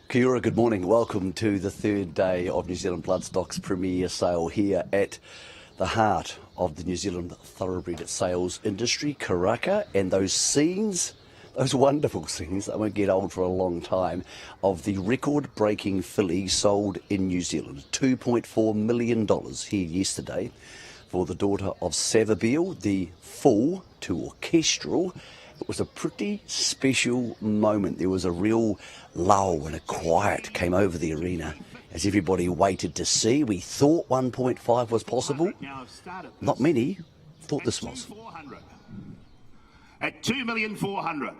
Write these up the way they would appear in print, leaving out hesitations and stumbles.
Kia ora, good morning. Welcome to the third day of New Zealand Bloodstock's premier sale here at the heart of the New Zealand thoroughbred sales industry, Karaka, and those scenes, those wonderful scenes that won't get old for a long time, of the record-breaking filly sold in New Zealand. $2.4 million here yesterday for the daughter of Savabeel, the full to orchestral. It was a pretty special moment. There was a real lull and a quiet came over the arena as everybody waited to see. We thought 1.5 was possible. Not many thought this was. At 2,400,000.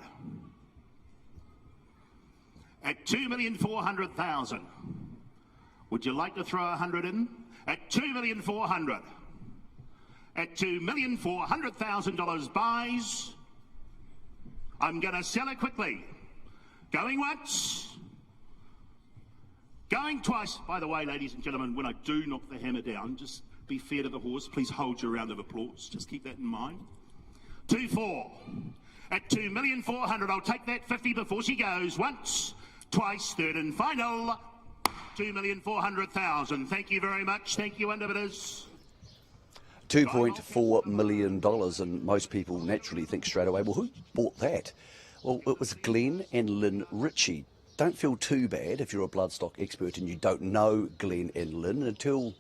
At 2,400,000. Would you like to throw 100 in? At 2,400,000. At $2,400,000 buys. I'm going to sell it quickly. Going once. Going twice. By the way, ladies and gentlemen, when I do knock the hammer down, just be fair to the horse. Please hold your round of applause. Just keep that in mind. 2-4. At 2,400,000, I'll take that 50 before she goes. Once, twice, third and final. 2,400,000. Thank you very much. Thank you, underbidders. $2.4 million, and most people naturally think straight away, well, who bought that? Well, it was Glenn and Lynn Ritchie. Don't feel too bad if you're a bloodstock expert and you don't know Glenn and Lynn. Until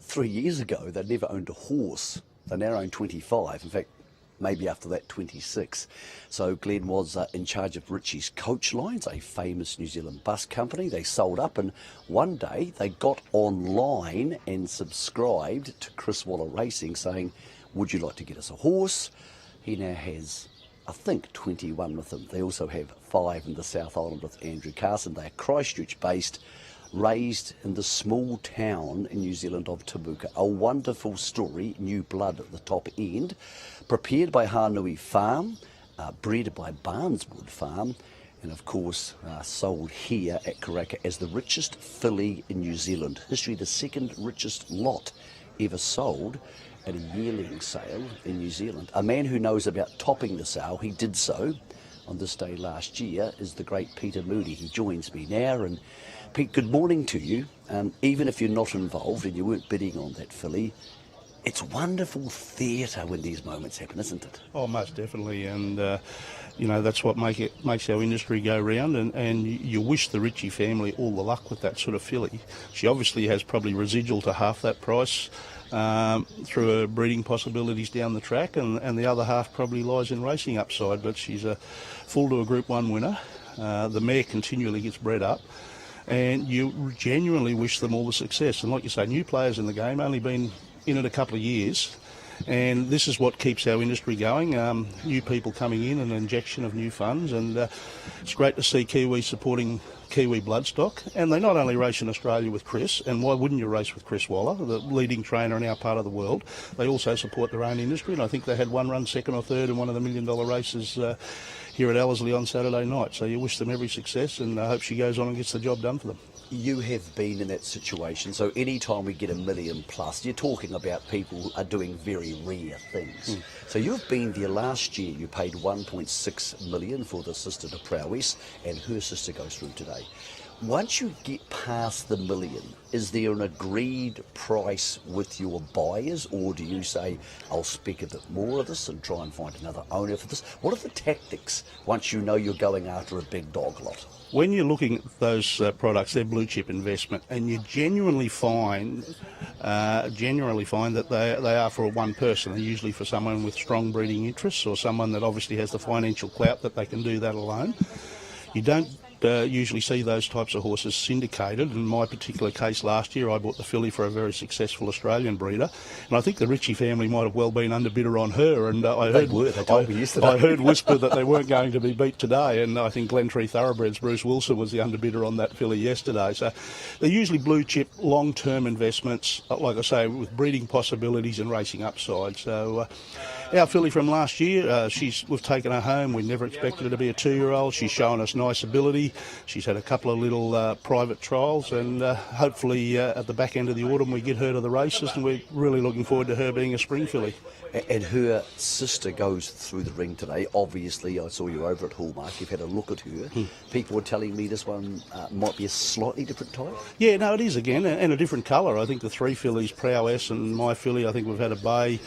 3 years ago, they'd never owned a horse. They now own 25. In fact, maybe after that 26. So Glenn was in charge of Ritchie's Coach Lines, a famous New Zealand bus company. They sold up, and one day they got online and subscribed to Chris Waller Racing saying, would you like to get us a horse? He now has, I think, 21 with him. They also have 5 in the South Island with Andrew Carson. They are Christchurch based, raised in the small town in New Zealand of Tabuka. A wonderful story, new blood at the top end, prepared by Hanui Farm, bred by Barneswood Farm, and of course sold here at Karaka as the richest filly in New Zealand. History, the second richest lot ever sold at a yearling sale in New Zealand. A man who knows about topping the sale, he did so on this day last year, is the great Peter Moody. He joins me now. And Pete, good morning to you. Even if you're not involved and you weren't bidding on that filly, it's wonderful theatre when these moments happen, isn't it? Oh, most definitely, and that's what makes our industry go round, and you wish the Ritchie family all the luck with that sort of filly. She obviously has probably residual to half that price through her breeding possibilities down the track, and the other half probably lies in racing upside, but she's a full to a Group 1 winner. The mare continually gets bred up, and you genuinely wish them all the success. And like you say, new players in the game, only been in it a couple of years, and this is what keeps our industry going. New people coming in, an injection of new funds, and it's great to see Kiwis supporting Kiwi bloodstock. And they not only race in Australia with Chris, and why wouldn't you race with Chris Waller, the leading trainer in our part of the world, they also support their own industry, and I think they had one run second or third in one of the $1 million races here at Ellerslie on Saturday night. So you wish them every success, and I hope she goes on and gets the job done for them. You have been in that situation, so any time we get $1 million plus, you're talking about people who are doing very rare things. So you've been there last year. You paid $1.6 million for the sister to Prowess, and her sister goes through today. Once you get past the $1 million, is there an agreed price with your buyers, or do you say, I'll spec a bit more of this and try and find another owner for this? What are the tactics once you know you're going after a big dog lot? When you're looking at those products, they're blue chip investment, and you genuinely find that they are for one person. They're usually for someone with strong breeding interests, or someone that obviously has the financial clout that they can do that alone. You don't usually see those types of horses syndicated. In my particular case last year, I bought the filly for a very successful Australian breeder, and I think the Ritchie family might have well been underbidder on her, and They told me yesterday. I heard whisper that they weren't going to be beat today, and I think Glentree Thoroughbreds, Bruce Wilson was the underbidder on that filly yesterday. So they're usually blue chip, long-term investments, like I say, with breeding possibilities and racing upside. So our filly from last year, we've taken her home. We never expected her to be a 2-year-old. She's shown us nice ability. She's had a couple of little private trials, and hopefully at the back end of the autumn we get her to the races, and we're really looking forward to her being a spring filly. And her sister goes through the ring today. Obviously, I saw you over at Hallmark. You've had a look at her. People were telling me this one might be a slightly different type. Yeah, no, it is again, and a different colour. I think the 3 fillies, Prowess and my filly, I think we've had a bay,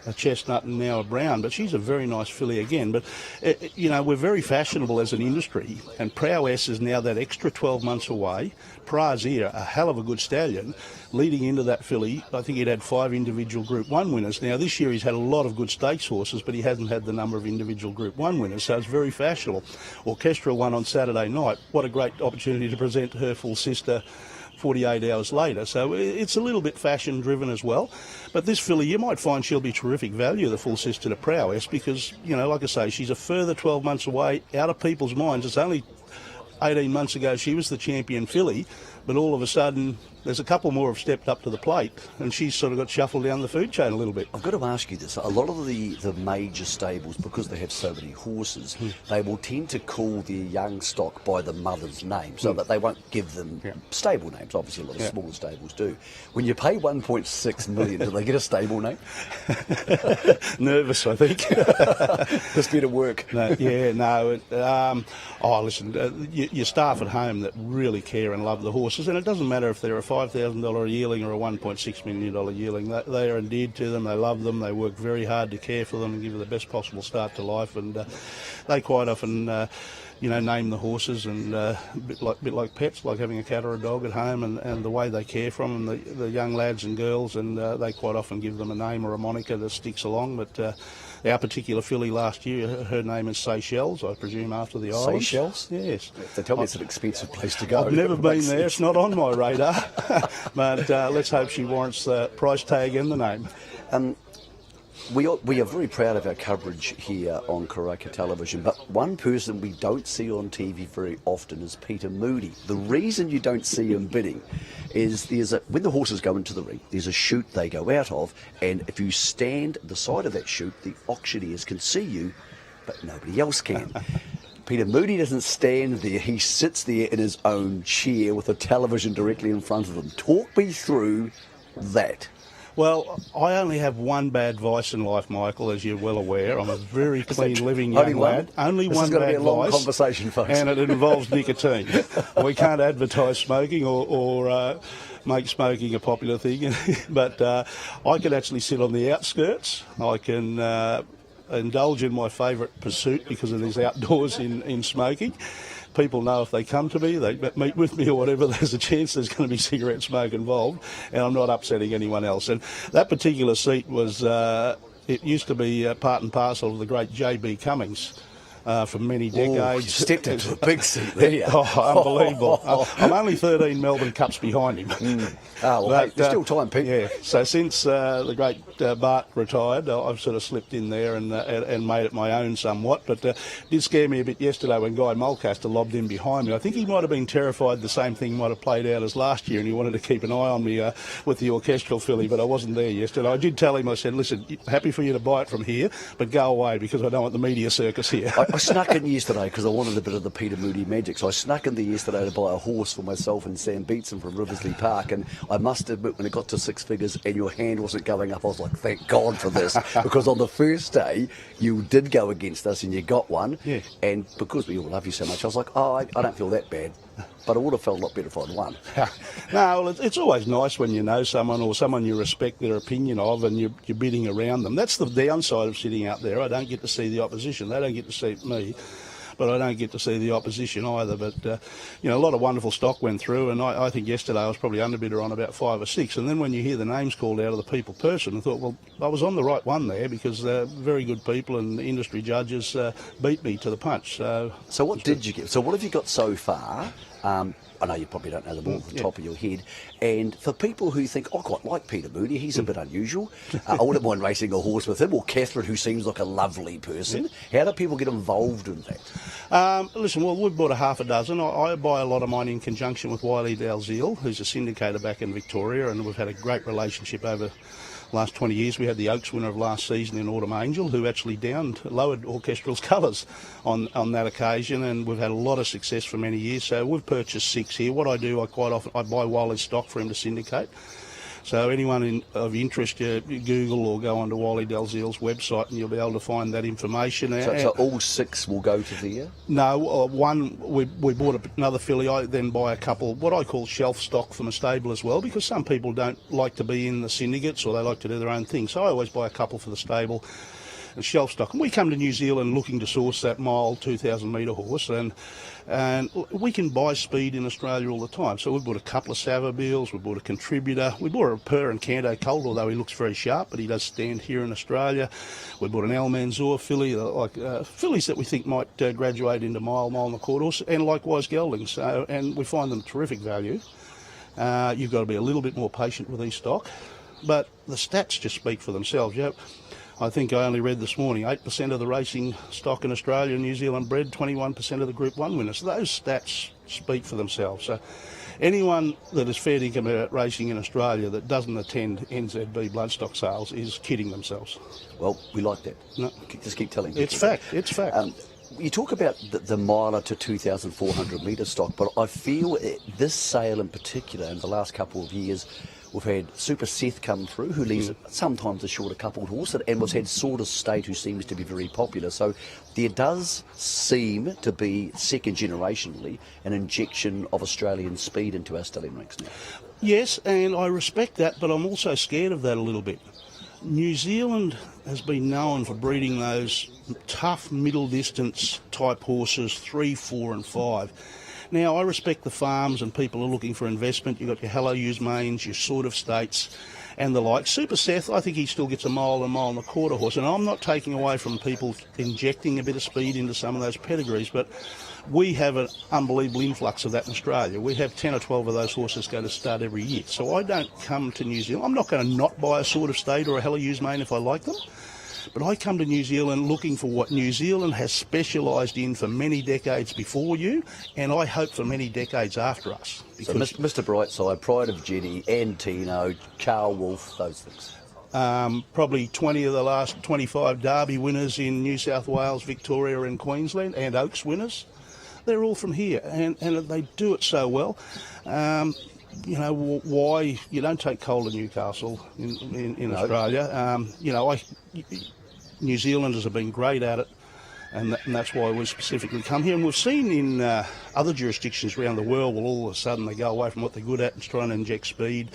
a chestnut and now a brown, but she's a very nice filly again. But, we're very fashionable as an industry, and Prowess is now that extra 12 months away. Prazer, a hell of a good stallion, leading into that filly. I think he'd had 5 individual Group 1 winners. Now, this year he's had a lot of good stakes horses, but he hasn't had the number of individual Group 1 winners, so it's very fashionable. Orchestral won on Saturday night. What a great opportunity to present her full sister 48 hours later, so it's a little bit fashion driven as well. But this filly, you might find she'll be terrific value, the full sister to Prowess, because, like I say, she's a further 12 months away out of people's minds. It's only 18 months ago she was the champion filly, but all of a sudden there's a couple more have stepped up to the plate, and she's sort of got shuffled down the food chain a little bit. I've got to ask you this. A lot of the major stables, because they have so many horses, they will tend to call their young stock by the mother's name, so that they won't give them stable names. Obviously, a lot of smaller stables do. When you pay $1.6 million, do they get a stable name? Nervous, I think. Just bit of work. Listen, your staff at home that really care and love the horses, and it doesn't matter if they're a $5,000 yearling or a $1.6 million yearling. They are endeared to them, they love them, they work very hard to care for them and give them the best possible start to life, and they quite often name the horses, and a bit like pets, like having a cat or a dog at home, and the way they care for them, the young lads and girls, and they quite often give them a name or a moniker that sticks along. But our particular filly last year, her name is Seychelles, I presume after the islands. Seychelles? Yes. They tell me it's an expensive place to go. I've never been there, it's not on my radar, but let's hope she warrants the price tag and the name. We are very proud of our coverage here on Karaka Television, but one person we don't see on TV very often is Peter Moody. The reason you don't see him bidding is when the horses go into the ring, there's a chute they go out of, and if you stand at the side of that chute, the auctioneers can see you, but nobody else can. Peter Moody doesn't stand there, he sits there in his own chair with a television directly in front of him. Talk me through that. Well, I only have one bad vice in life, Michael, as you're well aware. I'm a very clean living young lad. Only one bad vice. This is going to be a long conversation, folks. And it involves nicotine. We can't advertise smoking or make smoking a popular thing, but I can actually sit on the outskirts. I can indulge in my favourite pursuit because it is outdoors in smoking. People know if they come to me, they meet with me or whatever, there's a chance there's going to be cigarette smoke involved, and I'm not upsetting anyone else. And that particular seat was, it used to be part and parcel of the great J.B. Cummings. For many decades. You stepped into a big seat there. Unbelievable. I'm only 13 Melbourne Cups behind him. There's still time, Pete. Yeah. So since the great Bart retired, I've sort of slipped in there and made it my own somewhat. But it did scare me a bit yesterday when Guy Mulcaster lobbed in behind me. I think he might have been terrified the same thing might have played out as last year, and he wanted to keep an eye on me with the orchestral filly, but I wasn't there yesterday. I did tell him, I said, listen, happy for you to buy it from here, but go away because I don't want the media circus here. I snuck in yesterday because I wanted a bit of the Peter Moody magic, so I snuck in there yesterday to buy a horse for myself and Sam Beetson from Riversley Park, and I must admit when it got to 6 figures and your hand wasn't going up, I was like, thank God for this, because on the first day you did go against us and you got one, and because we all love you so much, I was like, I don't feel that bad. But I would have felt a lot better if I'd won. No, well, it's always nice when you know someone or someone you respect their opinion of and you're bidding around them. That's the downside of sitting out there. I don't get to see the opposition. They don't get to see me, but I don't get to see the opposition either. But, a lot of wonderful stock went through, and I think yesterday I was probably underbidder on about 5 or 6. And then when you hear the names called out of the people person, I thought, well, I was on the right one there because very good people and industry judges beat me to the punch. So what did you get? So what have you got so far? I know you probably don't know them all off the top of your head. And for people who think, I quite like Peter Moody, he's a bit unusual. I wouldn't mind racing a horse with him, or Catherine, who seems like a lovely person. How do people get involved in that? Listen, well, we've bought a half a dozen. I buy a lot of mine in conjunction with Wiley Dalziel, who's a syndicator back in Victoria, and we've had a great relationship over last 20 years. We had the Oaks winner of last season in Autumn Angel, who actually lowered Orchestral's colours on that occasion, and we've had a lot of success for many years. So we've purchased 6 here. What I do, I buy Wiley's stock for him to syndicate. So anyone of interest, you Google or go onto Wiley Dalziel's website and you'll be able to find that information. So all 6 will go to there? No, one, we bought another filly. I then buy a couple, what I call shelf stock from a stable as well, because some people don't like to be in the syndicates or they like to do their own thing. So I always buy a couple for the stable and shelf stock. And we come to New Zealand looking to source that mile 2,000 metre horse, and we can buy speed in Australia all the time. So we've bought a couple of Savabeels, we bought a Contributor, we bought a Per and Canto Colt, although he looks very sharp, but he does stand here in Australia. We bought an Al Manzoor filly, fillies that we think might graduate into mile and a quarter horse, and likewise geldings. So, and we find them terrific value. You've got to be a little bit more patient with these stock, but the stats just speak for themselves. I think I only read this morning, 8% of the racing stock in Australia, New Zealand bred, 21% of the Group 1 winners. So those stats speak for themselves. So anyone that is fair dinkum about racing in Australia that doesn't attend NZB bloodstock sales is kidding themselves. Well, we like that. No. Just keep telling people. It's fact, it's fact. You talk about the miler to 2,400 metre stock, but I feel this sale in particular in the last couple of years, we've had Super Seth come through, who leaves sometimes a shorter coupled horse, and we've had Sword of State, who seems to be very popular. So there does seem to be, second generationally, an injection of Australian speed into our stallion ranks now. Yes, and I respect that, but I'm also scared of that a little bit. New Zealand has been known for breeding those tough middle distance type horses, 3, 4 and 5. Now, I respect the farms and people are looking for investment. You've got your Hello Use Mains, your Sword of States and the like. Super Seth, I think he still gets a mile and a quarter horse, and I'm not taking away from people injecting a bit of speed into some of those pedigrees, but we have an unbelievable influx of that in Australia. We have 10 or 12 of those horses go to stud every year. So I don't come to New Zealand. I'm not going to not buy a Sword of State or a Hello Use Main if I like them. But I come to New Zealand looking for what New Zealand has specialised in for many decades before you, and I hope for many decades after us. So Mr. Brightside, Pride of Jenny, Antino, Carl Wolf, those things. Probably 20 of the last 25 Derby winners in New South Wales, Victoria and Queensland, and Oaks winners. They're all from here, and they do it so well. You know, why you don't take coal to Newcastle in Australia. New Zealanders have been great at it, and that's why we specifically come here. And we've seen in other jurisdictions around the world, well, all of a sudden they go away from what they're good at and try and inject speed.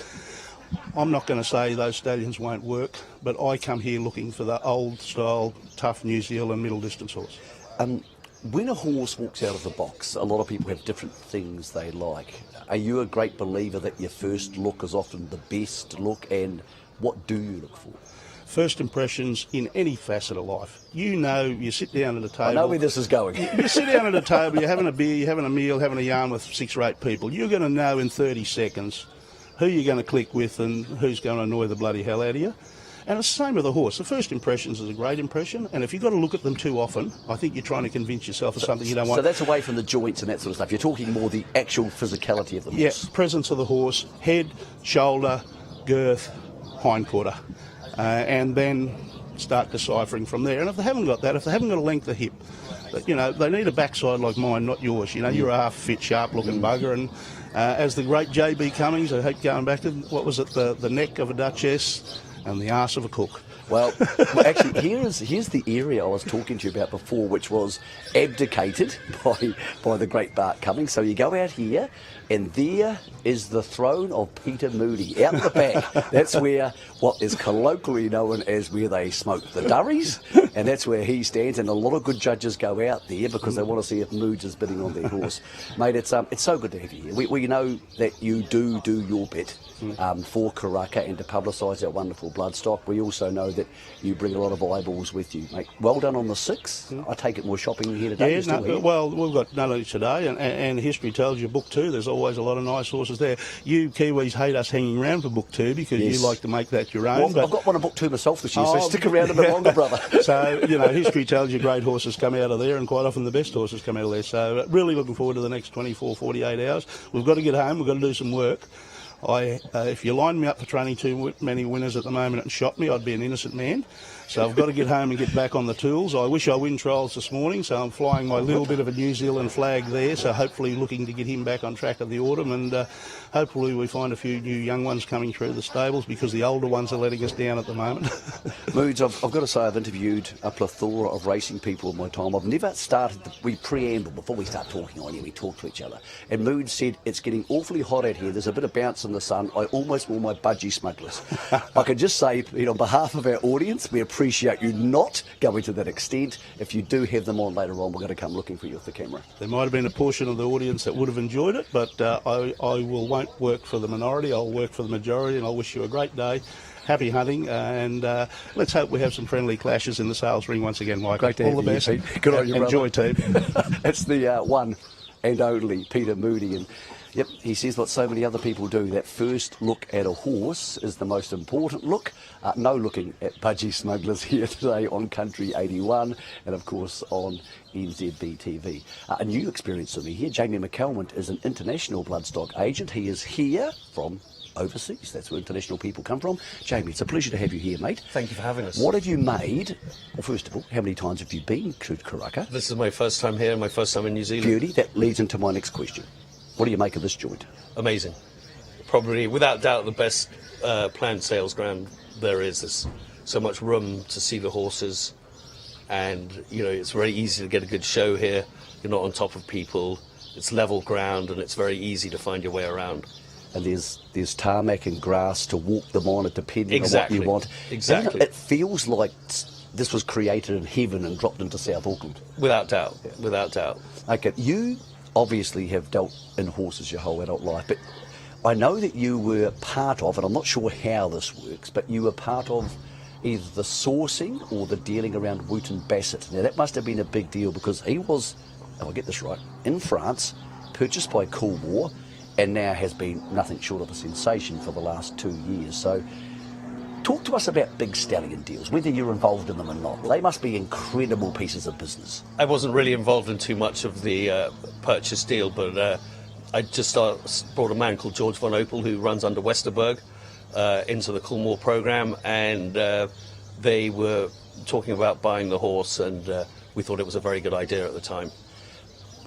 I'm not going to say those stallions won't work, but I come here looking for the old-style, tough New Zealand middle-distance horse. When a horse walks out of the box, a lot of people have different things they like. Are you a great believer that your first look is often the best look, and what do you look for? First impressions in any facet of life. You know, you sit down at a table. I know where this is going. You sit down at a table, you're having a beer, you're having a meal, having a yarn with 6 or 8 people. You're going to know in 30 seconds who you're going to click with and who's going to annoy the bloody hell out of you. And it's the same with a horse. The first impressions is a great impression, and if you've got to look at them too often, I think you're trying to convince yourself of something you don't want. So that's away from the joints and that sort of stuff. You're talking more the actual physicality of the horse. Yeah, presence of the horse, head, shoulder, girth, hindquarter, and then start deciphering from there. And if they haven't got that, if they haven't got a length of hip, you know, they need a backside like mine, not yours. You know, you're a half-fit, sharp-looking bugger, and as the great J.B. Cummings, I hate going back to, what was it, the neck of a duchess and the arse of a cook. Well, actually, here's the area I was talking to you about before, which was abdicated by the great Bart Cummings. So you go out here, and there is the throne of Peter Moody out the back. That's where what is colloquially known as where they smoke the durries, and that's where he stands. And a lot of good judges go out there because they want to see if Moods is bidding on their horse. Mate, it's so good to have you here. We know that you do your bit for Karaka and to publicise our wonderful bloodstock. We also know that you bring a lot of eyeballs with you, mate. Well done on the 6. I take it more shopping here today. Yeah, well, we've got none of it today, and history tells you book 2. There's always a lot of nice horses there. You Kiwis hate us hanging around for book 2 because you like to make that your own. Well, I've got one of book 2 myself this year, so stick around a bit longer, brother. So, you know, history tells you great horses come out of there, and quite often the best horses come out of there. So really looking forward to the next 24, 48 hours. We've got to get home. We've got to do some work. If you lined me up for training too many winners at the moment and shot me, I'd be an innocent man. So I've got to get home and get back on the tools. I wish I win trials this morning, so I'm flying my little bit of a New Zealand flag there, so hopefully looking to get him back on track of the autumn, and hopefully we find a few new young ones coming through the stables, because the older ones are letting us down at the moment. Moods, I've got to say I've interviewed a plethora of racing people in my time. I've never started we preamble before we start talking on here. We talk to each other. And Moods said, it's getting awfully hot out here. There's a bit of bounce in the sun. I almost wore my budgie smugglers. I can just say, on behalf of our audience, we appreciate you not going to that extent. If you do have them on later on, we're going to come looking for you with the camera. There might have been a portion of the audience that would have enjoyed it, but won't work for the minority. I'll work for the majority, and I wish you a great day. Happy hunting, and let's hope we have some friendly clashes in the sales ring once again, Mike. Great to all have the you, best. Pete. Good on you, Enjoy, team. It's the one and only Peter Moody, and yep, he says what so many other people do. That first look at a horse is the most important look. No looking at budgie smugglers here today on Country 81, and of course on NZB TV. A new experience for me here. Jamie McElmont is an international bloodstock agent. He is here from overseas. That's where international people come from. Jamie, it's a pleasure to have you here, mate. Thank you for having us. What have you made? Well, first of all, how many times have you been to Karaka? This is my first time here, my first time in New Zealand. Beauty. That leads into my next question. What do you make of this joint? Amazing. Probably, without doubt, the best planned sales ground there is. There's so much room to see the horses, and it's very easy to get a good show here. You're not on top of people. It's level ground, and it's very easy to find your way around. And there's tarmac and grass to walk them on it, depending on what you want. Exactly. It feels like this was created in heaven and dropped into South Auckland. Without doubt. Yeah. Without doubt. Okay, you obviously have dealt in horses your whole adult life, but I know that you were part of, and I'm not sure how this works, but you were part of either the sourcing or the dealing around Wooten Bassett. Now that must have been a big deal, because he was, if I get this right, in France, purchased by Coolmore, and now has been nothing short of a sensation for the last 2 years. So talk to us about big stallion deals, whether you're involved in them or not. They must be incredible pieces of business. I wasn't really involved in too much of the purchase deal, but I just brought a man called George von Opel, who runs under Westerberg, into the Coolmore program, and they were talking about buying the horse, and we thought it was a very good idea at the time.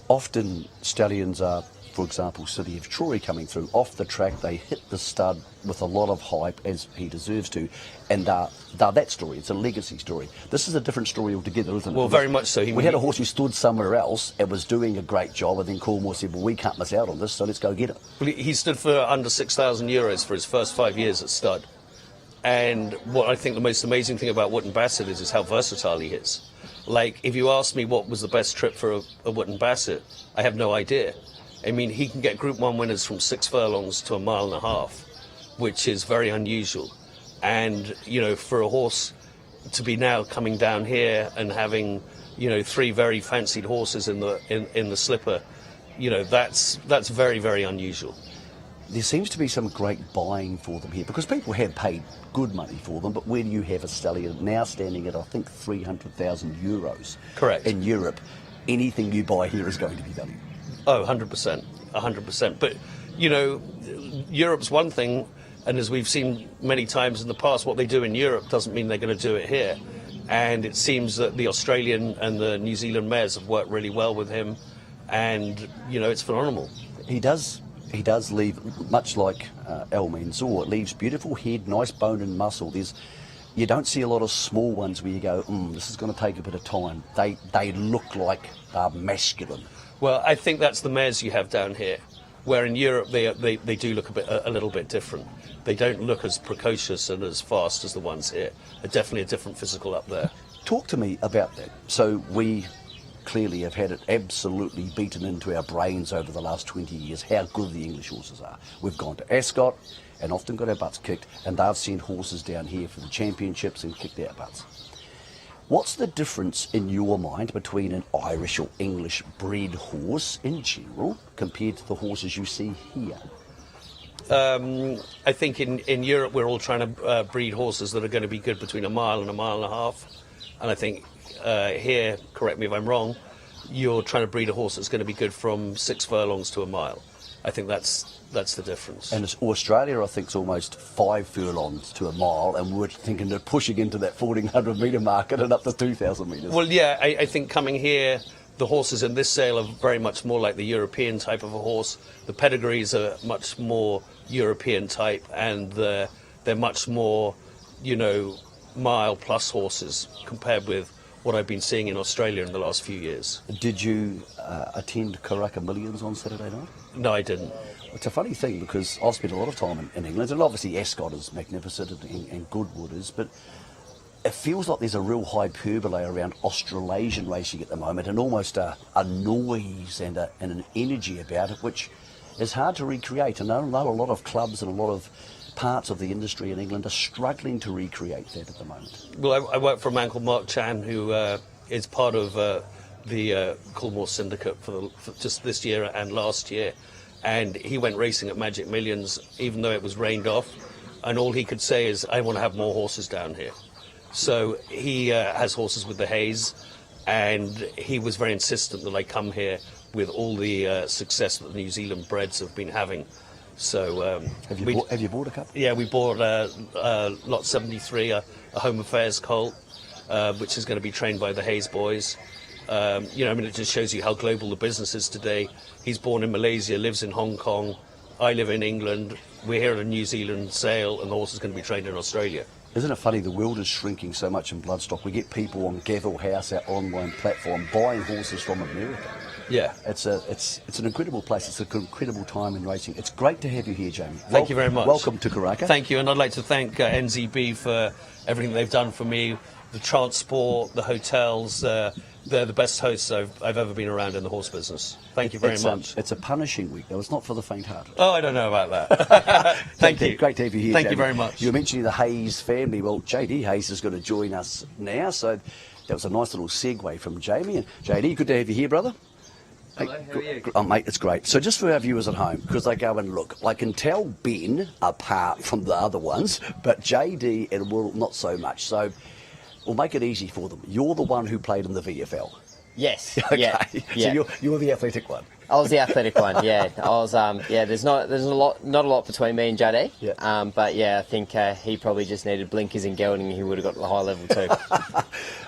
Often stallions are, for example, City of Troy coming through off the track. They hit the stud with a lot of hype, as he deserves to, and they're that story. It's a legacy story. This is a different story altogether, isn't it? Well, very much so. We had a horse who stood somewhere else and was doing a great job, and then Coolmore said, well, we can't miss out on this, so let's go get it. Well, he stood for under €6,000 for his first 5 years at stud. And what I think the most amazing thing about Wooten Bassett is how versatile he is. Like, if you ask me what was the best trip for a Wooten Bassett, I have no idea. I mean, he can get Group 1 winners from 6 furlongs to 1.5 miles, which is very unusual. And, for a horse to be now coming down here and having, 3 very fancied horses in the slipper, that's very, very unusual. There seems to be some great buying for them here, because people have paid good money for them, but where do you have a stallion now standing at, I think, €300,000? Correct. In Europe, anything you buy here is going to be valued. Oh, 100%, 100%. But, Europe's one thing, and as we've seen many times in the past, what they do in Europe doesn't mean they're going to do it here. And it seems that the Australian and the New Zealand mares have worked really well with him, and, it's phenomenal. He does leave, much like El Mansour, it leaves beautiful head, nice bone and muscle. You don't see a lot of small ones where you go, this is going to take a bit of time. They look like they're masculine. Well, I think that's the mares you have down here, where in Europe they do look a little bit different. They don't look as precocious and as fast as the ones here. They're definitely a different physical up there. Talk to me about that. So we clearly have had it absolutely beaten into our brains over the last 20 years how good the English horses are. We've gone to Ascot and often got our butts kicked, and they've sent horses down here for the championships and kicked our butts. What's the difference in your mind between an Irish or English bred horse in general compared to the horses you see here? I think in Europe we're all trying to breed horses that are going to be good between 1 mile and 1.5 miles. And I think here, correct me if I'm wrong, you're trying to breed a horse that's going to be good from 6 furlongs to 1 mile. I think that's the difference. And Australia, I think, is almost 5 furlongs to a mile, and we're thinking of pushing into that 1,400 metre market and up to 2,000 metres. Well, yeah, I think coming here, the horses in this sale are very much more like the European type of a horse. The pedigrees are much more European type, and they're much more, mile-plus horses compared with what I've been seeing in Australia in the last few years. Did you attend Karaka Millions on Saturday night? No, I didn't. It's a funny thing because I've spent a lot of time in England, and obviously Ascot is magnificent and Goodwood is, but it feels like there's a real hyperbole around Australasian racing at the moment, and almost a noise and an energy about it, which is hard to recreate. And I know a lot of clubs and a lot of parts of the industry in England are struggling to recreate that at the moment. Well, I work for a man called Mark Chan, who is part of the Coolmore Syndicate for just this year and last year. And he went racing at Magic Millions, even though it was rained off. And all he could say is, I want to have more horses down here. So he has horses with the Hayes, and he was very insistent that I come here with all the success that the New Zealand breds have been having. So have you bought a couple? Yeah, we bought Lot 73, a Home Affairs colt, which is going to be trained by the Hayes boys. It just shows you how global the business is today. He's born in Malaysia, lives in Hong Kong. I live in England. We're here at a New Zealand sale, and the horse is going to be trained in Australia. Isn't it funny, the world is shrinking so much in bloodstock. We get people on Gavel House, our online platform, buying horses from America. Yeah. It's an incredible place. It's an incredible time in racing. It's great to have you here, Jamie. Thank you very much. Welcome to Karaka. Thank you, and I'd like to thank NZB for everything they've done for me, the transport, the hotels. They're the best hosts I've ever been around in the horse business. Thank you very much. It's a punishing week, though. It's not for the faint-hearted. Oh, I don't know about that. Thank you. Great to have you here, Thank Jamie. you very much. You were mentioning the Hayes family. Well, JD Hayes is going to join us now, so that was a nice little segue from Jamie. And JD, good to have you here, brother. Hello, how are you? Oh, mate, it's great. So just for our viewers at home, because they go and look, I can tell Ben apart from the other ones, but JD and Will not so much. So we'll make it easy for them. You're the one who played in the VFL. Yes. Okay. Yeah. So you're the athletic one. I was the athletic one. Yeah. I was. There's not a lot between me and JD. Yeah. But yeah, I think he probably just needed blinkers and gelding, and he would have got to the high level too.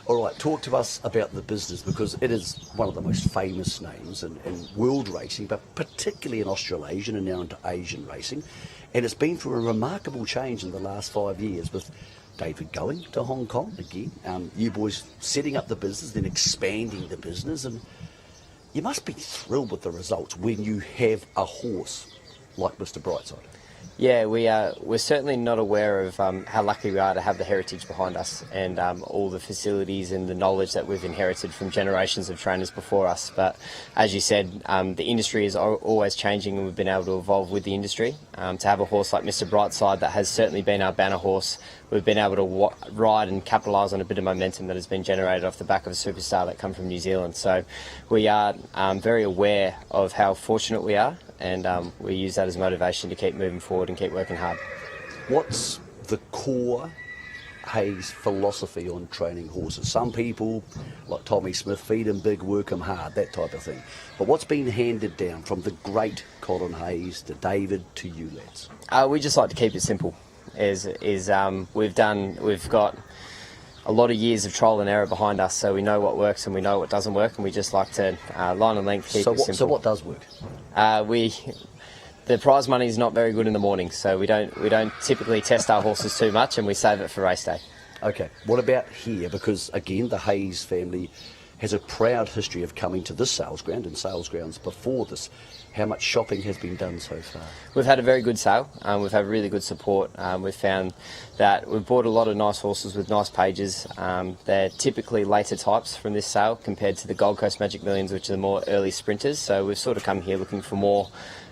All right, talk to us about the business, because it is one of the most famous names in world racing, but particularly in Australasian and now into Asian racing. And it's been through a remarkable change in the last 5 years, with David going to Hong Kong again, you boys setting up the business, then expanding the business, and you must be thrilled with the results when you have a horse like Mr. Brightside. Yeah, we're certainly not aware of how lucky we are to have the heritage behind us and all the facilities and the knowledge that we've inherited from generations of trainers before us. But as you said, the industry is always changing, and we've been able to evolve with the industry. To have a horse like Mr. Brightside, that has certainly been our banner horse, we've been able to ride and capitalise on a bit of momentum that has been generated off the back of a superstar that come from New Zealand. So we are very aware of how fortunate we are, and we use that as motivation to keep moving forward and keep working hard. What's the core Hayes philosophy on training horses? Some people, like Tommy Smith, feed them big, work them hard, that type of thing. But what's been handed down from the great Colin Hayes to David to you lads? We just like to keep it simple. We've got a lot of years of trial and error behind us, so we know what works and we know what doesn't work, and we just like to line and length keep it simple. So what does work? The prize money is not very good in the morning, so we don't typically test our horses too much, and we save it for race day. Okay, what about here? Because again, the Hayes family has a proud history of coming to this sales ground and sales grounds before this. How much shopping has been done so far? We've had a very good sale. We've had really good support. We've found that we've bought a lot of nice horses with nice pages. They're typically later types from this sale compared to the Gold Coast Magic Millions, which are the more early sprinters. So we've sort of come here looking for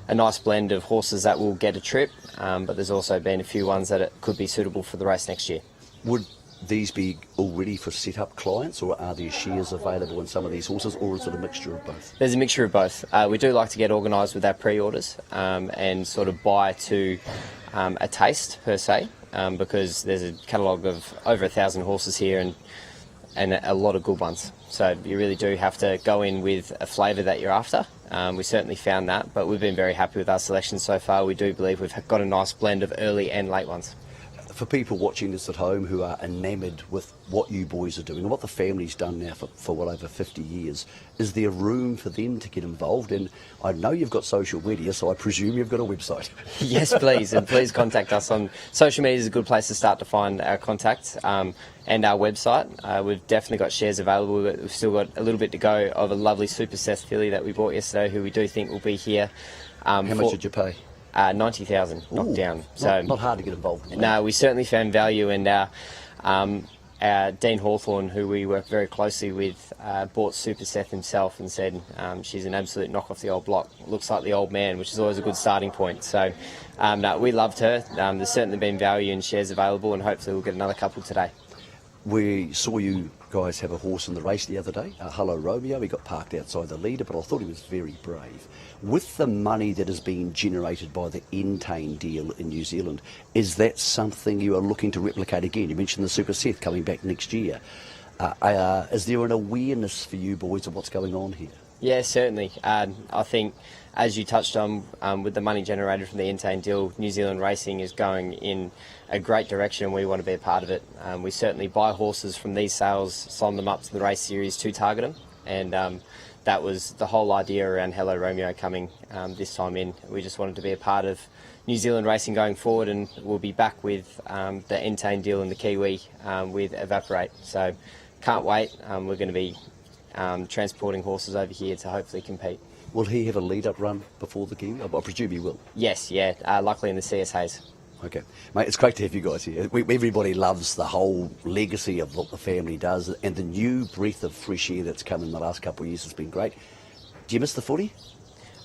a nice blend of horses that will get a trip, but there's also been a few ones that could be suitable for the race next year. Would these be already for set-up clients, or are there shares available in some of these horses, or is it a mixture of both? There's a mixture of both. We do like to get organised with our pre-orders and sort of buy to a taste, per se, because there's a catalogue of over 1,000 horses here and a lot of good ones. So you really do have to go in with a flavour that you're after, We certainly found that, but we've been very happy with our selection so far. We do believe we've got a nice blend of early and late ones. For people watching this at home who are enamoured with what you boys are doing and what the family's done now for well over 50 years, is there room for them to get involved? And I know you've got social media, so I presume you've got a website. Yes, please, and please contact us on social media. Is a good place to start to find our contact and our website. We've definitely got shares available. We've still got a little bit to go of a lovely Super Seth filly that we bought yesterday, who we do think will be here. How much did you pay? 90,000 knocked down. So not hard to get involved in. No, we certainly found value, and our Dean Hawthorne, who we work very closely with, bought Super Seth himself and said she's an absolute knock off the old block. Looks like the old man, which is always a good starting point. So no, we loved her. There's certainly been value and shares available, and hopefully we'll get another couple today. We saw you guys have a horse in the race the other day, Hello Romeo. He got parked outside the leader, but I thought he was very brave. With the money that has been generated by the Entain deal in New Zealand, is that something you are looking to replicate again? You mentioned the Super Seth coming back next year. Is there an awareness for you boys of what's going on here? Yeah, certainly. I think, as you touched on, with the money generated from the Entain deal, New Zealand racing is going in a great direction, and we want to be a part of it. We certainly buy horses from these sales, sign them up to the race series to target them, and that was the whole idea around Hello Romeo coming this time in. We just wanted to be a part of New Zealand racing going forward, and we'll be back with the Entain deal and the Kiwi with Evaporate. So can't wait. We're going to be transporting horses over here to hopefully compete. Will he have a lead-up run before the Kiwi? I presume he will. Yes, yeah. Luckily in the CS Hayes. Okay. Mate, it's great to have you guys here. Everybody loves the whole legacy of what the family does, and the new breath of fresh air that's come in the last couple of years has been great. Do you miss the footy?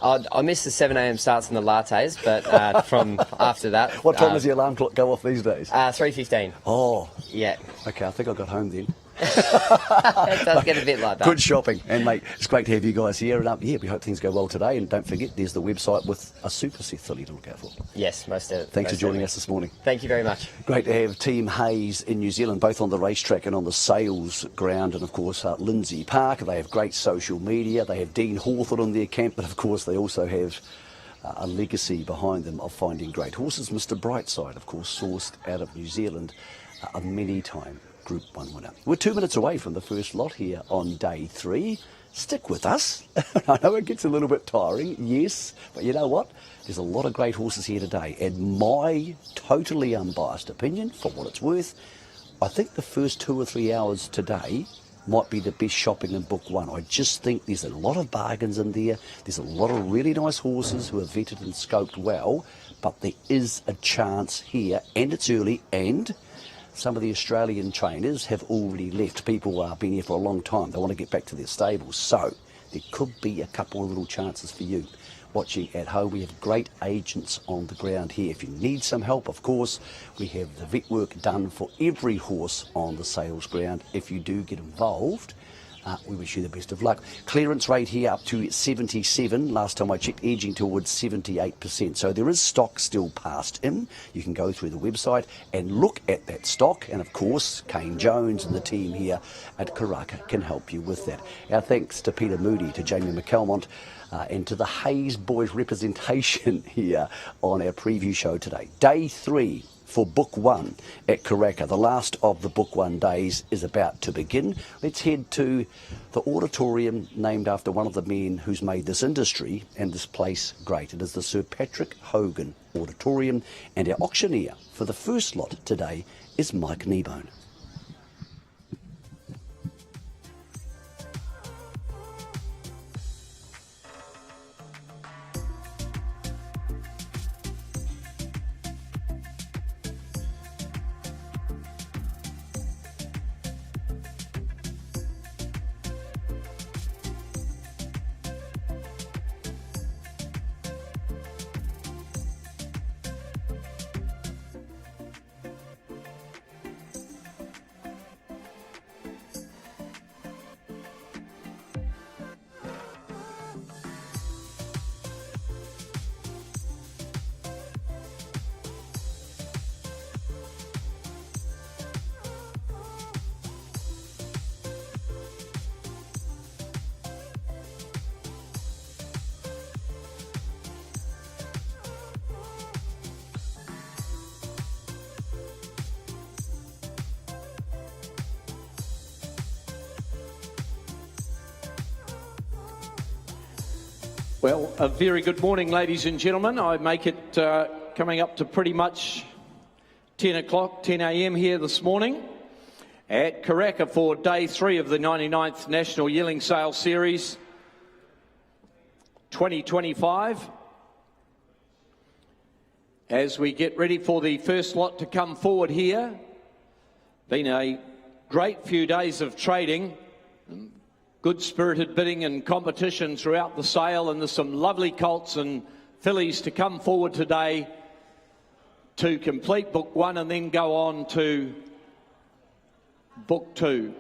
I miss the 7 a.m. starts and the lattes, but from after that... What time does the alarm clock go off these days? 3:15. Oh. Yeah. Okay, I think I got home then. It does get a bit like that. Good shopping. And, mate, it's great to have you guys here. And, we hope things go well today. And don't forget, there's the website with a Super Seth filly to look out for. Yes, most of it. Thanks for joining us this morning. Thank you very much. Great to have Team Hayes in New Zealand, both on the racetrack and on the sales ground. And, of course, Lindsay Park. They have great social media. They have Dean Hawthorne on their camp. But, of course, they also have a legacy behind them of finding great horses. Mr. Brightside, of course, sourced out of New Zealand, a many-time Group 1 winner. We're 2 minutes away from the first lot here on day 3. Stick with us. I know it gets a little bit tiring, yes, but you know what? There's a lot of great horses here today, and my totally unbiased opinion, for what it's worth, I think the first 2 or 3 hours today might be the best shopping in Book 1. I just think there's a lot of bargains in there. There's a lot of really nice horses who are vetted and scoped well, but there is a chance here, and it's early, and some of the Australian trainers have already left. People have been here for a long time. They want to get back to their stables. So there could be a couple of little chances for you. Watching at home, we have great agents on the ground here. If you need some help, of course, we have the vet work done for every horse on the sales ground. If you do get involved, we wish you the best of luck. Clearance rate here up to 77. Last time I checked, edging towards 78%. So there is stock still passed in. You can go through the website and look at that stock. And of course, Kane Jones and the team here at Karaka can help you with that. Our thanks to Peter Moody, to Jamie McCalmont, and to the Hayes Boys representation here on our preview show today. Day 3 for Book 1 at Karaka. The last of the Book 1 days is about to begin. Let's head to the auditorium named after one of the men who's made this industry and this place great. It is the Sir Patrick Hogan Auditorium, and our auctioneer for the first lot today is Mike Kneebone. Well, a very good morning, ladies and gentlemen. I make it coming up to pretty much 10 o'clock, 10 a.m. here this morning at Karaka for day 3 of the 99th National Yearling Sale Series 2025. As we get ready for the first lot to come forward here, been a great few days of trading. Good spirited bidding and competition throughout the sale, and there's some lovely colts and fillies to come forward today to complete book 1 and then go on to book 2,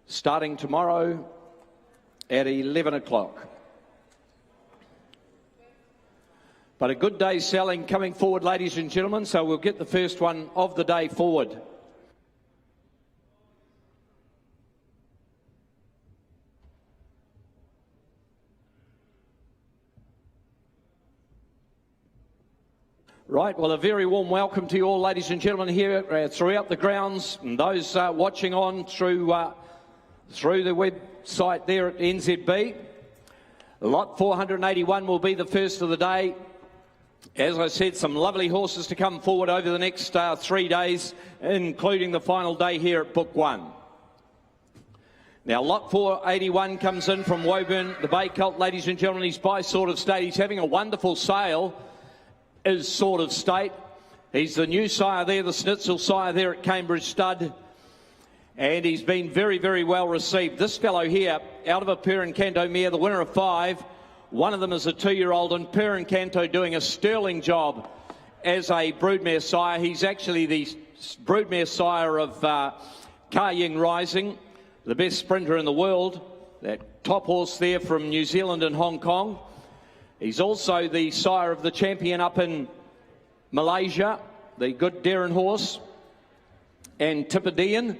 starting tomorrow at 11 o'clock. But a good day's selling coming forward, ladies and gentlemen, so we'll get the first one of the day forward. Right, well, a very warm welcome to you all, ladies and gentlemen, here throughout the grounds, and those watching on through the website there at NZB. Lot 481 will be the first of the day. As I said, some lovely horses to come forward over the next 3 days, including the final day here at Book 1. Now, lot 481 comes in from Woburn, the Bay Colt, ladies and gentlemen. He's by Sort of State. He's having a wonderful sale. Is Sort of State. He's the new sire there, the Schnitzel sire there at Cambridge Stud, and he's been very, very well received. This fellow here, out of a Per Incanto mare, the winner of 5. One of them is a 2-year-old, and Per Incanto doing a sterling job as a broodmare sire. He's actually the broodmare sire of Ka Ying Rising, the best sprinter in the world, that top horse there from New Zealand and Hong Kong. He's also the sire of the champion up in Malaysia, the good Darren horse, and Tipperdean.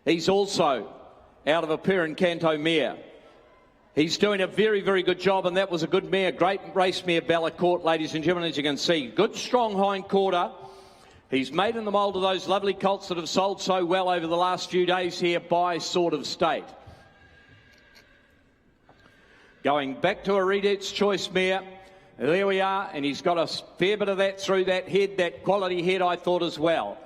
He's also out of a Per Incanto mare. He's doing a very, very good job, and that was a good mare, great race mare, Bella Court, ladies and gentlemen, as you can see. Good, strong hind quarter. He's made in the mould of those lovely colts that have sold so well over the last few days here by Sort of State. Going back to a Redett's Choice mare. There we are, and he's got a fair bit of that through that head, that quality head, I thought, as well.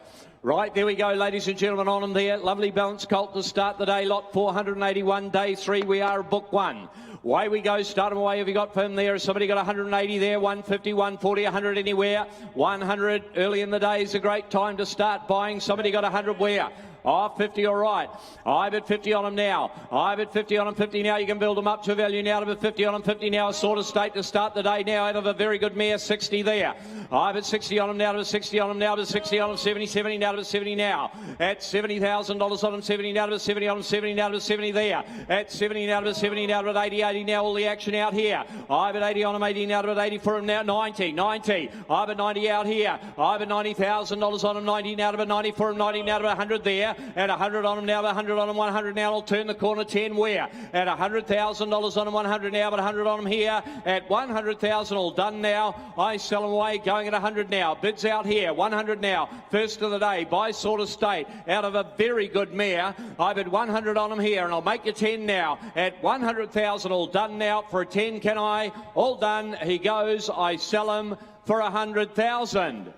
Right, there we go, ladies and gentlemen, on him there. Lovely balanced colt to start the day. Lot 481, day 3. We are at book 1. Away we go. Start him away. Have you got for him there? Has somebody got 180 there? 150, 140, 100 anywhere? 100 early in the day is a great time to start buying. Somebody got 100 where? Oh, 50, all right. I bet 50 on him now. I bet 50 on him, 50 now. You can build him up to value now. To bet 50 on him, 50 now. A Sort of State to start the day now out of a very good mare, 60 there. I bet 60 on him now. To bet 60 on him now. To 60 on him, 70, 70 now. To bet 70 now. At $70,000 on him, 70 now. To bet 70 on him, 70 now. To bet 70 there. At 70 now. To bet 70 now. To bet 80, 80 now. All the action out here. I bet 80 on him, 80 now. To bet 80 for him now. 90, 90. I bet 90 out here. I bet $90,000 on him, 90 now. To bet 90 for him, 90 now. To bet 100 there. At 100 on him now, 100 on him, 100 now. I'll turn the corner, 10 where? At $100,000 on him, 100 now, but 100 on him here. At 100,000, all done now. I sell him away, going at 100 now. Bids out here, 100 now. First of the day, by Sort of State, out of a very good mare. I bid 100 on him here, and I'll make you 10 now. At 100,000, all done now. For a 10, can I? All done. He goes. I sell him for 100,000.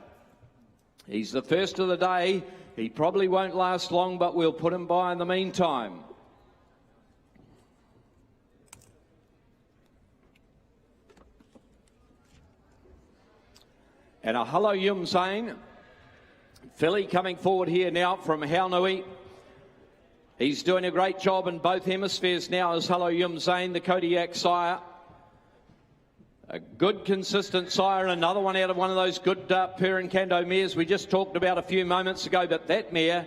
He's the first of the day. He probably won't last long, but we'll put him by in the meantime. And a Hello Yum Zane filly coming forward here now from Haunui. He's doing a great job in both hemispheres now as Hello Yum Zane, the Kodiak sire. A good, consistent sire, another one out of one of those good Per Incanto mares we just talked about a few moments ago. But that mare,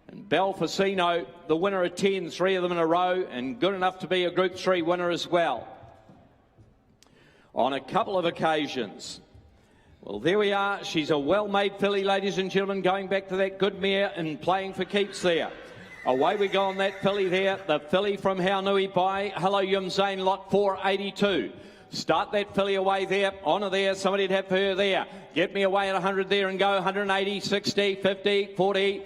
and Belfacino, the winner of 10, 3 of them in a row, and good enough to be a Group 3 winner as well on a couple of occasions. Well, there we are. She's a well-made filly, ladies and gentlemen, going back to that good mare and playing for keeps there. Away we go on that filly there, the filly from Haunui by Hello Yum Zane, lot 482. Start that filly away there, honour there, somebody'd have her there. Get me away at 100 there and go, 180, 60, 50, 40,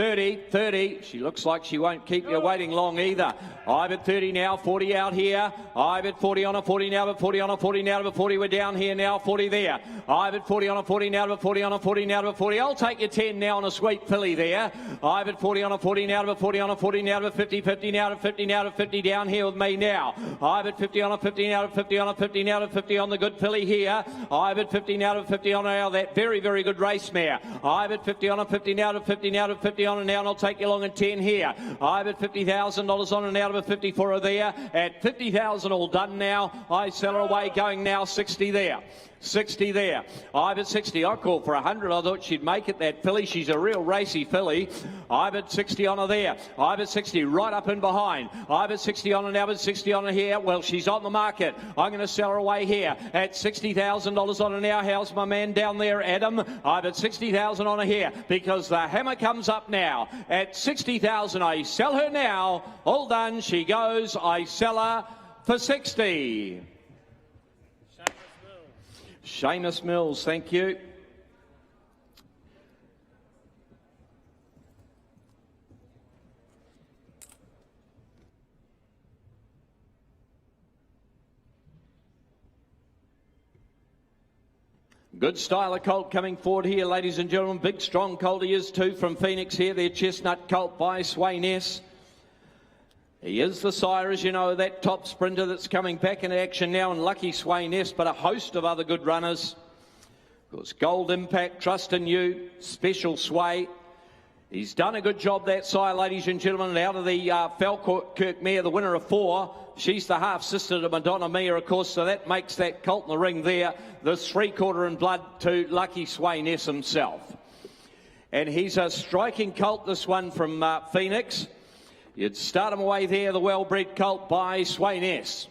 30. She looks like she won't keep you waiting long either. I've at 30 now, 40 out here. I've at 40 on a 40 now, but 40 on a 40 now, but 40 we're down here now, 40 there. I've at 40 on a 40 now, but 40 on a 40 now, but 40. I'll take your 10 now on a sweet filly there. I've at 40 on a 40 now, but 40 on a 40 now, but 50, 50 now to 50 now to 50 down here with me now. I've at 50 on a 50 now to 50 on a 50 now to 50 on the good filly here. I've at 50 now to 50 on now that very, very good race mare. I've at 50 on a 50 now to 50 now to 50 on and now, and I'll take you along at 10 here. I've at $50,000 on and out of a 50 for her there. At 50,000 all done now. I sell her away going now 60 there. 60 there. I've at 60. I called for 100. I thought she'd make it, that filly. She's a real racy filly. I've at 60 on her there. I've at 60 right up in behind. I've at 60 on her now, at 60 on her here. Well, she's on the market. I'm going to sell her away here at $60,000 on her now. How's my man down there, Adam? I've at 60,000 on her here because the hammer comes up now at 60,000. I sell her now. All done. She goes. I sell her for 60. Seamus Mills, thank you. Good style of colt coming forward here, ladies and gentlemen. Big, strong colt he is too from Phoenix here. Their chestnut colt by Swayness. He is the sire, as you know, that top sprinter that's coming back into action now, and Lucky Swayness, but a host of other good runners. Of course, Gold Impact, Trust in You, Special Sway. He's done a good job, that sire, ladies and gentlemen. And out of the Falkirk mare, the winner of 4, she's the half-sister to Madonna Mia, of course, so that makes that colt in the ring there the 3/4 in blood to Lucky Swayness himself. And he's a striking colt, this one from Phoenix. You'd start him away there, the well-bred colt by Swayness.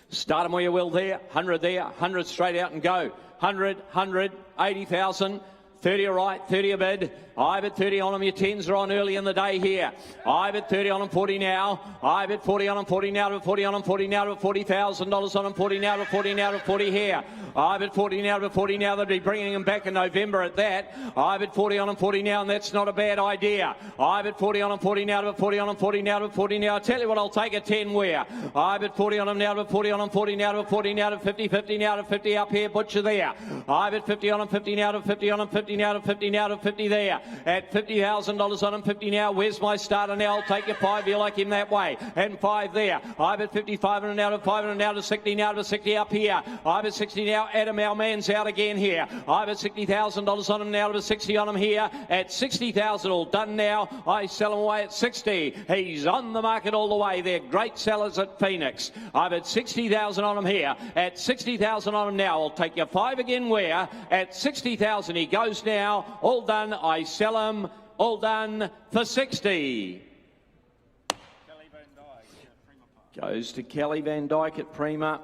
Start him where you will there, 100 there, 100 straight out and go. 100, 80,000. 30 all right, 30 a bid. I've at 30 on them. Your 10s are on early in the day here. I've at 30 on them, 40 now. I've at 40 on them, 40 now to 40 on them, 40 now to $40,000 on them, 40 now to 40 now to 40 here. I've at 40 now to 40 now. They'll be bringing them back in November at that. I've at 40 on them, 40 now, and that's not a bad idea. I've at 40 on them, 40 now to 40 on them, 40 now to 40 now. I tell you what, I'll take a 10 where. I've at 40 on them now to 40 on them, 40 now to 40 now to 50, 50 now to 50 up here, Butcher there. I've at 50 on them, 50 now to 50 on them, 50 now to 50 now to 50 there. At $50,000 on him, 50 now. Where's my starter now? I'll take you 5. You like him that way. And 5 there. I've at 55 and now to 5 and now to 60 now to 60 up here. I've at 60 now. Adam, our man's out again here. I've at $60,000 on him now to 60 on him here. At 60,000 all done now. I sell him away at 60. He's on the market all the way. They're great sellers at Phoenix. I've at 60,000 on him here. At 60,000 on him now. I'll take you 5 again where. At 60,000 he goes now. All done. I sell him. All done for 60. Goes to Kelly Van Dyke at Prima.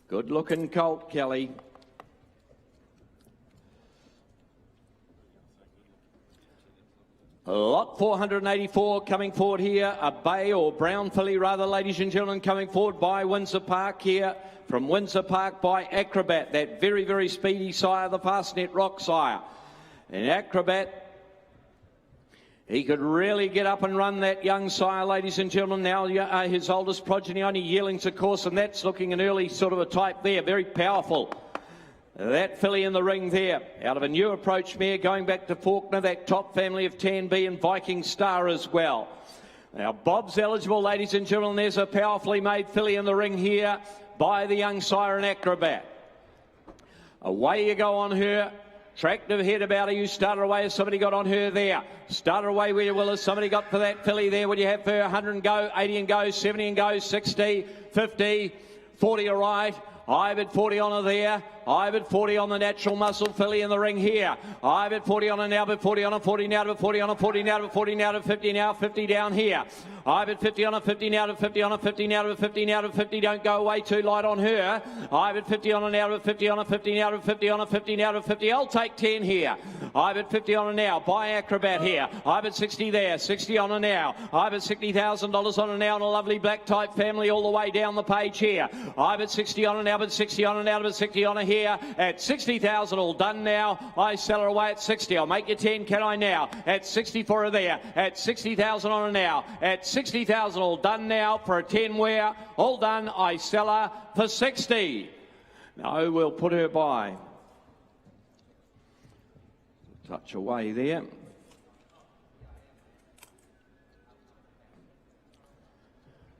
Good looking colt, Kelly. Lot 484 coming forward here. A bay or brown filly rather, ladies and gentlemen, coming forward by Windsor Park here. From Windsor Park by Acrobat. That very, very speedy sire, the Fastnet Rock sire. And Acrobat, he could really get up and run, that young sire, ladies and gentlemen. Now his oldest progeny, only yearlings, of course, and that's looking an early sort of a type there. Very powerful. That filly in the ring there. Out of a new approach mare, going back to Faulkner, that top family of 10B and Viking Star as well. Now, Bob's eligible, ladies and gentlemen. There's a powerfully made filly in the ring here by the young sire and Acrobat. Away you go on her. Attractive head about her. You started away as somebody got on her there. Started away where you will as somebody got for that filly there. What do you have for her? 100 and go, 80 and go, 70 and go, 60, 50, 40 all right. I've at 40 on her there. I've at 40 on the natural muscle filly in the ring here. I've at 40 on her now, but 40 on her, 40 now, but 40 on her, 40 now, but 40 now to 50 now, 50 down here. I've at 50 on her, 50 now to 50 on her, 50 now to 50 now to 50. Don't go away too light on her. I've at 50 on her now, but 50 on her, 50 now to 50 on her, 50 now to 50. I'll take 10 here. I've at 50 on her now. By Acrobat here. I've at 60 there. 60 on her now. I've at $60,000 on her now, and a lovely black type family all the way down the page here. I've at 60 on her now, but 60 on her now, but 60 on her here. here at 60,000, all done now. I sell her away at 60. I'll make you 10, can I now? At 60 for her there. At 60,000 on her now. At 60,000, all done now for a 10 wear. All done, I sell her for 60. No, we'll put her by. Touch away there.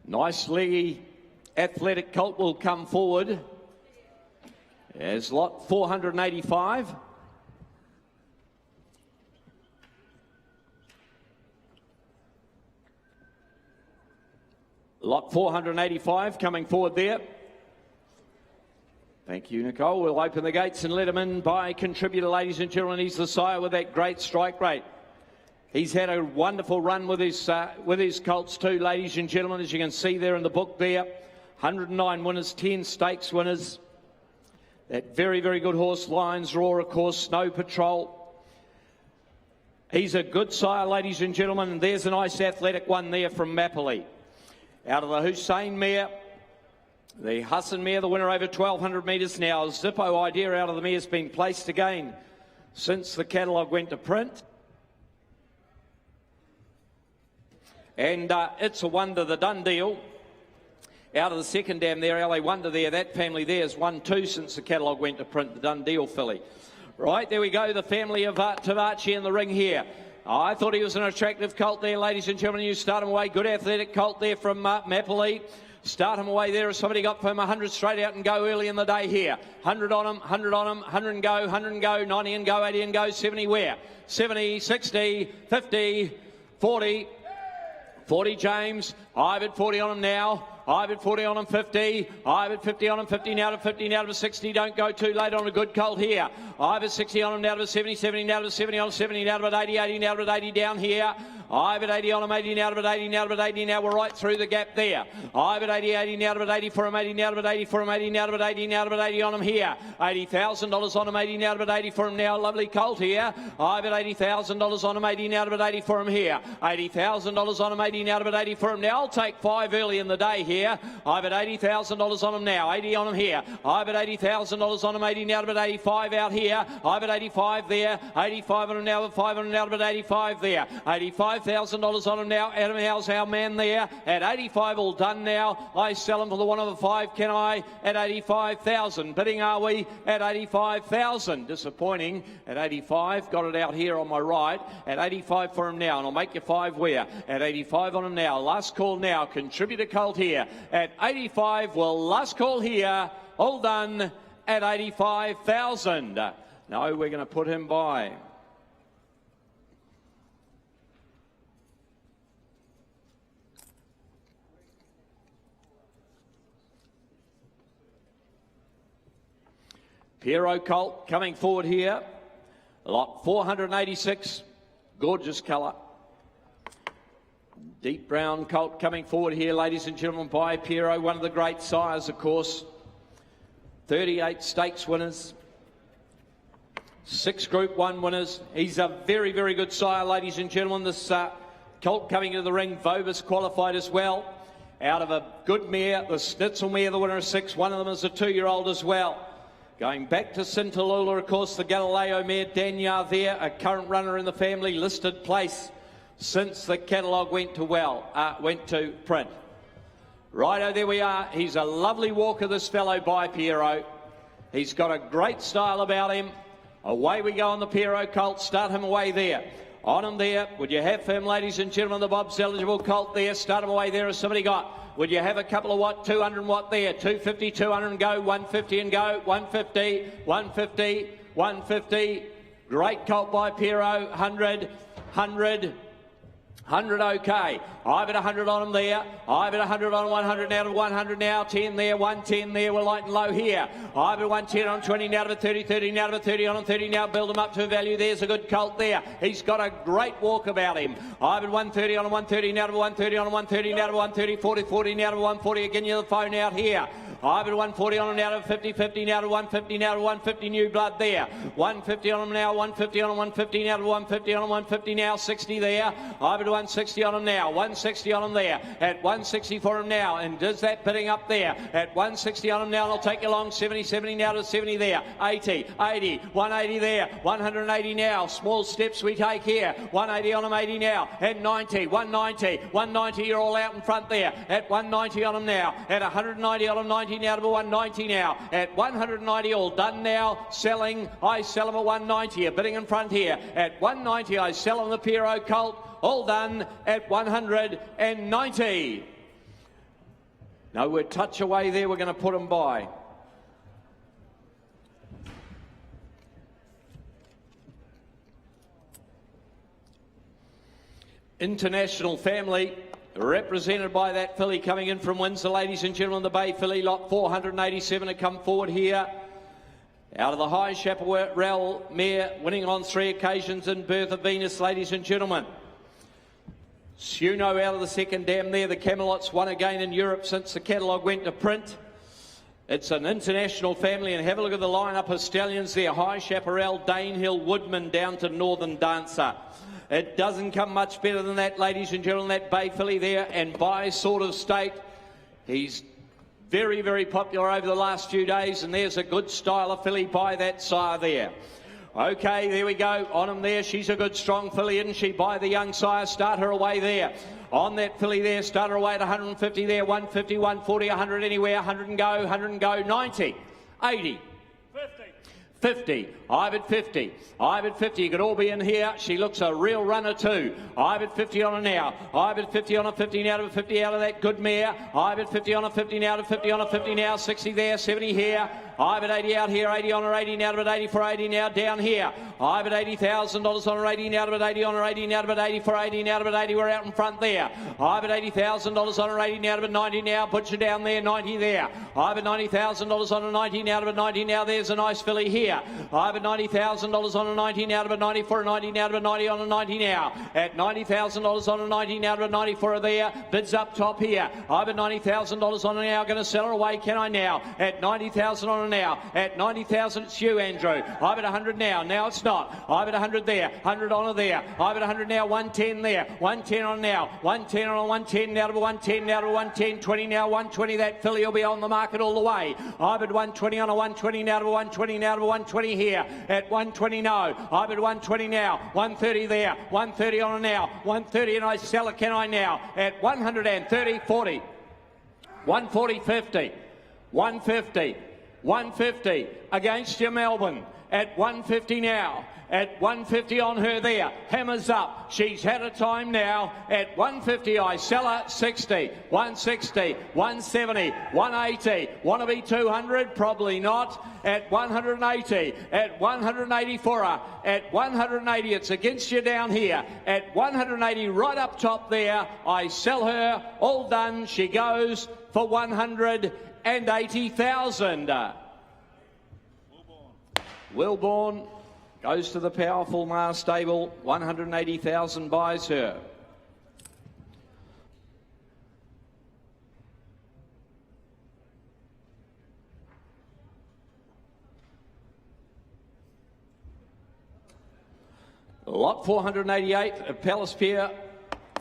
Nicely athletic colt will come forward as lot 485. Lot 485 coming forward there. Thank you, Nicole. We'll open the gates and let him in by contributor, ladies and gentlemen. He's the sire with that great strike rate. He's had a wonderful run with his colts too, ladies and gentlemen, as you can see there in the book there. 109 winners, 10 stakes winners. That very, very good horse, Lions Roar, of course, Snow Patrol. He's a good sire, ladies and gentlemen, and there's a nice athletic one there from Mapperley. Out of the Hussein mare, the Hassan mare, the winner over 1,200 metres now. Zippo Idea out of the mare's been placed again since the catalogue went to print. And It's a Wonder, the done deal. Out of the second dam there, LA Wonder there, that family there has won 2 since the catalogue went to print, the done deal filly. Right, there we go, the family of Tavachi in the ring here. I thought he was an attractive colt there, ladies and gentlemen. You start him away, good athletic colt there from Mapperley. Start him away there. If somebody got for him 100 straight out and go early in the day here. 100 on him, 100 on him, 100 and go, 100 and go, 90 and go, 80 and go, 70 where? 70, 60, 50, 40, 40 James. I've at 40 on him now. I've at 40 on him, 50. I've at 50 on him, 50 now to 50, now to 60. Don't go too late on a good colt here. I've at 60 on him, now to 70, 70, now to 70 on 70, now to 80, 80, now to 80 down here. I've at 80 on him, 80 now to 80, now to 80, now we're right through the gap there. I've at 80, 80 now to 80 for him, 80 now to 80 for him, 80 now to 80, now to 80 on him here. $80,000 on him, 80 now to 80 for him now. Lovely colt here. I've at $80,000 on him, 80 now to 80 for him here. $80,000 on him, 80 now to 80 for him now. I'll take 5 early in the day here. I've at $80,000 on him now, 80 on him here. I've at $80,000 on him, 80 now to 85 out here. I've at 85 there, 85 on him now, 5 on him now to 85 there. $85,000 on him now. Adam Howe's our man there at 85, all done now. I sell him for the 1 over 5, can I? At 85,000. Bidding are we at 85,000? Disappointing at 85. Got it out here on my right at 85 for him now, and I'll make you 5 where? At 85 on him now. Last call now. Contributor colt here at 85. Well, last call here. All done at 85,000. No, we're going to put him by. Piero colt coming forward here. Lot 486. Gorgeous colour. Deep brown colt coming forward here, ladies and gentlemen, by Piero, one of the great sires, of course. 38 stakes winners, 6 Group 1 winners. He's a very, very good sire, ladies and gentlemen. This colt coming into the ring, Vobis qualified as well. Out of a good mare, the Schnitzel mare, the winner of 6. One of them is a 2-year-old as well. Going back to Sintalula, of course, the Galileo mare, Danyar there, a current runner in the family, listed place since the catalogue went to print. Righto, there we are. He's a lovely walker, this fellow, by Piero. He's got a great style about him. Away we go on the Piero colt. Start him away there. On him there. Would you have for him, ladies and gentlemen, the Bob's eligible colt there. Start him away there. Has somebody got? Would you have a couple of what? 200 and what there? 250, 200 and go. 150 and go. 150, 150, 150. Great colt by Piero. 100, 100. 100 okay. I've at 100 on them there. I've at 100 on 100 now to 100 now. 10 there, 110 there. We're light and low here. I've at 110 on 20 now to 30, 30 now to 30 on 30 now. Build him up to a value. There's a good colt there. He's got a great walk about him. I've at 130 on 130 now to 130 on 130 now to 130, 40, 40 now to 140. Again, you the phone out here. Hybrid 140 on him now to 50-50, now to 150, now to 150, new blood there. 150 on him now, 150 on him, 150 now to 150 on him, 150 now, 60 there. Hybrid 160 on him now, 160 on him there. At 160 for him now, and does that bidding up there. At 160 on him now, and I'll take you along, 70 now to 70 there. 80, 180 there, 180 now. Small steps we take here. 180 on him, 80 now. At 90, 190, you're all out in front there. At 190 on him now. At 190 on him, 90 now to 190 now. At 190, all done now. Selling, I sell him at 190. A bidding in front here. At 190, I sell him the Piero Colt. All done at 190. No, we're touch away there. We're going to put him by. International family, represented by that filly coming in from Windsor, ladies and gentlemen, the Bay filly, lot 487 to come forward here. Out of the High Chaparral mare, winning on 3 occasions in Birth of Venus, ladies and gentlemen. Suno out of the second dam there. The Camelot's won again in Europe since the catalogue went to print. It's an international family, and have a look at the lineup of stallions there. High Chaparral, Danehill, Woodman down to Northern Dancer. It doesn't come much better than that, ladies and gentlemen, that Bay filly there, and by sort of state. He's very, very popular over the last few days, and there's a good style of filly by that sire there. Okay, there we go. On him there. She's a good, strong filly, isn't she? By the young sire. Start her away there. On that filly there. Start her away at 150 there. 150, 140, 100 anywhere. 100 and go. 90, 80. 50, I've 50, I've 50, you could all be in here. She looks a real runner too. I've 50 on her now, I've 50 on a 50 now to 50 out of that good mare. I've 50 on a 50 now to 50 on a 50 now, 60 there, 70 here. I've 80 out here, 80 on her 80 now to 80 for 80 now down here. I've $80,000 on her 80 now to 80 on her 80 now to 80 for 80 now to 80, we're out in front there. I've $80,000 on her 80 now to 90 now, put you down there, 90 there. I've $90,000 on a 90 now to 90 now, there's a nice filly here. I've $90,000 on a 90 now to 90 for a 90 now to 90 on a 90 now. At $90,000 on a 90 now to 90 for her there, bids up top here. I've $90,000 on her now, going to sell her away, can I now? At $90,000 on her now, at 90,000 it's you, Andrew. I've at 100 now it's not. I've at 100 there, 100 on her there. I've at 100 now, 110 there, 110 on now, 110 on a 110 now to 110 now to 110, 20 now, 120. That filly will be on the market all the way. I've at 120 on a 120 now to 120 now to 120 here. At 120 no. I've at 120 now, 130 there, 130 on her now, 130 and I sell it, can I now? At 130, 40, 140, 50, 150. 150 against you, Melbourne. At 150 now. At 150 on her there. Hammers up. She's had a time now. At 150 I sell her 60. 160. 170. 180. Want to be 200? Probably not. At 180. At 180 for her. At 180 it's against you down here. At 180 right up top there. I sell her. All done. She goes for 180,000. Wilborn goes to the powerful Mar stable. 180,000 buys her. Lot 488, a Palace Pier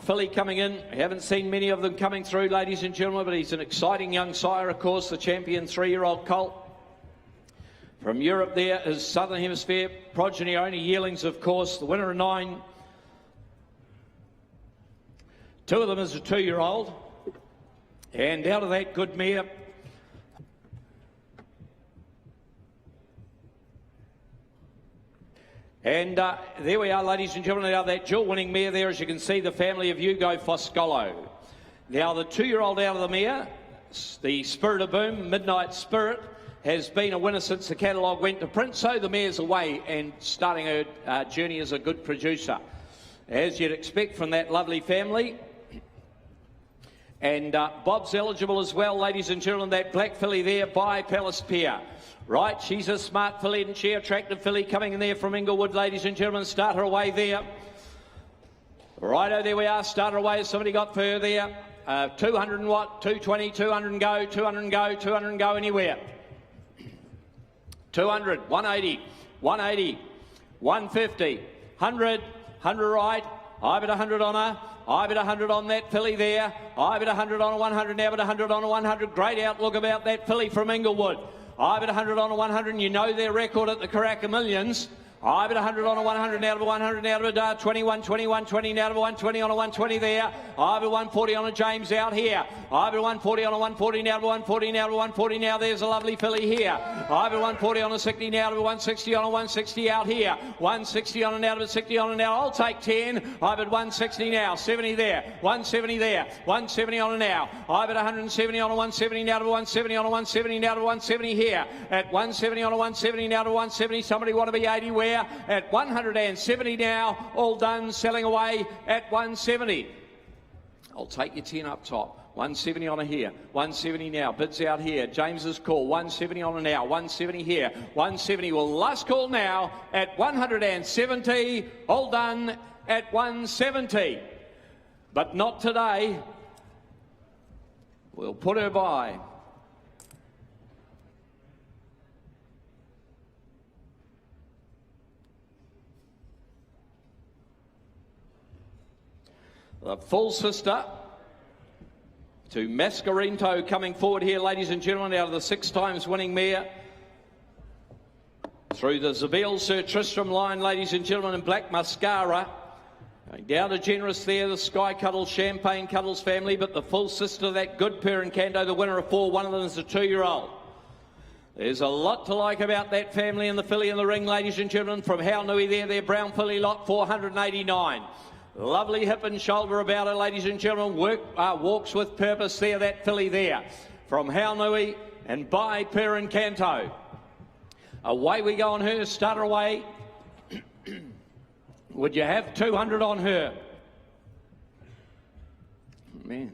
filly coming in. We haven't seen many of them coming through, ladies and gentlemen, but he's an exciting young sire, of course, the champion 3-year-old colt. From Europe there is Southern Hemisphere progeny, only yearlings, of course. The winner of 9. 2 of them is a 2-year-old. And out of that good mare, and there we are, ladies and gentlemen. Now that dual winning mare there, as you can see, the family of Hugo Foscolo. Now the 2-year-old out of the mare, the Spirit of Boom, Midnight Spirit, has been a winner since the catalogue went to print, so the mare's away and starting her journey as a good producer, as you'd expect from that lovely family. And Bob's eligible as well, ladies and gentlemen. That black filly there by Palace Pier. Right, she's a smart filly, and she attractive filly coming in there from Inglewood, ladies and gentlemen. Start her away there. Righto, there we are. Start her away. Somebody got for her there. 200 and what? 220, 200 and go, 200 and go, 200 and go anywhere. 200, 180, 180, 150, 100, 100 right. I bet 100 on her. I bet 100 on that filly there. I bet 100 on a 100 now, but 100 on a 100. Great outlook about that filly from Inglewood. I bet 100 on a 100, and you know their record at the Karaka Millions. I bet 100 on a 100 out of a 100 out of a 21, 21, 20 out of a 120 on a 120 there. I bet 140 on a James out here. I bet 140 on a 140 now to 140 now to 140 now. There's a lovely filly here. I bet 140 on a 60 now to a 160 on a 160 out here. 160 on an out of a 60 on an out. I'll take 10. I bet 160 now. 70 there. 170 there. 170 on an now. I bet 170 on a 170 now to a 170 on a 170 now to 170 here. At 170 on a 170 now to 170. Somebody want to be 80 where? At 170 now, all done, selling away at 170. I'll take your 10 up top. 170 on a here, 170 now, bids out here, James's call, 170 on a now, 170 here, 170 will last call now at 170, all done at 170. But not today. We'll put her by. The full sister to Mascarinto coming forward here, ladies and gentlemen, out of the 6 times winning mare. Through the Zabeel Sir Tristram line, ladies and gentlemen, and Black Mascara. Going down to Generous there, the Sky Cuddles, Champagne Cuddles family, but the full sister, that Good Parent Canto, the winner of 4, one of them is a 2-year-old. There's a lot to like about that family and the filly in the ring, ladies and gentlemen. From How Nui there, their brown filly lot, 489. Lovely hip and shoulder about her, ladies and gentlemen. Walks with purpose there, that filly there. From How Nui and by Parent Canto. Away we go on her, start her away. Would you have 200 on her? Man.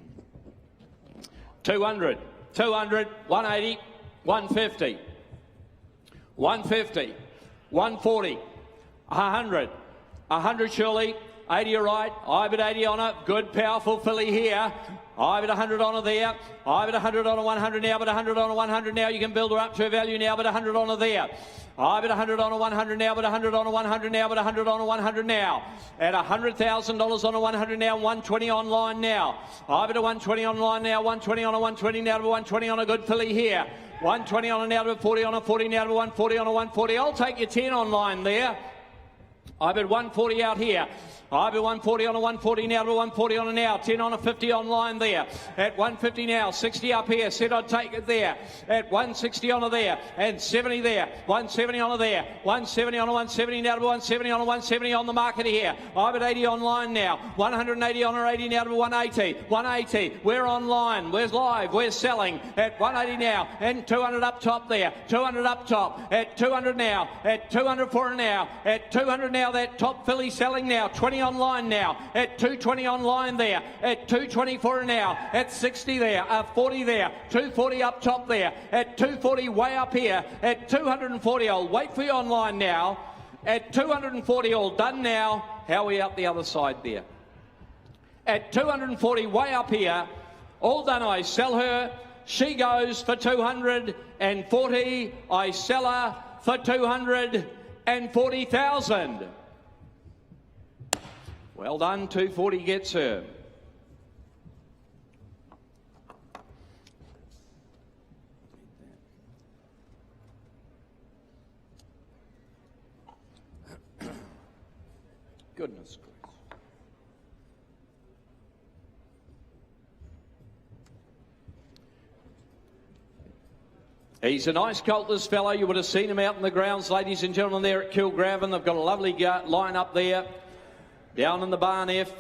200, 200, 180, 150, 150, 140, 100, 100 surely. 80 right, I bet 80 on it, good powerful filly here. I bet 100 on her there, I bet 100 on a 100 now, but 100 on a 100 now, you can build her up to a value now, but 100 on her there. I bet 100 on a 100 now, but 100 on a 100 now, but 100 on a 100 now. At $100,000 on a 100 now, 120 online now. I bet a 120 online now, 120 on a 120 now, to 120 on a good filly here. 120 on a now, to 40 on a 40 now, to 140 on a 140. I'll take your 10 online there. I bet 140 out here. I bet 140 on a 140 now to 140 on a now. 10 on a 50 online there. At 150 now. 60 up here. Said I'd take it there. At 160 on a there. And 70 there. 170 on a there. 170 on a 170 now to 170 on a 170 on the market here. I bet 80 online now. 180 on a 80 now to 180. 180. We're online. We're live. We're selling. At 180 now. And 200 up top there. 200 up top. At 200 now. At 200 for her now. At 200 now. That top filly selling now. 20 online now. At 220 online there. At 220 for her now. At 60 there. 40 there. 240 up top there. At 240 way up here. At 240. I'll wait for you online now. At 240 all done now. How are we out the other side there? At 240 way up here. All done. I sell her. She goes for 240. I sell her for 240,000. Well done, 240 gets her. Goodness gracious. He's a nice colt, this fellow. You would have seen him out in the grounds, ladies and gentlemen, there at Kilgraven. They've got a lovely line up there. Down in the barn F.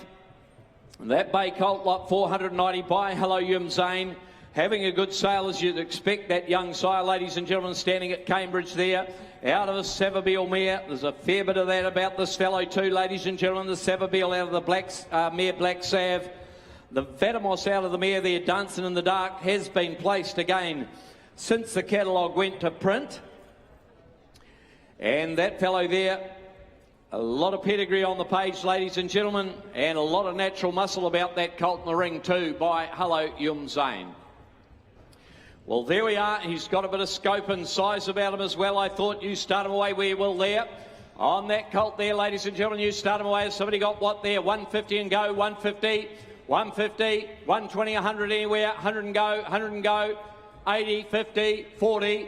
And that bay colt lot 490 by Hello Yum Zane. Having a good sale as you'd expect, that young sire, ladies and gentlemen, standing at Cambridge there. Out of a Savabeel mare. There's a fair bit of that about this fellow too, ladies and gentlemen. The Savabeel out of the mare Black Sav. The Vatimos out of the mare there, Dancing in the Dark, has been placed again since the catalogue went to print. And that fellow there, A lot of pedigree on the page, ladies and gentlemen, and a lot of natural muscle about that colt in the ring too by Hello Yum Zane. Well, there we are. He's got a bit of scope and size about him as well. I thought you start him away where you will there. On that colt there, ladies and gentlemen, you start him away. Has somebody got what there? 150 and go, 150, 150, 120, 100 anywhere, 100 and go, 100 and go, 80, 50, 40.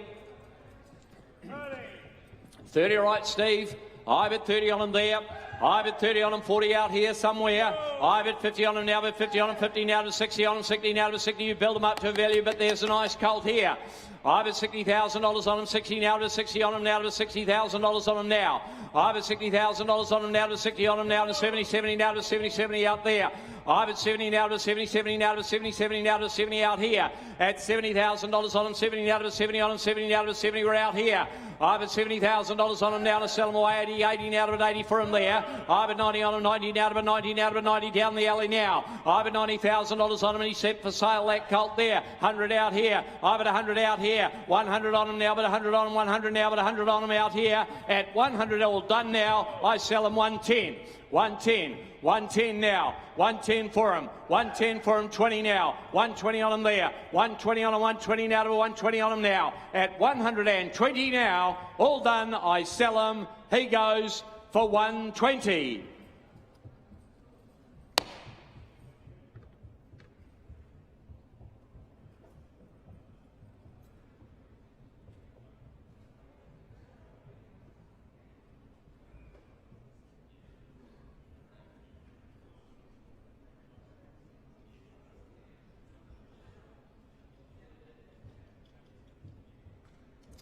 30, all right, Steve. I've at 30 on him there. I've at 30 on him, 40 out here somewhere. I've at 50 on him now, but 50 on him, 50 now to 60 on him, 60 now to 60. You build him up to a value, but there's a nice colt here. I've at $60,000 on him, 60 now to 60 on him now to $60,000 on him now. I've at $60,000 on him now to 60 on him now to 70, 70 now to 70, 70 out there. I've at 70 now to 70, 70 now to 70, 70 now to 70 out here. At $70,000 on him, 70 now to 70 on him, 70 now to 70, we're out here. I've at $70,000 on him now to sell him away, 80, 80 now to 80 for him there. I've at 90 on him, 90 now to 90 now to 90 down the alley now. I've at $90,000 on him and he's set for sale, that colt there. 100 out here. I've at 100 out here. 100 on him now, but 100 on him, 100 now, but 100 on him out here. At 100 all done now, I sell him 110. 110. 110 now, 110 for him, 110 for him, 20 now, 120 on him there, 120 on him, 120 now to 120 on him now. At 120 now, all done, I sell him, he goes for 120.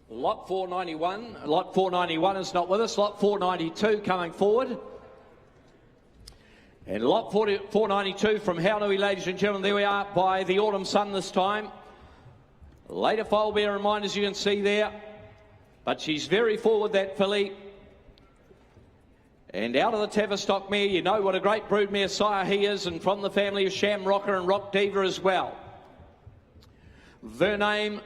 Lot 491. Lot 491 is not with us. Lot 492 coming forward. And lot 492 from Haunui, ladies and gentlemen. There we are by the Autumn Sun this time. Later foal bear in mind, as you can see there. But she's very forward, that filly. And out of the Tavistock mare, you know what a great broodmare sire he is. And from the family of Shamrocker and Rock Diva as well. Their name...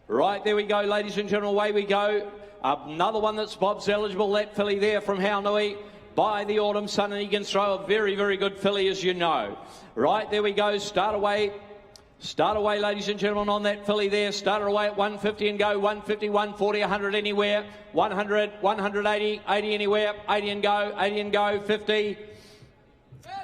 Right, there we go, ladies and gentlemen, away we go. Another one that's Bob's eligible, that filly there from Haunui by the Autumn Sun, and he can throw a very, very good filly, as you know. Right, there we go, start away, ladies and gentlemen, on that filly there. Start her away at 150 and go, 150, 140, 100 anywhere, 100, 180, 80 anywhere, 80 and go, 80 and go, 50,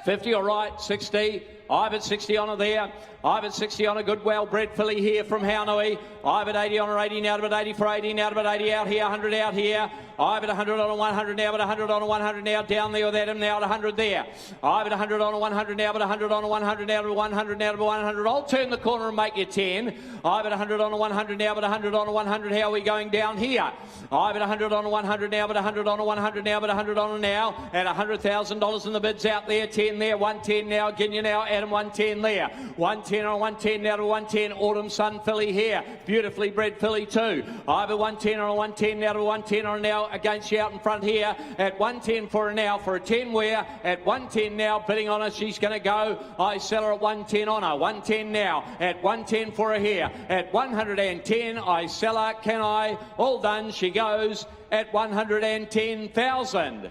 50, all right, 60. I've at 60 on her there. I've at 60 on a good, well-bred filly here from Haunui. I've at 80 on her, 80 now to about 80 for 80, now to about 80 out here, 100 out here. I've at 100 on a 100 now, but 100 on a 100 now, down there with Adam now at 100 there. I've at 100 on a 100 now, but 100 on a 100 now to 100 now to 100. I'll turn the corner and make you 10. I've at 100 on a 100 now, but 100 on a 100. How are we going down here? I've at 100 on a 100 now, but 100 on a 100 now, but 100 on a now. And $100,000 in the bids out there. 10 there, 110 now. Again, you now, Adam, 110 there. 110 on 110 now to 110. Autumn Sun filly here. Beautifully bred filly too. I've at 110 on a 110 now to 110 on a now against you out in front here. At 110 for her now for a 10 wear. At 110 now, bidding on her, she's going to go. I sell her at 110 on her. 110 now. At 110 for her here. At 110, I sell her. Can I? All done. She goes at 110,000.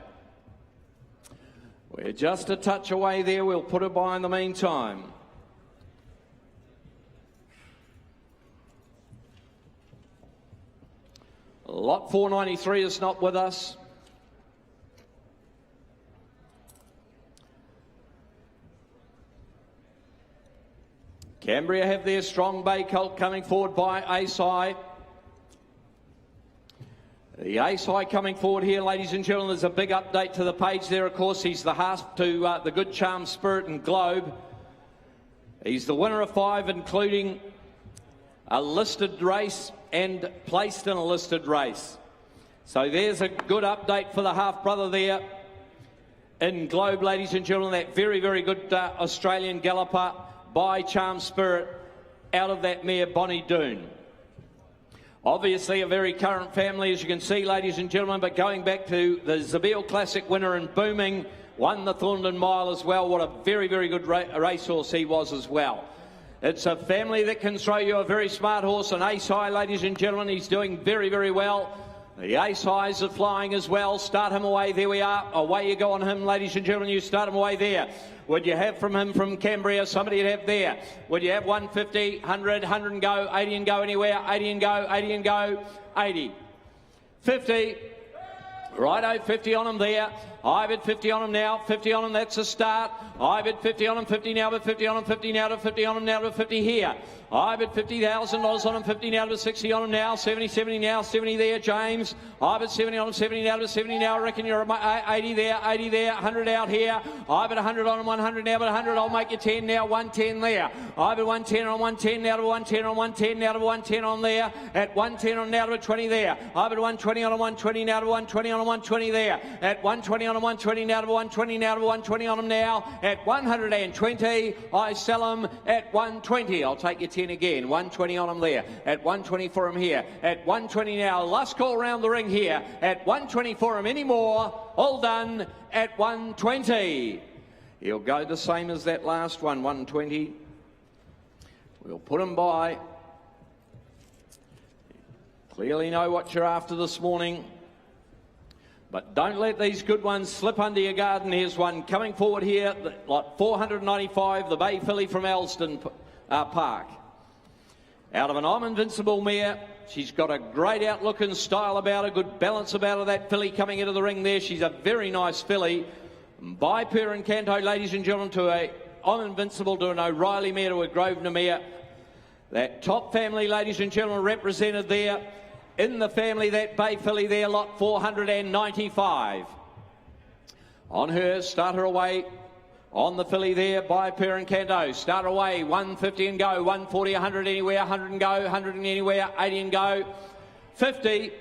We're just a touch away there. We'll put her by in the meantime. Lot 493 is not with us. Cambria have their strong bay colt coming forward by ASI. The ASI coming forward here, ladies and gentlemen. There's a big update to the page there, of course. He's the half to the Good Charm Spirit and Globe. He's the winner of 5, including a listed race and placed in a listed race. So there's a good update for the half-brother there in Globe, ladies and gentlemen. That very, very good Australian galloper by Charm Spirit out of that mare Bonnie Doon. Obviously a very current family, as you can see, ladies and gentlemen, but going back to the Zabeel Classic winner and booming, won the Thorndon Mile as well. What a very, very good racehorse he was as well. It's a family that can throw you a very smart horse, and ASI, ladies and gentlemen, he's doing very, very well. The ace highs are flying as well. Start him away. There we are. Away you go on him, ladies and gentlemen. You start him away there. Would you have from him from Cambria? Somebody to have there. Would you have 150, 100, 100 and go, 80 and go anywhere, 80 and go, 80 and go, 80. 50. Righto, 50 on him there. I bid 50 on him now. 50 on him, that's a start. I bid 50 on him, 50 now, but 50 on him, 50 now, to 50 on him now, to 50 here. I bid $50,000 on him, 50 now, to 60 on him now, 70, 70 now, 70 there, James. I bid 70 on him, 70 now, to 70 now. I reckon you're 80 there, 80 there, 100 out here. I bid 100 on him, 100 now, but 100, I'll make you 10 now, 110 there. I bid 110 on 110 now, to 110 on 110 now, to 110 on there. At 110 on now, to 20 there. I bid 120 on a 120 now, to 120 on a 120 there. At 120 on a 120 now, to 120 now, to 120 on him now. At 120, I sell him at 120. I'll take you 10 again. 120 on him there. At 120 for him here. At 120 now. Last call round the ring here. At 120 for him anymore. All done at 120. He'll go the same as that last one. 120. We'll put him by. Clearly know what you're after this morning. But don't let these good ones slip under your garden. Here's one coming forward here, like 495, the Bay Filly from Elston Park. Out of an I'm Invincible mare. She's got a great outlook and style about her, good balance about her, that filly coming into the ring there. She's a very nice filly. By Per and Canto, ladies and gentlemen, to a I'm Invincible, to an O'Reilly mare, to a Grosvenor mare. That top family, ladies and gentlemen, represented there. In the family, that Bay filly there, lot 495. On her, start her away. On the filly there, by Per and Canto. Start away, 150 and go, 140, 100 anywhere, 100 and go, 100 and anywhere, 80 and go. 50,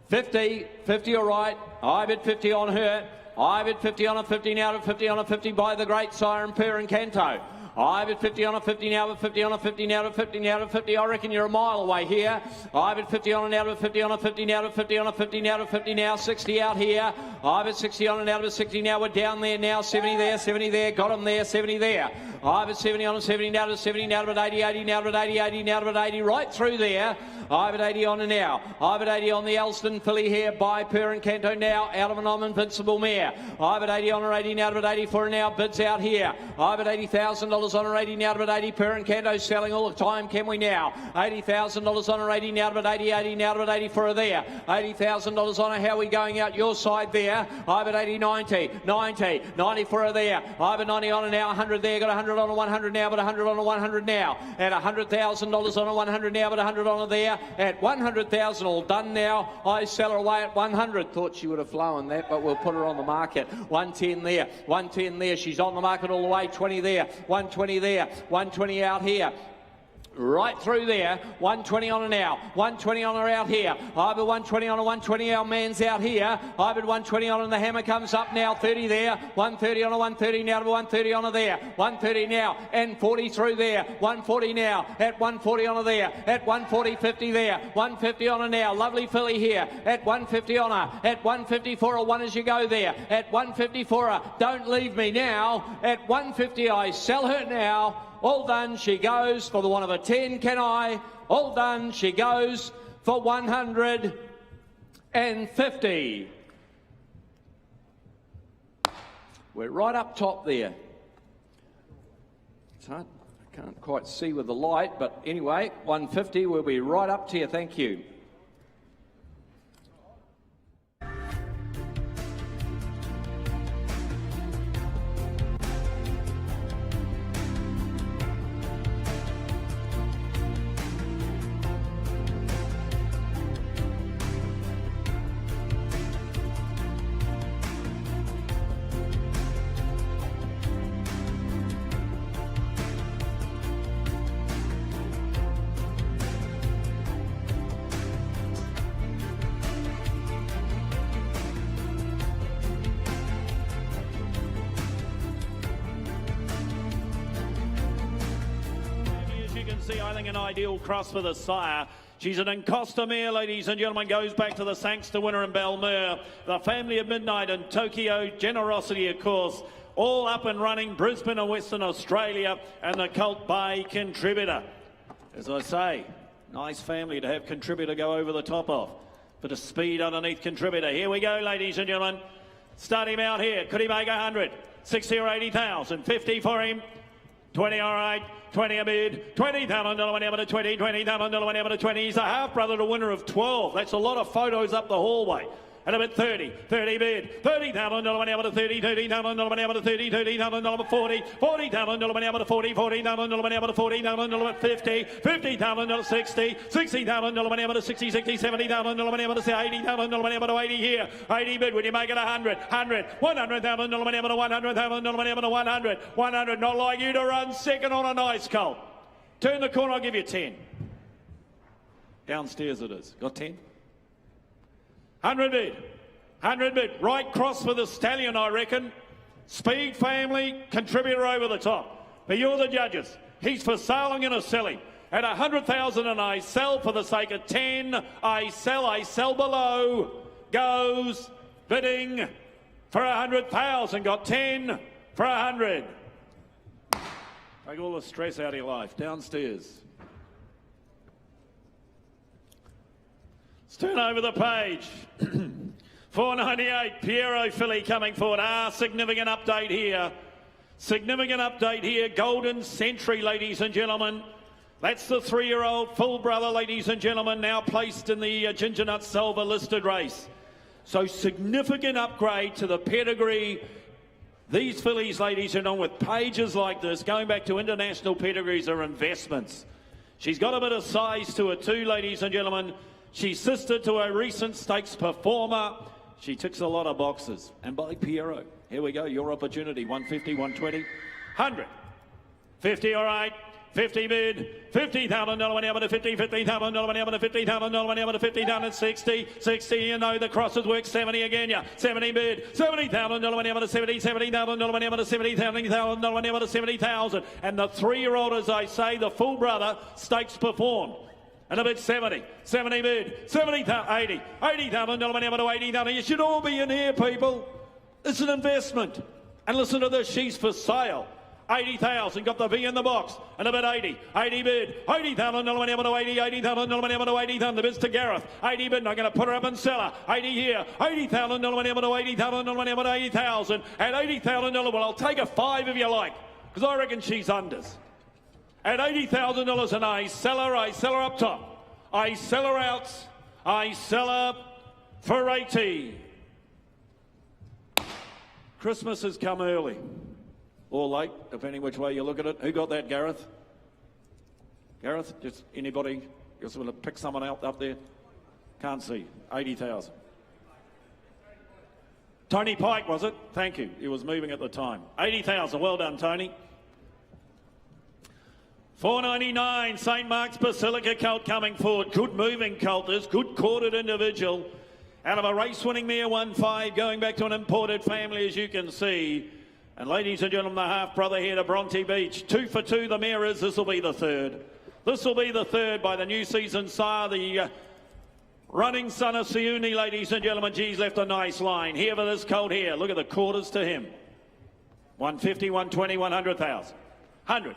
50, 50 all right. I bid 50 on her. I bid 50 on a 50 now, to 50 on a 50 by the great siren Per and Canto. I bid 50 on a 50 now, but 50 on a 50 now, to 50 now, to 50. I reckon you're a mile away here. I bid 50 on a now, to 50 on a 50 now, to 50 on a 50 now, to 50 now, 60 out here. I bid 60 on a now, to 60 now. We're down there now, 70 there, 70 there. Got him there, 70 there. I bid 70 on a 70 now, to 70 now, to 80, 80 now, to 80, 80 now, to 80. Right through there. I bid 80 on a now. I bid 80 on the Elston filly here by Per and Canto now. Out of an I'm Invincible mare. I bid 80 on her 80 now, to 80 for her now. Bids out here. I bid $80,000 on her 80 now, to 80. Per and Canto selling all the time. Can we now? $80,000 on her 80 now, to 80, 80 now, to 80 for her there. $80,000 on her. How are we going out your side there? I bid 80, 90, 90, 90 for her there. I bid 90 on her now, 100 there. Got 100 on a 100 now, but 100 on a 100 now. At $100,000 on a 100 now, but 100 on her there. At 100,000 all done now. I sell her away at 100. Thought she would have flown that, but we'll put her on the market. 110 there, 110 there. She's on the market all the way. 20 there, 120 there, 120 out here. Right through there, 120 on her now, 120 on her out here. I bid 120 on a 120, our man's out here. I bid 120 on her, and the hammer comes up now, 30 there, 130 on a 130 now, to 130 on her there, 130 now, and 40 through there, 140 now, at 140 on her there, at 140, 50 there, 150 on her now, lovely filly here, at 150 on her, at 150 for her, one as you go there, at 150 for her, don't leave me now, at 150 I sell her now. All done, she goes for the one of a 10, can I? All done, she goes for 150. We're right up top there. It's hard, I can't quite see with the light, but anyway, 150, we'll be right up to you, thank you. I think an ideal cross for the sire. She's an Encosta mare, ladies and gentlemen, goes back to the Sangster winner in Belmere. The family of Midnight and Tokyo Generosity, of course, all up and running, Brisbane and Western Australia, and the Colt Bay Contributor. As I say, nice family to have Contributor go over the top of. Bit of speed underneath contributor. Here we go, ladies and gentlemen. Start him out here. Could he make 100? 60 or 80,000? 50 for him. 20, all right. 20 a bid. $20,000 whenever to 20. $20,000 whenever to 20. He's a half brother to winner of 12. That's a lot of photos up the hallway. And a bit 30. 30 bid. $30,000 whenever to 30. $30,000 whenever to 30. $30,000 to 40. $40,000 whenever to 40. $40,000 whenever to 40. $40,000 to 50. $50,000 to 60. $60,000 whenever to 60. $70,000 whenever to 80,000 whenever to 80 here. 80 bid. Would you make it 100? 100. $100,000 whenever to 100,000 whenever to 100. 100. Not like you to run second on a nice colt. Turn the corner. I'll give you 10. Downstairs it is. Got 10? 100 bid. 100 bid. Right cross for the stallion, I reckon. Speed family, contributor over the top. But you're the judges. He's for sale. I'm going to sell him. At 100,000 and I sell for the sake of 10. I sell below. Goes bidding for 100,000. Got 10 for 100. Take all the stress out of your life. Downstairs. Let's turn over the page. 498, Piero filly coming forward. Significant update here. Significant update here. Golden Century, ladies and gentlemen. That's the 3-year-old full brother, ladies and gentlemen, now placed in the Ginger Nut Silver listed race. So significant upgrade to the pedigree. These fillies, ladies and gentlemen, with pages like this, going back to international pedigrees, are investments. She's got a bit of size to her too, ladies and gentlemen. She's sister to a recent stakes performer. She ticks a lot of boxes. And by Piero, here we go, your opportunity. 150, 120, 100. 50, all right. 50 bid. $50,000 whenever to 50. $50,000 whenever to $50,000 whenever to 50,000. 60. 60, you know the crosses work. 70 again, yeah. 70 bid. $70,000 whenever to 70. $70,000 whenever to 70. $70,000 whenever to 70,000. And the 3-year-old, as I say, the full brother, stakes performed. And a bit 70, 70 bid, 70, 80, $80,000 whenever to 80,000. You should all be in here, people. It's an investment. And listen to this, she's for sale. 80,000, got the V in the box. And a bit 80, 80 bid, $80,000 whenever to 80, $80,000 whenever to 80,000. The bid's to Gareth, 80 bid, and I'm going to put her up and sell her. 80 here, $80,000 whenever to 80,000 whenever to 80,000. At $80,000, well, I'll take a 5 if you like, because I reckon she's unders. At $80,000 and I sell her up top. I sell her out. I sell her for 80. Christmas has come early. Or late, depending which way you look at it. Who got that, Gareth? Gareth? Just anybody? Just want to pick someone out up there? Can't see. 80,000. Tony Pike, was it? Thank you. He was moving at the time. 80,000. Well done, Tony. 499, St. Mark's Basilica colt coming forward. Good moving colt this, good corded individual. Out of a race-winning mare 1-5, going back to an imported family, as you can see. And ladies and gentlemen, the half-brother here to Bronte Beach. 2 for 2, the mare is. This will be the third. This will be the third by the new season sire, the running son of Siuni, ladies and gentlemen. G's left a nice line. Here for this colt here. Look at the quarters to him. 150, 120, 100,000. 100.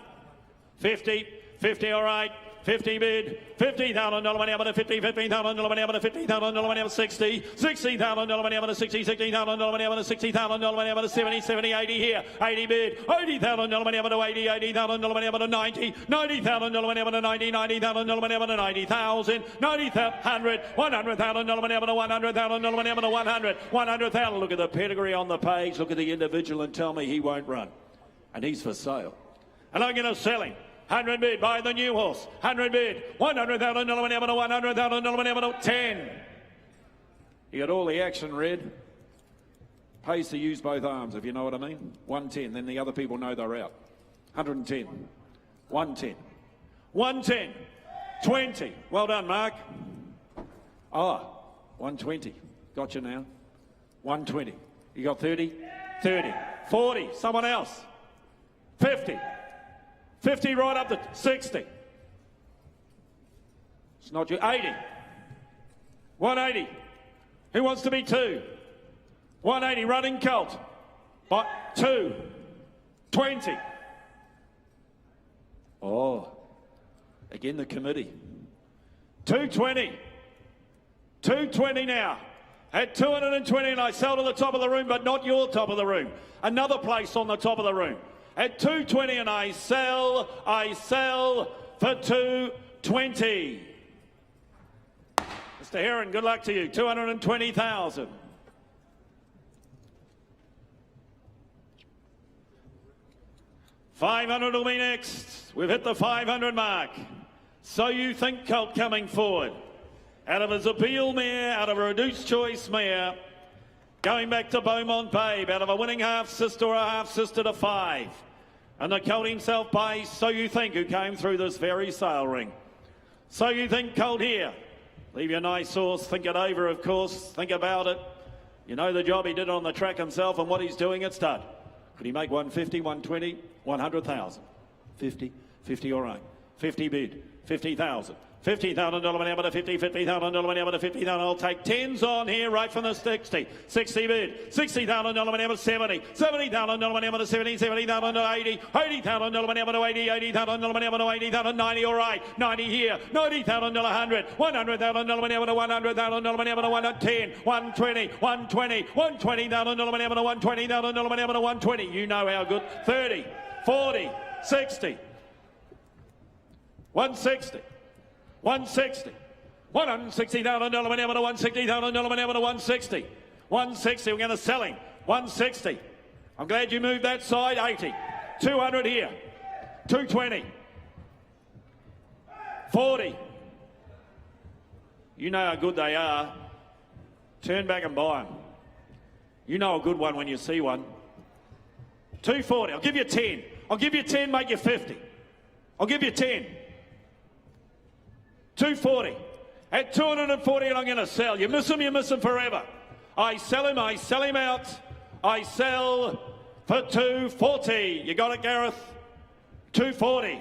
50, 50, all right. 50 bid, $50,000 whenever to 50, $50,000 whenever to 50,000 whenever 60, $60,000 whenever to 60, $60,000 whenever to 60,000 whenever to 70, 70, 80 here, 80 bid, $80,000 whenever to 80, $80,000 whenever to 90, $90,000 whenever to 90, $90,000 whenever to 90,000, $100,000 whenever to 100,000 whenever to 100, 100,000. Look at the pedigree on the page, look at the individual and tell me he won't run. And he's for sale. And I'm going to sell him. 100 bid by the new horse. 100 bid. $100,000 whenever to $100,000 whenever to 10. You got all the action, Red. Pays to use both arms, if you know what I mean. 110. Then the other people know they're out. 110. 110. 110. 20. Well done, Mark. 120. Got you now. 120. You got 30? 30. 40. Someone else. 50. 50 right up to 60. It's not you. 80. 180. Who wants to be 2? 180 running colt. But 2. 20. Again the committee. 220. 220 now. At 220, and I sell to the top of the room, but not your top of the room. Another place on the top of the room. At 220, and I sell for 220. Mr. Heron, good luck to you. 220,000. $500 will be next. We've hit the 500 mark. So You Think Colt coming forward. Out of his appeal mare, out of a reduced choice mare, going back to Beaumont Babe, out of a winning half-sister or a half-sister to 5. And the colt himself by So You Think, who came through this very sale ring. So You Think Colt here. Leave your nice horse, think it over, of course, think about it. You know the job he did on the track himself and what he's doing at stud. Could he make 150, 120, 100,000? 50, 50 all right. 50 bid, 50,000. $50,000 money to 50, $50,000 money to 50,000. I'll take 10s on here right from the 60. 60 bid, $60,000 money to 70, $70,000 money to 70, $70,000 to 80, $80,000 money to 80, $80,000 money to 80,000, 90 all right, 90 here, $90,000 to 100, $100,000 money to 100,000 money to 110, 120, 120, $120,000 money to 120,000 money to 120. You know how good. 30, 40, 60, 160. 160. $160,000 money to 160,000 money to 160. 160, we're going to sell him. 160. I'm glad you moved that side. 80. 200 here. 220. 40. You know how good they are. Turn back and buy them. You know a good one when you see one. 240. I'll give you 10. I'll give you 10, make you 50. I'll give you 10. 240. At 240, and I'm going to sell. You miss him forever. I sell him out. I sell for 240. You got it, Gareth? 240.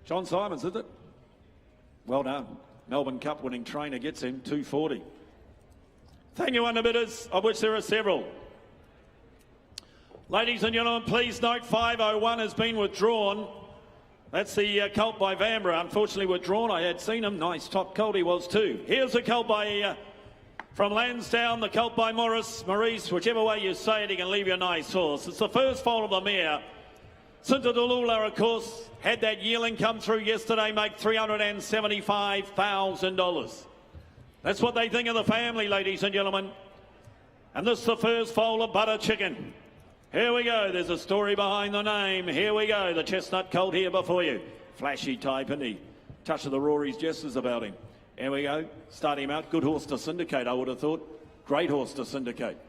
John Simons, is it? Well done. Melbourne Cup winning trainer gets him 240. Thank you, underbidders, of which there are several. Ladies and gentlemen, please note 501 has been withdrawn. That's the colt by Vanbrugh, unfortunately withdrawn. I had seen him. Nice top colt he was too. Here's the colt by from Lansdowne, the colt by Maurice, whichever way you say it, he can leave you a nice horse. It's the first foal of the mare. Cintadalula, of course, had that yearling come through yesterday, make $375,000. That's what they think of the family, ladies and gentlemen. And this is the first foal of Butter Chicken. Here we go. There's a story behind the name. Here we go. The chestnut colt here before you. Flashy type, isn't he? Touch of the Rory's jesters about him. Here we go. Start him out. Good horse to syndicate, I would have thought. Great horse to syndicate.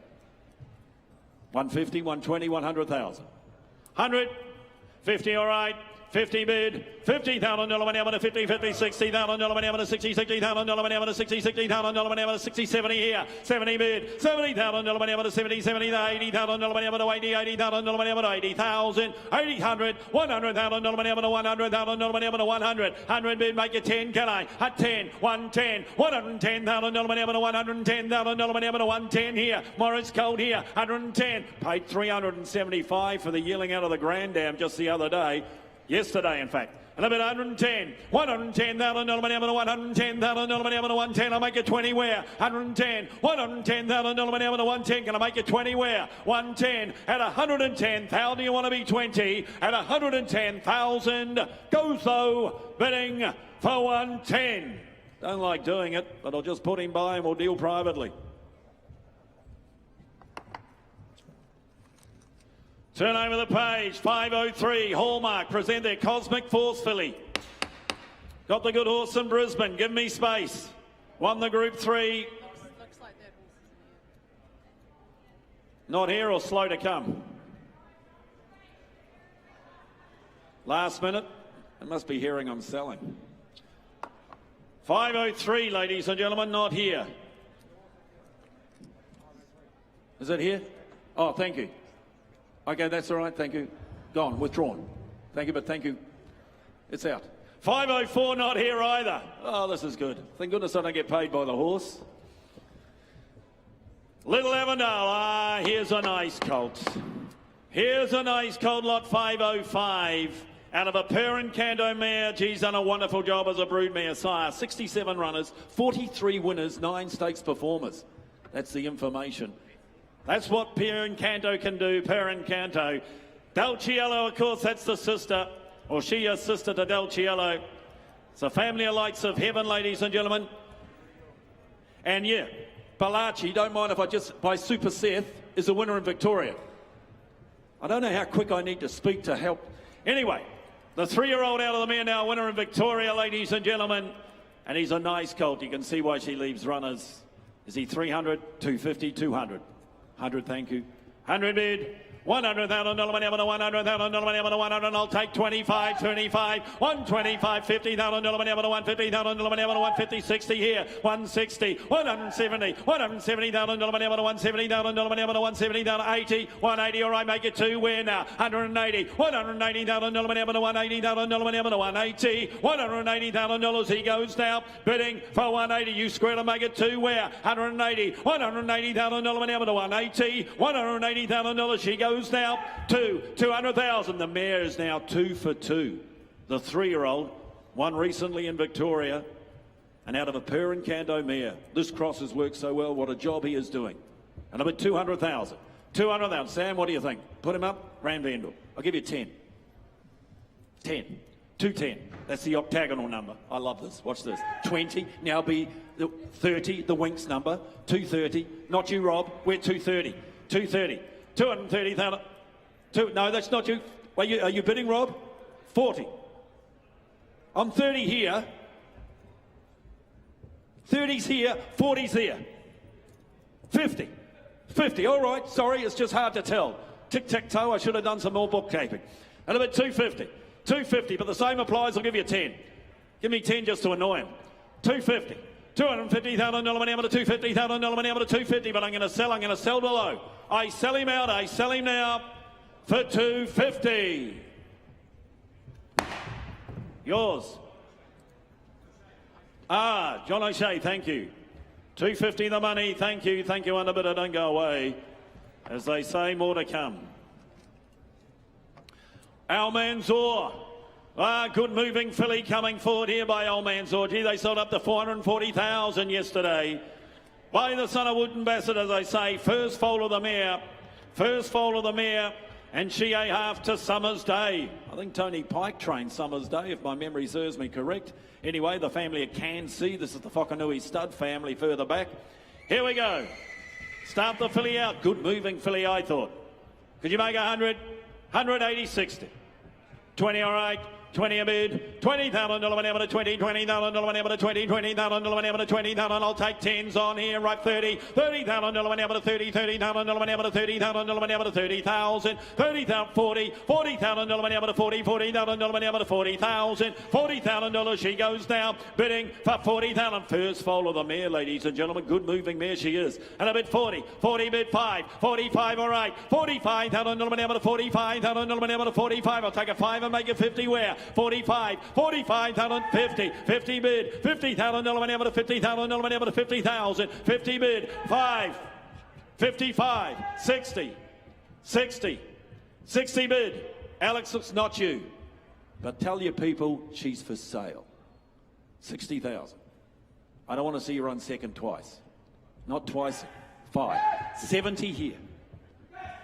150, 120, 100,000. 100, 50, all right. 50 bid, $50,000 money to 50, 50, $60,000 money to 60, $60,000 money to 60, $60,000 money to 60, 70 here, 70 bid, $70,000 money to 70, 70 to $80,000 money to 80, $80,000 money to 80,000, 800, $100,000 money to $100,000 money to 100, 100 bid, make it 10, can I? At 10, 110, $110,000 money to $110,000 money to 110 here, Morris Colt here, 110, paid $375 for the yearling out of the Grand Dam just the other day. Yesterday, in fact. And a bit $110,000 money to $110,000 money to 110. I'll make it 20 where? $110,000 money to 110. Can I make it 20 where? 110 at 110,000. You want to be 20 at 110,000. Goes though, bidding for 110. Don't like doing it, but I'll just put him by and we'll deal privately. Turn over the page, 503, Hallmark, present their Cosmic Force filly. Got the good horse in Brisbane, give me space. Won the Group 3. Looks like that horse is Not here or slow to come? Last minute, it must be hearing I'm selling. 503, ladies and gentlemen, not here. Is it here? Oh, thank you. Okay, that's all right, thank you. Gone, withdrawn. Thank you, but thank you. It's out. 504, not here either. Oh, this is good. Thank goodness I don't get paid by the horse. Little Avondale, here's a nice colt. Here's a nice colt, lot 505. out of a Perencanto mare. She's done a wonderful job as a broodmare sire. 67 runners, 43 winners, 9 stakes performers. That's the information. That's what Perencanto can do, Perencanto. Del Cielo, of course, that's the sister, or she is sister to Del Cielo. It's a family of lights of heaven, ladies and gentlemen. And yeah, Balachi, don't mind if I just, by Super Seth, is the winner in Victoria. I don't know how quick I need to speak to help. Anyway, the 3-year-old out of the mare now, winner in Victoria, ladies and gentlemen. And he's a nice colt. You can see why she leaves runners. Is he 300, 250, 200? 100, thank you. 100 bid. $100,000 money, $100,000 money, $100. I'll take 25, 25, 125, $50,000 money, $150,000 money, $150, 60 here, 160, 170, $170,000 money, $170,000 money, $170,000, 80, 180. All right, make it 2. Where now? 180, $180,000 money, $180,000 money, $180, $180,000. He goes now, bidding for 180. You square to make it 2. Where? 180, $180,000 money, $180, $180,000. She goes now to 200,000. The mare is now 2 for 2. The 3-year-old, won recently in Victoria, and out of a Perencanto mare. This cross has worked so well. What a job he is doing. And I'm at 200,000. 200,000. Sam, what do you think? Put him up. Ran Vandal. I'll give you 10. 10. 210. That's the octagonal number. I love this. Watch this. 20. Now be the 30. The Winks number. 230. Not you, Rob. We're 230. 230. 230,000. No, that's not you. Wait, are you bidding, Rob? 40. I'm 30 here. 30's here. 40's here. 50. 50. All right. Sorry, it's just hard to tell. Tic-tac-toe. I should have done some more bookkeeping. And I'm at 250. 250, but the same applies. I'll give you 10. Give me 10 just to annoy him. 250. $250,000 money, I'm at $250,000 money, I'm at $250, but I'm going to sell below. I sell him out, I sell him now for $250. Yours. John O'Shea, thank you. $250 the money, thank you, underbidder, don't go away. As they say, more to come. Al Mansour. Good moving filly coming forward here by Al Mansour. Gee, they sold up to 440,000 yesterday. By the son of Wooden Bassett, as I say, first foal of the mare. First foal of the mare. And she a half to Summer's Day. I think Tony Pike trained Summer's Day, if my memory serves me correct. Anyway, the family of Cansey. This is the Whakanui stud family further back. Here we go. Start the filly out. Good moving filly, I thought. Could you make 100? 180, 60. 20, all right. 20 a bid, $20,000 money, I'm at 20, $20,000 money, I'm at 20, $20,000 money, I'm at 20,000. I'll take 10s on here, right? 30, $30,000 money, I'm at 30, $30,000 money, I'm at 30,000 money, I'm at 30,000, 30,000, 40, $40,000 money, I'm at 40, $40,000 money, I'm at 40,000, $40,000. She goes now, bidding for 40,000. First foal of the mare, ladies and gentlemen. Good moving mare she is. And a bid 40, 40 bid 5, 45, all right. $45,000 money, I'm at 45,000 money, I'm at 45. I'll take a 5 and make it 50. Where? 45, 45,000, 50, 50 bid, $50,000 money, I'm at 50,000 money, I'm at 50,000, 50 bid, 5, 55, 60, 60, 60 bid. Alex, it's not you, but tell your people she's for sale. 60,000. I don't want to see you run second twice. Not twice, 5. 70 here.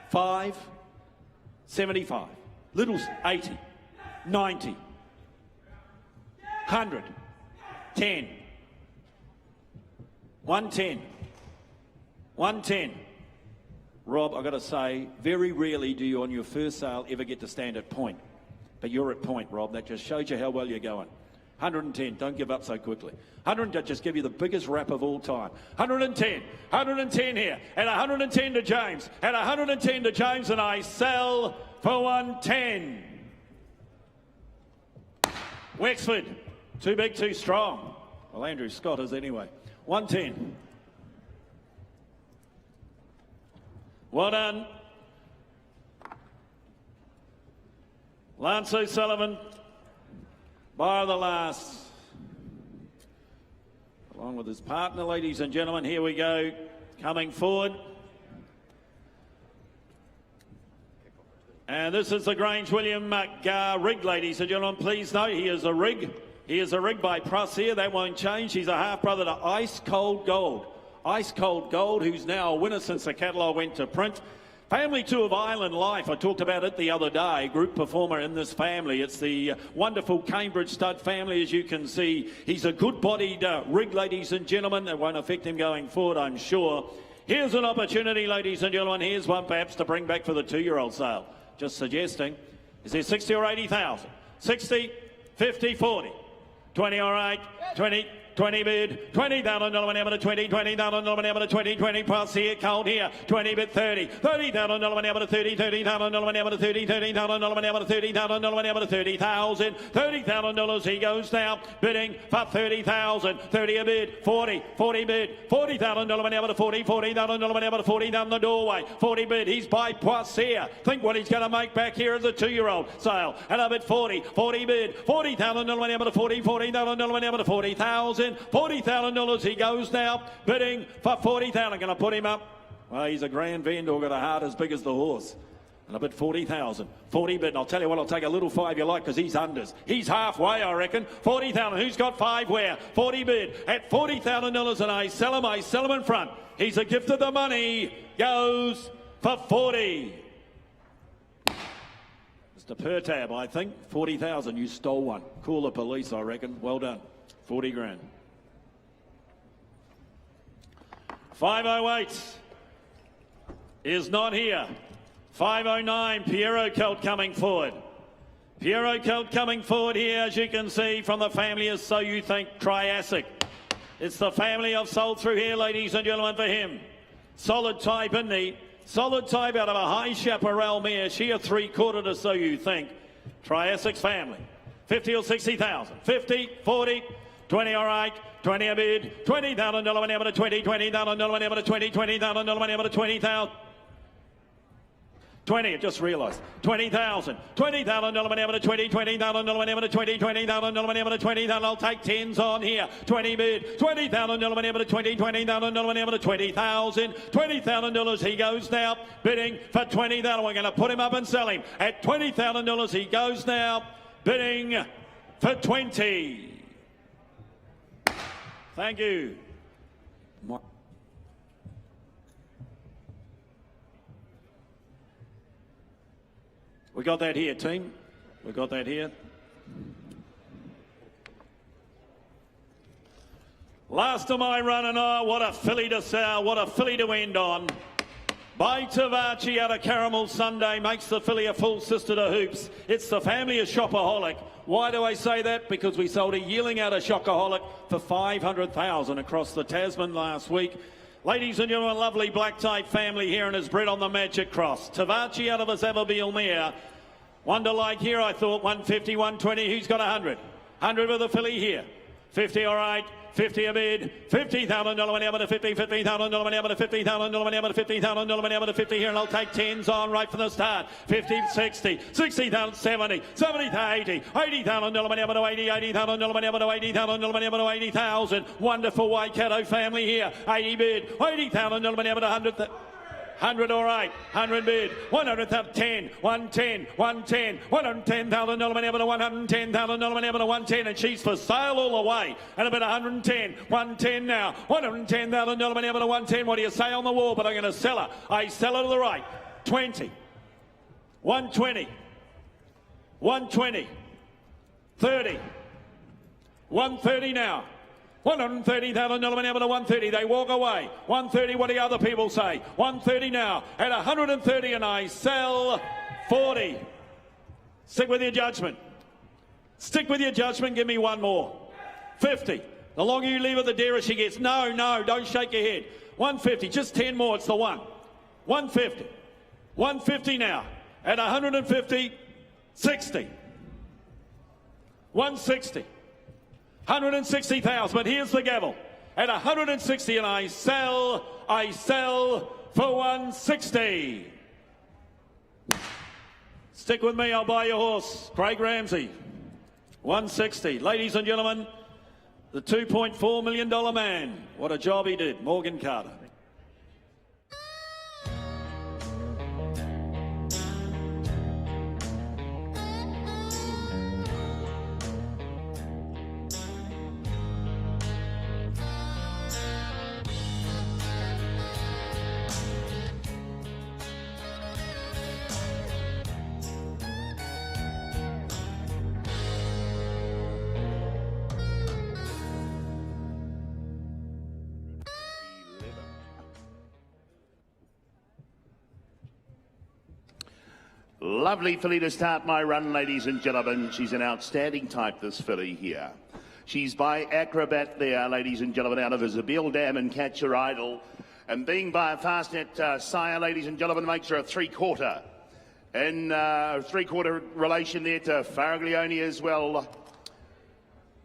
5, 75. Little's 80. 90, 100, 10, 110, 110. Rob, I've got to say, very rarely do you on your first sale ever get to stand at point. But you're at point, Rob. That just shows you how well you're going. 110, don't give up so quickly. 100, just give you the biggest rap of all time. 110, 110 here, and 110 to James, and 110 to James, and I sell for 110. Wexford, too big, too strong. Well, Andrew Scott is anyway. 110. Well done. Lance O'Sullivan, by the last. Along with his partner, ladies and gentlemen, here we go. Coming forward. And this is the Grange William rig, ladies and gentlemen. Please note, he is a rig. He is a rig by Pruss here. That won't change. He's a half-brother to Ice Cold Gold. Ice Cold Gold, who's now a winner since the catalogue went to print. Family two of Island Life. I talked about it the other day. Group performer in this family. It's the wonderful Cambridge stud family, as you can see. He's a good-bodied rig, ladies and gentlemen. It won't affect him going forward, I'm sure. Here's an opportunity, ladies and gentlemen. Here's one perhaps to bring back for the 2-year-old sale. Just suggesting. Is there 60 or 80,000? 60, 50, 40. 20, all right. 20. 20 bid, $20,000 whenever to 20, $20,000 whenever to 20, 20 plus here, cold here, 20 bid 30, $30,000 whenever to 30, $30,000 whenever to 30, $30,000 whenever to 30,000 whenever to 30,000, $30,000 he goes now, bidding for 30,000, 30 a bid, 40, 40 bid, $40,000 whenever to 40, $40,000 whenever to 40 down the doorway, 40 bid, he's by plus here, think what he's going to make back here as a 2-year-old sale, and a bid 40, 40 bid, $40,000 whenever to 40, $40,000 whenever to 40,000, $40,000 he goes now, bidding for 40,000. Going to put him up. Well, he's a grand vendor, got a heart as big as the horse. And I bid 40,000. 40 bid. And I'll tell you what, I'll take a little 5 you like because he's unders. He's halfway, I reckon. 40,000. Who's got 5 where? 40 bid at $40,000 and I sell him in front. He's a gift of the money. Goes for 40. Mr. Pertab, I think. 40,000. You stole one. Call the police, I reckon. Well done. 40 grand. 508 is not here. 509, Piero Celt coming forward. Piero Celt coming forward here, as you can see, from the family of So You Think Triassic. It's the family I've sold through here, ladies and gentlemen, for him. Solid type, isn't he? Solid type out of a high chaparral mare. She a 3/4 to So You Think. Triassic's family. 50 or 60,000. 50, 40, 20, all right. 20 a bid. $20,000 whenever to 20, $20,000 whenever to 20, $20,000 whenever to 20,000. 20, I just realised. 20,000. $20,000 whenever to 20, $20,000 whenever to 20, $20,000 whenever to 20,000. I'll take 10s on here. 20 bid. $20,000 whenever to 20, $20,000 whenever to 20,000. $20,000 he goes now, bidding for 20,000. We're going to put him up and sell him. At $20,000 he goes now, bidding for 20. Thank you. We got that here, team. We got that here. Last of my run and what a filly to sell, what a filly to end on. By Tavachi out of Caramel Sunday makes the filly a full sister to Hoops. It's the family of Shopaholic. Why do I say that? Because we sold a yearling out of Shopaholic for $500,000 across the Tasman last week. Ladies and gentlemen, lovely black type family here and is bred on the Magic Cross. Tavachi out of a Savabeel mare. Wonder like here, I thought, 150, 120. Who's got 100? 100 with the filly here. 50, all right. 50 a bid, $50,000 whenever to 50, $50,000 whenever to 50,000 whenever to 50,000 whenever to 50 here, and I'll take 10s on right from the start. 50, 60, 60,000, 70, 70 to 80, $80,000 whenever to 80, $80,000 whenever to 80,000 whenever to 80,000. Wonderful Waikato family here. 80 bid, $80,000 whenever to 100. 100, all right. 100 bid. 100,000, 10, 110, 110, $110,000 whenever to 110,000 whenever to 110, and she's for sale all the way. And about 110, 110 now. $110,000 whenever to 110. What do you say on the wall? But I'm going to sell her. I sell her to the right. 20, 120, 120, 30, 130 now. $130,000 whenever to 130. They walk away. 130, what do other people say? 130 now. At 130 and I sell 40. Stick with your judgment. Stick with your judgment. Give me one more. 50. The longer you leave it, the dearer she gets. No, no, don't shake your head. 150, just 10 more. It's the one. 150. 150 now. At 150, 60. 160. 160,000, but here's the gavel. At 160 and I sell for 160. Stick with me, I'll buy your horse. Craig Ramsey, 160. Ladies and gentlemen, the $2.4 million man. What a job he did, Morgan Carter. Lovely filly to start my run, ladies and gentlemen. She's an outstanding type, this filly here. She's by Acrobat there, ladies and gentlemen, out of Isabel Dam and Catch Your Idol. And being by a Fastnet sire, ladies and gentlemen, makes her a three-quarter. In three-quarter relation there to Faraglione as well.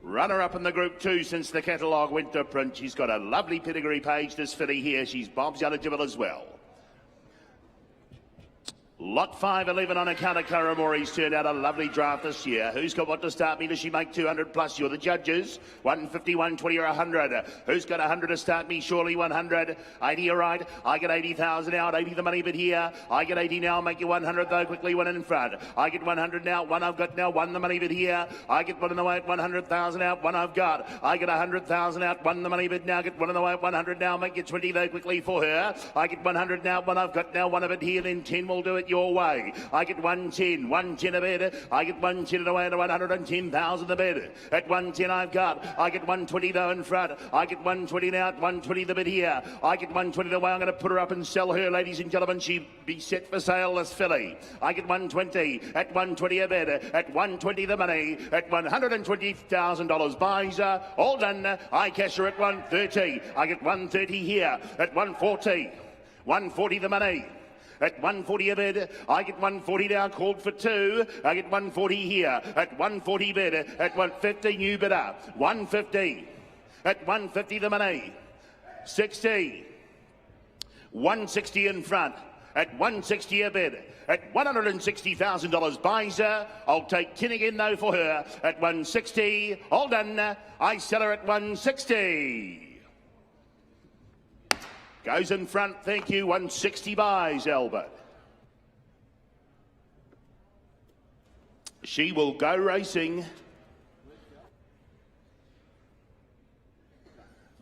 Runner-up in the Group 2 since the catalogue went to print. She's got a lovely pedigree page, this filly here. She's Bob's eligible as well. Lot 5-11 on account of Karamori's turned out a lovely draft this year. Who's got what to start me? Does she make 200 plus? You're the judges. 150, 120 or 100. Who's got 100 to start me? Surely 100. 80, all right. I get 80,000 out. 80 the money bit here. I get 80 now. Make you 100 though. Quickly one in front. I get 100 now. One I've got now. One the money bit here. I get one in the way at 100,000 out. One I've got. I get 100,000 out. One the money bit now. Get one in the way at 100 now. Make you 20 though. Quickly for her. I get 100 now. One I've got now. One of it here. Then 10 will do it your way. I get 110, 110 a bid. I get 110 away to 110,000 a bid. At 110 I've got. I get 120 though in front. I get 120 now, 120 the bid here. I get 120 the way. I'm going to put her up and sell her, ladies and gentlemen. She be set for sale, this filly. I get 120 at 120 a bid. At 120 the money. At $120,000 buys her. All done. I cash her at 130. I get 130 here. At 140. 140 the money. At 140 a bid, I get 140 now, called for two. I get 140 here. At 140 bid, at 150 new bidder. 150. At 150 the money. 60. 160 in front. At 160 a bid. At $160,000 buys her. I'll take 10 again though for her. At 160. All done. I sell her at 160. Goes in front, thank you, 160 buys, Albert. She will go racing.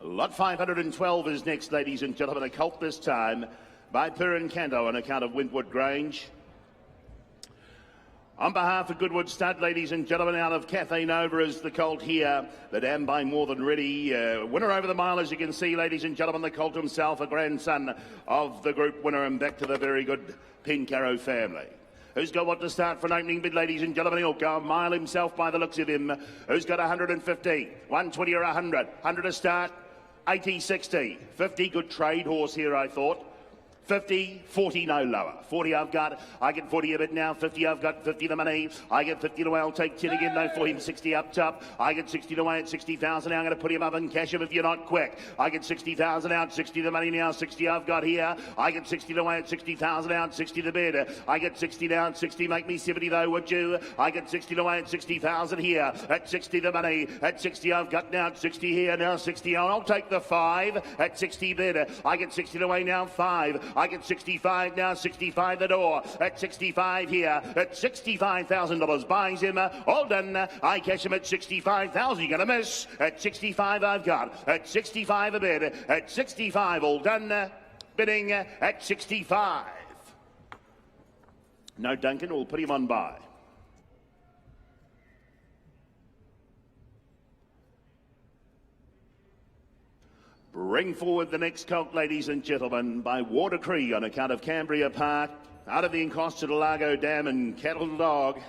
Lot 512 is next, ladies and gentlemen. A colt this time by Perrin Canto on account of Windward Grange. On behalf of Goodwood Stud, ladies and gentlemen, out of Cathay Nova is the colt here. The dam by More Than Ready. Winner over the mile, as you can see, ladies and gentlemen. The colt himself, a grandson of the group winner, and back to the very good Pencarrow family. Who's got what to start for an opening bid, ladies and gentlemen? He'll go a mile himself by the looks of him. Who's got 150, 120 or 100? 100 to start, 80, 60. 50, good trade horse here, I thought. 50, 40, no lower. 40 I've got. I get 40 a bit now. 50 I've got. 50 the money. I get 50 away. I'll take 10 again though for him. 60 up top. I get 60 away at 60,000 now. I'm going to put him up and cash him if you're not quick. I get 60,000 out. 60 the money now. 60 I've got here. I get 60 away at 60,000 out. 60 the bid. I get 60 down. 60 make me 70 though, would you? I get 60 away at 60,000 here. At 60 the money. At 60 I've got now. 60 here now. 60 I'll take the 5 at 60 bid. I get 60 away now. 5. I get 65 now, 65 the door. At 65 here, at $65,000 buys him. All done. I cash him at 65,000. You're going to miss. At 65 I've got. At 65 a bid. At 65 all done. Bidding at 65. No, Duncan, we'll put him on by. Bring forward the next colt, ladies and gentlemen, by Water Cree on account of Cambria Park, out of the Encosta de Lago Dam and Cattle Dog.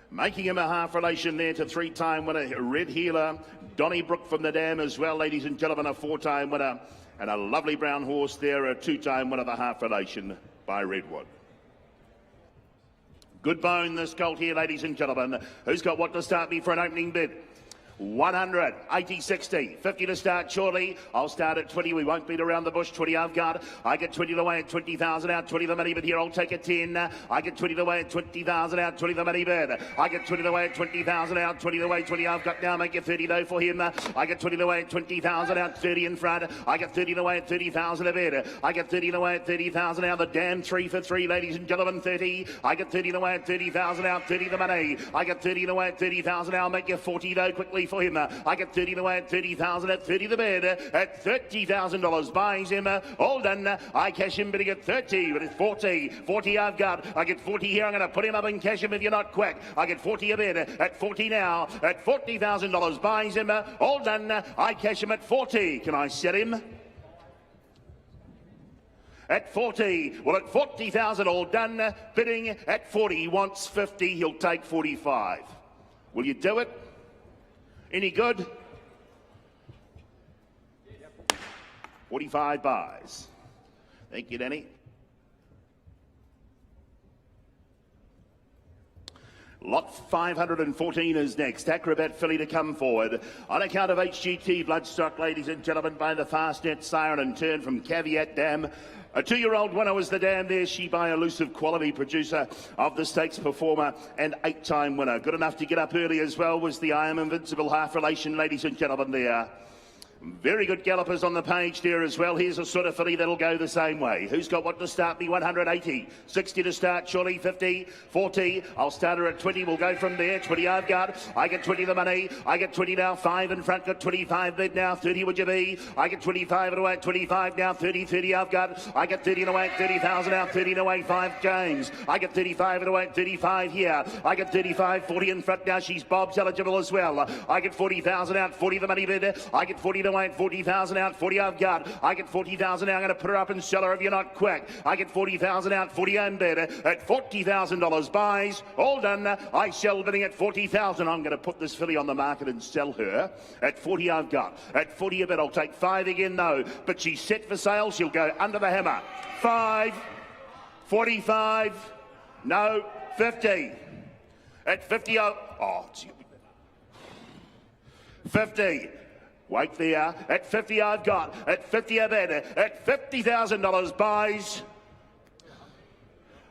Making him a half relation there to three-time winner, Red Healer. Donnybrook from the Dam as well, ladies and gentlemen, a four-time winner. And a lovely brown horse there, a two-time winner, the half relation by Redwood. Good bone, this colt here, ladies and gentlemen. Who's got what to start me for an opening bid? 100, 80, 60, 50 to start shortly. I'll start at 20. We won't beat around the bush. 20 I've got. I get 20 the way at 20,000 out. 20 the money bid here. I'll take a 10. I get 20 the way at 20,000 out. 20 the money bid. I get 20 the way at 20,000 out. 20 the way 20 I've got now. Make it 30 though for him. I get 20 the way at 20,000 out. 30 in front. I get 30 the way at 30,000 a bid. I get 30 the way at 30,000 out. The dam 3 for 3, ladies and gentlemen. 30. I get 30 the way at 30,000 out. 30 the money. I get 30 the way at 30,000 out. I'll make you 40 though quickly for him. I get 30 away at 30,000 at 30 the bid at $30,000 buys him. All done. I cash him bidding at 30, but it's 40. 40 I've got. I get 40 here. I'm going to put him up and cash him if you're not quick. I get 40 a bid at 40 now at $40,000 buys him. All done. I cash him at 40. Can I set him? at 40. Well, at 40,000 all done. Bidding at 40. Wants 50. He'll take 45. Will you do it? Any good? 45 buys. Thank you, Danny. Lot 514 is next. Acrobat filly to come forward. On account of HGT Bloodstock, ladies and gentlemen, by the Fastnet Siren and turn from Caveat Dam. A 2-year-old winner was the dam there. She by Elusive Quality, producer of the stakes performer and 8-time winner. Good enough to get up early as well was the I Am Invincible half relation, ladies and gentlemen, there. Very good gallopers on the page there as well. Here's a sort of filly that'll go the same way. Who's got what to start me? 180. 60 to start, surely 50. 40. I'll start her at 20. We'll go from there. 20 I've got. I get 20 the money. I get 20 now. 5 in front. Got 25 bid now. 30 would you be? I get 25 and away. 25 now. 30. 30 I've got. I get 30 and away. 30,000 now. 30 and away. 5 James. I get 35 and away. 35 here. I get 35. 40 in front now. She's Bob's eligible as well. I get 40,000 out. 40 the money bid. I get 40 to away. 40,000 out. 40 I've got. I get 40,000 now. I'm going to put her up and sell her if you're not quick. I get 40,000 out. 40 and bid at $40,000 buys. All done. I sell bidding at 40,000. I'm going to put this filly on the market and sell her at 40 I've got. At 40 a bid. I'll take 5 again though. But she's set for sale. She'll go under the hammer. 5. 45. No. 50. At 50. Oh, 50. Wait there. At 50 I've got. At 50 a bid. At $50,000 buys.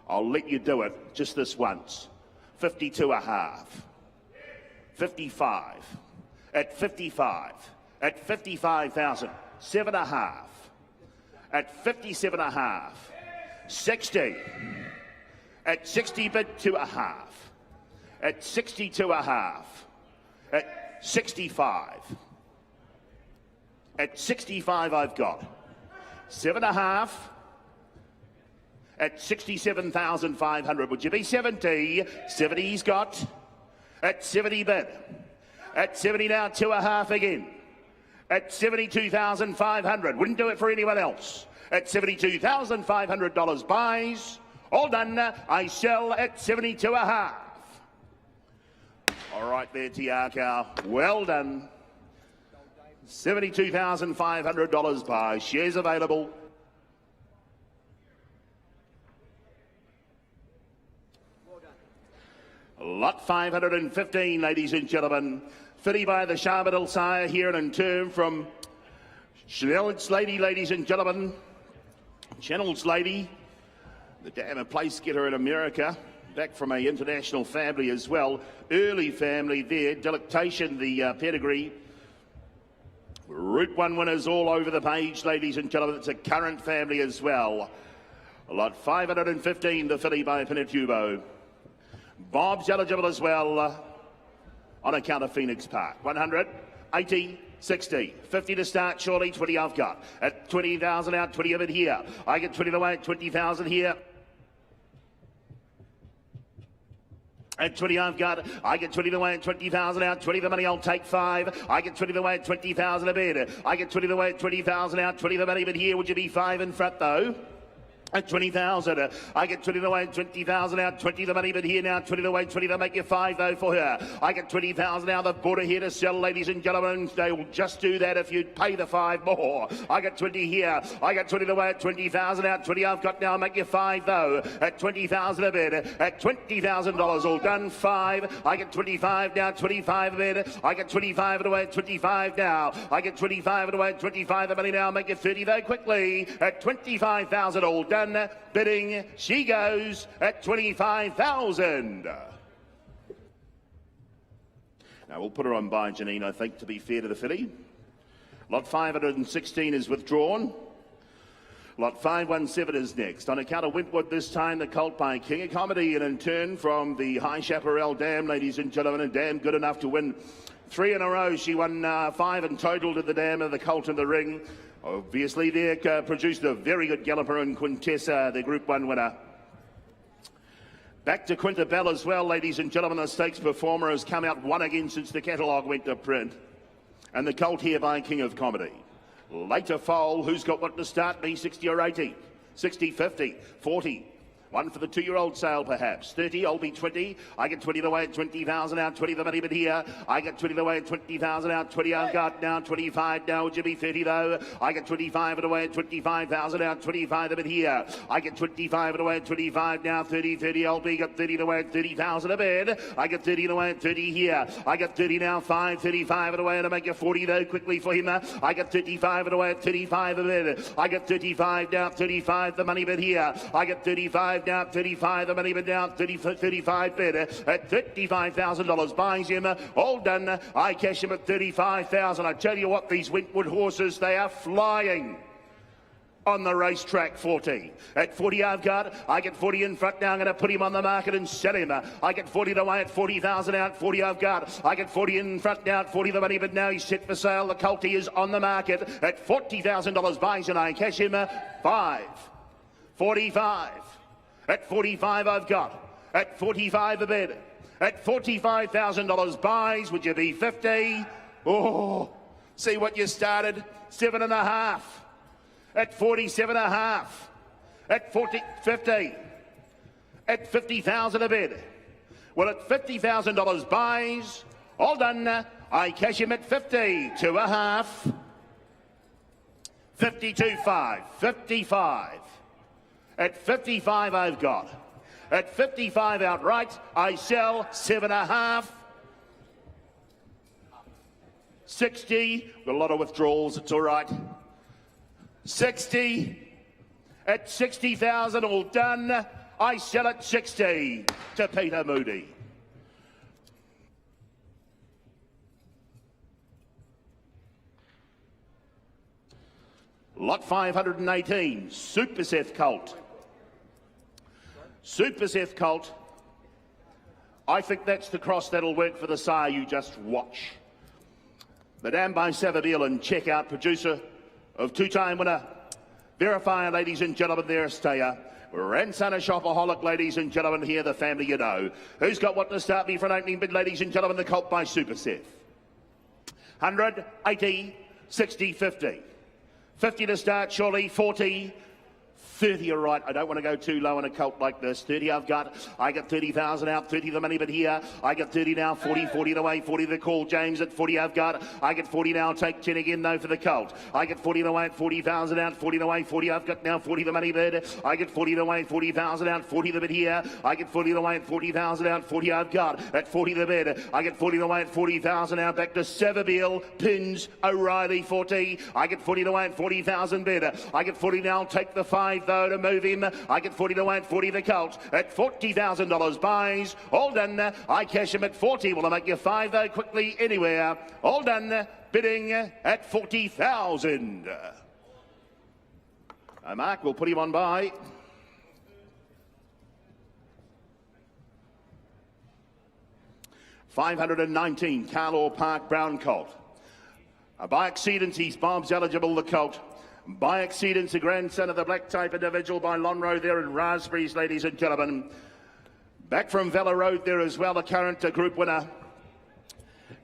I'll let you do it just this once. 52 a half. 55. At 55. At 55,000. 7 a half. At 57 a half. 60. At 60 bid 2 a half. At 62 a half. At 65. At 65 I've got. 7 a half. At 67,500. Would you be 70? 70 he's got. At 70 bid. At 70 now, 2 a half again. At 72,500. Wouldn't do it for anyone else. At $72,500 buys. All done. I sell at 72 a half. All right there, Tiakau. Well done. $72,500 buy. Shares available. Lot 515, ladies and gentlemen. Filly by the Charbonneau sire here and in turn from Chanel's Lady, ladies and gentlemen. Channel's Lady, the dam a place getter in America. Back from an international family as well. Early family there. Delectation, the pedigree. Route 1 winners all over the page, ladies and gentlemen. It's a current family as well. Lot 515, the filly by Pinatubo. Bob's eligible as well on account of Phoenix Park. 100, 80, 60, 50 to start, surely 20 I've got. At 20,000 out, 20 of it here. I get 20 away, 20,000 here. At 20 I've got. I get 20 the way at 20,000 out. 20 the money, I'll take 5. I get 20 the way at 20,000 a bid. I get 20 the way at 20,000 out. 20 the money, but here would you be 5 in front though? At 20,000, I get 20 the way, 20,000 out, 20 the money, but here now, 20 the way, 20 to make you 5 though for her. I get 20,000 now, the border here to sell, ladies and gentlemen. They will just do that if you pay the 5 more. I get 20 here, I get 20 the way at 20,000 out, 20 I've got now, make you 5 though. At 20,000 a bid, at $20,000 all done, 5. I get 25 now, 25 a bid. I get 25 away at 25 now. I get 25 away at 25 the money now, make you 30 though quickly. At 25,000 all done. Bidding, she goes at 25,000. Now we'll put her on by Janine, I think, to be fair to the filly. Lot 516 is withdrawn. Lot 517 is next. On account of Wentwood this time, the colt by King of Comedy, and in turn from the High Chaparral Dam, ladies and gentlemen, and Dam good enough to win 3 in a row. She won 5 in total to the Dam of the colt in the ring. Obviously, they produced a very good galloper in Quintessa, the Group 1 winner. Back to Quintabell as well, ladies and gentlemen. The stakes performer has come out 1 again since the catalogue went to print. And the colt here by King of Comedy. Later foal, who's got what to start me, 60 or 80? 60, 50, 40. One for the 2-year-old sale, perhaps. 30, I'll be 20. I get 20 away at 20,000 out. 20 the money, but here. I get 20 away at 20,000 out. 20 I've got now. 25 now. Would you be 30 though? I get 25 away at 25,000 out. 25 the bit here. I get 25 away at 25 now. 30, 30 I'll be. Got 30 away at 30,000 a bid. I get 30 away at 30 here. I get 30 now. 5, 35 away and I make you 40 though quickly for him. I get 35 away at 35 a bid. I get 35 now. 35 the money bid here. I get 35 down, 35 the money bid down, 35 bid at $35,000. Buys him, all done. I cash him at 35,000. I tell you what, these Wentwood horses, they are flying on the racetrack. 40 at 40 I've got. I get 40 in front now. I'm going to put him on the market and sell him. I get 40 away at 40,000 out. 40 I've got. I get 40 in front now at 40 the money, but now he's set for sale. The Colty is on the market at $40,000. Buys and I cash him 5, 45. At 45 I've got. At 45 a bid. At $45,000 buys. Would you be 50? Oh, see what you started. 7.5. At 47.5. At 50. At 50,000 a bid. Well, at $50,000 buys. All done. I cash him at 50. 2.5. 52.5. 55. At 55 I've got. At 55 outright, I sell 7.5. 60. Got a lot of withdrawals, it's all right. 60. At 60,000, all done. I sell at 60 to Peter Moody. Lot 518, Super Seth Colt. Super Seth Colt. I think that's the cross that'll work for the sire. You just watch. Madame by Savabeel and check out, producer of 2-time winner. Verifier, ladies and gentlemen, there a stayer. Grandson of Shopaholic, ladies and gentlemen, here the family you know. Who's got what to start me for an opening bid, ladies and gentlemen? The Colt by Super Seth. 100, 80, 60, 50. 50 to start, surely. 40, 30, all right. I don't want to go too low in a Colt like this. 30 I've got. I got 30,000 out. 30 the money, but here. I got 30 now. 40, 40 the way. 40 the call. James at 40 I've got. I get 40 now. Take 10 again, though, for the Colt. I get 40 the way at 40,000 out. 40 the way. 40 I've got now. 40 the money bid. I get 40 the way. 40,000 out. 40 the bid here. I get 40 the way at 40,000 out. 40 I've got. At 40 the bid. I get 40 the way at 40,000 out. Back to Savabeel. Pins. O'Reilly 40. I get 40 the way at 40,000 bid. I get 40 now. Take the 5, though, to move him. I get 40 away at 40 the Colt. At $40,000 buys. All done. I cash him at 40. Will I make you 5 though quickly anywhere? All done. Bidding at 40,000. Mark will put him on by. $519 Carlaw Park Brown Colt. By exceedance, he's Bob's eligible, the Colt. By exceedance, a grandson of the black type individual by Lonro there in Raspberries, ladies and gentlemen. Back from Vella Road there as well, a current group winner.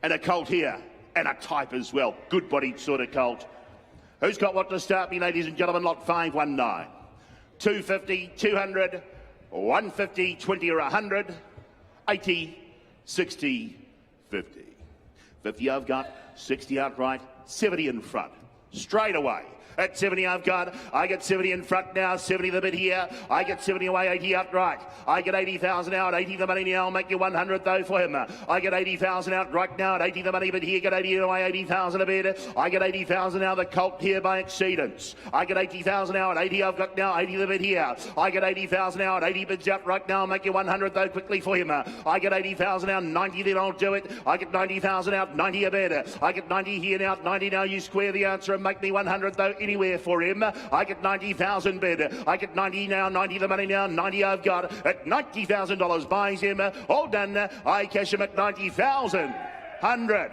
And a Colt here, and a type as well. Good bodied sort of Colt. Who's got what to start me, ladies and gentlemen? Lot 519. 250, 200, 150, 20 or 100, 80, 60, 50. 50 I've got, 60 outright, 70 in front. Straight away. At 70 I've got. I get 70 in front now, 70 the bid here. I get 70 away, 80 outright. I get 80,000 out, 80 the money now. I'll make you 100 though for him. I get 80,000 out right now at 80 the money, but here get 80 away, 80,000 a bid. I get 80,000 now, the Colt here by exceedance. I get 80,000 out, 80 I've got now, 80 the bid here. I get 80,000 out, 80 bids out right now. I'll make you 100 though quickly for him. I get 80,000 out, 90 then I'll do it. I get 90,000 out, 90 a bid. I get 90 here now, 90 now. You square the answer and make me 100 though anywhere for him. I get 90,000 bid. I get 90 now, 90 the money now, 90 I've got. At $90,000 buys him. All done. I cash him at 90,000. 100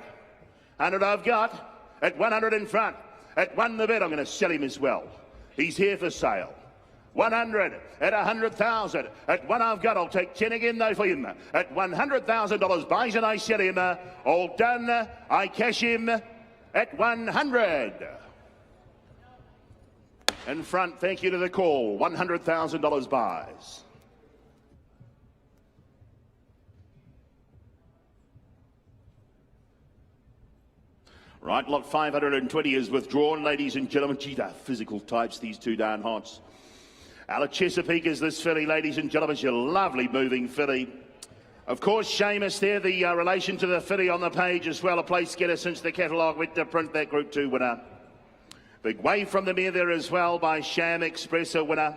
I've got. At 100 in front. At 1 the bid, I'm going to sell him as well. He's here for sale. 100 at 100,000. At 1 I've got. I'll take 10 again though for him. At $100,000 buys and I sell him. All done. I cash him at 100. In front, thank you to the call. $100,000 buys. Right, lot 520 is withdrawn, ladies and gentlemen. Gee, they're physical types, these two darn hots. Out of Chesapeake is this filly, ladies and gentlemen. She's a lovely moving filly. Of course, Seamus there, the relation to the filly on the page as well. A place getter since the catalogue went to print, that Group 2 winner. Big wave from the mare there as well by Sham Express, a winner.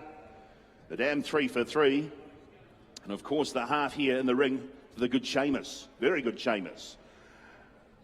The dam 3 for 3. And of course, the half here in the ring for the good Seamus. Very good Seamus.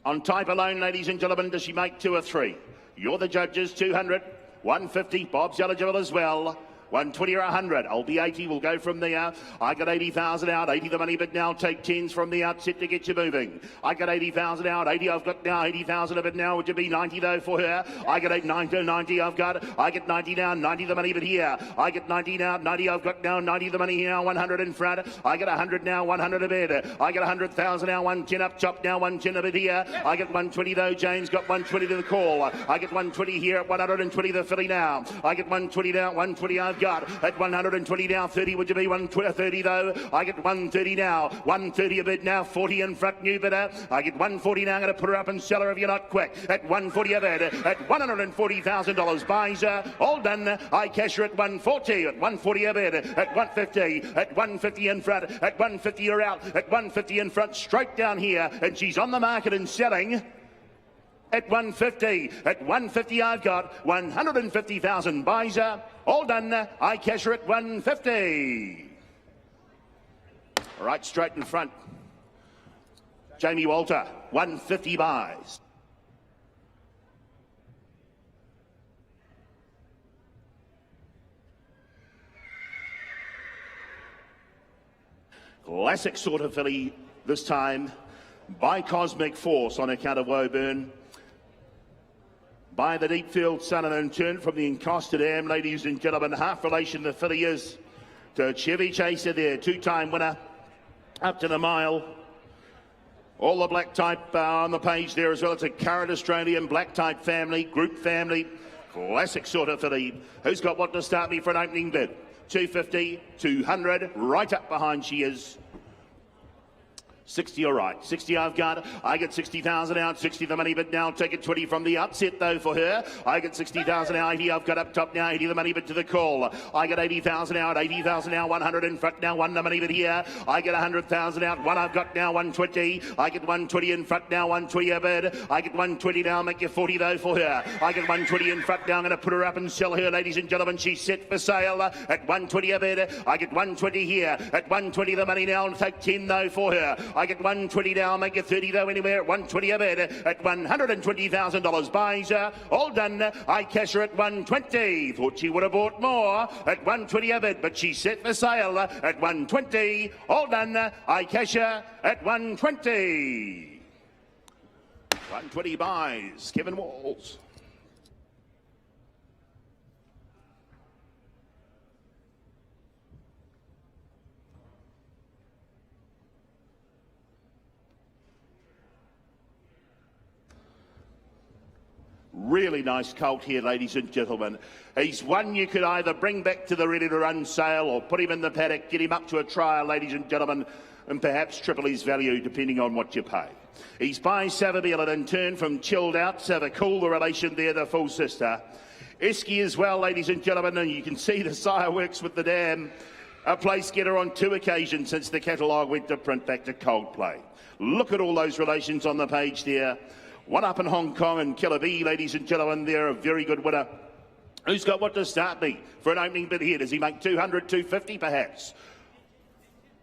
On type alone, ladies and gentlemen, does she make 2 or 3? You're the judges. 200, 150. Bob's eligible as well. 120 or 100. I'll be 80. We'll go from there. I got 80,000 out. 80 the money, but now take 10s from the outset to get you moving. I got 80,000 out. 80 I've got now. 80,000 of it now. Would you be 90 though for her? I get 90 I've got. I get 90 now. 90 the money, but here. I get 90 now. 90 I've got now. 90 the money here. 100 in front. I get 100 now. 100 a bid. I get 100,000 now. 110 up top now. 110 a bit here. I get 120 though. James got 120 to the call. I get 120 here at 120 the filly now. I get 120 now. 120 I've got. At 120 now, 30, would you be 130 though? I get 130 now, 130 a bid now, 40 in front, new bidder. I get 140 now, I'm going to put her up and sell her if you're not quick. At 140 a bid, at $140,000 buys her, all done. I cash her at 140, at 140 a bid, at 150, at 150 in front, at 150 you're out, at 150 in front, straight down here, and she's on the market and selling. At 150, at 150 I've got 150,000 buys her. All done. I cash her at 150. All right, straight in front. Jamie Walter, 150 buys. Classic sort of filly this time by Cosmic Force on account of Woburn. By the deep field sun, and in turn from the encosted dam, ladies and gentlemen, half relation the filly is to Chevy Chaser there, 2-time winner up to the mile. All the black type on the page there as well. It's a current Australian black type family, group family, classic sort of filly. Who's got what to start me for an opening bid? 250, 200, right up behind she is. 60, all right. 60 I've got. I get 60,000 out. 60 the money, but now take it 20 from the outset though for her. I get 60,000 out. 80 I've got up top now. 80 the money, but to the call. I get 80,000 out. 80,000 now. 100 in front now. 1 the money, but here. I get 100,000 out. 1 I've got now. 120. I get 120 in front now. 120 a bid. I get 120 now. Make you 40 though for her. I get 120 in front now. I'm going to put her up and sell her, ladies and gentlemen. She's set for sale at 120 a bid. I get 120 here. At 120 the money now. And take 10 though for her. I get 120 now, make it 30 though anywhere at 120 a bid. At $120,000 buys her. All done. I cash her at 120. Thought she would have bought more at 120 a bid, but she's set for sale at 120. All done. I cash her at 120. 120 buys. Kevin Walls. Really nice colt here, ladies and gentlemen. He's one you could either bring back to the ready-to-run sale or put him in the paddock, get him up to a trial, ladies and gentlemen, and perhaps triple his value depending on what you pay. He's by Savabeel and in turn from Chilled Out. Savacool, the relation there, the full sister. Esky as well, ladies and gentlemen, and you can see the sire works with the dam. A place getter on 2 occasions since the catalogue went to print back to Coldplay. Look at all those relations on the page there. One up in Hong Kong and Killer B, ladies and gentlemen, they're a very good winner. Who's got what to start me for an opening bid here? Does he make 200, 250 perhaps?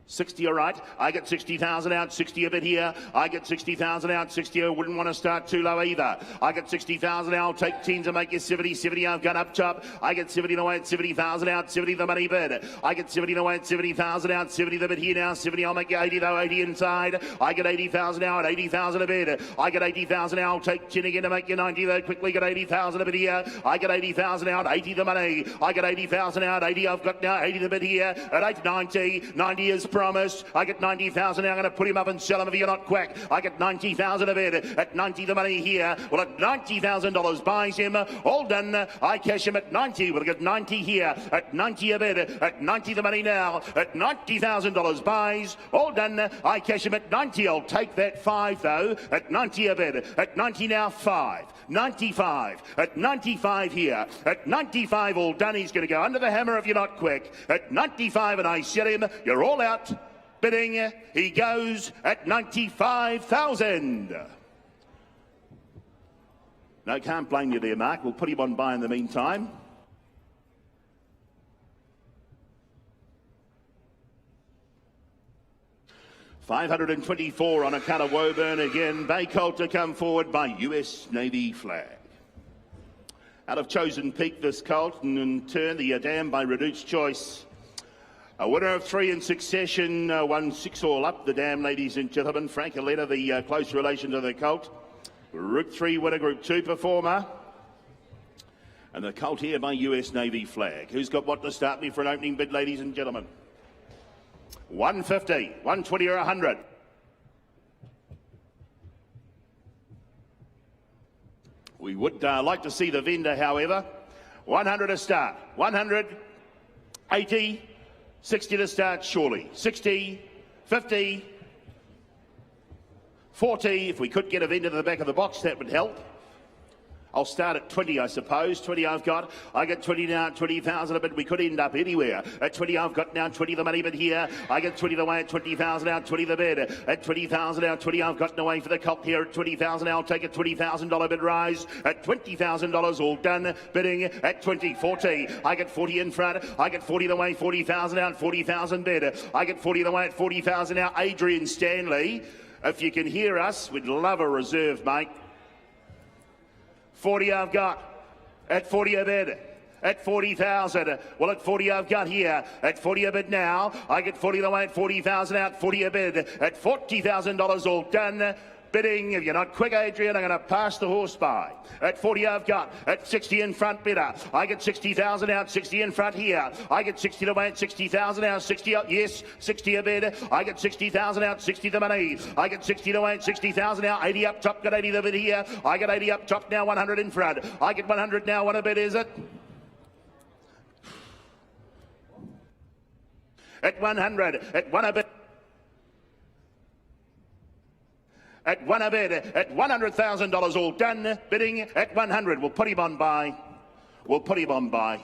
60, all right. I get 60,000 out, 60 a bit here. I get 60,000 out, 60. I wouldn't want to start too low either. I get 60,000 out, I'll take 10 to make you 70. 70 I've got up top. I get 70 away at 70,000 out, 70 the money bid. I get 70 away at 70,000 out, 70 the bid here now. 70 I'll make you 80 though, 80 inside. I get 80,000 out, 80,000 a bid. I get 80,000 out, I'll take 10 again to make you 90 though. Quickly get 80,000 a bit here. I get 80,000 out, 80 the money. I get 80,000 out, 80 I've got now, 80 the bid here. At 890, 90 is promised. I get 90,000 now. I'm going to put him up and sell him if you're not quick. I get 90,000 a bid. At 90 the money here. Well, at $90,000 buys him. All done. I cash him at 90. We'll get 90 here. At 90 a bid. At 90 the money now. At $90,000 buys. All done. I cash him at 90. I'll take that 5 though. At 90 a bid. At 90 now 5. 95. At 95 here. At 95 all done. He's going to go under the hammer if you're not quick. At 95 and I sell him. You're all out. Bidding. He goes at 95,000. No, can't blame you there, Mark. We'll put him on buy in the meantime. $524 on account of Woburn again. Bay Colt to come forward by US Navy flag. Out of Chosen Peak, this colt, and in turn the dam by Reduced Choice. A winner of 3 in succession, won 6 all up, the dam, ladies and gentlemen. Frank Aletta, the close relation to the colt. Group 3 winner, Group 2 performer. And the colt here by US Navy flag. Who's got what to start me for an opening bid, ladies and gentlemen? 150, 120 or 100. We would like to see the vendor, however. 100 to start. 100, 80, 60 to start, surely. 60, 50, 40. If we could get a vendor to the back of the box, that would help. I'll start at 20, I suppose. 20 I've got. I get 20 now, 20,000 a bit. We could end up anywhere. At 20 I've got now, 20 the money bid here. I get 20 the way at 20,000 now, 20 the bid. At 20,000 now, 20 I've got no way for the colt here. At 20,000 now, I'll take a $20,000 bid rise. At $20,000 all done. Bidding at 20, 40. I get 40 in front. I get 40 the way, 40,000 out, 40,000 bid. I get 40 the way at 40,000 now. Adrian Stanley, if you can hear us, we'd love a reserve, mate. 40 I've got. At 40 a bid. At 40,000. Well, at 40 I've got here. At 40 a bid now. I get 40 the way at 40,000 out. 40 a bid. At $40,000 all done. Bidding, if you're not quick, Adrian, I'm going to pass the horse by. At 40 I've got. At 60 in front, bidder. I get 60,000 out, 60 in front here. I get 60 to win, 60,000 out, 60 out, yes, 60 a bid. I get 60,000 out, 60 the money. I get 60 to win, 60,000 out, 80 up top, got 80 the bid here. I get 80 up top now, 100 in front. I get 100 now, what a bid is it? At 100, at 1 a bid. At 1 a bid, at $100,000 all done. Bidding at 100. We'll put him on buy. We'll put him on buy.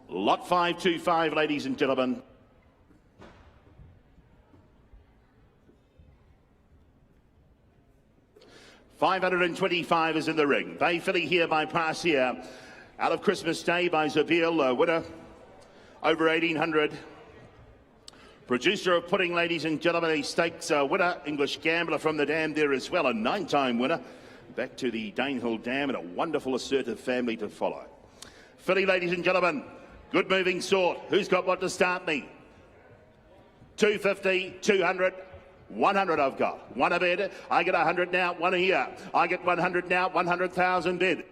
Lot 525, ladies and gentlemen. $525 is in the ring. Bay Filly here by Parsia. Out of Christmas Day by Zabil, winner. Over 1,800. Producer of Pudding, ladies and gentlemen, a stakes winner. English Gambler from the dam there as well, a 9-time winner. Back to the Danehill Dam and a wonderful assertive family to follow. Filly, ladies and gentlemen, good moving sort. Who's got what to start me? 250, 200, 100 I've got. 1 a bid. I get 100 now, 1 here. I get 100 now, 100,000 bid.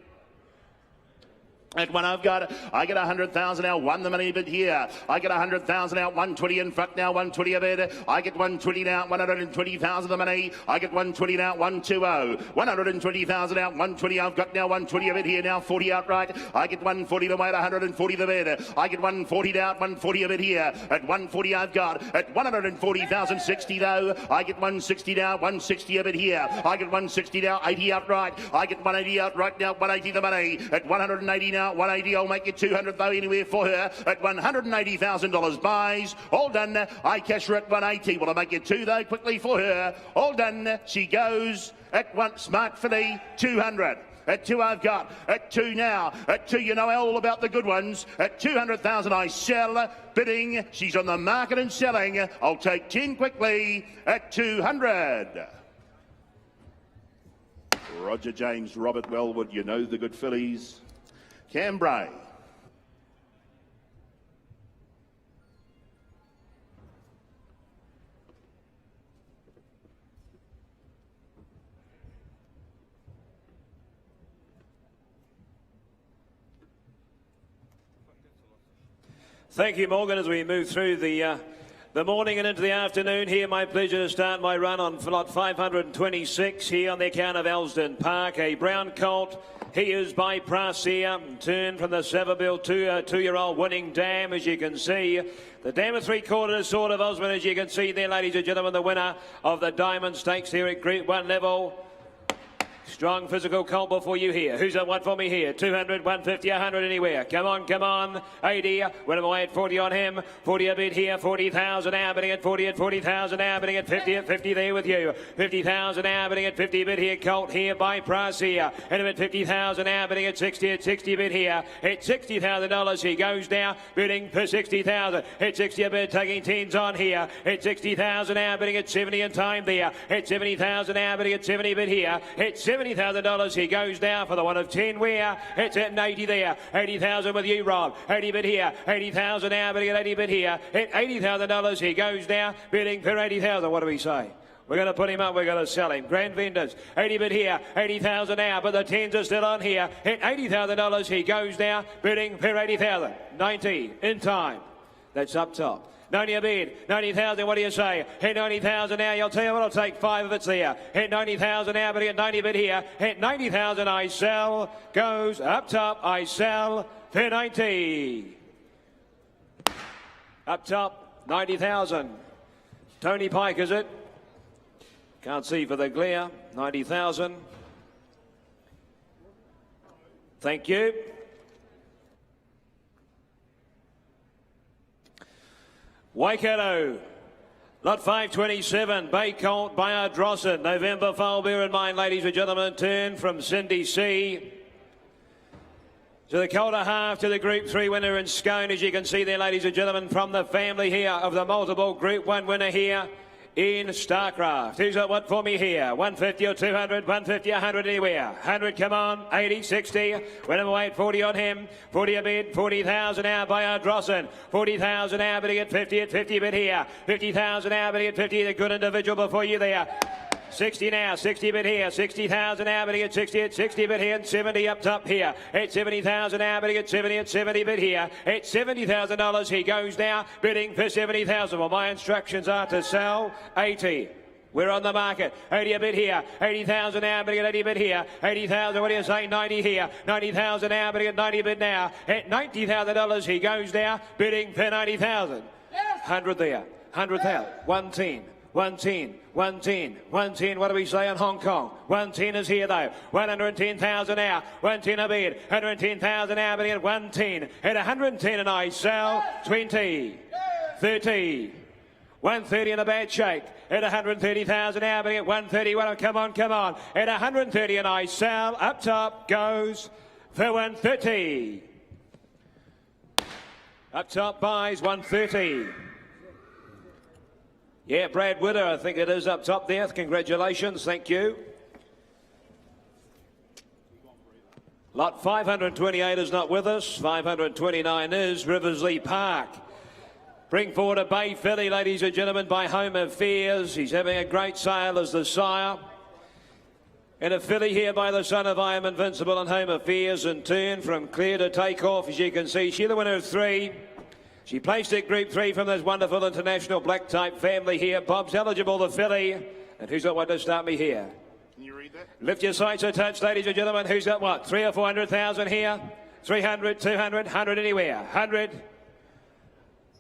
At 1 I've got, I get 100,000 out, 1 the money bid here. I get 100,000 out, 120 in front now, 120 a bid. I get 120 now, 120,000 the money. I get 120 now, 120. 120,000 out, 120 I've got now, 120 a bid here now, 40 outright. I get 140 the way at 140 the bid. I get 140 out, 140 a bid here. At 140 I've got, at 140,000, 60 though. I get 160 now, 160 a bid here. I get 160 now, 80 outright. I get 180 outright now, 180 the money. At 180 now, 180, I'll make you 200 though anywhere for her. At $180,000 buys. All done. I cash her at 180. Will I make you 2 though quickly for her? All done. She goes at 1. Smart Filly, 200. At 2 I've got. At 2 now. At 2 you know all about the good ones. At 200,000 I sell. Bidding. She's on the market and selling. I'll take 10 quickly at 200. Roger James, Robert Wellwood, you know the good fillies. Cambrai. Thank you, Morgan, as we move through the morning and into the afternoon here. My pleasure to start my run on lot 526 here on the account of Elsdon Park. A brown colt. He is by Prasia. Turn from the Savabille to two-year-old Winning Dam, as you can see. The Dam of 3/4 sort of Osmond, as you can see there, ladies and gentlemen, the winner of the Diamond Stakes here at Group 1 level. Strong physical colt before you here. Who's at what for me here? 200, 150, 100 anywhere. Come on, come on. 80. Went away at 40 on him. 40 a bit here. 40,000 now, bidding at 40 at 40,000 now, bidding at 50 at 50 there with you. 50,000 now, bidding at 50 a bit here. Colt here by price here. And at 50,000 now, bidding at 60 a bit here. At $60,000 he goes now, bidding for 60,000. At 60 a bit, taking 10s on here. At 60,000 now, bidding at 70 in time there. At 70,000 now, bidding at 70 a bit here. At $70,000 he goes down for the one of 10 where it's at an 80 there. 80,000 with you, Rob. 80 bit here. 80,000 now, bidding at 80 bit here. At $80,000 he goes down, bidding for 80,000. What do we say? We're going to put him up, we're going to sell him. Grand vendors, 80 bit here, 80,000 now, but the 10s are still on here. At $80,000 he goes down, bidding for 80,000. 90 in time. That's up top. 90 a bid, 90,000, what do you say? Hit 90,000 now, I'll tell you what, I'll take 5 of it's there. Hit 90,000 now, but at 90 bid here. Hit 90,000, I sell. Goes up top, I sell for 90. Up top, 90,000. Tony Pike, is it? Can't see for the glare. 90,000. Thank you. Waikato, lot 527, Bay Colt, Bayard Drossen, November foal, bear in mind, ladies and gentlemen, turn from Cindy C. To the Calder half, to the Group 3 winner in Scone, as you can see there, ladies and gentlemen, from the family here of the multiple Group 1 winner here in Starcraft. Who's got what for me here? 150 or 200, 150, 100 anywhere. 100, come on, 80, 60. Went him away, 40 on him. 40 a bid, 40,000 out by Drossen. 40,000 out, bidding at 50 bid here. 50,000 out, bidding at 50, the good individual before you there. 60 now, 60 bid here, 60,000 now, bidding at 60 bid here, and 70 up top here. At 70,000 now, bidding at 70 bid here. At $70,000 he goes now, bidding for 70,000. Well, my instructions are to sell 80. We're on the market. 80 a bid here. 80,000 now, bidding at 80 bid here. 80,000, what do you say? 90 here. 90,000 now, bidding at 90 bid now. At $90,000 he goes now, bidding for 90,000. 100 there. 100,000. 110. 110, 110, 110, what do we say on Hong Kong? 110 is here though. 110,000 now. 110 a bid. 110,000 now, bidding at 110. At 110 and I sell 20, 30. 130 in a bad shake. At 130,000 now, bidding at 130. Well, come on, come on. At 130 and I sell. Up top goes for 130. Up top buys 130. Yeah, Brad Witter, I think it is up top there. Congratulations, thank you. Lot 528 is not with us. 529 is Riversley Park. Bring forward a Bay filly, ladies and gentlemen, by Home Affairs. He's having a great sale as the sire. And a filly here by the son of I Am Invincible and Home Affairs, and turn from clear to take off, as you can see. She's the winner of 3. She placed at Group 3 from this wonderful international black type family here. Bob's eligible, the filly. And who's got one to start me here? Can you read that? Lift your sights a touch, ladies and gentlemen. Who's got what? 300,000 or 400,000 here? 300, 200, 100 anywhere. 100.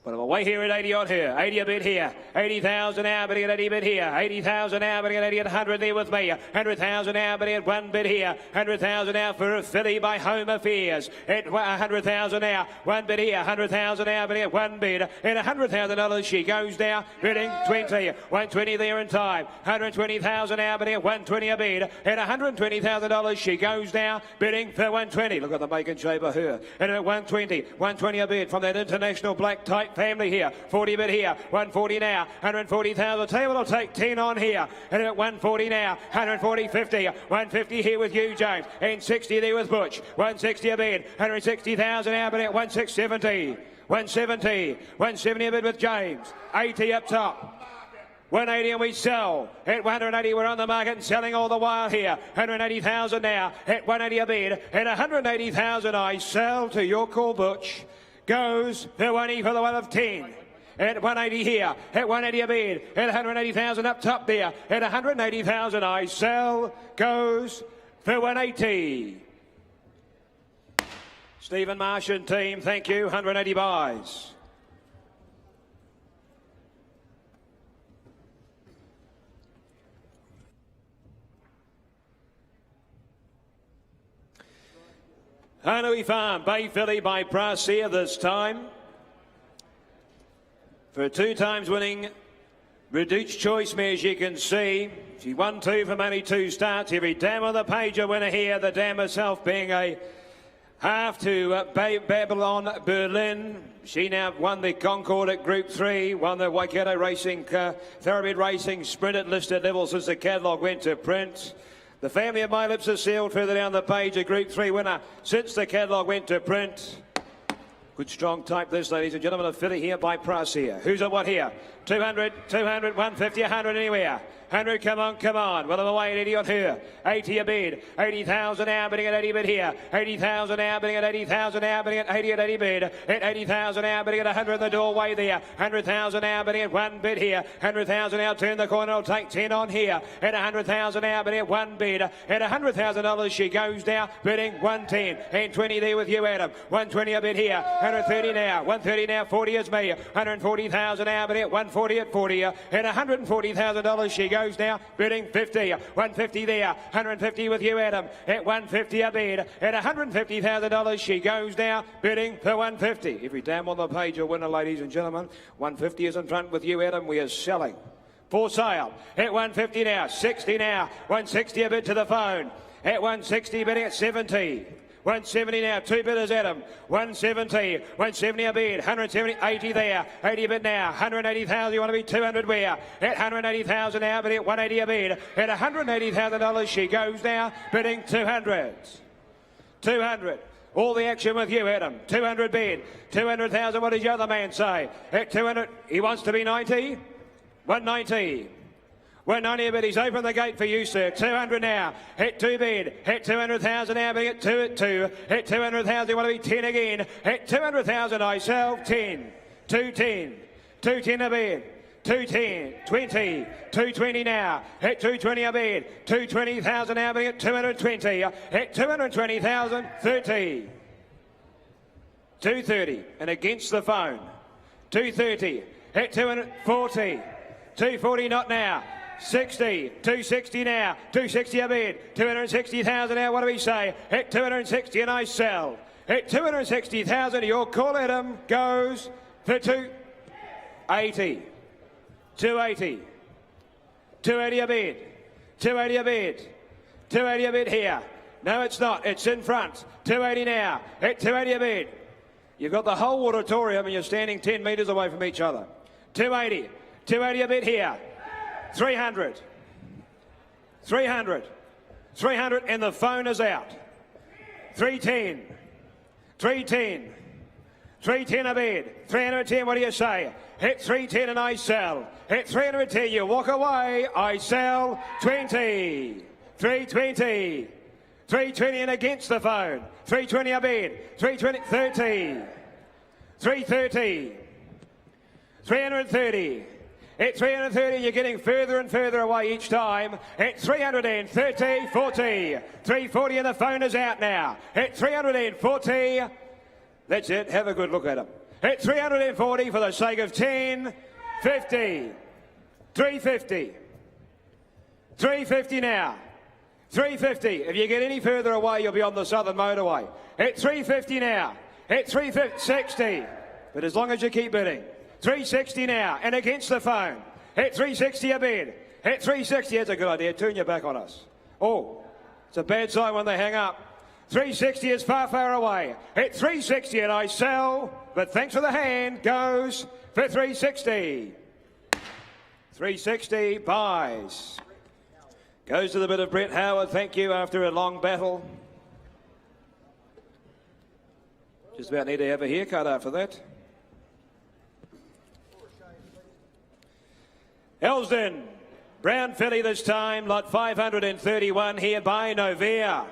But I'm away here at 80 on her. 80 a bit here. 80,000 now, bidding at 80 bid here. 80,000 now, bidding at 80 at 100 there with me. 100,000 now, bidding at 1 bid here. 100,000 now for a filly by Home Affairs. At 100,000 now, 1 bid here. 100,000 now, bidding at 1 bid. At $100,000 she goes now, bidding 20. 120 there in time. 120,000 now, bidding at 120 a bid. At $120,000 she goes now, bidding for 120. Look at the make and shape of her. And at 120 a bid from that international black type family here. 40 bid here. 140 now. 140,000. I'll tell you what, I'll take 10 on here. And at 140 now. 140, 50. 150 here with you, James. And 60 there with Butch. 160 a bid. 160,000 now, but at 170. 170. 170 a bid with James. 80 up top. 180 and we sell. At 180 we're on the market and selling all the while here. 180,000 now. At 180 a bid. At 180,000 I sell. To your call, Butch. goes for 180 for the one of 10. At 180 here, at 180 a bid, at 180,000 up top there, at 180,000 I sell, goes for 180. Stephen Marsh and team, thank you, 180 buys. Hanui Farm, Bay Filly by Prasia this time. For a 2 times winning Reduced Choice mare, as you can see. She won 2 from only 2 starts. Every dam on the page a winner here. The dam herself being a half to Babylon Berlin. She now won the Concord at Group 3, won the Waikato Racing, Thoroughbred Racing Sprint at listed levels as the catalogue went to print. The family of My Lips are sealed further down the page, a Group 3 winner since the catalogue went to print. Good strong type this, ladies and gentlemen. A filly here by Prasia. Who's at what here? 200, 200, 150, 100 anywhere. 100, come on, come on. Well, I'm away at 80 on her. 80 a bid. 80,000 now, bidding at 80 bid here. 80,000 now, bidding at 80,000 now, bidding at 80 at 80 bid. At 80,000 now, bidding at 100 in the doorway there. 100,000 now, bidding at 1 bid here. 100,000 now, turn the corner, I'll take 10 on here. At 100,000 now, bidding at 1 bid. At $100,000 she goes now, bidding 110. And 20 there with you, Adam. 120 a bid here. 130 now. 130 now, 40 is me. 140,000 now, bidding at 140 at 40. At $140,000 she goes now, bidding 50. 150 there. 150 with you, Adam. At 150 a bid. At $150,000 she goes now, bidding for 150. Every dam on the page a winner, ladies and gentlemen. 150 is in front with you, Adam. We are selling. For sale. At 150 now. 60 now. 160 a bid to the phone. At 160 bidding at 70. 170 now, 2 bidders, Adam. 170, 170 a bid, 170, 80 there, 80 a bid now, 180,000, you want to be 200 where? At 180,000 now, bidding at 180 a bid. At $180,000 she goes now, bidding 200. 200. All the action with you, Adam. 200 bid, 200,000, what does the other man say? At 200, he wants to be 90, 190. 190 a bid, he's opened the gate for you, sir. 200 now. Hit 2 bid. Hit 200,000 now, bidding at 2 at 2. Hit 200,000, you want to be 10 again. Hit 200,000, I sell 10. 210. 210 a bid. 210, 20, 220 now. Hit 220 a bid. 220,000 now, bidding at 220. Hit 220,000, 30. 230, and against the phone. 230. Hit 240. 240 not now. 60, 260 now, 260 a bid, 260,000 now, what do we say? Hit 260 and I sell. Hit 260,000, your call, Adam, goes for 280, 280, 280 a bid, 280 a bid, 280 a bid here. No, it's not, it's in front, 280 now, hit 280 a bid. You've got the whole auditorium and you're standing 10 metres away from each other. 280, 280 a bid here. 300, 300, 300 and the phone is out. 310, 310, 310 a bid, 310, what do you say? Hit 310 and I sell. Hit 310, you walk away, I sell 20, 320, 320 and against the phone. 320 a bid, 320, 30, 330, 330. At 330, you're getting further and further away each time. At 330, 40. 340 and the phone is out now. At 340, that's it. Have a good look at him. At 340 for the sake of 10, 50. 350. 350 now. 350. If you get any further away, you'll be on the southern motorway. At 350 now. At 350, 60. But as long as you keep bidding. 360 now, and against the phone. Hit 360 a bid. Hit 360, that's a good idea. Turn your back on us. Oh, it's a bad sign when they hang up. 360 is far, far away. Hit 360 and I sell, but thanks for the hand, goes for 360. 360 buys. Goes to the bit of Brett Howard, thank you, after a long battle. Just about need to have a haircut after that. Elsden, brown filly this time, lot 531 here by Novia.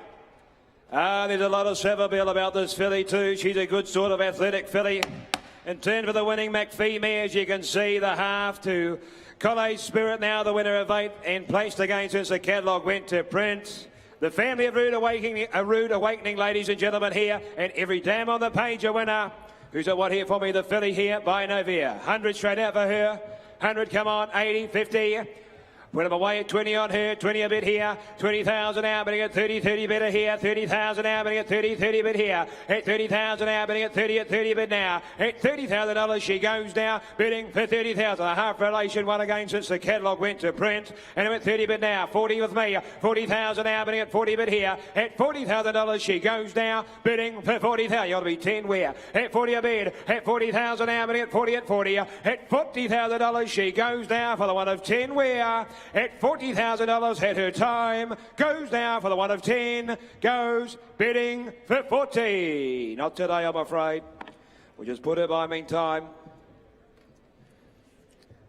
There's a lot of Savabeel about this filly too. She's a good sort of athletic filly. In turn for the winning McPhee mare, as you can see, the half to College Spirit, now the winner of 8 and placed again since the catalogue went to print. The family of Rude Awakening, ladies and gentlemen, here, and every dam on the page a winner. Who's at what here for me? The filly here by Novia. 100 straight out for her. 100, come on, 80, 50. Put him away at 20 on her, 20 a bit here, 20,000 out, bidding at 30, 30 bit here, 30,000 out, bidding at 30, 30 bit here, at 30,000 out, bidding at 30 bit now, at $30,000 she goes now, bidding for 30,000, a half relation one again since the catalogue went to print, and I'm at 30 bit now, 40 with me, 40,000 out, bidding at 40 bit here, at $40,000 she goes now, bidding for 40,000, you ought to be 10 where, at 40 a bid, at 40,000 out, bidding at 40 at 40, at $40,000 she goes now for the one of 10 where, at $40,000 had her time, goes now for the one of 10, goes bidding for 40. Not today, I'm afraid. We'll just put her by meantime.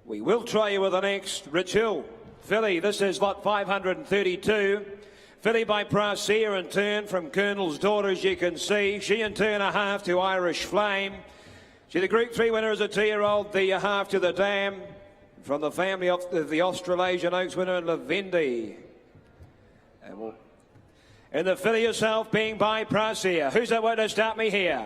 We will try you with the next Rich Hill filly. This is lot 532. Filly by Prasia in turn from Colonel's Daughter, as you can see. She in turn a half to Irish Flame. She's the Group 3 winner as a 2-year-old, the half to the Dam. From the family of the Australasian Oaks winner, Lavendi. And the filly herself being by Prasia. Who's that one to start me here?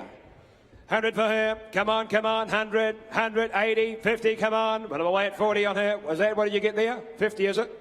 100 for her. Come on, come on. 100, 180, 50, come on. But I'm away at 40 on her. Was that, what did you get there? 50, is it?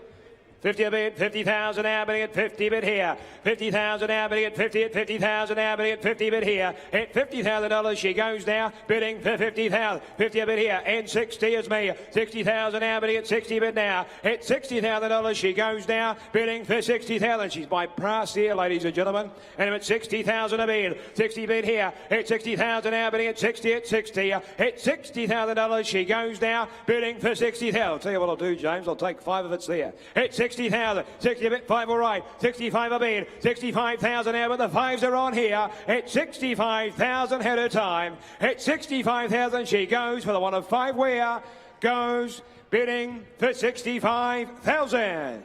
50 a bid, 50,000 now, bidding at 50 bid here. 50,000 now, bidding at 50 at 50,000 now, bidding at 50 bid here. At $50,000 she goes now, bidding for 50,000. 50 a bid here, and 60 is me. 60,000 now, bidding at 60 bid now. At $60,000 she goes now, bidding for 60,000. She's by Prasia, ladies and gentlemen. And I'm at 60,000 a bid. 60 bid here. At 60,000 now, bidding at 60 at 60. At $60,000 she goes now, bidding for 60,000. I'll tell you what I'll do, James. I'll take 5 of it's there. At 60,000, 60 a bit, 5 all right, 65 a bid, 65,000 now, but the 5s are on here. At 65,000 had her time. At 65,000 she goes for the one of 5 where goes bidding for 65,000.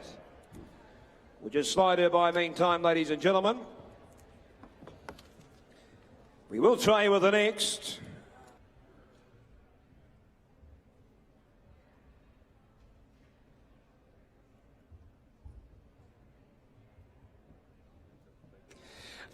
We'll just slide her by meantime, ladies and gentlemen. We will try you with the next.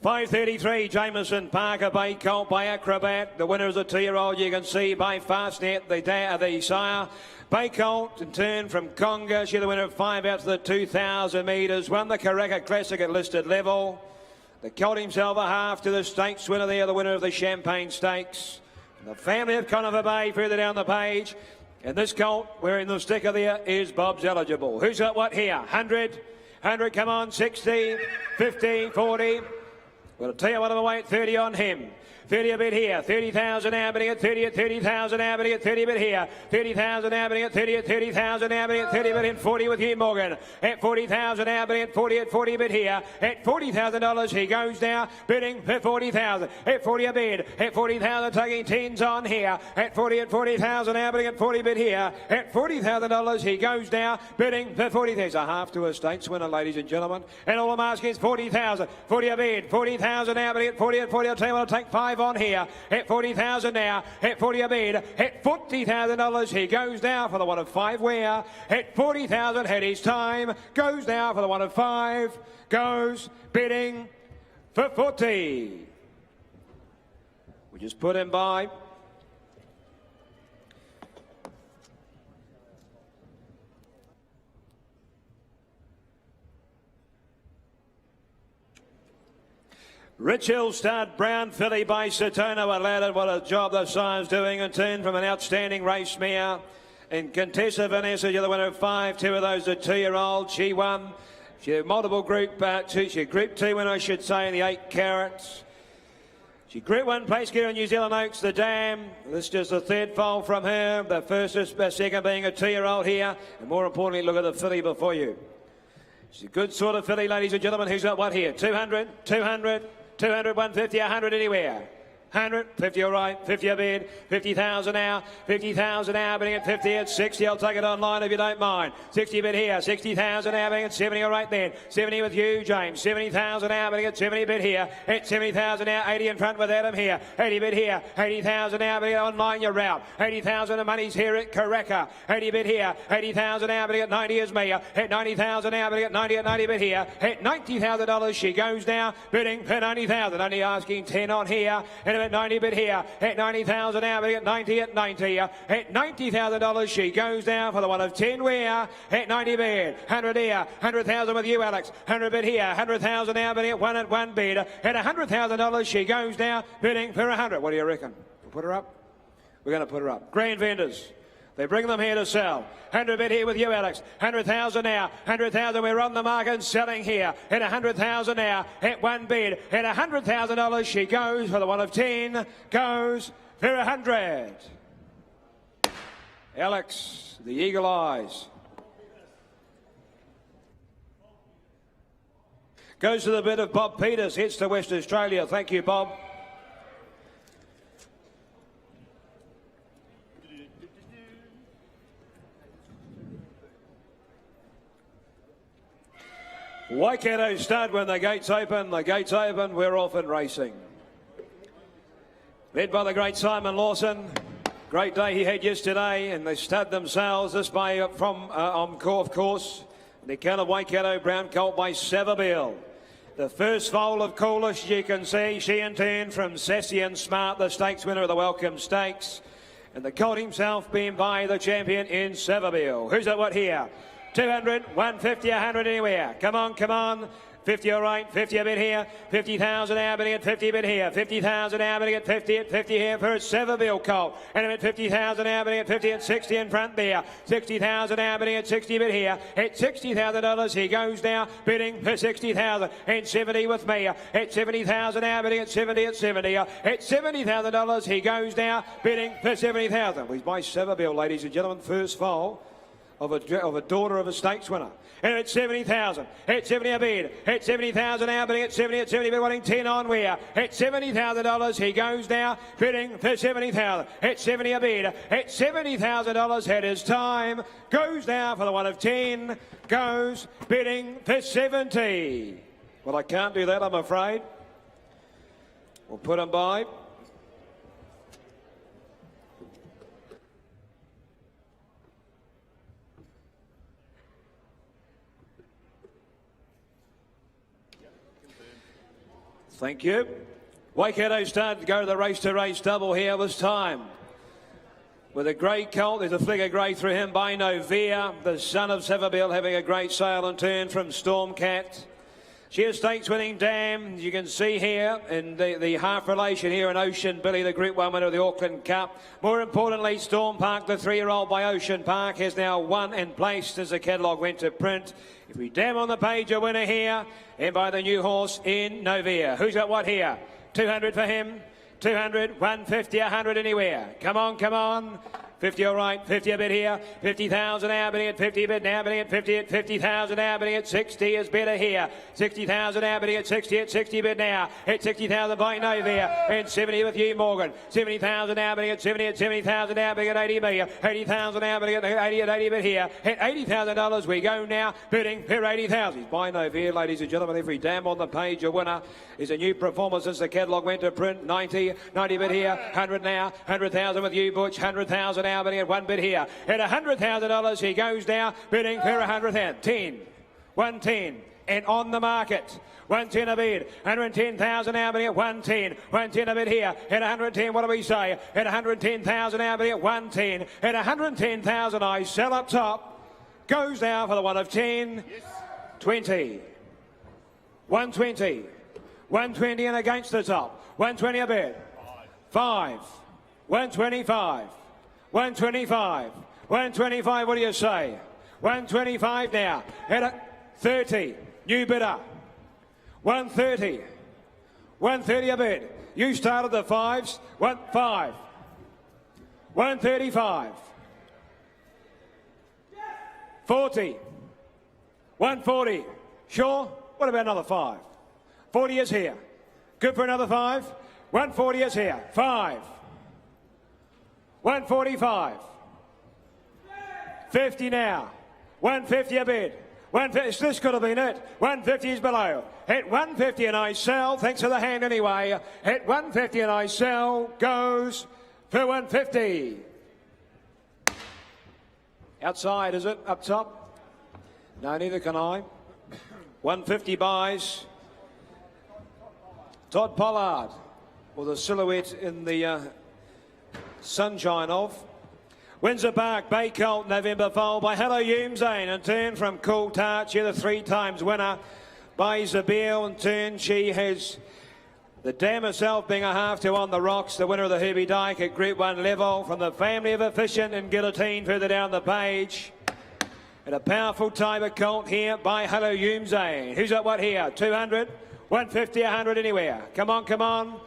$5.33, Jameson Parker by Colt by Acrobat. The winner is a 2-year-old, you can see, by Fastnet, the sire. Bay Colt in turn from Conga. She's the winner of 5 out to the 2,000 metres. Won the Karaka Classic at listed level. The Colt himself a half to the stakes winner there, the winner of the Champagne Stakes. And the family of Conover Bay further down the page. And this Colt wearing the sticker there is Bob's eligible. Who's got what here? 100, 100, come on, 60, 50, 40. We'll tell you what I'm away at 30 on him. 30 a bit here, 30,000 now, bidding at 30 at 30,000 now, bidding at 30 bit here, 30,000 now, bidding at 30 at 30,000 now, bidding at 30 bit in 40 with Hugh Morgan. At 40,000 now, bidding at 40 bit here, at $40,000 he goes now, bidding for 40,000. At 40 a bid, at 40,000 taking 10s on here, at 40,000 now, bidding at 40 bit here, at $40,000 he goes now, bidding for 40. There's a half to a stakes winner, ladies and gentlemen, and all I'm asking is 40,000. 40 a bid, 40,000 now, bidding at 40 at 40. I'll tell you what, I'll take 5 on here at 40,000 now, at 40 a bid, at $40,000 he goes now for the one of 5 where, at 40,000 had his time, goes now for the one of 5, goes bidding for 40. We just put him by. Rich Hill start Brown filly by Satono Aladdin. What a job the sire's doing in turn from an outstanding race mare. And Contessa Vanessa, you're the winner of 5. 2 of those are 2-year-old. She won. She had multiple group 2. She group 2 winner, I should say, in the 8 carats. She group 1 place getter in New Zealand Oaks, the Dam. This is just the 3rd foal from her. The first is second being a 2-year-old here. And more importantly, look at the filly before you. She's a good sort of filly, ladies and gentlemen. Who's got what here? 200, 200. 200, 150, 100 anywhere. 100, 50 all right, 50 a bid, 50,000 now, 50,000 now, bidding at 50, at 60, I'll take it online if you don't mind. 60 bid here, 60,000 now, bidding at 70 all right then, 70 with you, James, 70,000 now, bidding at 70 bid here, at 70,000 now, 80 in front with Adam here, 80 bid here, 80,000 now, bidding online your route, 80,000 of money's here at Karaka, 80 bid here, 80,000 now, bidding at 90 is me, at 90,000 now, bidding at 90 bid here, at $90,000 she goes now, bidding for 90,000, only asking 10 on here, and at 90 bid here, at 90,000 now, bidding at 90 at 90, at $90,000 she goes down for the one of 10 where, at 90 bid, 100 here, 100,000 with you Alex, 100 bid here, 100,000 now, bidding at 1 bid, at $100,000 she goes down, bidding for 100. What do you reckon? We'll put her up? We're going to put her up. Grand vendors. They bring them here to sell. 100 bid here with you, Alex. 100,000 now. 100,000. We're on the market selling here. At 100,000 now. At 1 bid. At $100,000 she goes for the one of 10. Goes for 100. Alex, the eagle eyes. Goes to the bid of Bob Peters. Hits to West Australia. Thank you, Bob. Waikato stud when the gates open. The gates open, we're off and racing. Led by the great Simon Lawson. Great day he had yesterday, and they stud themselves this way from Encore, of course. The count of Waikato, brown colt by Savabeel. The first foal of Coolish, you can see, she in turn from Sassy and Smart, the stakes winner of the Welcome Stakes. And the colt himself being by the champion in Savabeel. Who's at what here? 200, 150, 100 anywhere. Come on, come on. 50 all right, 50 a bit here, 50,000 now, bidding at 50 a bit here, 50,000 now, bidding at 50 here for a Savabeel colt. And at 50,000 now, bidding at 50 at 60 in front there. 60,000 now, bidding at 60 a bit here. At $60,000 he goes now, bidding for 60,000. And 70 with me. At 70,000 now, bidding at 70 at 70. At $70,000 he goes now, bidding for 70,000. Well, he's by Savabeel, ladies and gentlemen, first foal of a daughter of a stakes winner. And at 70,000, at 70 a bid, at 70,000 now, bidding at 70, but wanting 10 on where. At $70,000 he goes now, bidding for 70,000. At 70 a bid, at $70,000 at his time, goes now for the one of 10, goes bidding for 70. Well, I can't do that, I'm afraid. We'll put him by. Thank you. Waikato started to go to the race double here this time. With a grey colt, there's a flicker grey through him by Novia, the son of Savabeel, having a great sail and turn from Stormcat. She is stakes winning Dam, you can see here in the half relation here in Ocean Billy, the Group 1 winner of the Auckland Cup. More importantly, Storm Park, the 3-year-old by Ocean Park, has now won and placed as the catalogue went to print. If we Dam on the page, a winner here, and by the new horse in Novia. Who's got what here? 200 for him, 200, 150, 100 anywhere. Come on, come on. 50 all right, 50 a bit here, 50,000 now, bidding at 50 a bit now, bidding at 50 at 50,000 now, bidding at 60 is better here. 60,000 now, bidding at 60 bid now, at 60,000 by Novia, and 70 with you, Morgan. 70,000 now, bidding at 70 at 70,000 now, bidding at 80 million. 80,000 now, bidding at 80 bid here. At $80,000 we go now, bidding for 80,000. By Novia, ladies and gentlemen, every Dam on the page, a winner is a new performance since the catalogue went to print. 90 bid here, 100 now, 100,000 with you, Butch, 100,000 now, bidding at 1 bid here. At $100,000 he goes now, bidding for 100,000. 10, 110, and on the market. 110 a bid, 110,000 now, bidding at 110. 110 a bid here. At 110, what do we say? At 110,000 now, bidding at 110. At 110,000, I sell up top. Goes now for the one of 10, 20, 120, 120 and against the top. 120 a bid. 5, 125. 125. 125, what do you say? 125 now. At 30, new bidder. 130. 130 a bid. You started the fives. 5. 135. 40. 140. Sure? What about another 5? 40 is here. Good for another 5. 140 is here. 5. 145. 50 now. 150 a bid. 150, this could have been it. 150 is below. Hit 150 and I sell. Thanks for the hand anyway. Hit 150 and I sell. Goes for 150. Outside, is it? Up top? No, neither can I. 150 buys. Todd Pollard, or the silhouette in the sunshine of. Windsor Park, Bay Colt, November foal by Hello Yoomzane, and turn from Cool Tart. She's the 3 times winner by Zabeel, and turn she has the dam herself being a half to On the Rocks, the winner of the Herbie Dyke at Group 1 level from the family of Efficient and Guillotine further down the page. And a powerful Tiber Colt here by Hello Yoomzane. Who's at what here? 200, 150, 100 anywhere. Come on, come on.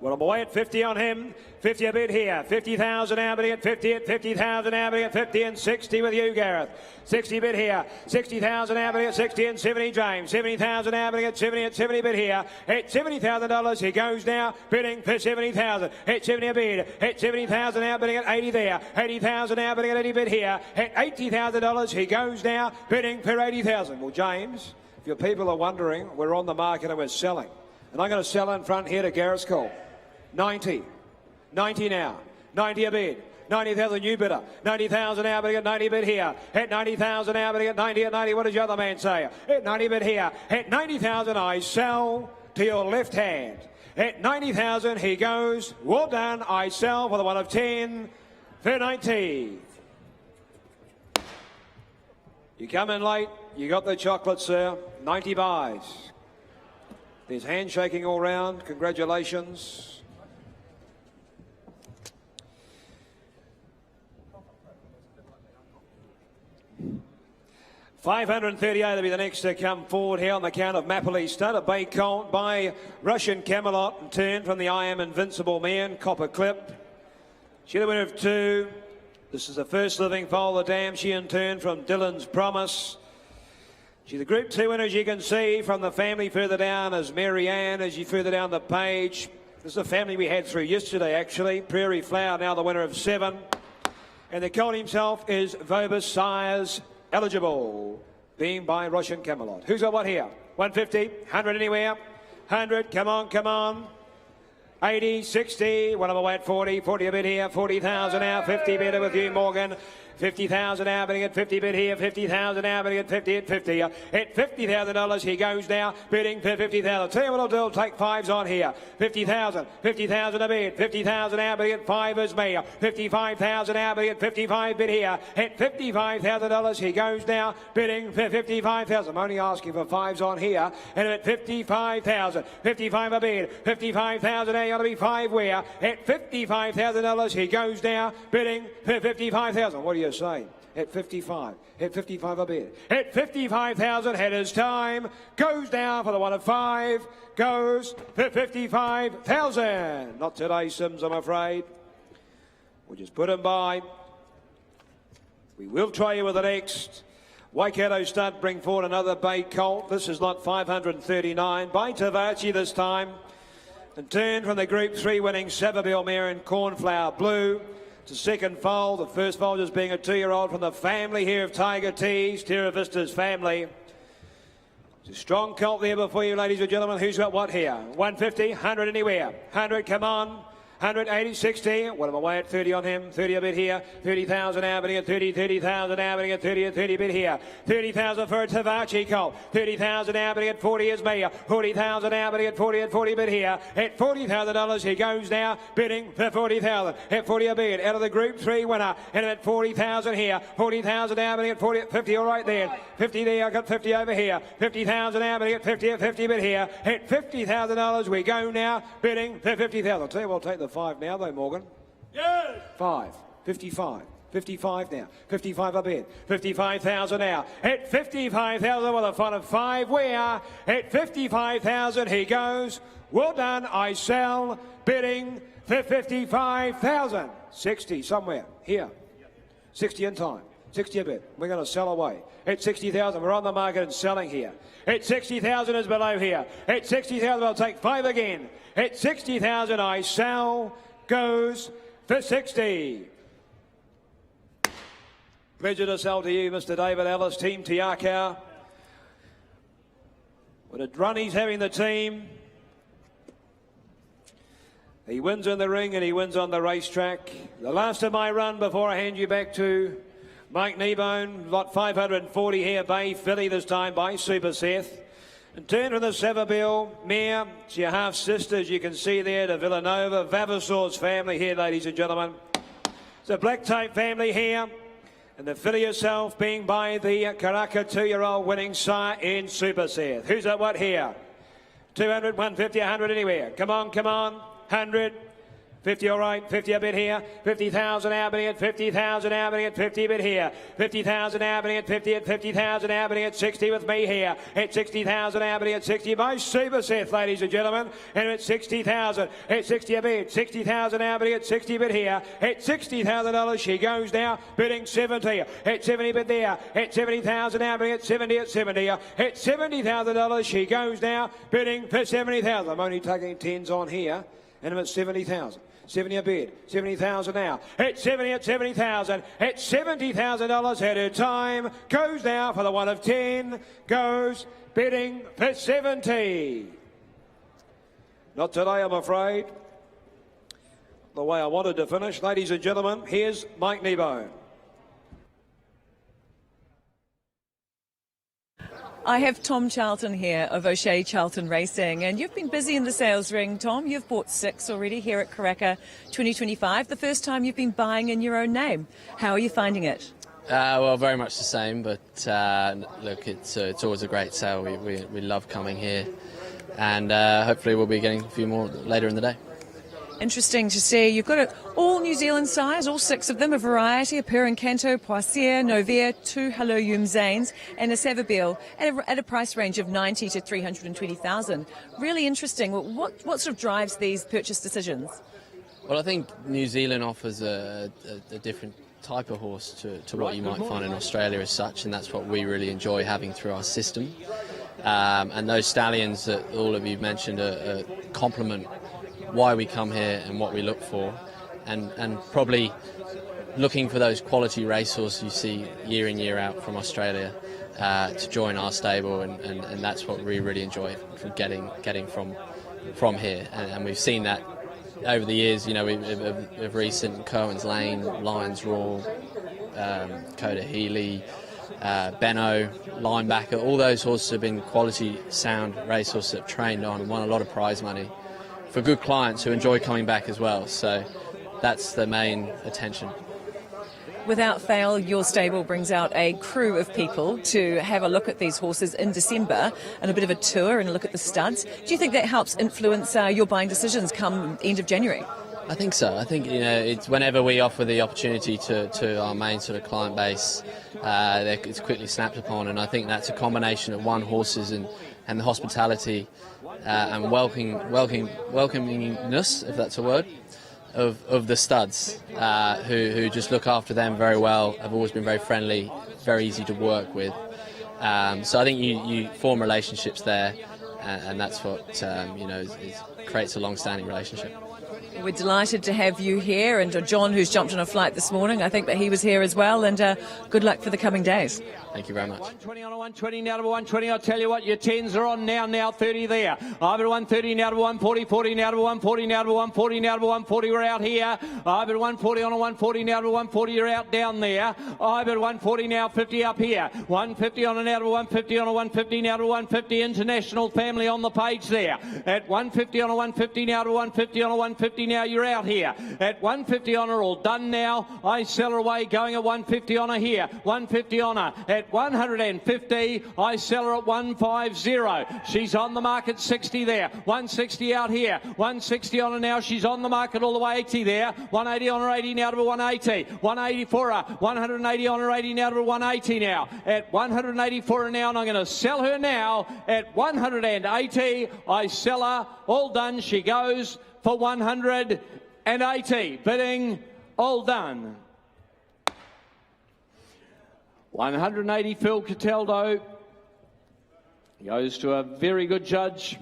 Well, I'm away at 50 on him. 50 a bid here. 50,000 Albany at 50 at 50,000 Albany at 50 and 60 with you, Gareth. 60 bid here. 60,000 Albany at 60 and 70, James. 70,000 Albany at 70 bid here. At $70,000, he goes now, bidding for 70,000. At 70 a bid. At 70,000 Albany at 80 there. 80,000 Albany at 80 bid here. At $80,000, he goes now, bidding for 80,000. Well, James, if your people are wondering, we're on the market and we're selling. And I'm going to sell in front here to Gareth's call. 90. 90 now. 90 a bid. 90,000 new bidder. 90,000 now, but at 90 bid here. At 90,000 now, but at 90 at 90. What does the other man say? At 90 bid here. At 90,000 I sell to your left hand. At 90,000 he goes. Well done. I sell for the one of 10 for 90. You come in late. You got the chocolate, sir. 90 buys. There's handshaking all round. Congratulations. $538 will be the next to come forward here on the count of Mappley Stud. A Bay Colt by Russian Camelot and turn from the I Am Invincible Man, Copper Clip. She the winner of 2. This is the first living foal, the Dam. She in turn from Dylan's Promise. She's the Group 2 winner, as you can see, from the family further down as Mary Ann, as you further down the page. This is the family we had through yesterday, actually. Prairie Flower, now the winner of 7. And the colt himself is Vobus Sires. Eligible, being by Russian Camelot. Who's got what here? 150, 100 anywhere, 100, come on, come on. 80, 60, one of them away at 40, 40 a bit here, 40,000 now, 50 bidder with you, Morgan. 50,000 now, bidding at 50 bid here, 50,000 now, bidding at 50 at 50. At $50,000 he goes now, bidding for 50,000. Tell you what I'll do, I'll take 5s on here. 50,000, 50,000 a bid, 50,000 now, bidding at 5 is me. 55,000 now, bidding at 55 bid here. At $55,000 he goes now, bidding for 55,000. I'm only asking for 5s on here. And at 55,000, 55 a bid, 55,000 now, you ought to be 5 where. At $55,000 he goes now, bidding for 55,000. What do you say? At 55. At 55 a bid. At 55,000, headers time. Goes down for the one of 5. Goes for 55,000. Not today, Sims, I'm afraid. We'll just put him by. We will try you with the next. Waikato Stud bring forward another Bay Colt. This is lot 539 by Tavachi this time. And turn from the Group 3 winning Savabeel Mare in Cornflower Blue. It's a second foal. The first foal just being a 2-year-old from the family here of Tiger Tees, Terra Vista's family. It's a strong colt there before you, ladies and gentlemen. Who's got what here? 150, 100 anywhere. 100, come on. 180, 60. What am I away at 30 on him? 30 a bit here. 30,000 Albany at 30, 30,000 Albany at 30 at 30 bit here. 30,000 for a Tavachi colt. 30,000 Albany at 40 is me. 40,000 Albany at 40 bit here. At $40,000 he goes now, bidding for 40,000. At 40 a bid, out of the Group 3 winner. And at 40,000 here. 40,000 Albany at 40 at 50, all right there. 50 there, I got 50 over here. 50,000 Albany at 50 bit here. At $50,000 we go now, bidding for 50,000. I'll tell you, we'll take the 5 now though, Morgan. Yes. 5, 55, 55 now, 55 a bid, 55,000 now. At 55,000 with a fun of 5, we are at 55,000. He goes. Well done. I sell. Bidding for 55,000. 60 somewhere here. 60 in time. 60 a bit. We're going to sell away. At 60,000, we're on the market and selling here. At 60,000 is below here. At 60,000, I'll take 5 again. At 60,000, I sell. Goes for 60. Pleasure to sell to you, Mr. David Ellis, Team Tiakau. What a run he's having, the team. He wins in the ring and he wins on the racetrack. The last of my run before I hand you back to Mike Kneebone. Lot 540 here, Bay filly this time by Super Seth. And turn from the Savabeel mare. It's your half-sister, as you can see there, to Villanova. Vavasor's family here, ladies and gentlemen. It's a black-type family here. And the filly herself being by the Karaka 2-year-old winning sire in Super Seth. Who's at what here? 200, 150, 100 anywhere. Come on, come on. 100. 50, all right, 50 a bit here, 50,000 Albany at 50,000 Albany at 50 a bit here, 50,000 Albany at 50 at 50,000 Albany at 60 with me here, at 60,000 Albany at 60 by Super Seth, ladies and gentlemen, and at 60,000, at 60 a bit, 60,000 Albany at 60 a bit here, at $60,000 she goes now, bidding 70, at 70 bit there, at 70,000 Albany at 70 at 70, at $70,000 she goes now, bidding for 70,000. I'm only taking 10s on here, and I'm at 70,000. 70 a bid, 70,000 now. At 70 at 70,000. At $70,000 at a time. Goes now for the one of 10. Goes bidding for 70. Not today, I'm afraid. The way I wanted to finish. Ladies and gentlemen, here's Mike Kneebone. I have Tom Charlton here of O'Shea Charlton Racing, and you've been busy in the sales ring, Tom. You've bought 6 already here at Karaka 2025, the first time you've been buying in your own name. How are you finding it? Well, very much the same, but look, it's always a great sale. We love coming here, and hopefully we'll be getting a few more later in the day. Interesting to see. You've got all New Zealand sires, all 6 of them, a variety, a Per Encanto, Poisier, Novair, 2 Hello Yum Zanes, and a Savabeel at a price range of 90 to 320,000. Really interesting. What sort of drives these purchase decisions? Well, I think New Zealand offers a different type of horse to what you might find in Australia as such, and that's what we really enjoy having through our system. And those stallions that all of you mentioned complement why we come here and what we look for, and probably looking for those quality racehorses you see year in, year out from Australia to join our stable, and that's what we really enjoy from getting from here, and we've seen that over the years. You know, we've recent Cohen's Lane, Lions Roar, Coda Healy, Benno, linebacker, all those horses have been quality sound racehorses that have trained on and won a lot of prize money for good clients who enjoy coming back as well. So that's the main attention. Without fail, your stable brings out a crew of people to have a look at these horses in December and a bit of a tour and a look at the studs. Do you think that helps influence your buying decisions come end of January? I think so. I think, you know, it's whenever we offer the opportunity to our main sort of client base, it's quickly snapped upon, and I think that's a combination of horses and the hospitality and welcomingness, if that's a word, of the studs who just look after them very well, have always been very friendly, very easy to work with. So I think you form relationships there, and that's what creates a long-standing relationship. We're delighted to have you here, and John, who's jumped on a flight this morning, I think that he was here as well, and good luck for the coming days. Thank you very much. 120 on a 120 now to 120. I'll tell you what, your 10s are on now 30 there. Over to 130 now to 140, 40 now to 140, now to 140, now to 140. We're out here. Over to 140 on a 140 now to 140. You're out down there. Over to 140 now, 50 up here. 150 on a now to 150 on a 150 now to 150. International family on the page there. At 150 on a 150 now to 150 on a 150 now. You're out here. At 150 on her, all done now. I sell her away, going at 150 on her here. 150 on her. At 150, I sell her at 150. She's on the market 60 there. 160 out here. 160 on her now. She's on the market all the way 80 there. 180 on her 80 now to 180. 180 for her. 180 on her 80 now to 180 now. At 180 for her now, and I'm going to sell her now at 180. I sell her. All done. She goes for 180. Bidding all done. 180 Phil Cataldo goes to a very good judge.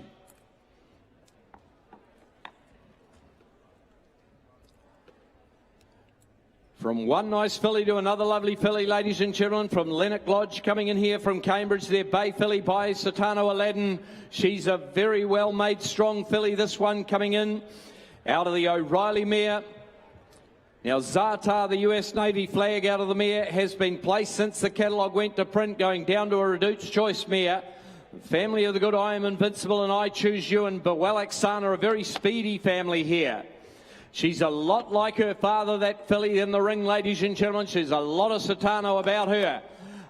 From one nice filly to another lovely filly, ladies and gentlemen, from Lennox Lodge coming in here from Cambridge, their bay filly by Satano Aladdin. She's a very well-made, strong filly, this one coming in out of the O'Reilly mare. Now, Zata, the US Navy flag out of the mare, has been placed since the catalogue went to print, going down to a Reduced Choice mare. Family of the good I Am Invincible and I Choose You and Bewalaxana, a very speedy family here. She's a lot like her father, that filly in the ring, ladies and gentlemen. She's a lot of Satano about her.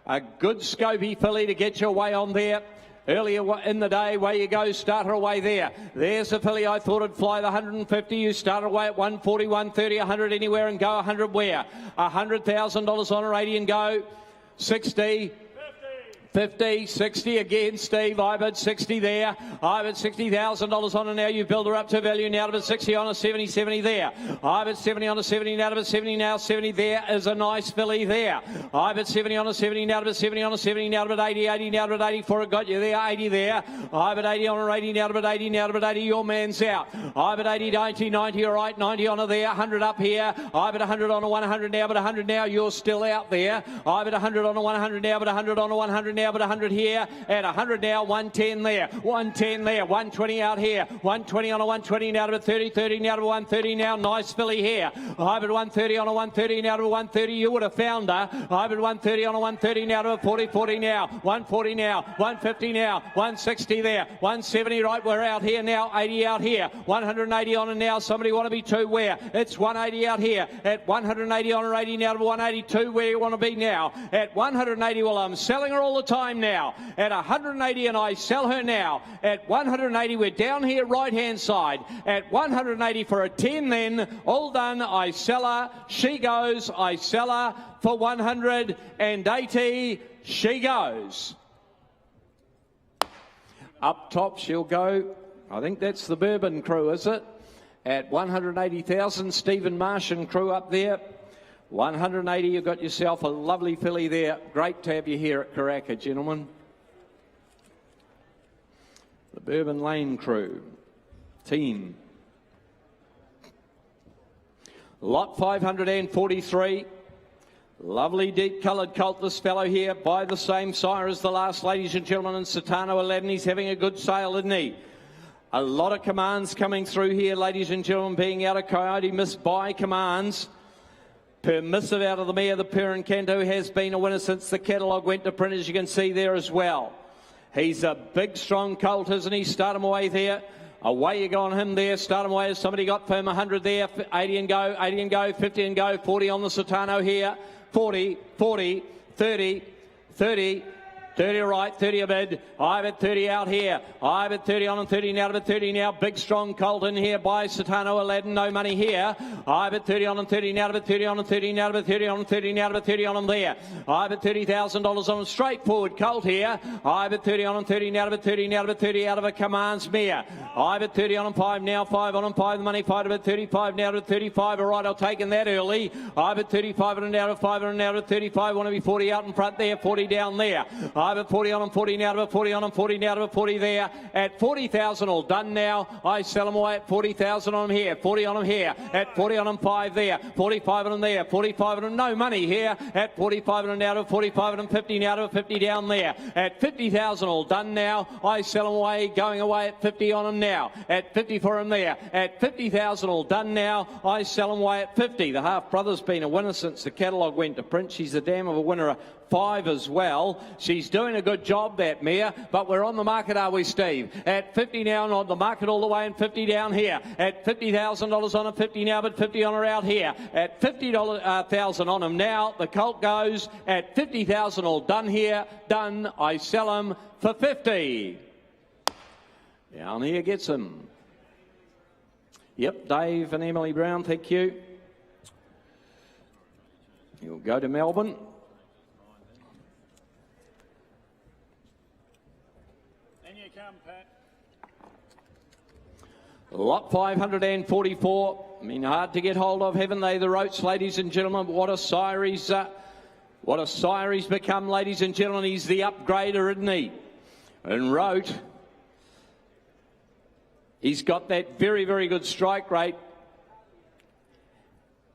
A good scopy filly to get your way on there. Earlier in the day, away you go, start her away there. There's a filly I thought would fly the 150. You start her away at 140, 130, 100 anywhere and go 100 where? $100,000 on her, 80 and go. 60. 50, 60 again, Steve. I bid 60 there. I bid $60,000 on her now. You build her up to value now to bid 60 on a 70, 70 there. I bid 70 on a 70 now to bid 70 now. 70 there is a nice filly there. I bid 70 on a 70 now to bid 70 on a 70 now to bid 80, 80 now to bid 84. It got you there, 80 there. I bid 80 on her 80 now to bid 80 now to bid 80. Your man's out. I bid 80, 90, 90, all right, 90 on her there. 100 up here. I bid 100 on a 100 now, but 100 now. You're still out there. I bid 100 on a 100 now, but 100 on a 100 now. But 100 here, at 100 now, 110 there, 110 there, 120 out here, 120 on a 120 now to 30, 30 now to 130 now, nice filly here. Hybrid 130 on a 130 now to 130, you would have found her. Hybrid 130 on a 130 now to a 40, 40 now, 140 now, 150 now, 160 there, 170 right, we're out here now, 80 out here, 180 on her now, somebody want to be two where? It's 180 out here, at 180 on her 80 now to 182 where you want to be now, at 180, well I'm selling her all the time now. At 180 and I sell her now. At 180 we're down here right hand side. At 180 for a 10 then. All done. I sell her. She goes. I sell her for 180. She goes. Up top she'll go. I think that's the Bourbon crew, is it? At 180,000. Stephen Marsh and crew up there. 180, you've got yourself a lovely filly there. Great to have you here at Karaka, gentlemen. The Bourbon Lane crew team. Lot 543. Lovely deep coloured colt, this fellow here, by the same sire as the last, ladies and gentlemen, and Satano Aladdin. He's having a good sale, isn't he? A lot of commands coming through here, ladies and gentlemen, being out of Coyote Miss by commands. Permissive out of the mare, the Perrin Canto has been a winner since the catalogue went to print, as you can see there as well. He's a big, strong colt, isn't he? Start him away there. Away you go on him there. Start him away. Has somebody got for him? 100 there. 80 and go. 80 and go. 50 and go. 40 on the Satano here. 40, 40, 30, 30. 30 right, 30 a bid. I've at 30 out here. I've at 30 on and 30 now to 30 now. Big strong colt in here by Satano Aladdin. No money here. I've at 30 on and 30 now to 30 on and 30 now to 30 on and 30 now to 30 on them there. I've at $30,000 on a straightforward colt here. I've at 30 on and 30 now to 30 now to 30 out of a commands mare. I've at 30 on and 5 now, 5 on and 5. The money 5 at 35 now to 35. All right, I'll take in that early. I've at 35 on and now to 5 on and now to 35. Want to be 40 out in front there, 40 down there. I've at 40 on and 40 now to a 40 on and 40 now to a 40 there. At 40,000 all done now. I sell them away at 40,000 on them here. 40 on them here. At 40 on them 5 there. 45 on them there. 45 on them. No money here. At 45 on them now to 45 on them 50 now to a 50 down there. At 50,000 all done now. I sell them away. Going away at 50 on them now. At 50 for them there. At 50,000 all done now. I sell them away at 50. The half brother's been a winner since the catalogue went to print. She's a damn of a winner. 5 as well. She's doing a good job, that mare, but we're on the market, are we, Steve? At 50 now and on the market all the way, and 50 down here. At $50,000 on a 50 now, but 50 on her out here. At $50,000 on them now. The colt goes at 50,000 all done here. Done. I sell them for 50. Down here gets them. Yep, Dave and Emily Brown, thank you. You'll go to Melbourne. Lot 544. I mean, hard to get hold of, haven't they, the Roats, ladies and gentlemen? What a sire he's What a sire he's become, ladies and gentlemen. He's the upgrader, isn't he? And Rote, he's got that very, very good strike rate.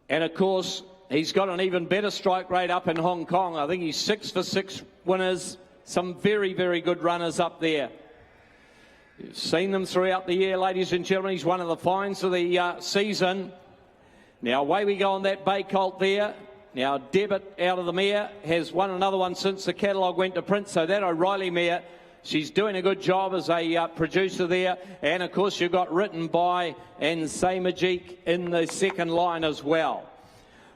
And, of course, he's got an even better strike rate up in Hong Kong. I think he's 6 for 6 winners. Some very, very good runners up there. You've seen them throughout the year, ladies and gentlemen. He's one of the finds of the season. Now, away we go on that bay colt there. Now, Debit out of the mare has won another one since the catalogue went to print. So that O'Reilly mare, she's doing a good job as a producer there. And, of course, you've got Written By and Say Majik in the second line as well.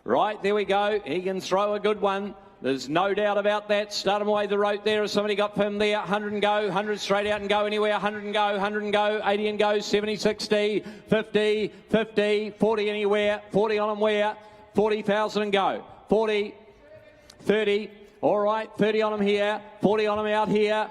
Right, there we go. He can throw a good one. There's no doubt about that. Start him away the road there. Has somebody got for him there? 100 and go. 100 straight out and go anywhere. 100 and go. 100 and go. 80 and go. 70, 60, 50, 50, 40 anywhere. 40 on him where? 40,000 and go. 40, 30. All right, 30 on him here. 40 on him out here.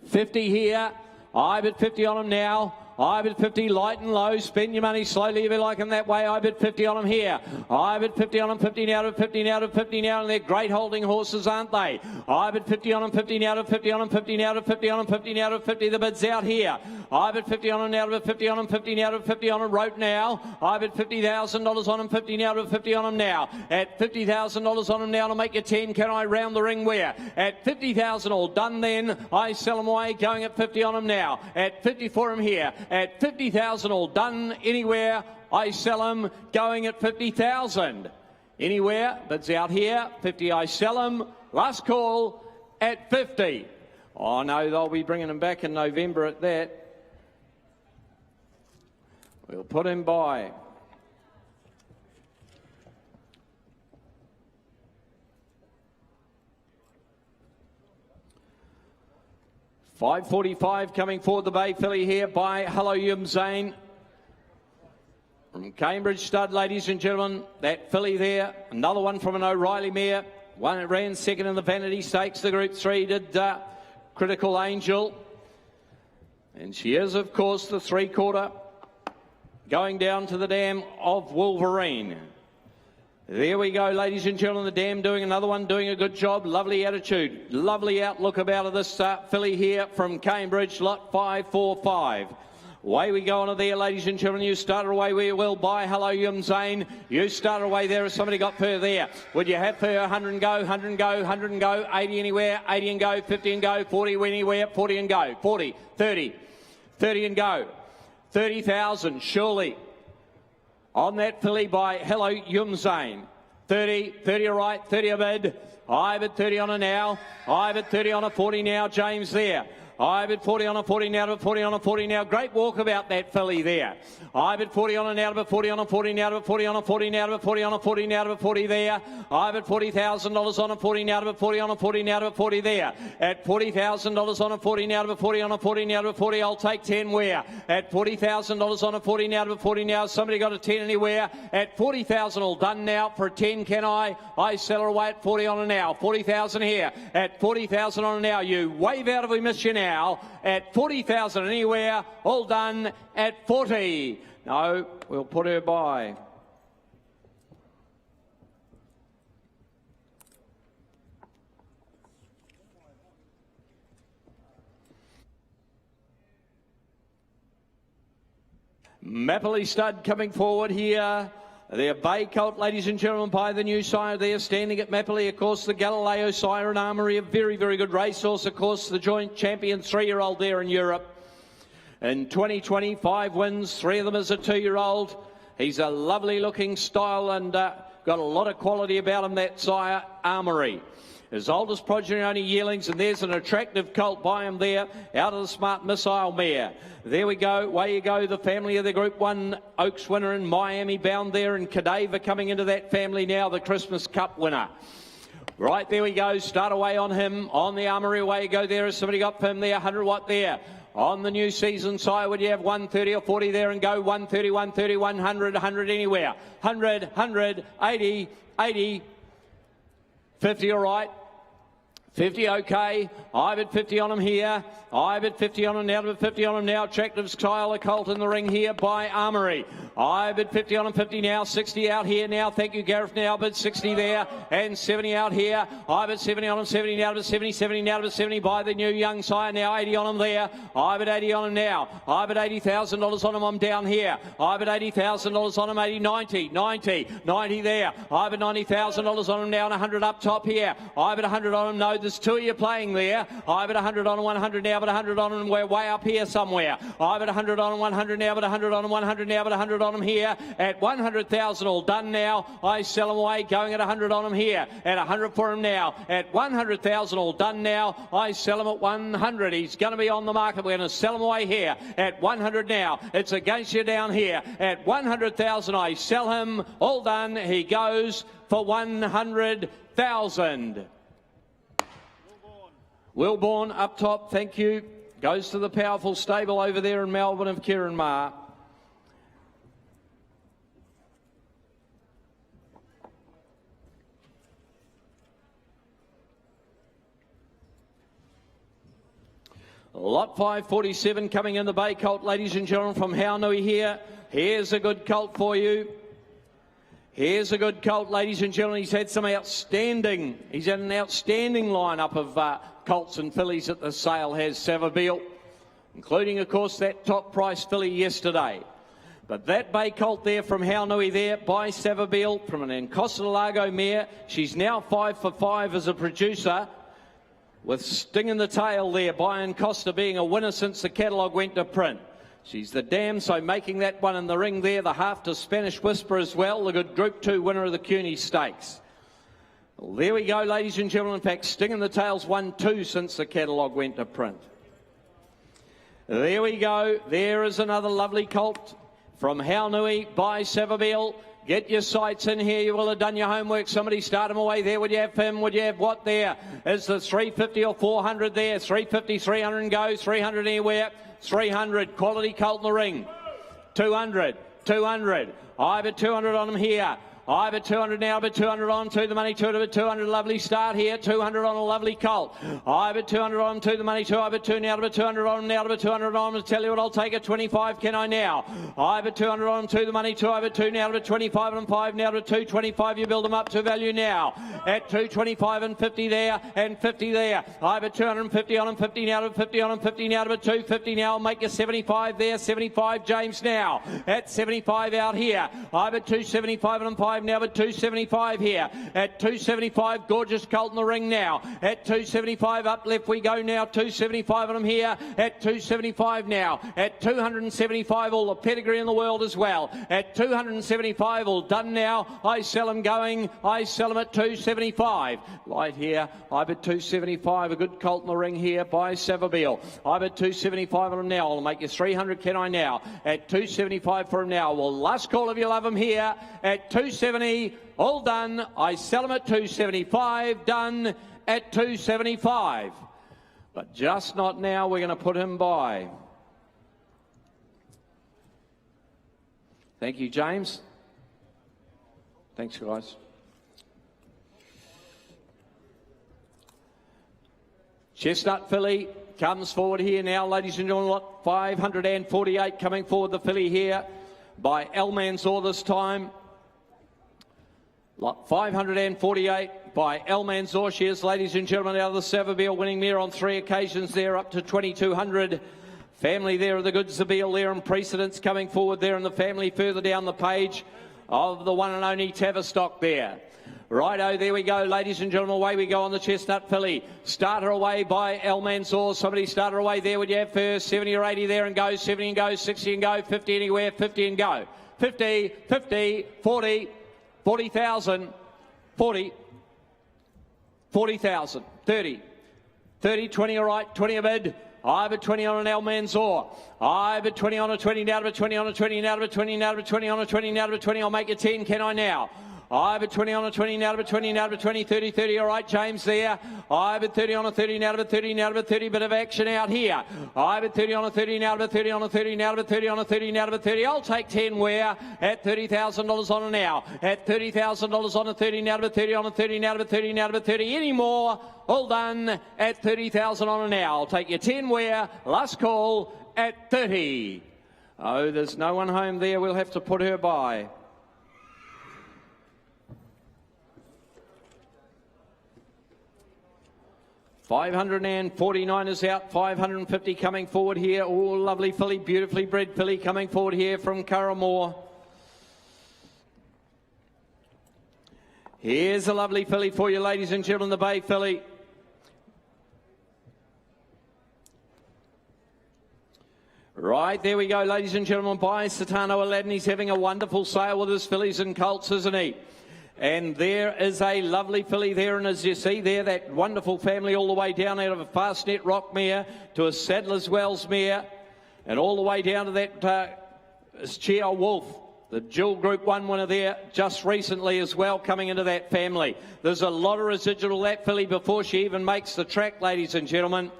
50 here. I bid 50 on him now. I bid 50 light and low. Spend your money slowly if you like him that way. I bid 50 on him here. I bid 50 on him, 50 now to 50 now to 50 now. And they're great holding horses, aren't they? I bid 50 on him, 50 now to 50 on him, 50 now to 50 on him, 50 now to 50. The bid's out here. I bid 50 on him now to 50 on him, 50 now to 50 on him. Rote now. I bid $50,000 on him, 50 now to 50 on him now. At $50,000 on him now to make you 10. Can I round the ring where? At 50,000 all done then. I sell him away going at 50 on him now. At 50 for him here. At 50,000 all done anywhere. I sell him going at 50,000. Anywhere, bids out here. 50 I sell him. Last call at 50. Oh no, they'll be bringing him back in November at that. We'll put him by. $5.45 coming forward the bay filly here by Hello Yum Zane. From Cambridge Stud, ladies and gentlemen, that filly there. Another one from an O'Reilly mare. One that ran second in the Vanity Stakes. The Group 3 did Critical Angel. And she is, of course, the 3/4 going down to the dam of Wolverine. There we go, ladies and gentlemen. The dam doing another one, doing a good job. Lovely attitude, lovely outlook about this filly here from Cambridge, lot 545. Away we go on there, ladies and gentlemen. You start away where you will by Hello Yum Zane. You start away there. Has somebody got her there? Would you have her? 100 and go, 100 and go, 100 and go, 80 anywhere, 80 and go, 50 and go, 40 anywhere, 40 and go, 40, 30, 30 and go, 30,000 surely. On that filly by Hello Yum Zane. 30, 30 all right, 30 a bid. I bid 30 on her now. I bid 30 on a 40 now, James there. I bid 40 on a 40 now to 40 on a 40 now. Great walk about that filly there. I bid 40 on a now to 40 on a 40 now to 40 on a 40 now to 40 on a 40 now to 40 there. I bid $40,000 on a 40 now to 40 on a 40 now to 40 there. At $40,000 on a 40 now to 40 on a 40 now to 40, I'll take 10 where? At $40,000 on a 40 now to 40 now. Somebody got a 10 anywhere? At 40,000 all done now for a 10, can I? I sell her away at 40 on a now. 40,000 here. At 40,000 on a now. You wave out if we miss you now. At 40,000 anywhere, all done at 40. No, we'll put her by. Mapley Stud coming forward here. Their bay colt, ladies and gentlemen, by the new sire there, standing at Mapley. Of course, the Galileo Sire and Armoury, a very, very good racehorse. Of course, the joint champion 3-year-old there in Europe. In 2025 wins, 3 of them as a 2-year-old. He's a lovely looking style and got a lot of quality about him, that sire, Armoury. His oldest progeny only yearlings, and there's an attractive colt by him there, out of the Smart Missile mare. There we go, away you go, the family of the Group 1 Oaks winner in Miami bound there, and Cadava coming into that family now, the Christmas Cup winner. Right, there we go, start away on him, on the Armoury, away you go there. Has somebody got for him there? 100 watt there. On the new season sire, would you have 130 or 40 there and go? 130, 130, 100, 100 anywhere. 100, 100, 80, 80, 50 all right. 50 okay. I bid 50 on him here. I bid 50 on him now. Bid 50 on him now. Attractive Tyler Colt in the ring here by Armory. I bid 50 on him. 50 now. 60 out here now. Thank you, Gareth. Now bid 60 there and 70 out here. I bid 70 on him. 70 now. Bid 70. 70 now. Bid 70 by the new young sire now. 80 on him there. I bid 80 on him now. I bid $80,000 on him. I'm down here. I bid $80,000 on him. 80, 90, 90, 90 there. I bid $90,000 on him now and 100 up top here. I bid 100 on him. No, there's two of you playing there. I bid 100 on him. 100 now. But 100 on him. We're way up here somewhere. I bid 100 on him. 100 now. But 100 on him. 100 now. But 100 on him here at 100,000. All done now. I sell him away. Going at 100 on him here. At 100 for him now. At 100,000. All done now. I sell him at 100. He's going to be on the market. We're going to sell him away here at 100 now. It's against you down here at 100,000. I sell him. All done. He goes for 100,000. Wilborn up top, thank you. Goes to the powerful stable over there in Melbourne of Kieran Maher. Lot 547 coming in the Bay Colt, ladies and gentlemen, from Haunui here. Here's a good colt for you. Here's a good colt, ladies and gentlemen. He's had an outstanding lineup of colts and fillies at the sale, has Savabeel, including, of course, that top price filly yesterday. But that bay colt there from Haunui there by Savabeel from an Encosta Lago mare. She's now 5 for 5 as a producer, with Sting in the Tail there by Encosta being a winner since the catalogue went to print. She's the dam, so making that one in the ring there, the half to Spanish Whisper as well, the good Group 2 winner of the CUNY Stakes. Well, there we go, ladies and gentlemen. In fact, Sting in the Tail's won 2 since the catalogue went to print. There we go. There is another lovely colt from Haunui by Savabeel. Get your sights in here. You will have done your homework. Somebody start him away there. Would you have him? Would you have what there? Is the 350 or 400 there? 350, 300 and go. 300 anywhere. 300. Quality colt in the ring. 200. 200. I have a 200 on him here. I have a 200 now, but 200 on to the money, 200, lovely start here, 200 on a lovely colt. I have a 200 on to the money, 2, I have a 2 now, but 200 on him now, but 200 on him, to tell you what, I'll take a 25, can I now? I have a 200 on him to the money, 2, I have a 2 now, but 25 on 5 now, but 225, you build them up to value now. At 225 and 50 there, and 50 there. I have a 250 on him, 50 now, but 50 on him, 50 now, but 250 now, I'll make you 75 there, 75 James now. At 75 out here. I have a 275 on him, 5 now, but 275 here. At 275, gorgeous colt in the ring now. At 275, up left we go now. 275 on him here. At 275 now. At 275, all the pedigree in the world as well. At 275, all done now. I sell him going. I sell him at 275. Right here, I bid 275. A good colt in the ring here by Savabeel. I bid 275 on him now. I'll make you 300, can I now? At 275 for him now. Well, last call if you love him here. At 270. All done. I sell them at 275. Done at 275. But just not now. We're going to put him by. Thank you, James. Thanks, guys. Chestnut filly comes forward here now, ladies and gentlemen. Lot 548 coming forward. The filly here by El Mansour this time. Lot 548 by El Mansour. She is, ladies and gentlemen, out of the Savabeel, winning mare on 3 occasions there, up to 2,200. Family there of the good Zabeel there, and precedence coming forward there in the family further down the page of the one and only Tavistock there. Righto, there we go, ladies and gentlemen. Away we go on the Chestnut filly. Starter away by El Mansour. Somebody starter away there. Would you have first? 70 or 80 there and go. 70 and go. 60 and go. 50 anywhere. 50 and go. 50, 50, 40. 40,000, 40, 40,000, 30, 30, 20 all right, 20 a bid. I have a 20 on an El Mansour. I have a 20 on a 20 now, to a 20 on a 20 now, to a 20 now, to a 20 on a 20 now, to a 20. I'll make it 10, can I now? Ivan 20 on a 20, now to 20, now to 20, 30, 30. All right, James there. Ivan 30 on a 30, now to 30, now to 30. Bit of action out here. Ivan 30 on a 30, now to 30 on a 30, now to 30 on a 30, now to 30. I'll take 10 where at $30,000 on a now. At $30,000 on a 30, now to 30 on a 30, now to 30, now to 30. Any more? All done at 30,000 on a now. I'll take your 10 where. Last call at 30. Oh, there's no one home there. We'll have to put her by. $549 is out, 550 coming forward here. Oh, lovely filly, beautifully bred filly coming forward here from Curramore. Here's a lovely filly for you, ladies and gentlemen, the Bay filly. Right, there we go, ladies and gentlemen, by Satano Aladdin. He's having a wonderful sale with his fillies and colts, isn't he? And there is a lovely filly there, and as you see there, that wonderful family all the way down out of a Fastnet Rock mare to a Sadler's Wells mare, and all the way down to that Chia Wolf, the dual Group 1 winner there just recently as well, coming into that family. There's a lot of residual that filly before she even makes the track, ladies and gentlemen.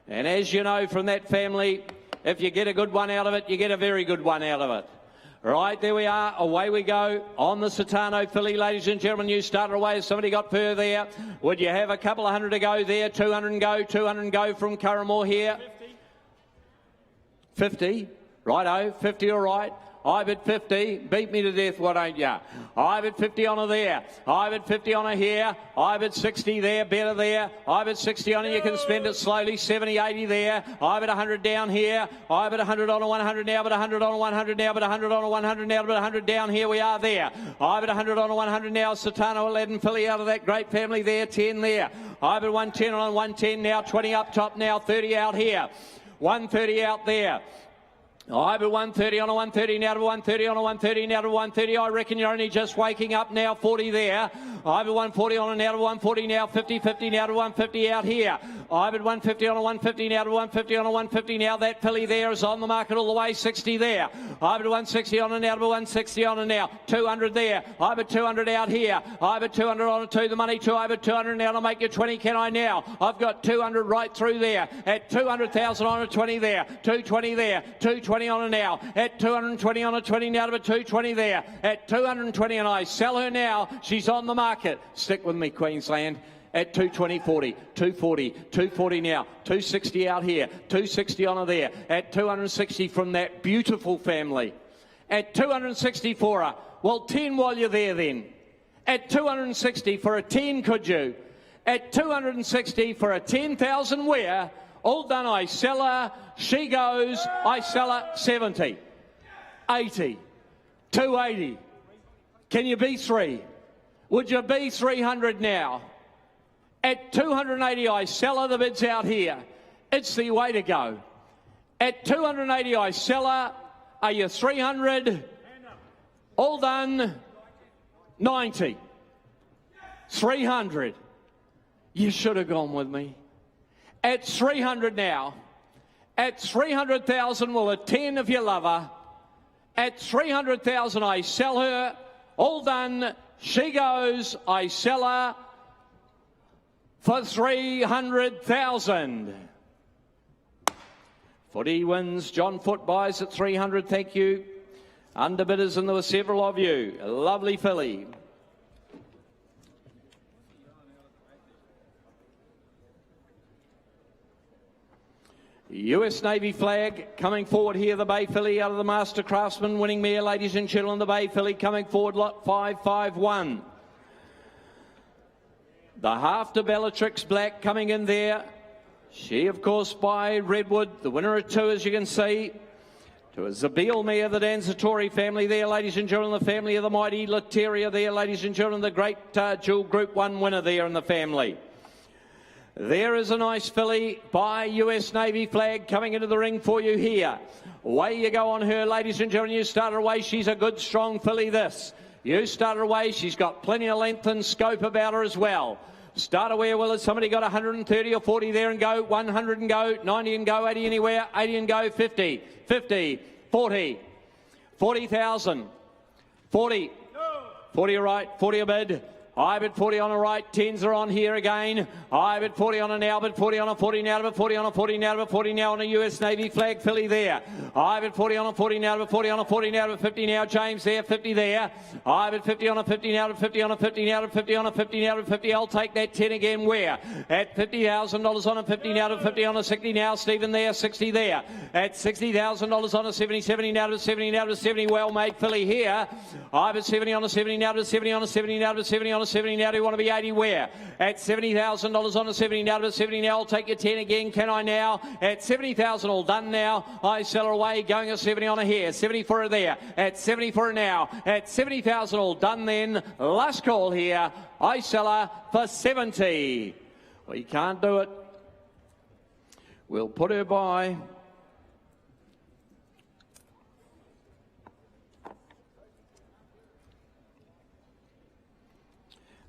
And as you know from that family, if you get a good one out of it, you get a very good one out of it. Right, there we are. Away we go on the Satano filly, ladies and gentlemen. You started away. Has somebody got per there? Would you have a couple of hundred to go there? 200 and go. 200 and go from Curramore here. 50. Righto. 50 all right. I bid 50. Beat me to death, why don't ya? I bid 50 on her there. I bid 50 on her here. I bid 60 there. Better there. I bid 60 on her. You can spend it slowly. 70, 80 there. I bid 100 down here. I bid 100 on a 100 now. But 100 on a 100 now. But 100 on a 100 now. But 100 down here. We are there. I bid 100 on a 100 now. Satano Aladdin filly out of that great family there. 10 there. I bid 110 on a 110 now. 20 up top now. 30 out here. 130 out there. I bid 130 on a 130 now to 130 on a 130 now to 130. I reckon you're only just waking up now. 40 there. I bid 140 on a now to 140 now. 50, 50 now to 150 out here. I bid 150 on a 150 now to 150 on a 150 now. That filly there is on the market all the way. 60 there. I bid 160 on a now to 160 on a now. 200 there. I bid 200 out here. I bid 200 on a 2. The money 2. I bid 200 now to make you 20. Can I now? I've got 200 right through there. At 200,000 on a 20 there. 220 there. 220 on a now. At 220 on a 20 now to a 220 there. At 220 and I sell her now. She's on the market. Stick with me, Queensland. At 220, 40, 240, 240 now, 260 out here, 260 on her there, at 260 from that beautiful family. At 260 for her. Well, 10 while you're there then. At 260 for a 10, could you? At 260 for a 10,000 where? All done, I sell her. She goes, I sell her 70, 80, 280. Can you be 3? Would you be 300 now? At 280, I sell her. The bid's out here. It's the way to go. At 280, I sell her. Are you 300? All done. 90. 300. You should have gone with me. At 300 now. At 300,000, well, at 10 if you love her. At 300,000, I sell her. All done. She goes. I sell her for 300,000. Footy wins. John Foot buys at 300. Thank you. Underbidders, and there were several of you. A lovely filly. US Navy flag coming forward here. The Bay filly out of the Master Craftsman winning mare, ladies and gentlemen. The Bay filly coming forward, lot 551. The half to Bellatrix Black coming in there. She, of course, by Redwood, the winner of 2, as you can see. To a Zabeel mare, the Danzatori family there, ladies and gentlemen. The family of the mighty Lateria there, ladies and gentlemen. The great dual Group 1 winner there in the family. There is a nice filly by US Navy flag coming into the ring for you here. Away you go on her, ladies and gentlemen. You start her away. She's a good, strong filly, this. You start her away. She's got plenty of length and scope about her as well. Start away, well, has somebody got 130 or 40 there and go? 100 and go, 90 and go, 80 anywhere, 80 and go, 50, 50, 40, 40,000, 40, 40 right, 40 a bid. I bid 40 on a right, 10s are on here again. I bid 40 on a now, bid 40 on a 40 now, bid 40 on a 40 now, bid 40 now on a US Navy flag filly there. I bid 40 on a 40 now, bid 40 on a 40 now, bid 50 now, James there, 50 there. I bid 50 on a 50 now, bid 50 on a 50 now, bid 50 on a 50 now, bid 50. I'll take that 10 again. Where? At $50,000 on a 50 now, bid 50 on a 60 now, Stephen there, 60 there. At $60,000 on a 70, 70 now, bid 70 now, bid 70. Well made filly here. I bid 70 on a 70 now, bid 70 on a 70 now, bid 70 on a 70 now. Do you want to be 80 where? At $70,000 on a 70 now to 70 now. I'll take your 10 again. Can I now? At 70,000 all done now. I sell her away. Going a 70 on a here. 70 for her there. At 70 for her now. At 70,000 all done then. Last call here. I sell her for 70. We can't do it. We'll put her by.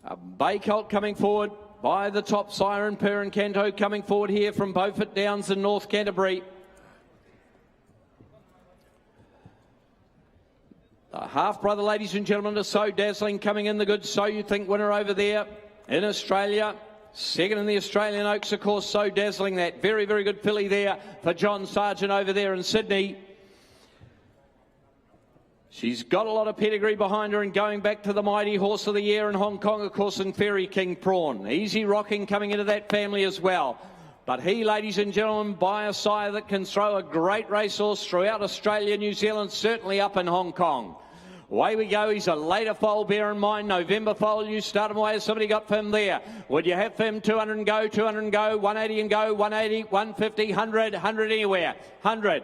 A Bay Colt coming forward by the top siren, Per Canto coming forward here from Beaufort Downs in North Canterbury. The half-brother, ladies and gentlemen, is So Dazzling coming in the good So You Think winner over there in Australia. Second in the Australian Oaks, of course, So Dazzling. That very, very good filly there for John Sargent over there in Sydney. She's got a lot of pedigree behind her, and going back to the mighty horse of the year in Hong Kong, of course, and Fairy King Prawn. Easy Rocking coming into that family as well. But he, ladies and gentlemen, by a sire that can throw a great racehorse throughout Australia, New Zealand, certainly up in Hong Kong. Away we go. He's a later foal, bear in mind. November foal, you start him away. Has somebody got for him there? Would you have for him 200 and go, 200 and go, 180 and go, 180, 150, 100, 100 anywhere, 100.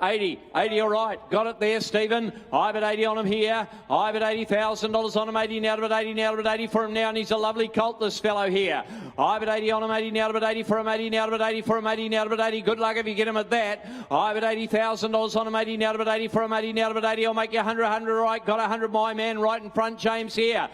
80, 80 all right, got it there, Stephen. I bet 80 on him here. I bet $80,000 on him, 80 now, but 80 now, but 80 for him now, and he's a lovely colt, this fellow here. I bet 80 on him, 80 now, but 80 for him, 80 now, but 80 for him, 80 now, but 80. Good luck if you get him at that. I bet $80,000 on him, 80 now, but 80 for him, 80 now, but 80. I'll make you 100, 100 right. Got 100, my man, right in front, James here.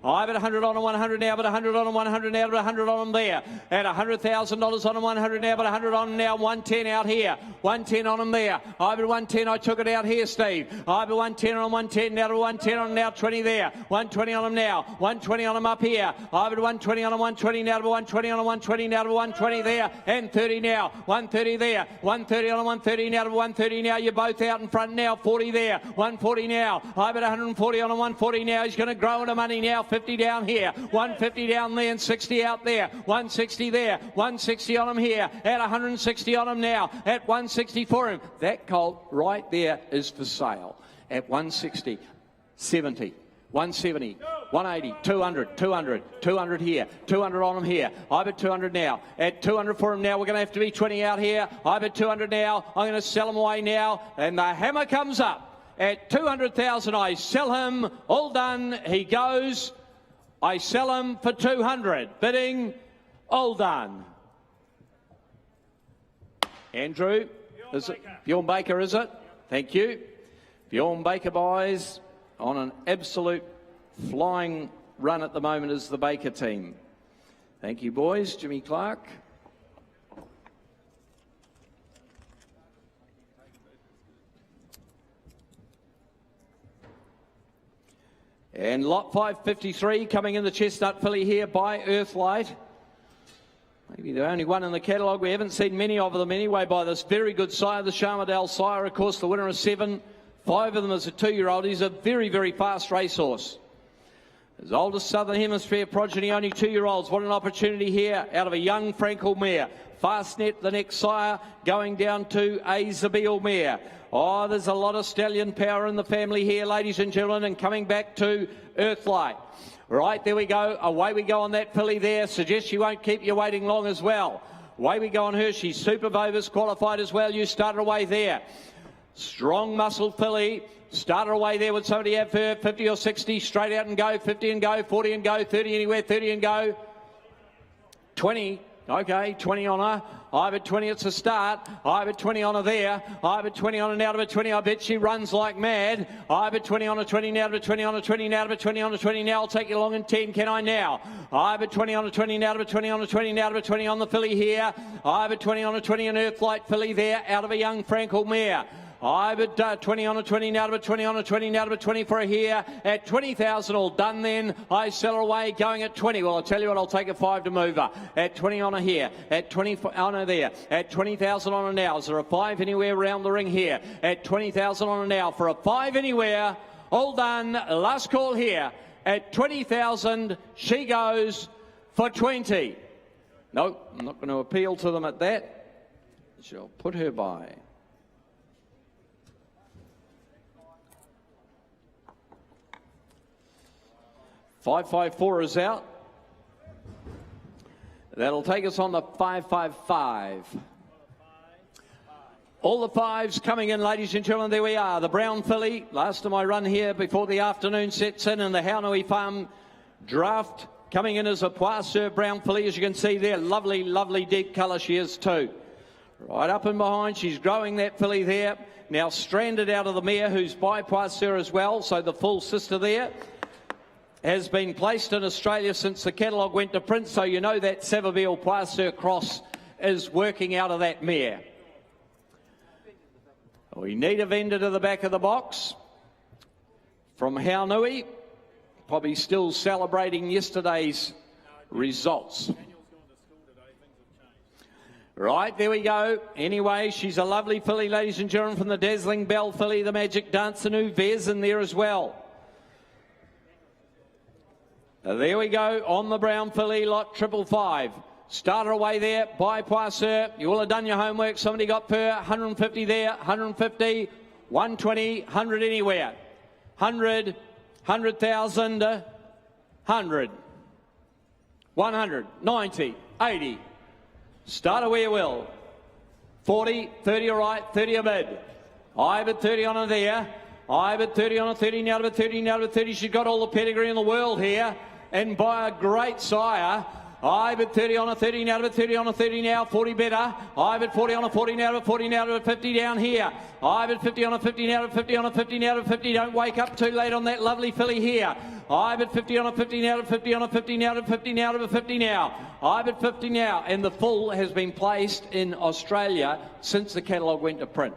I bet 100 on him, 100 now, but 100 on him, 100 now, but 100 on him there. At $100,000 on him, 100 now, but 100 on him now, 110 out here. 110 on him there. I bet 110, I took it out here, Steve. I bet 110 on him, 110 now to 110 on him now, 20 there. 120 on him now, 120 on him up here. I bet 120 on him, 120 now to 120 on him, 120 now to 120 there, and 30 now, 130 there. 130 on him, 130 now to 130 now. You're both out in front now, 40 there, 140 now. I bet 140 on him, 140 now. He's going to grow into money now, 50 down here, 150 down there, and 60 out there, 160 there, 160 on him here, at 160 on him now, at 160 for him. That colt right there is for sale at 160, 70, 170, 180, 200, 200, 200 here, 200 on him here. I bet 200 now. At 200 for him now, we're going to have to be 20 out here. I bet 200 now. I'm going to sell him away now, and the hammer comes up at 200,000. I sell him. All done. He goes. I sell him for 200. Bidding. All done. Andrew, is it Bjorn Baker, is it? Thank you. Bjorn Baker buys on an absolute flying run at the moment as the Baker team. Thank you, boys. Jimmy Clark. And lot 553 coming in the chestnut filly here by Earthlight. Maybe the only one in the catalogue. We haven't seen many of them anyway by this very good sire, the Charmadale sire, of course, the winner of 7. 5 of them as a 2-year-old. He's a very, very fast racehorse. His oldest Southern Hemisphere progeny, only 2-year-olds. What an opportunity here out of a young Frankel mare. Fastnet, the next sire, going down to a Zabeel mare. Oh, there's a lot of stallion power in the family here, ladies and gentlemen, and coming back to Earthlight. Right, there we go. Away we go on that filly there. Suggest she won't keep you waiting long as well. Away we go on her. She's Super Vovas qualified as well. You started away there. Strong muscled filly. Started away there. Would somebody have her 50 or 60? Straight out and go. 50 and go. 40 and go. 30 anywhere. 30 and go. 20. Okay, 20 on her. I bet 20 it's a start. I bet 20 on her there. I bet 20 on her now to bet 20. I bet she runs like mad. I bet 20 on her 20 now to bet 20 on her 20 now to bet 20 on her 20 now. I'll take you along in 10. Can I now? I bet 20 on her 20 now to bet 20 on her 20 now to bet 20 on the filly here. I bet 20 on her 20 an Earthlight filly there out of a young Frankel mare. I but 20 on a 20 now to a 20 on a 20 now to a 20 for a here at 20,000 all done then. I sell her away going at 20. Well, I'll tell you what, I'll take a 5 to move her. At 20 on a here, at 20 on a there, at 20,000 on a now. Is there a 5 anywhere around the ring here? At 20,000 on a now for a 5 anywhere. All done. Last call here. At 20,000, she goes for 20. No, I'm not going to appeal to them at that. She'll put her by. $554 is out. That'll take us on the 555. All the fives coming in, ladies and gentlemen. There we are. The brown filly. Last time I run here before the afternoon sets in, and the Haunui Farm draft coming in as a Poisseur brown filly, as you can see there. Lovely, lovely deep colour she is too. Right up and behind, she's growing that filly there. Now stranded out of the mare, who's by Poisseur as well, so the full sister there has been placed in Australia since the catalogue went to print, so you know that Savabeel Poisseur cross is working out of that mare. We need a vendor to the back of the box from Haunui, probably still celebrating yesterday's results. Right, there we go. Anyway, she's a lovely filly, ladies and gentlemen, from the Dazzling Bell filly, the Magic Dancer, Nuves in there as well. There we go, on the brown filly, lot 555. Starter away there by Poisseur. You will have done your homework. Somebody got per 150 there, 150, 120, 100 anywhere. 100, 100,000, 100, 100, 90, 80. Start where you will. 40, 30 all right, 30 a bid. I bid 30 on a there. I bid 30 on a 30, now to 30, now to 30. She's got all the pedigree in the world here. And by a great sire. I bid 30 on a 30 now to 30 on a 30 now, 40 better. I bid 40 on a 40 now to 40 now to 50 down here. I bid 50 on a 50 now to 50 on a 50 now to 50. Don't wake up too late on that lovely filly here. I bid 50 on a 50 now to 50 on a 50 now to 50 now to 50 now. I bid 50 now, and the full has been placed in Australia since the catalogue went to print.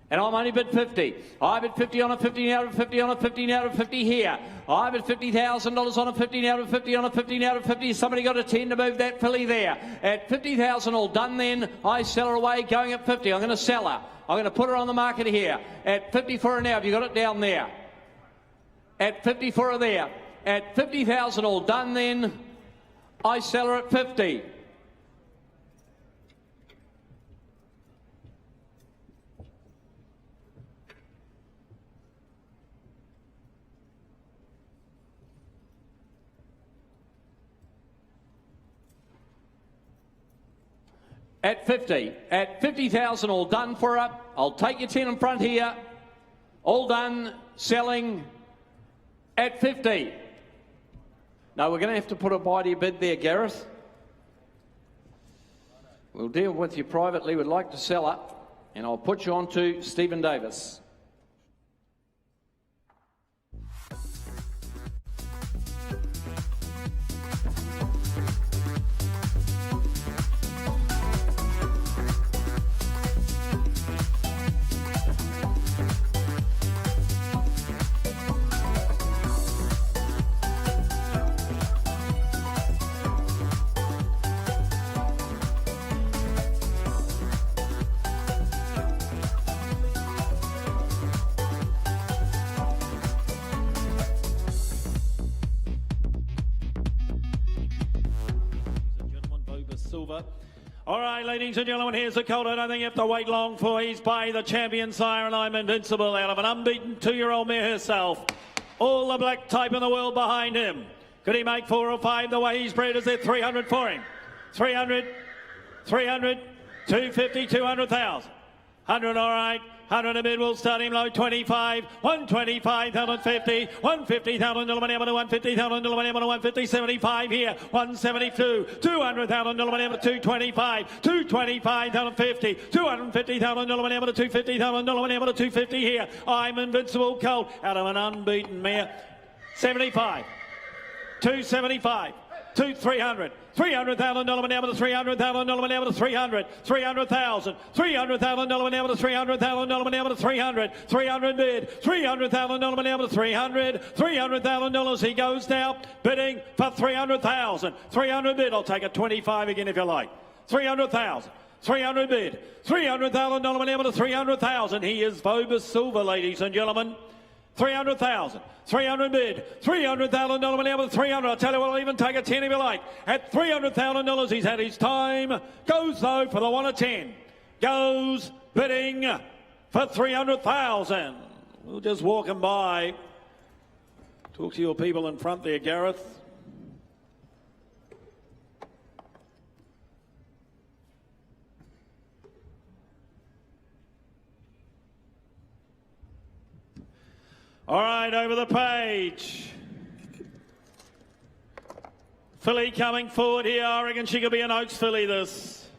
And I'm only bid 50. I bid 50 on a 50 now to 50 on a 50 now to 50 here. I bid $50,000 on a 50 now to 50 on a 50 now to 50. Somebody got a 10 to move that filly there. At 50,000 all done then. I sell her away going at 50. I'm going to sell her. I'm going to put her on the market here. At 50 for her now. Have you got it down there? At 50 for her there. At 50,000 all done then. I sell her at 50. At 50. At 50,000 all done for her. I'll take your 10 in front here. All done, selling at 50. No, we're going to have to put a buy to your bid there, Gareth. We'll deal with you privately. We'd like to sell her. And I'll put you on to Stephen Davis. All right, ladies and gentlemen, here's the colt I don't think you have to wait long for. He's by the champion sire, and I'm invincible out of an unbeaten 2-year-old mare herself. All the black type in the world behind him. Could he make 4 or 5 the way he's bred? Is there 300 for him? 300, 300, 250, 200,000. 100, all right. 100 a bid, will start him low, 25, 125,000, 50, 150,000, 150,000, 150, 75 here, 172, 200,000, 225, 225,000, 50, 250,000, 250,000, 250 here. I'm invincible colt out of an unbeaten mare. 75, 275, to 300. $300,000 now to $300,000 now to 300. $300,000. $300,000 now to $300,000 now to 300. 300 bid. $300,000 now to 300. $300,000 he goes now, bidding for $300,000. 300 bid. I'll take a 25 again if you like. 300,000. 300 bid. $300,000 now to 300,000. He is Vobus Silver, ladies and gentlemen. 300,000. 300 bid. $300,000 now to 300. I'll tell you what, I'll even take a 10 if you like. At $300,000, he's had his time. Goes though for the 1 of 10. Goes bidding for 300,000. We'll just walk him by. Talk to your people in front there, Gareth. All right, over the page. Filly coming forward here. I reckon she could be an Oaks filly, this.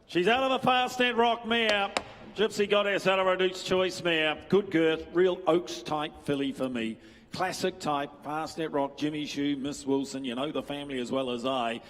She's out of the Fastnet Rock mare. Gypsy Goddess out of Reduced Choice mare. Good girth, real Oaks type filly for me. Classic type, Fastnet Rock, Jimmy Shue, Miss Wilson. You know the family as well as I.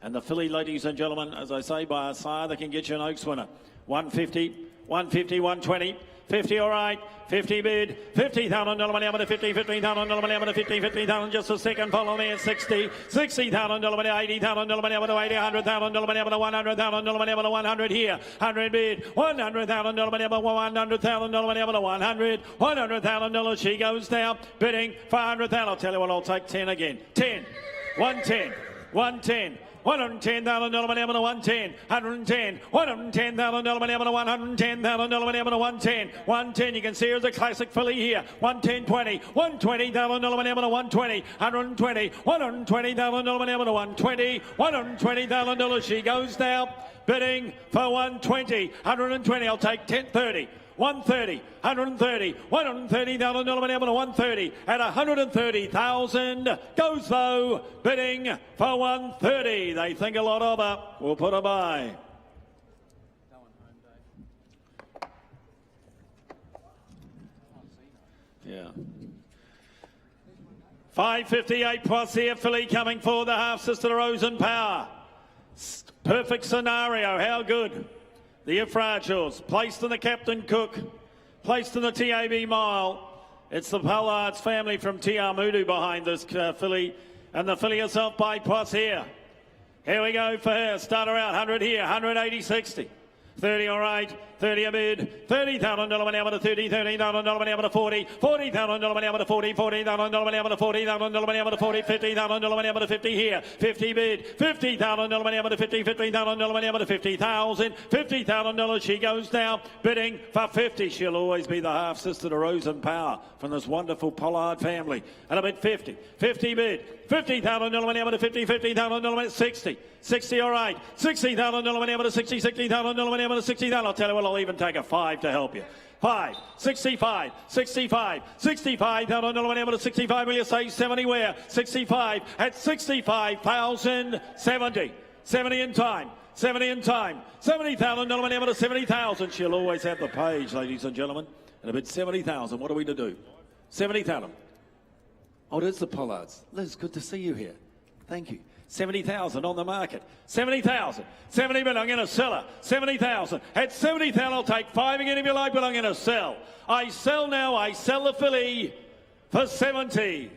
And the filly, ladies and gentlemen, as I say, by a sire, they can get you an Oaks winner. 150, 150, 120. 50, all right. 50 bid. $50,000 now to 50. $15,000 now to 50. $50,000 just a second. Follow me at 60. $60,000 now to $80,000 now to 80. $100,000 now to $100,000 now to 100 here. 100 bid. $100,000 now to $100,000 now to 100. $100,000 she goes now. Bidding for $100,000. I'll tell you what, I'll take 10 again. 10. 110. 110. $110,000 now to 110. 110. $110,000 now to $110,000 now to 110. 110. You can see here's a classic filly here. 110, 20. $120,000 now to 120. 120. $120,000 now to 120. $120,000 she goes now. Bidding for 120. 120. I'll take 10, 30. 130, 130, $130,000 now to 130 at 130,000 goes though bidding for 130. They think a lot of her. We'll put her by. Yeah. 558 plus here. Filly coming for the half sister to Rosen Power. Perfect scenario. How good? The Ifragiles, placed in the Captain Cook, placed in the TAB Mile. It's the Pollards family from Tiamudu behind this filly, and the filly herself by plus here. Here we go for her. Start her out, 100 here, 180, 60. 30, all right. 30 a bid. $30,000 now to 30. $30,000 now to 40. $40,000 now to 40. $40,000 now to 40. $40,000 now to 40. $50,000 now to 50 here. 50 bid. $50,000 now to 50. $50,000 now to 50,000. $50,000 she goes now bidding for 50. She'll always be the half sister to Rosen Power from this wonderful Pollard family. And a bid 50. 50 bid. $50,000 now to 50. $50,000 now to 60. 60, all right. $60,000 now to 60. $60,000 now to 60. I'll tell you what, I'll even take a 5 to help you. 5, 65, 65, $65,000 now to 65. Will you say 70 where? 65 at 65,000, 70. 70 in time. 70 in time. $70,000 now to 70,000. She'll always have the page, ladies and gentlemen. And a bid 70,000. What are we to do? 70,000. Oh, there's the Pollards. Liz, good to see you here. Thank you. 70,000 on the market. 70,000. 70 but I'm going to sell her. 70,000. At 70,000 I'll take 5 again if you like, but I'm going to sell. I sell now. I sell the filly for 70.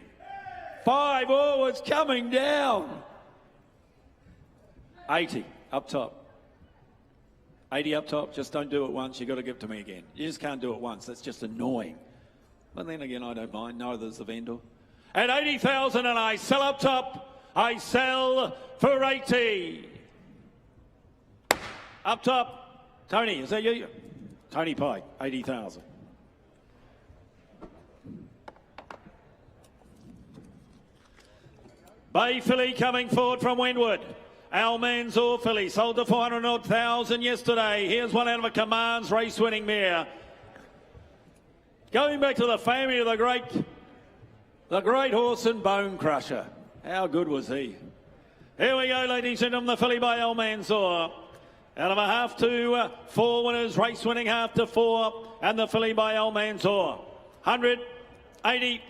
5. Oh, it's coming down. 80 up top. 80 up top. Just don't do it once. You've got to give it to me again. You just can't do it once. That's just annoying. But then again, I don't mind. Neither does the vendor. At 80,000 and I sell up top. I sell for 80. Up top. Tony, is that you? Tony Pike, 80,000. Bay filly coming forward from Wentwood. Al Mansour filly sold to 400,000 yesterday. Here's one out of a Commands race winning mare. Going back to the family of the great horse and bone crusher. How good was he? Here we go, ladies and gentlemen, the filly by El Mansour. Out of a half to 4 winners, race winning half to 4, and the filly by El Mansour. 100, 80,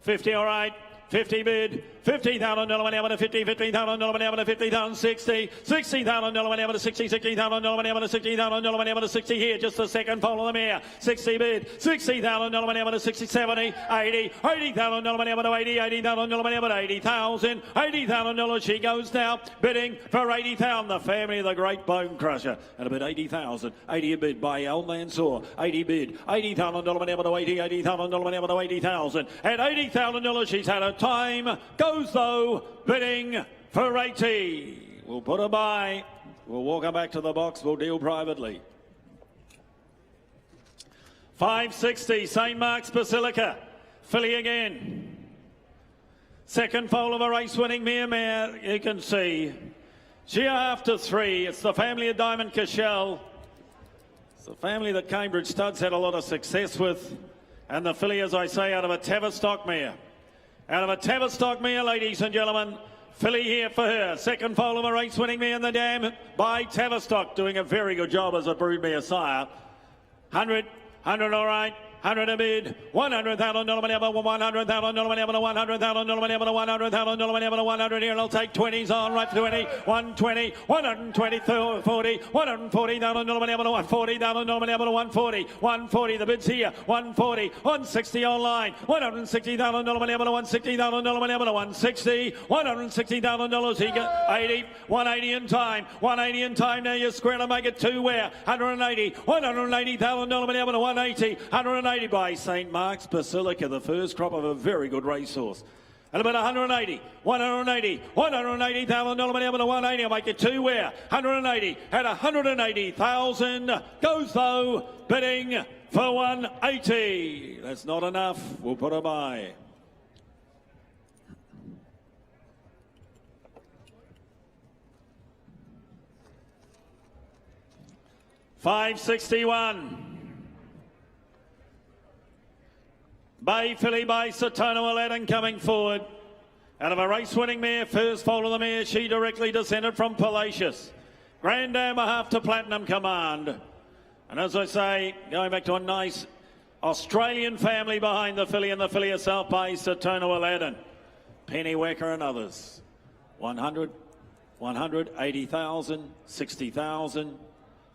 50, all right. 50 bid. 50,000 dollar went out to 50, 50,000 dollar went out to 50,000, 60, 60,000 dollar went out to 60, 60,000 dollar went out to 60,000 dollar went out to 60 here, just the second foal of the mare, 60 bid, 60,000 dollar went out to 60, 70, 80, 80,000 dollar went out to 80, 80,000 dollar went out to 80,000, 80,000 dollars she goes now, bidding for 80,000, the family of the great bone crusher, at about 80,000, 80 a bid by Al Mansour, 80 bid, 80,000 dollar went out to 80, 80,000 dollar went out to 80,000, at 80,000 dollars she's had a time, goes though, bidding for 80. We'll put her by. We'll walk her back to the box. We'll deal privately. 560, St. Mark's Basilica. Filly again. Second foal of a race-winning mare, you can see. She after 3. It's the family of Diamond Cashel. It's the family that Cambridge Studs had a lot of success with. And the filly, as I say, out of a Tavistock mare. Out of a Tavistock mare, ladies and gentlemen. Filly here for her. Second foal of a race-winning mare in the dam by Tavistock. Doing a very good job as a broodmare sire. 100 all right. 100 a bid, 100,000 dollar whenever, 100,000 dollar whenever, 100,000 dollar whenever, 100,000 dollar whenever, 100 here, and I'll take 20s on, right 20, 120, 120, 40, 140,000 dollar whenever, 140,000 dollar whenever, 140, 140, the bids here, 140, 160 online, 160,000 dollar whenever, 160,000 dollar whenever, 160, 160,000 dollars, he got 80, 180 in time, 180 in time, now you're square to make it 2 where, 180, 180,000 dollar whenever, 180, 180 by St. Mark's Basilica, the first crop of a very good racehorse. And about 180, 180,000 dollar whenever to 180, I'll make it 2 where, 180 at 180,000, goes though, bidding for 180. That's not enough, we'll put her by. $561. Bay filly by Satona Aladdin coming forward. Out of a race-winning mare, first foal of the mare, she directly descended from Palacious. Grand Dam a half to Platinum Command. And as I say, going back to a nice Australian family behind the filly, and the filly herself by Satona Aladdin. Penny Wecker and others. 100, 100, 80,000, 60,000,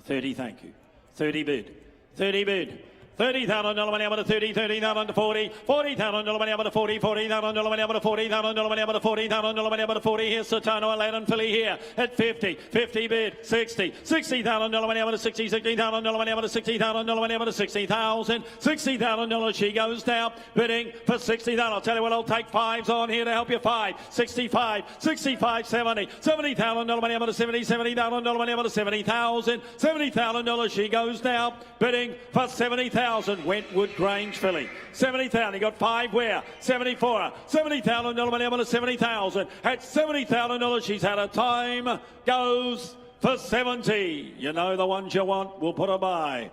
30, thank you. 30 bid, 30 bid. 30,000 dollar money up to 30, 30,000 to 40, 40,000 dollar money up to 40, 40,000 dollar money up to 40,000 dollar money up to 40,000 dollar money up to 40. Here's Satano Aladdin filly here at 50, 50 bid, 60, 60,000 dollar money up to 60, 60,000 dollar money up to 60,000 dollar money up to 60,000, 60,000 dollars. She goes now bidding for 60,000. I'll tell you what, I'll take 5s on here to help you. 5, 65, 65, 70, 70,000 dollar money up to 70, 70,000 dollar money up to 70,000, 70,000 dollars. She goes now bidding for 70,000. Wentwood Grange filly. 70,000. He got 5 where? 74. 70,000 dollar money up to 70,000. At 70,000 dollars, she's had a time. Goes for 70. You know the ones you want. We'll put her by.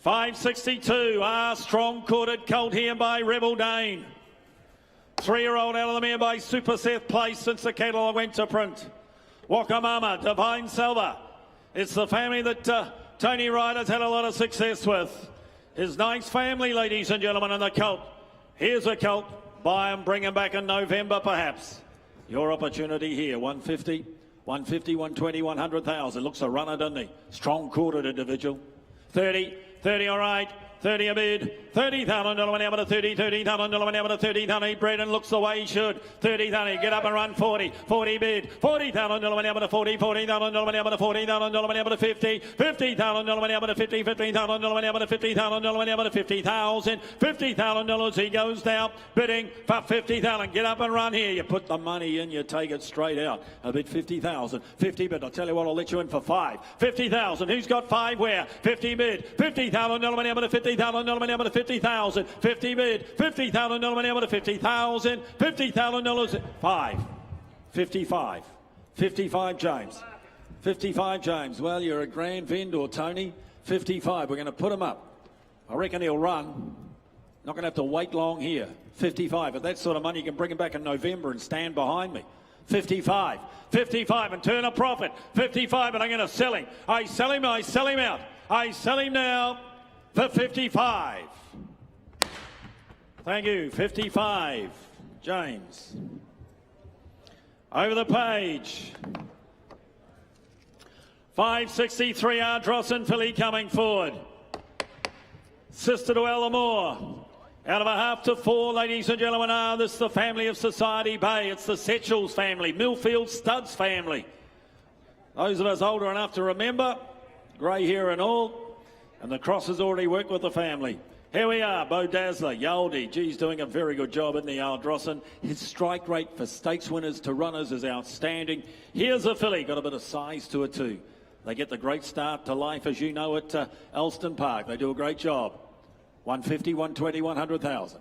$562. Strong-courted colt here by Rebel Dane. 3-year-old out of the mare by Super Seth Place since the catalogue went to print. Wakamama, Divine Silver. It's the family that Tony Ryder's had a lot of success with. His nice family, ladies and gentlemen, and the colt. Here's a colt. Buy him, bring him back in November, perhaps. Your opportunity here. 150, 150, 120, 100,000. Looks a runner, doesn't he? Strong-courted individual. 30, 30, all right. 30 a bid, 30,000 dollar whenever to 30, 30,000 dollar whenever to 30,000. He bred and looks the way he should. 30,000, get up and run. 40, 40 bid, 40,000 dollar whenever to 40, 40,000 dollar whenever to 40,000 dollar whenever to 50, 50,000 dollar whenever to 50, 50,000 dollar whenever to 50,000 dollar whenever to 50,000, 50,000 dollars. He goes now bidding for 50,000. Get up and run here. You put the money in, you take it straight out. A bid 50,000, 50 bid. I'll tell you what, I'll let you in for 5, 50,000. Who's got 5 where? 50 bid, 50,000 dollar whenever to 50,000 dollar whenever to 50,000, 50 bid, 50,000 dollar whenever to 50,000, 50,000 dollars. 5, 55, 55 James, 55 James. Well, you're a grand vendor, Tony. 55. We're going to put him up. I reckon he'll run. Not going to have to wait long here. 55. At that sort of money, you can bring him back in November and stand behind me. 55, 55 and turn a profit. 55, and I'm going to sell him. I sell him out. I sell him now for 55. Thank you, 55. James. Over the page. 563 Ardrossan filly coming forward. Sister to Elamore. Out of a half to 4, ladies and gentlemen, this is the family of Society Bay. It's the Setchells family, Millfield Studs family. Those of us older enough to remember, grey hair and all, and the cross has already worked with the family. Here we are, Bo Dazzler, Yaldi. Geez, doing a very good job, isn't he, Ardrossan? His strike rate for stakes winners to runners is outstanding. Here's a filly, got a bit of size to it too. They get the great start to life, as you know, at Elston Park. They do a great job. 150, 120, 100,000.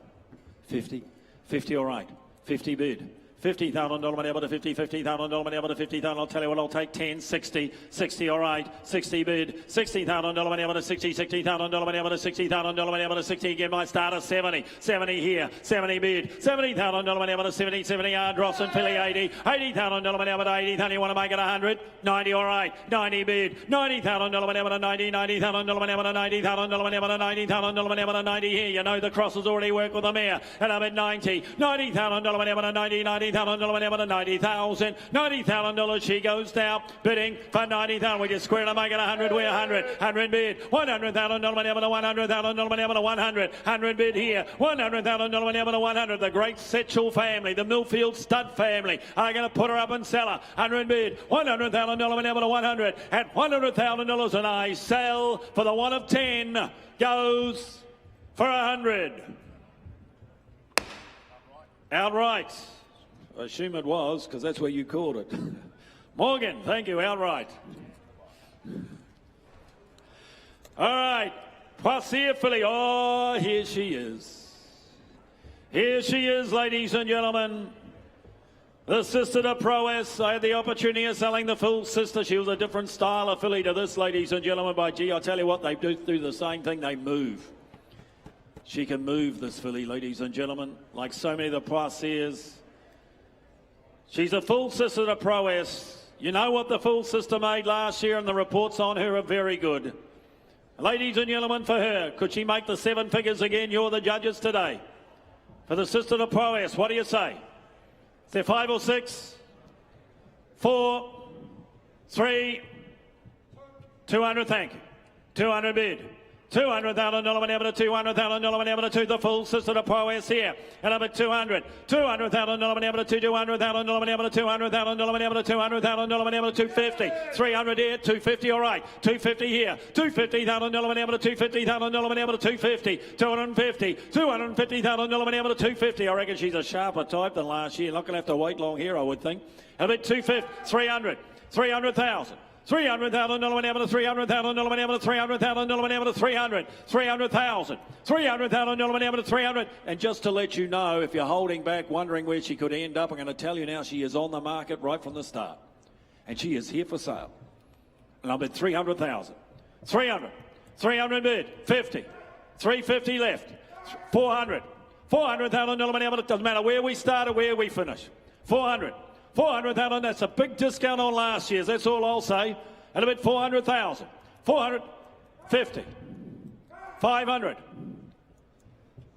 50, 50 all right. 50 bid. $50,000 money able to 50, $50,000 money able to 50,000. I'll tell you what, I'll take 10, 60, 60 all right. 60 bid. $60,000 money able to 60, $60,000 money able to $60,000 money able to 60. Again, my starter 70, 70 here, 70 bid. $70,000 money able to 70, 70 Ardrossan filly 80, $80,000 money able to 80. You want to make it 100? 90 all right. 90 bid. $90,000 money able to 90, $90,000 money able to 90,000 money able to 90,000 money able to 90 here. You know the cross has already worked with the mare. And I'm at 90, $90,000 money able to 90,000 money to 90,000. $90,000 she goes now, bidding for 90,000. We just square to make it 100. We're 100. 100 bid. $100,000 money able to 100,000 money able to 100. 100 bid here. $100,000 money able to 100. The great Setchell family, the Millfield Stud family are going to put her up and sell her. 100 bid. $100,000 money able to 100. At $100,000 and I sell for the one of 10 goes for 100. Outright. I assume it was, because that's where you called it. Morgan, thank you, outright. All right, Poissier filly. Oh, here she is. Here she is, ladies and gentlemen. The sister to Prowess. I had the opportunity of selling the full sister. She was a different style of filly to this, ladies and gentlemen. By gee, I tell you what, they do the same thing, they move. She can move, this filly, ladies and gentlemen, like so many of the Poissiers. She's a full sister to Prowess. You know what the full sister made last year, and the reports on her are very good. Ladies and gentlemen, for her, could she make the 7 figures again? You're the judges today. For the sister to Prowess, what do you say? Is there 5 or 6? 4, 3, 200, thank you. 200 bid. $200,000 money able to $200,000 money able to 2. The full sister to Prowess here. And number 200. $200,000 money able to $200,000 money able to $200,000 money able to $200,000 money able to 250. 300 here. 250 all right. 250 here. $250,000 money able to $250,000 money able to 250. 250. $250,000 money able to 250. I reckon she's a sharper type than last year. Not going to have to wait long here, I would think. And a bit 250. 300. 300,000. $300,000 money able to $300,000 money able to $300,000 money able to 300. 300,000. $300,000 money able to 300. And just to let you know, if you're holding back, wondering where she could end up, I'm going to tell you now, she is on the market right from the start. And she is here for sale. And I'll bid 300,000. 300. 300 bid. 50. 350 left. 400. $400,000 money able to, doesn't matter where we start or where we finish. 400. 400,000, that's a big discount on last year's, that's all I'll say. And a bit 400,000. 450. 500.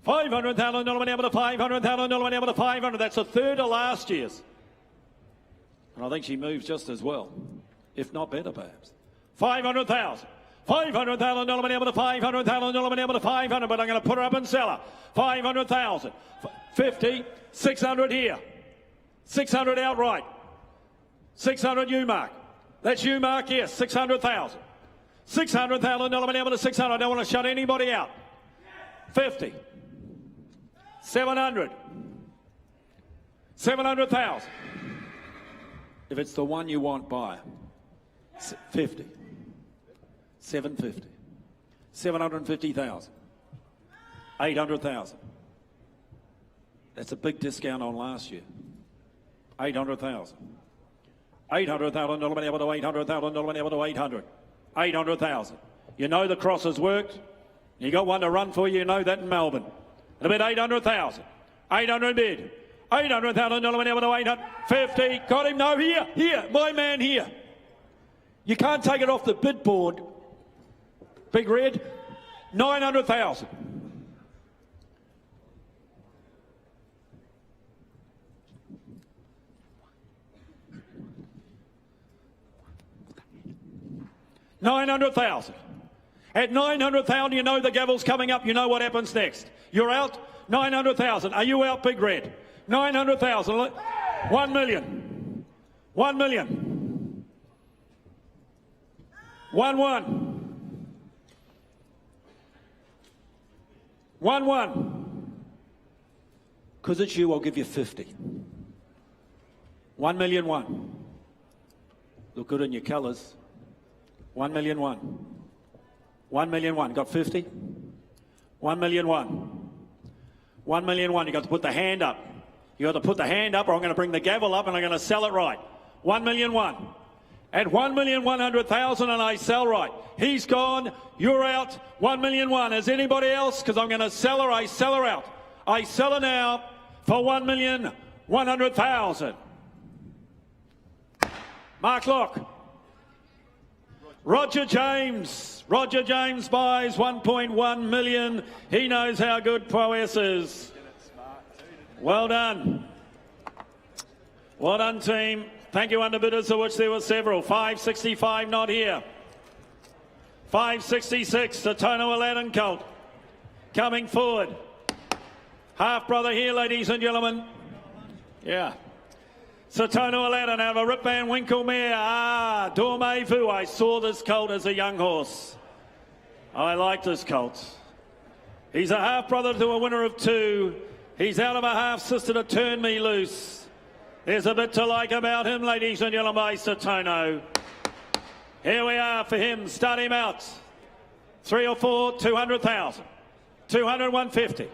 $500,000 money able to $500,000 money able to 500. That's a third of last year's. And I think she moves just as well, if not better perhaps. 500,000. $500,000 money able to $500,000 money able to 500, but I'm going to put her up and sell her. 500,000. 50. 600 here. 600 outright. 600 you mark. That's you mark, yes. 600,000. $600,000 money able to 600. I don't want to shut anybody out. 50. 700. 700,000. If it's the one you want, buy. 50. 750. 750,000. 800,000. That's a big discount on last year. 800,000. $800,000 money able to $800,000 money able to 800. 800,000. You know the cross has worked. You got one to run for you know that in Melbourne. And a bid 800,000. 800 bid. $800,000 money able to 850. Got him. No, here. My man here. You can't take it off the bid board. Big Red. 900,000. $900,000. At 900,000, you know the gavel's coming up. You know what happens next. You're out. 900,000. Are you out, Big Red? 900,000. 1 million. 1 million. 1-1. 1-1. Because it's you, I'll give you 50. 1 million one. Look good in your colours. 1 million one. 1 million one. Got 50? 1 million one. 1 million one. You got to put the hand up. You got to put the hand up, or I'm going to bring the gavel up and I'm going to sell it right. 1 million one. At 1,100,000 and I sell right. He's gone. You're out. 1 million one. Is anybody else? Because I'm going to sell her. I sell her out. I sell her now for 1,100,000. Mark Lock. Roger James. Roger James buys 1.1 million. He knows how good prowess is. Well done. Well done, team. Thank you, underbidders, of which there were several. 565 not here. 566, the Tono Aladdin colt. Coming forward. Half-brother here, ladies and gentlemen. Yeah. Satono Aladdin out of a Rip Van Winkle mare. Dorme Vu. I saw this colt as a young horse. I like this colt. He's a half-brother to a winner of 2. He's out of a half-sister to Turn Me Loose. There's a bit to like about him, ladies and gentlemen, by Satono. Here we are for him. Start him out. 3 or 4, 200,000. 200, 150.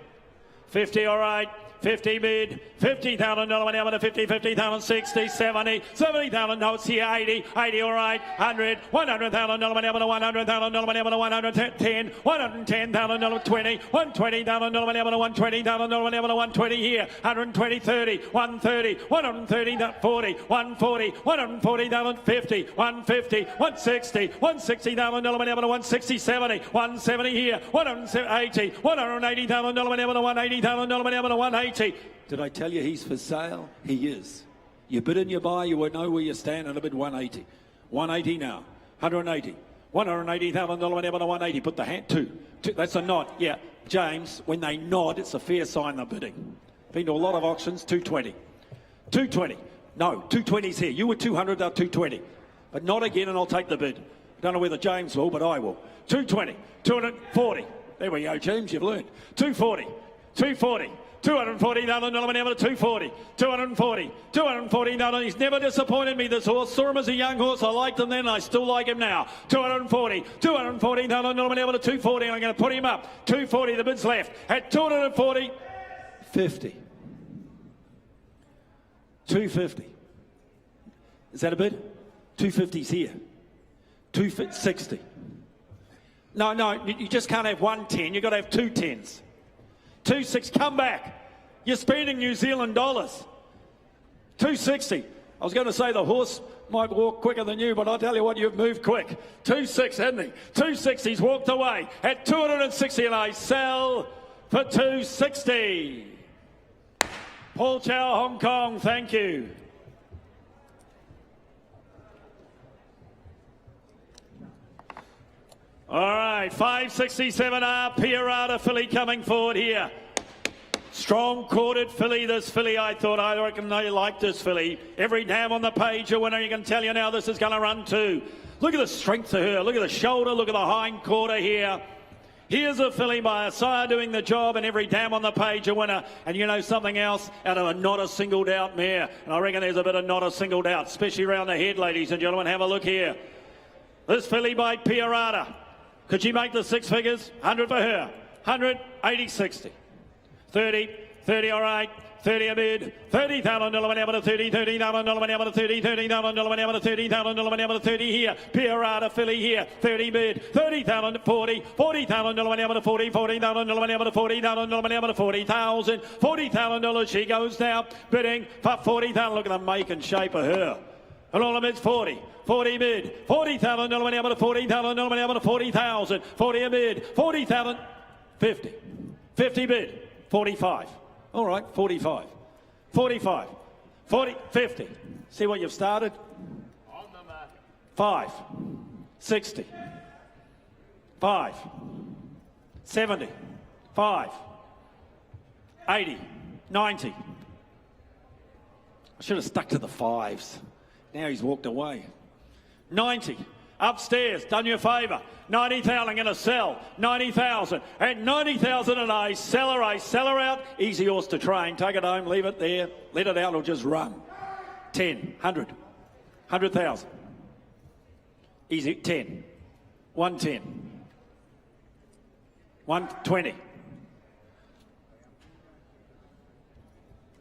50, all right. 50 bid, $50,000 to 50, 50,000, 60, 70, 70,000, no, it's here, 80, 80, all right, 100, $100,000 to $100,000 to 110, $110,000 20, $120,000 to $120,000 to 120 here, 120, 30, 130, 130, 40, 140, 140,000, 50, 150, 160, $160,000 to 160, 70, 170 here, 180, $180,000 to $180,000 to 180. Did I tell you he's for sale? He is. You bid and you buy, you won't know where you stand and a bid 180. 180 now. 180. $180,000 to 180. Put the hand, two. That's a nod. Yeah, James, when they nod, it's a fair sign they're bidding. Been to a lot of auctions, 220. 220. No, 220's here. You were 200, they're 220. But not again and I'll take the bid. Don't know whether James will, but I will. 220. 240. There we go, James, you've learned. 240. 240. $240,000 to 240, 240, 240,000. He's never disappointed me, this horse. Saw him as a young horse. I liked him then. I still like him now. 240, 240,000 to 240. And I'm going to put him up. 240, the bid's left. At 240, 50. 250. Is that a bid? 250's here. 260. No, you just can't have 110. You've got to have 2 10s. 260, come back. You're spending New Zealand dollars. 260. I was going to say the horse might walk quicker than you, but I'll tell you what, you've moved quick. 260, hasn't he? 260, he's walked away. At 260, and I sell for 260. Paul Chow, Hong Kong, thank you. All right, 567R, Pirata filly coming forward here. Strong corded filly, this filly. I reckon they like this filly. Every dam on the page a winner. You can tell you now this is going to run too. Look at the strength of her. Look at the shoulder. Look at the hind quarter here. Here's a filly by a sire doing the job, and every dam on the page a winner. And you know something else? Out of a not a singled out mare. And I reckon there's a bit of not a singled out, especially around the head, ladies and gentlemen. Have a look here. This filly by Pirata. Could she make the 6 figures? 100 for her. 100, 80, 60. 30, 30, all right. 30 a bid. $30,000 to 30, $30,000 to 30, $30,000 to 30,000 to 30 here. Pirata filly here. 30 bid. 30,000 to 40, $40,000 to 40, $40,000 to 40,000 to 40,000. $40,000 she goes now. Bidding for $40,000. Look at the make and shape of her. And all of it's 40. 40 bid. 40,000 dollars able to 40,000 dollars able to 40,000. 40 a bid. 40,000. 50. 50 bid. 45. All right, 45. 45. 40. 50. See what you've started? 5. 60. 5. 70. 5. 80. 90. I should have stuck to the 5s. Now he's walked away. 90. Upstairs, done you a favour. 90,000, I'm going to sell. 90,000. At 90,000 and I sell her out. Easy horse to train. Take it home, leave it there. Let it out or just run. 10, 100. 100,000. Easy, 10. 110. 120.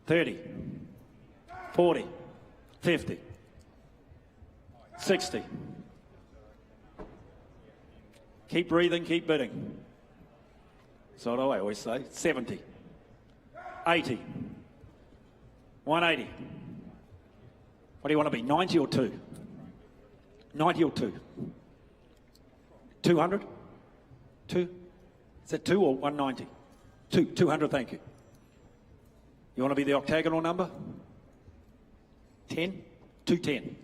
30. 40. 50. 60. Keep breathing, keep bidding. So do I always say. 70. 80. 180. What do you want to be, 90 or 2? 90 or 2? 200? 2? Is that 2 or 190? 2, 200, thank you. You want to be the octagonal number? 10? 210.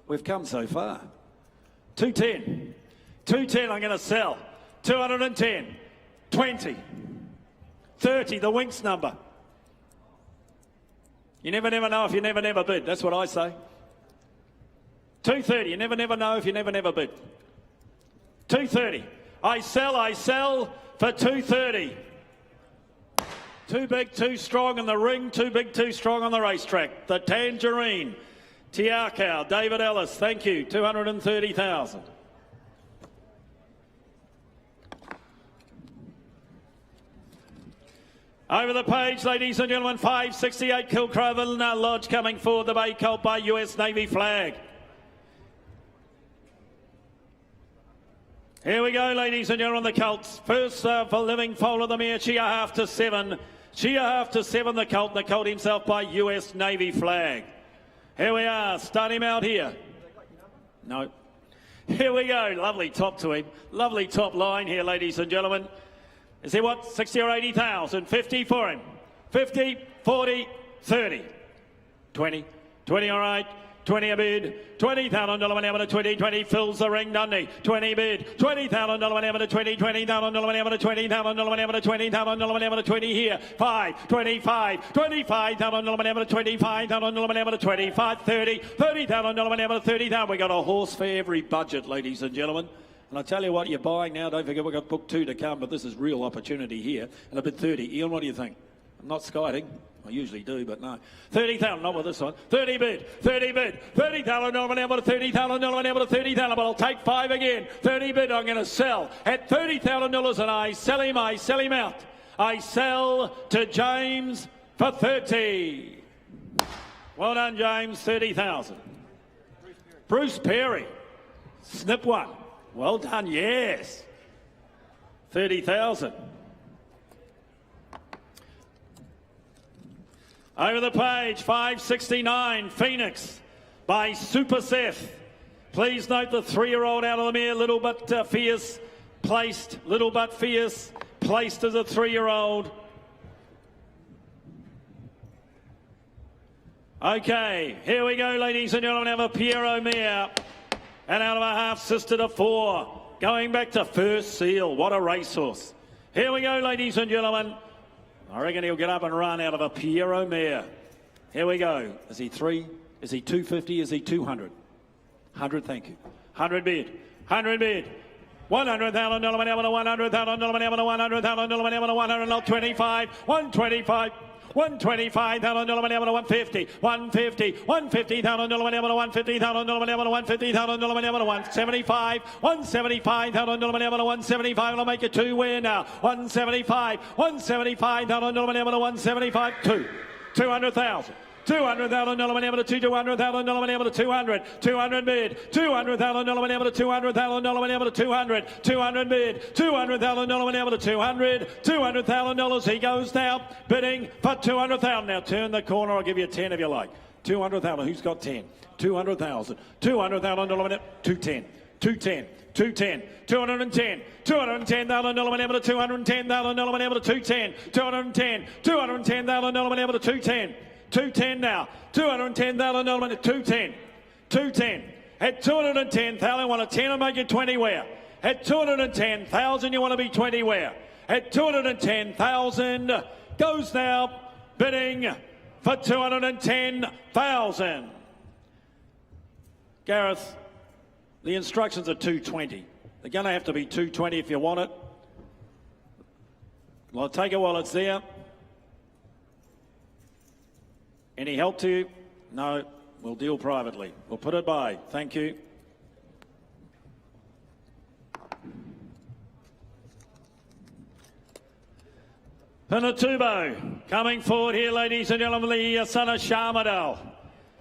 We've come so far. 210. 210 I'm going to sell. 210. 20. 30, the Winks number. You never know if you never bid. That's what I say. 230, you never know if you never bid. 230. I sell for 230. Too big, too strong in the ring, too big, too strong on the racetrack. The Tangerine. Tiakau, David Ellis, thank you, 230,000. Over the page, ladies and gentlemen, 568 Kilcroven Lodge coming forward, the Bay Colt by US Navy flag. Here we go, ladies and gentlemen, the Colts. First for living foal of the mare, Chia half to 7. Chia half to 7, the Colt himself by US Navy flag. Here we are, start him out here. No. Here we go, lovely top to him. Lovely top line here, ladies and gentlemen. Is he what, 60 or 80,000? 50 for him. 50, 40, 30. 20, 20 all right. 20 a bid, $20,000 whenever to 20, 20 fills the ring, Dundee. 20 bid, $20,000 whenever to 20, $20,000 whenever to 20,000 whenever to 20,000 whenever to 20 here. 5, 25, $25,000 whenever to 25,000 whenever to 25, 30, $30,000 whenever to 30,000. We got a horse for every budget, ladies and gentlemen. And I tell you what, you're buying now. Don't forget we've got book 2 to come, but this is real opportunity here. And a bid 30. Ian, what do you think? I'm not skiting. I usually do, but no. 30,000, not with this one. 30 bid, 30 bid, $30,000 whenever to 30,000 whenever to 30,000, but I'll take 5 again. 30 bid, I'm going to sell at $30,000 and I sell him out. I sell to James for 30. Well done, James, 30,000. Bruce Perry, snip one. Well done, yes. 30,000. Over the page, 569, Phoenix by Super Seth. Please note the 3-year-old out of the mare, Little But Fierce, placed. Little But Fierce, placed as a 3-year-old. Okay, here we go, ladies and gentlemen. Have a Piero mare. And out of a half-sister to 4. Going back to First Seal. What a racehorse. Here we go, ladies and gentlemen. I reckon he'll get up and run out of a Piero mare. Here we go. Is he 3? Is he 250? Is he 200? 100, thank you. 100 bid. 100 bid. $100,000 whenever to $100,000 whenever to $100,000 whenever to 125. 125. $125,000 whenever to 150. 150. $150,000 whenever to $150,000 whenever to $150,000 whenever to 175. $175,000 whenever to 175. I'll make it 2 win now. 175. $175,000 whenever to 175. 200,000. $200,000 whenever to $200,000 whenever to 200. 200 bid. $200,000 whenever to $200,000 whenever to 200. 200 bid. $200,000 whenever to 200. $200,000. He goes now bidding for $200,000. Now turn the corner. I'll give you 10 if you like. 200,000. Who's got 10? 200,000. 200,000 minute. 210. 210. 210. 210. 210,000 minute. 210,000 minute. 210. 210. 210,000 minute. 210. 210 now. 210,000 minute. 210. 210. At 210,000, want a 10 and make it 20 where? At 210,000, you want to be 20 where? At 210,000, goes now, bidding for 210,000. Gareth, the instructions are 220. They're going to have to be 220 if you want it. Well, I'll take it while it's there. Any help to you? No. We'll deal privately. We'll put it by. Thank you. Pinatubo coming forward here, ladies and gentlemen, the son of Sharmadale.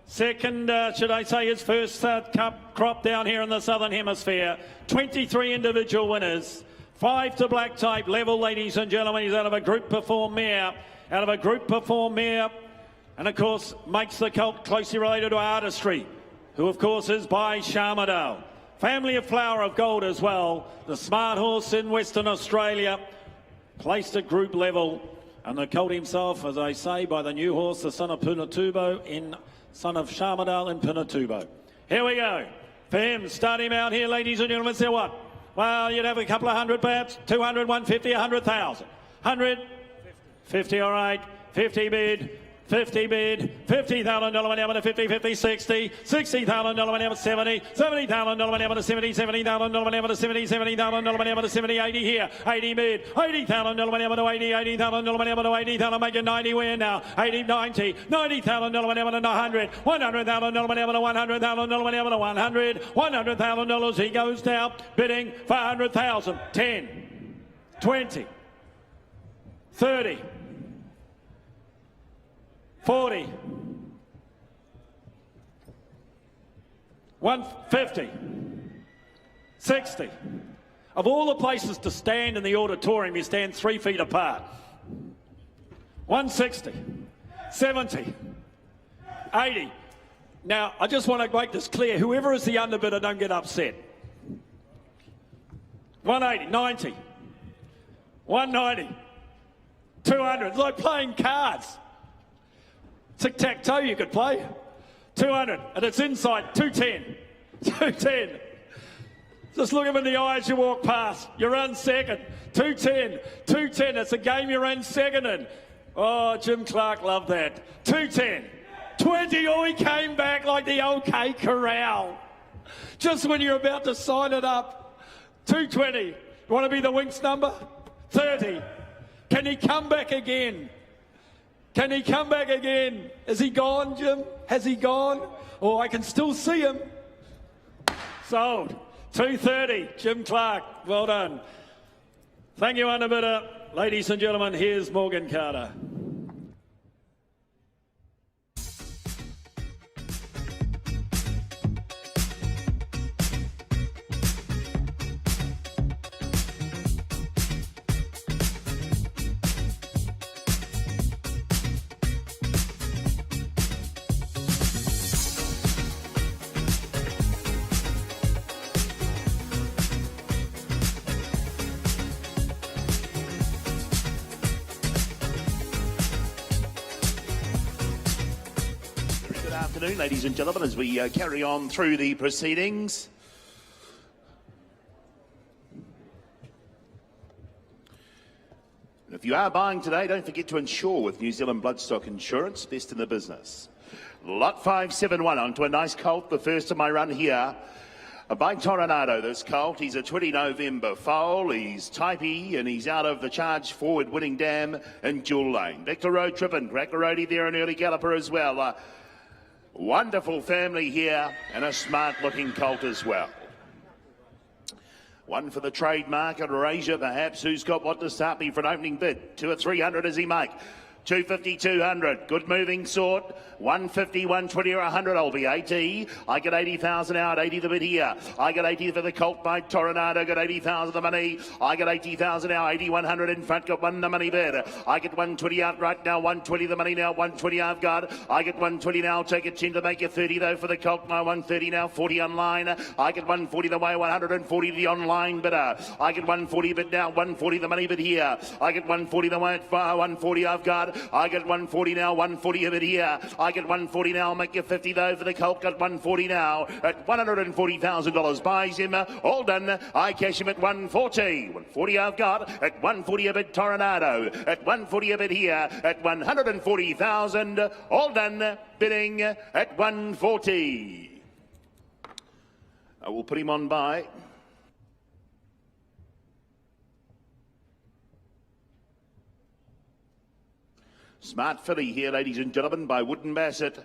Second, should I say, his first cup crop down here in the Southern Hemisphere. 23 individual winners. 5 to black type level, ladies and gentlemen. He's out of a group perform mare. Out of a group perform mare. And, of course, makes the colt closely related to Artistry, who, of course, is by Sharmadale. Family of Flower of Gold as well. The smart horse in Western Australia, placed at group level. And the colt himself, as I say, by the new horse, the son of Pinatubo, son of Sharmadale in Pinatubo. Here we go. For him, start him out here, ladies and gentlemen. So what? Well, you'd have a couple of hundred perhaps. 200, 150, 100,000. 100, 50, all right. 50 bid. 50 bid, $50,000 minute, 50, 50, 60, $60,000 minute, 70, $70,000 minute, 70, $70,000 minute, 70, $70,000 minute, 70, 80 here, 80 bid, $80,000 minute, 80, $80,000 minute, 80,000, make it 90 win now, 80, 90, $90,000 minute, 100, $100,000 minute, $100,000 minute, 100, $100,000, he goes down, bidding for 100,000, 10, 20, 30, 40, 150, 60. Of all the places to stand in the auditorium, you stand 3 feet apart. 160, 70, 80. Now, I just want to make this clear. Whoever is the underbidder, don't get upset. 180, 90, 190, 200. It's like playing cards. Tic-tac-toe you could play. 200, and it's inside, 210. 210. Just look him in the eye as you walk past. You run second. 210. 210, it's a game you ran second in. Oh, Jim Clark loved that. 210. 20, oh, he came back like the OK Corral. Just when you're about to sign it up. 220. You want to be the Winks number? 30. Can he come back again? Can he come back again? Is he gone, Jim? Has he gone? Oh, I can still see him. Sold. 230, Jim Clark. Well done. Thank you, underbidder. Ladies and gentlemen, here's Morgan Carter. Afternoon, ladies and gentlemen, as we carry on through the proceedings. And if you are buying today, don't forget to insure with New Zealand Bloodstock Insurance, best in the business. Lot 571 onto a nice colt, the first of my run here. By Toronado, this colt. He's a 20 November foal. He's type E and he's out of the charge forward winning dam in Jewel Lane. Victor Road tripping, Karaka there, an early galloper as well. Wonderful family here and a smart looking colt as well. One for the trade market or Asia perhaps. Who's got what to start me for an opening bid? 2 or 300 as he make. 250, 200. Good moving sort. 150, 120 or 100. I'll be 80. I get 80,000 out. 80 the bid here. I get 80 for the Colt by Tornado. Got 80,000 the money. I get 80,000 out. 80, 100 in front. Got one the money bid. I get 120 out right now. 120 the money now. 120 I've got. I get 120 now. I'll take a 10 to make you 30 though for the Colt. My 130 now. 40 online. I get 140 the way. 140 the online bidder. I get 140 bid now. 140 the money bid here. I get 140 the way at 140 I've got. I get 140 now, 140 a bit here. I get 140 now, I'll make you 50 though for the Colt. Got 140 now at $140,000. Buys him, all done. I cash him at 140. 140 I've got at 140 a bit Tornado. At 140 a bit here at 140,000. All done. Bidding at 140. I will put him on by. Smart filly here, ladies and gentlemen, by Wooden Bassett.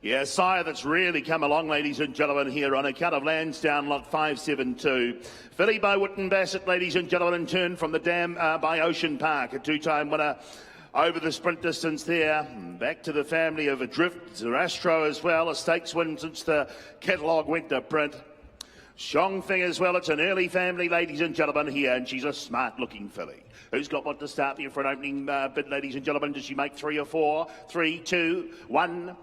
Yeah, sire that's really come along, ladies and gentlemen, here on account of Lansdowne lot 572. Filly by Wooden Bassett, ladies and gentlemen, and turn from the dam by Ocean Park, a two-time winner over the sprint distance there. Back to the family of Adrift, Zerastro as well, a stakes win since the catalogue went to print. Shong Feng as well. It's an early family, ladies and gentlemen, here, and she's a smart-looking filly. Who's got what to start here for an opening bid, ladies and gentlemen? Does she make 3 or 4? 3, 2, 1...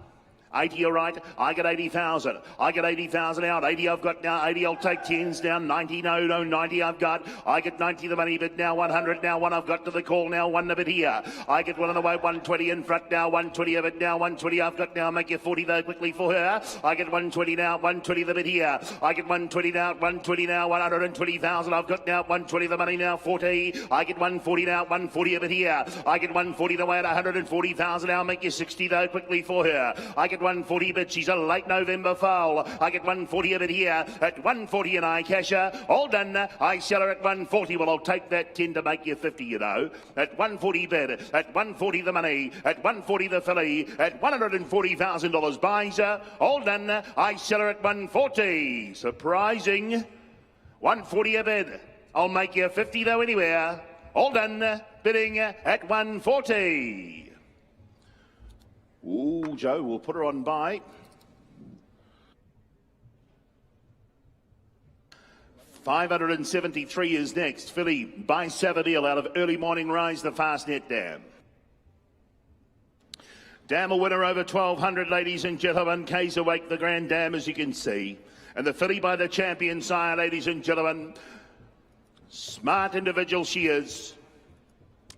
80, all right. I get 80,000. I get 80,000 out. 80 I've got now. 80 I'll take 10s down. 90, no, 90 I've got. I get 90 the money bid now. 100 now. 1 I've got to the call now. 1 a bit here. I get 1 on the way. 120 in front now. 120 of it now. 120 I've got now. Make you 40 though quickly for her. I get 120 now. 120 the bit here. I get 120 now. 120 now. 120,000 I've got now. 120 the money now. 40. I get 140 now. 140 of it here. I get 140 the way at 140,000. I'll make you 60 though quickly for her. I get 140, but she's a late November foal. I get 140 of it here at 140 and I cash her. All done. I sell her at 140. Well, I'll take that 10 to make you 50, you know. At 140 bid. At 140 the money. At 140 the filly. At $140,000 buys her. All done. I sell her at 140. Surprising. 140 a bid. I'll make you 50 though anywhere. All done. Bidding at 140. Ooh, Joe, we'll put her on by. 573 is next. Filly by Savadil out of Early Morning Rise, the Fastnet Dam. Dam a winner over 1,200, ladies and gentlemen. Kaiser Wake, the Grand Dam, as you can see. And the filly by the champion sire, ladies and gentlemen. Smart individual she is.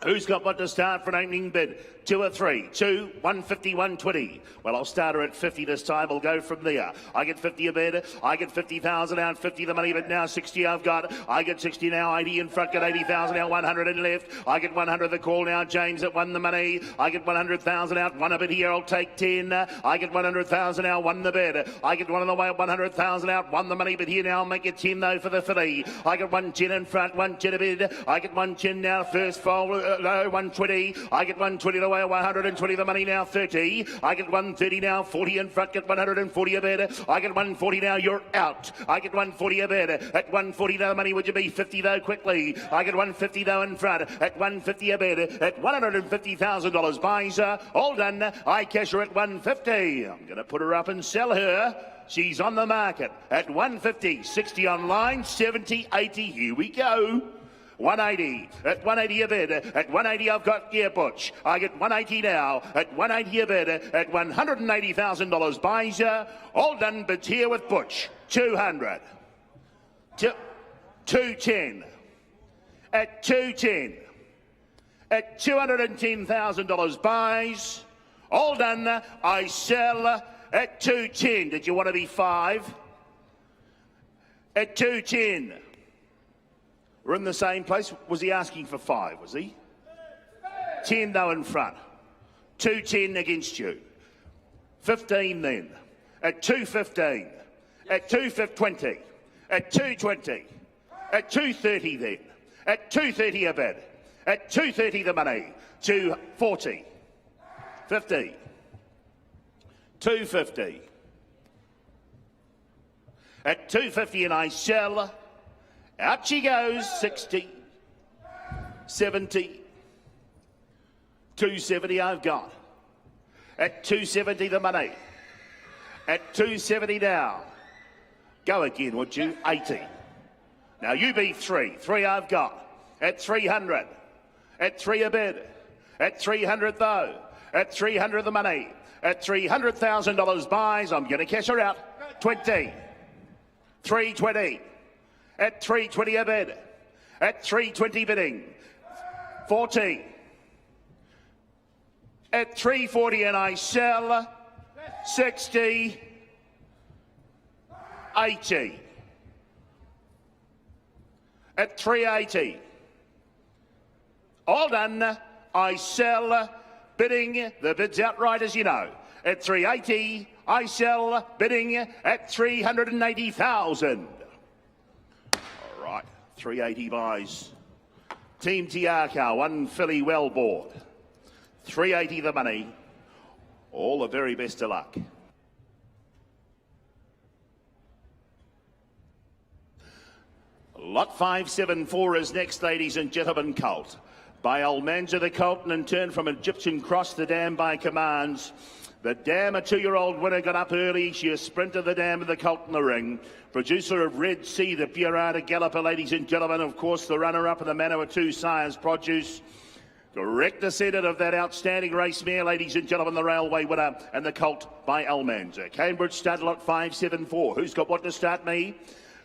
Who's got what to start for an opening bid? 2 or 3. 2, 150, 120. Well, I'll start her at 50 this time. I'll go from there. I get 50 a bid. I get 50,000 out. 50 the money, but now 60 I've got. I get 60 now. 80 in front. Get 80,000 out. 100 in left. I get 100 the call now. James at 1 the money. I get 100,000 out. 1 a bid here. I'll take 10. I get 100,000 out. 1 the bid. I get 1 on the way at 100,000 out. 1 the money, but here now I'll make it 10 though for the filly. I get 110 in front. 110 a bid. I get 110 now. First foal. No, 120. I get 120 the way. 120 the money now. 30. I get 130 now. 40 in front. Get 140 a bid. I get 140 now. You're out. I get 140 a bid. At 140 the money, would you be 50 though quickly? I get 150 though in front. At 150 a bid. At $150,000 buys her. All done. I cash her at 150. I'm going to put her up and sell her. She's on the market at 150. 60 online. 70, 80. Here we go. 180. At 180 a bid. At 180 I've got Butch. I get 180 now. At 180 a bid. At $180,000 buys her. All done bids here with Butch. 200. 210. At 210. At $210,000 buys. All done. I sell at 210. Did you want to be 5? At 210. We're in the same place. Was he asking for 5, was he? 10 though in front. 210 against you. 15 then. At 215. At 220. At 220. At 230 then. At 230 a bid. At 230 the money. 240. 50. 250. At 250 and I sell Out she goes, 60, 70, 270 I've got. At 270 the money. At 270 now. Go again, would you? 80. Now you be 3. 3 I've got. At 300. At 3 a bid. At 300 though. At 300 the money. At $300,000 buys. I'm going to cash her out. 20. 320. At 320 a bid. At 320 bidding. 40. At 340 and I sell. 60. 80. At 380. All done. I sell. Bidding. The bid's outright, as you know. At 380. I sell. Bidding at 380,000. All right. 380 buys. Team Karaka, one filly well bought. 380 the money. All the very best of luck. Lot 574 is next, ladies and gentlemen. Colt by Almanza the Colt, and in turn from Egyptian Cross, the dam by Commands. The dam, a 2-year-old winner, got up early. She has sprinted the dam of the Colt in the ring. Producer of Red Sea, the Pierrada Galloper, ladies and gentlemen. Of course, the runner-up in the Manor of Two Sires Produce. Correct descendant of that outstanding race mare, ladies and gentlemen, the railway winner, and the Colt by Almanza. Cambridge start lot 574. Who's got what to start me?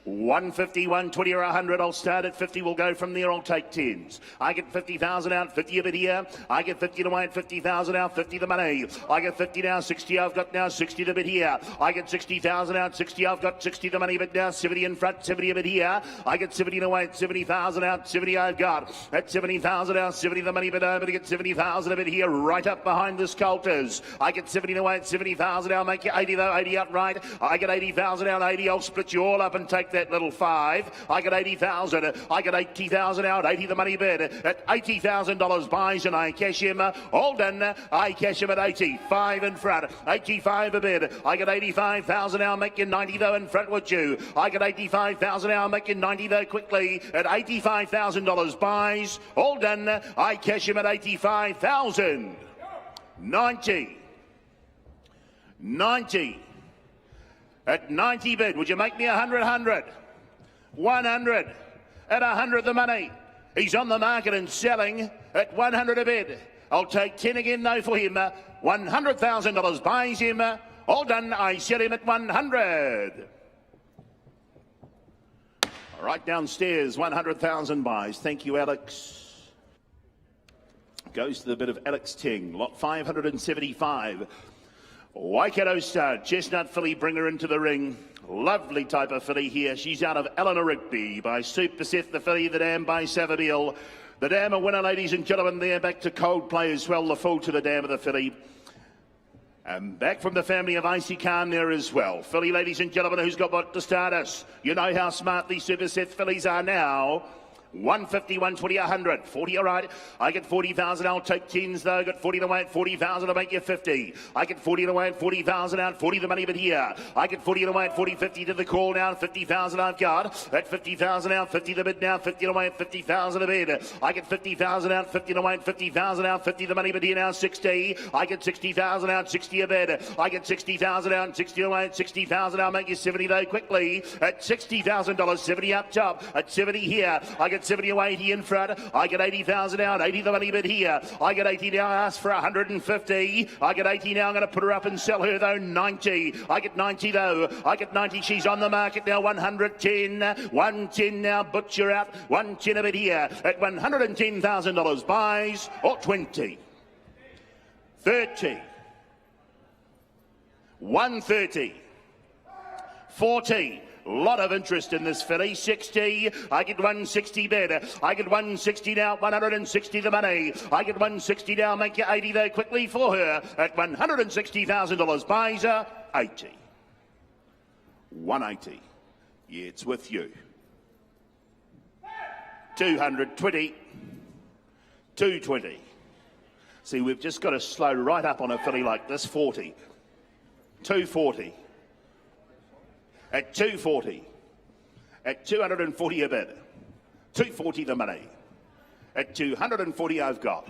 150, 120 or 100. I'll start at 50. We'll go from there. I'll take 10s. I get 50,000 out, 50 a bit here. I get 50 to win, 50,000 out, 50 the money. I get 50 now, 60 I've got now, 60 the bit here. I get 60,000 out, 60 I've got, 60 the money, but now 70 in front, 70 a bit here. I get 70 to win, 70,000 out, 70 I've got. At 70,000 out, 70 the money, but I'm going to get 70,000 a bit here, right up behind the Sculptors. I get 70 to win, 70,000 out, make you 80 though, 80 out right. I get 80,000 out, 80. I'll split you all up and take that little 5. I get 80,000. I get 80,000 out. 80 the money bid at $80,000 buys, and I cash him. All done. I cash him at 80. 5 in front. 85 a bid. I get 85,000 out. Make you 90 though in front with you. I get 85,000 out. Make you 90 though quickly at $85,000 buys. All done. I cash him at 85,000. 90. 90. At 90 bid. Would you make me 100? 100 at 100 the money. He's on the market and selling at 100 a bid. I'll take 10 again though for him. $100,000 buys him. All done. I sell him at 100. All right, downstairs, 100,000 buys. Thank you, Alex. Goes to the bit of Alex Ting. Lot 575. Waikato Stud, Chestnut filly, bring her into the ring. Lovely type of filly here. She's out of Eleanor Rigby by Super Seth the filly, the dam by Savabeel. The dam a winner, ladies and gentlemen, there. Back to Coldplay as well, the full to the dam of the filly. And back from the family of Icy Khan there as well. Filly, ladies and gentlemen, who's got what to start us? You know how smart these Super Seth fillies are now. 150, 120, 100. 40, all right. I get 40,000. I'll take 10s though. Got 40 to win. 40,000 to make you 50. I get 40 to win. 40,000 out. 40 the money, but here. I get 40 to win. 40, 50 to the call now. 50,000 I've got. At 50,000 out. 50 the bid now. 50 to win. 50,000 a bid. I get 50,000 out. 50 to win. 50,000 out. 50 the money, but here now. 60. I get 60,000 out. 60 a bid. I get 60,000 out. 60 to win. 60,000 I'll make you 70 though quickly. At $60,000. 70 up top. At 70 here. I get 70 or 80 in front. I get 80,000 out. 80 the money bid here. I get 80 now. I ask for 150. I get 80 now. I'm going to put her up and sell her though. 90. I get 90 though. I get 90. She's on the market now. 110. 110 now. Butcher out. 110 a bit here. At $110,000 buys or 20. 30. 130. 40. Lot of interest in this filly. 60. I get 160 bid. I get 160 now. 160 the money. I get 160 now. Make you 80 there quickly for her. At $160,000 buys her 80. 180. Yeah, it's with you. 220. 220. See, we've just got to slow right up on a filly like this. 40. 240. At 240, at 240 a bid. 240 the money. At 240 I've got.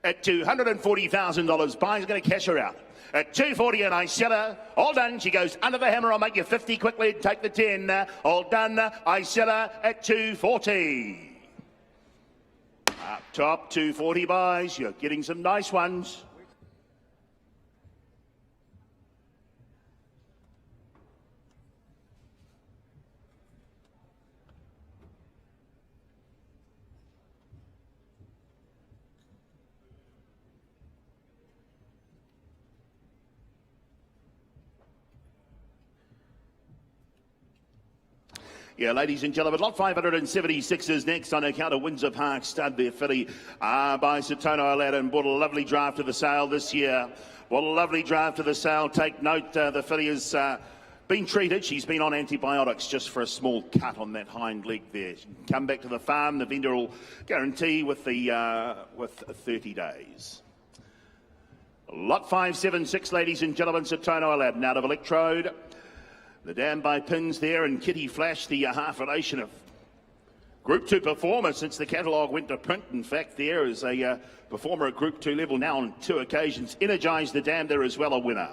At $240,000, buyer's going to cash her out. At 240 and I sell her. All done. She goes under the hammer. I'll make you 50 quickly. Take the 10. All done. I sell her at 240. Up top, 240 buys. You're getting some nice ones. Yeah, ladies and gentlemen, lot 576 is next on account of Windsor Park Stud, their filly by Satono Aladdin. Brought a lovely draft to the sale this year. Brought a lovely draft to the sale. Take note, the filly has been treated. She's been on antibiotics just for a small cut on that hind leg there. Come back to the farm. The vendor will guarantee with 30 days. Lot 576, ladies and gentlemen, Satono Aladdin out of Electrode. The Dam by Pins there, and Kitty Flash, the half relation of Group 2 performer since the catalogue went to print. In fact, there is a performer at Group 2 level now on 2 occasions. Energize the Dam there as well, a winner.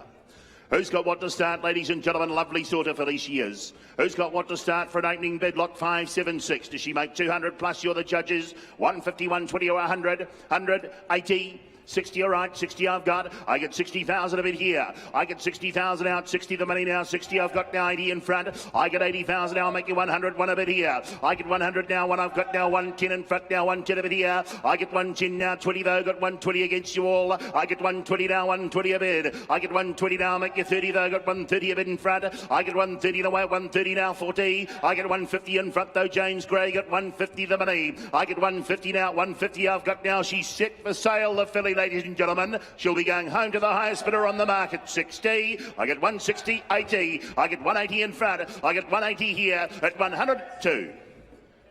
Who's got what to start, ladies and gentlemen? Lovely sort of filly she is. Who's got what to start for an opening bid? Lot 576. Does she make 200 plus? You're the judges. 150, 120 or 100, 100, 80. 60, all right, 60 I've got. I get 60,000 of it here. I get 60,000 out, 60 the money now, 60 I've got now, 80 in front. I get 80,000 now, I'll make you 100, one of it here. I get 100 now, one I've got now, 110 in front now, 110 of it here. I get 110 now, 20 though, got 120 against you all. I get 120 now, 120 a bid. I get 120 now, I'll make you 30 though, got 130 a bid in front. I get 130 away, 130 now, 40. I get 150 in front though, James Gray got 150 the money. I get 150 now, 150 I've got now. She's set for sale, the filly, ladies and gentlemen. She'll be going home to the highest bidder on the market, 60. I get 160, 80. I get 180 in front. I get 180 here at 102.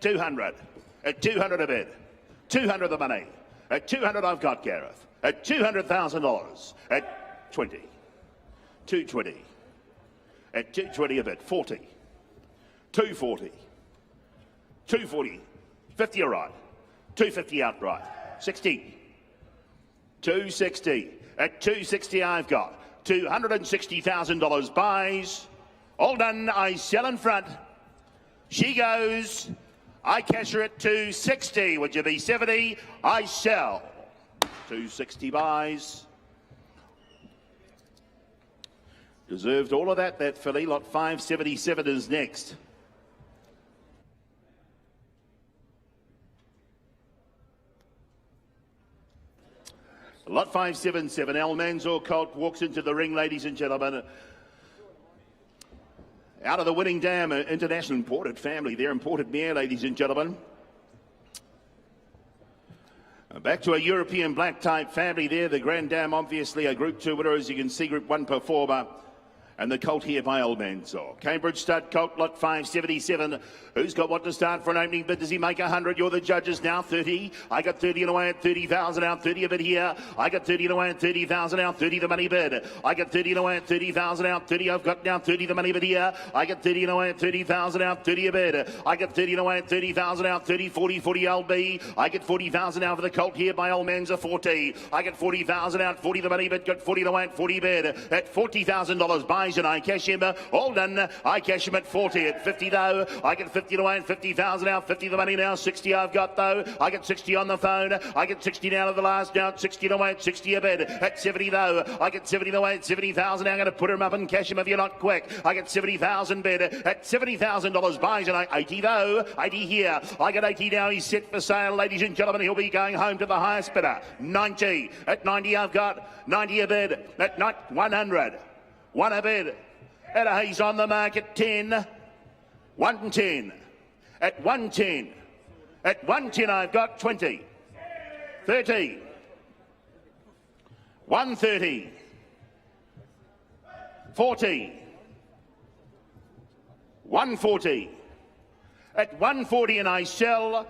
200. At 200 a bid. 200 the money. At 200 I've got, Gareth. At $200,000. At 20. 220. At 220 a bid. 40. 240. 240. 50 all right. 250 outright. 60. 260. At 260 I've got $260,000 buys. All done. I sell in front. She goes. I cash her at 260. Would you be 70? I sell. 260 buys. Deserved all of that filly. Lot 577 is next. Lot 577, El Manzor Colt walks into the ring, ladies and gentlemen. Out of the Winning Dam, international imported family there, imported mare, ladies and gentlemen. Back to a European black type family there. The Grand Dam, obviously a Group 2 winner, as you can see, Group 1 performer. And the colt here by El Manzor. Cambridge Stud Colt, lot 577. Who's got what to start for an opening bid? Does he make 100? You're the judges now. 30. I got 30 and away at 30,000 out. 30 of it here. I got 30 and away at 30,000 out. 30 the money bid. I got 30 and away at 30,000 out. 30 I've got now. 30 the money bid here. I got 30 and away at 30,000 out. 30 a bid. I got 30 and away at 30,000 out. 30, 40, 40 LB. I get 40,000 out for the colt here by El Manzor. 40. I get 40,000 out. 40 the money bid. Got 40 and away at 40 bid. At $40,000 buys and I cash him. All done. I cash him at 40. At 50 though. I get 50 away and 50,000 out. 50 the money now. 60 I've got though. I get 60 on the phone. I get 60 down to the last now. 60 away at 60 a bid. At 70 though. I get 70 away at 70,000. I'm going to put him up and cash him if you're not quick. I get 70,000 bid. At $70,000 buys and I 80 though. 80 here. I get 80 now. He's set for sale, ladies and gentlemen. He'll be going home to the highest bidder. 90. At 90 I've got 90 a bid. At 100. 1 a bid. And he's on the market, 10, 110. At 110. At 110 I've got 20, 30, 130, 40, 140. At 140 and I sell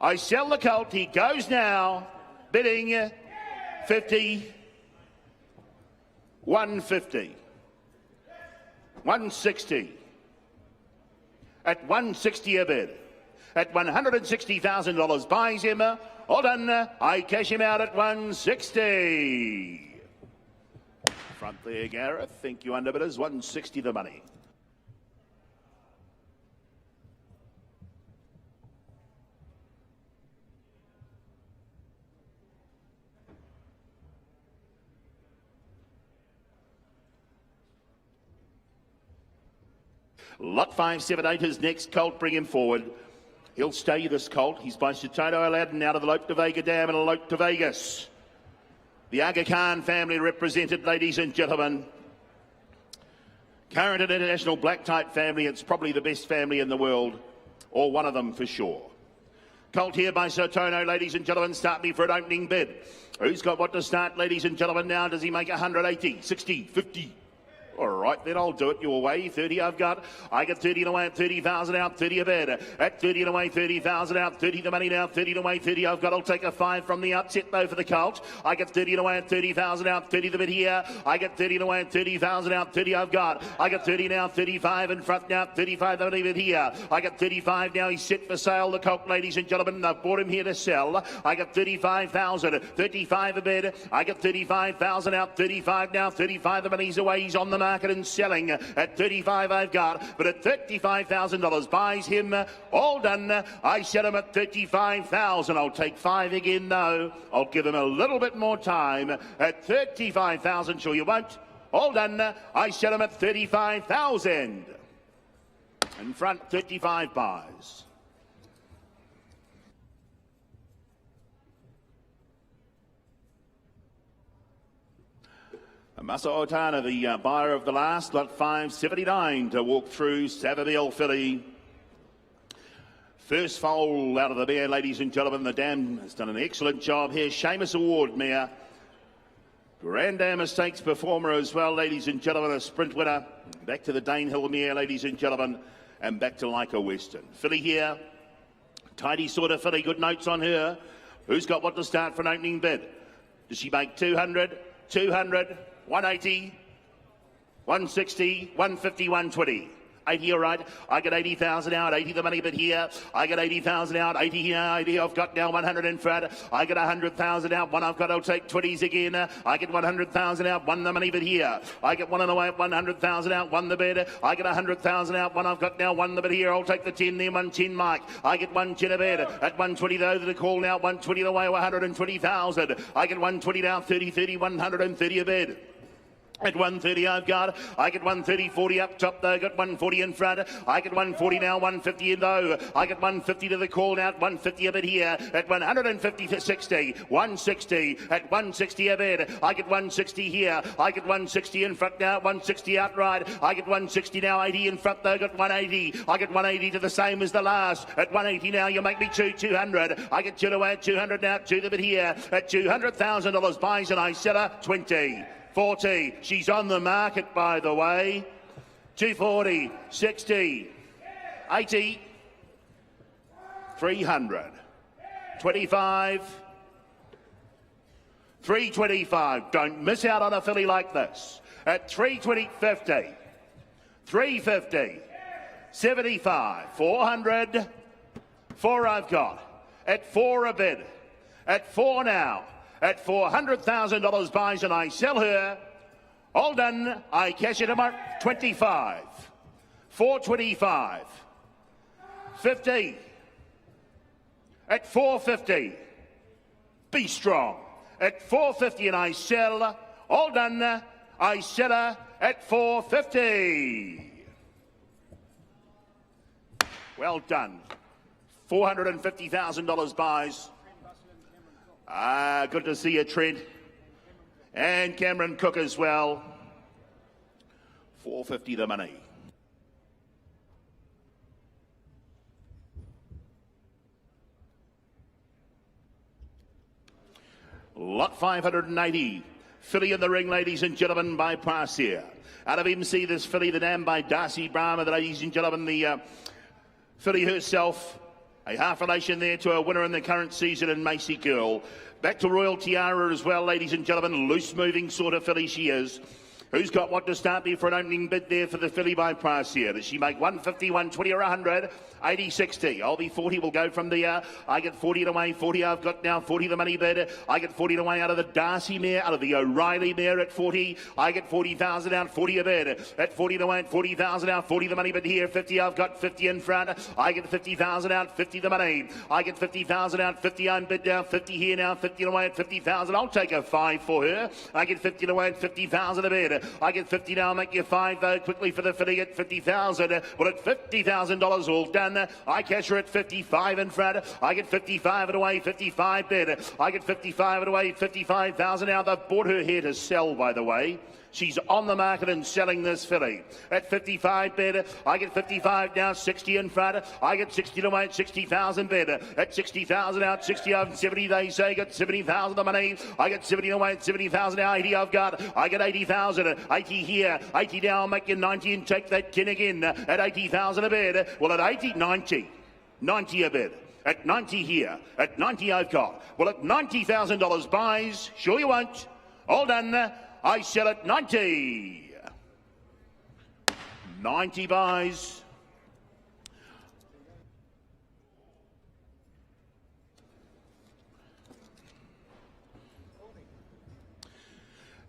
the colt. He goes now, bidding 50, 150. 160. at 160 a bid. At $160,000 buys him. All done. I cash him out at 160. Front there, Gareth. Thank you, underbidders. 160 the money. Lot 578, his next colt, bring him forward. He'll stay this colt. He's by Sotono Aladdin out of the Lope de Vega Dam and Lope de Vegas. The Aga Khan family represented, ladies and gentlemen. Current and international black type family. It's probably the best family in the world, or one of them for sure. Colt here by Sotono, ladies and gentlemen. Start me for an opening bid. Who's got what to start, ladies and gentlemen, now? Does he make 180, 60, 50? All right, then I'll do it your way. 30 I've got. I get 30 and away at 30,000 out, 30 a bid. At 30 and away, 30,000 out, 30 the money now, 30 and away, 30 I've got. I'll take a 5 from the outset though for the colt. I get 30 and away at 30,000 out, 30 the bid here. I get 30 and away at 30,000 out, 30 I've got. I get 30 now, 35 in front now, 35 the money bid here. I get 35 now, he's set for sale, the colt, ladies and gentlemen. I've brought him here to sell. I get 35,000, 35 a bid. I get 35,000 out, 35 now, 35 the money's away. He's on the market and selling. At 35 I've got, but at $35,000 buys him. All done. I sell him at 35,000. I'll take 5 again though. I'll give him a little bit more time. At 35,000, sure you won't. All done. I sell him at 35,000. In front, 35 buys. Masa Otana, the buyer of the last, lot 579 to walk through Savabeel filly. First foal out of the mare, ladies and gentlemen. The dam has done an excellent job here. Seamus Award mare. Grand Am Mistakes performer as well, ladies and gentlemen. A sprint winner. Back to the Danehill mare, ladies and gentlemen. And back to Leica Western. Filly here. Tidy sort of filly. Good notes on her. Who's got what to start for an opening bid? Does she make 200, 200, 180, 160, 150, 120. 80, all right. I get 80,000 out, 80 the money bid here. I get 80,000 out, 80 here, 80 I've got now, 100 in front. I get 100,000 out, one I've got, I'll take 20s again. I get 100,000 out, one the money bid here. I get one on the way at 100,000 out, one the bid. I get 100,000 out, one I've got now, one the bid here. I'll take the 10 there, 110 Mike. I get 110 a bid. At 120 though, the call now, 120 the way, 120,000. I get 120 now, 30, 30, 130 a bid. At 130 I've got. I get 130, 40 up top though. Got 140 in front. I get 140 now, 150 in though. I get 150 to the call now, 150 a bid here. At 150 to 60, 160. At 160 a bid. I get 160 here. I get 160 in front now, 160 outright. I get 160 now, 80 in front though. Got 180. I get 180 to the same as the last. At 180 now, you make me 200. I get 2 away at 200 now, 2 the bid here. At $200,000 buys and I sell her 20. 40, she's on the market by the way. 240, 60, 80, 300, 25, 325. Don't miss out on a filly like this. At 320, 50, 350, 75, 400, 4 I've got. At 4 a bid. At 4 now. At $400,000 buys and I sell her. All done. I cash it at 25. 425. 50. At 450. Be strong. At 450 and I sell. All done. I sell her at 450. Well done. $450,000 buys. Good to see you, Trent. And Cameron Cook as well. 450 the money. Lot 580. Filly in the ring, ladies and gentlemen, by Parsia. Out of MC, this filly, the dam by Darcy Brahma, ladies and gentlemen, the filly herself. A half relation there to a winner in the current season in Macy Girl. Back to Royal Tiara as well, ladies and gentlemen. Loose moving sort of filly she is. Who's got what to start me for an opening bid there for the filly by price here? Does she make 150, 120 or 100? 80, 60. I'll be 40. We'll go from there. I get 40 away. 40 I've got now. 40 the money bid. I get 40 away out of the Darcy mare, out of the O'Reilly mare at 40. I get 40,000 out. 40 a bid. At 40 away at 40,000 out. 40 the money bid here. 50 I've got. 50 in front. I get 50,000 out. 50 the money. I get 50,000 out. 50 on bid now. 50 here now. 50 away at 50,000. I'll take a 5 for her. I get 50 away at 50,000 a bid. I get 50 now. I'll make you 5 though. Quickly for the filly at 50,000. Well, at $50,000 all done. I cash her at 55 in front. I get 55 and away. 55 bid. I get 55 and away. 55,000 now. They've bought her here to sell, by the way. She's on the market and selling this filly. At 55 bid, I get 55 now, 60 in front. I get 60 to wait, 60,000 bid. At 60,000 out, 60 of 70 they say, got 70,000 the money. I get 70 to wait, 70,000 now, 80 I've got. I get 80,000, 80 here, 80 down, I'll make you 90 and take that 10 again. At 80,000 a bid. Well, at 80, 90. 90 a bid. At 90 here. At 90 I've got. Well, at $90,000 buys, sure you won't. All done. I sell at 90. 90 buys.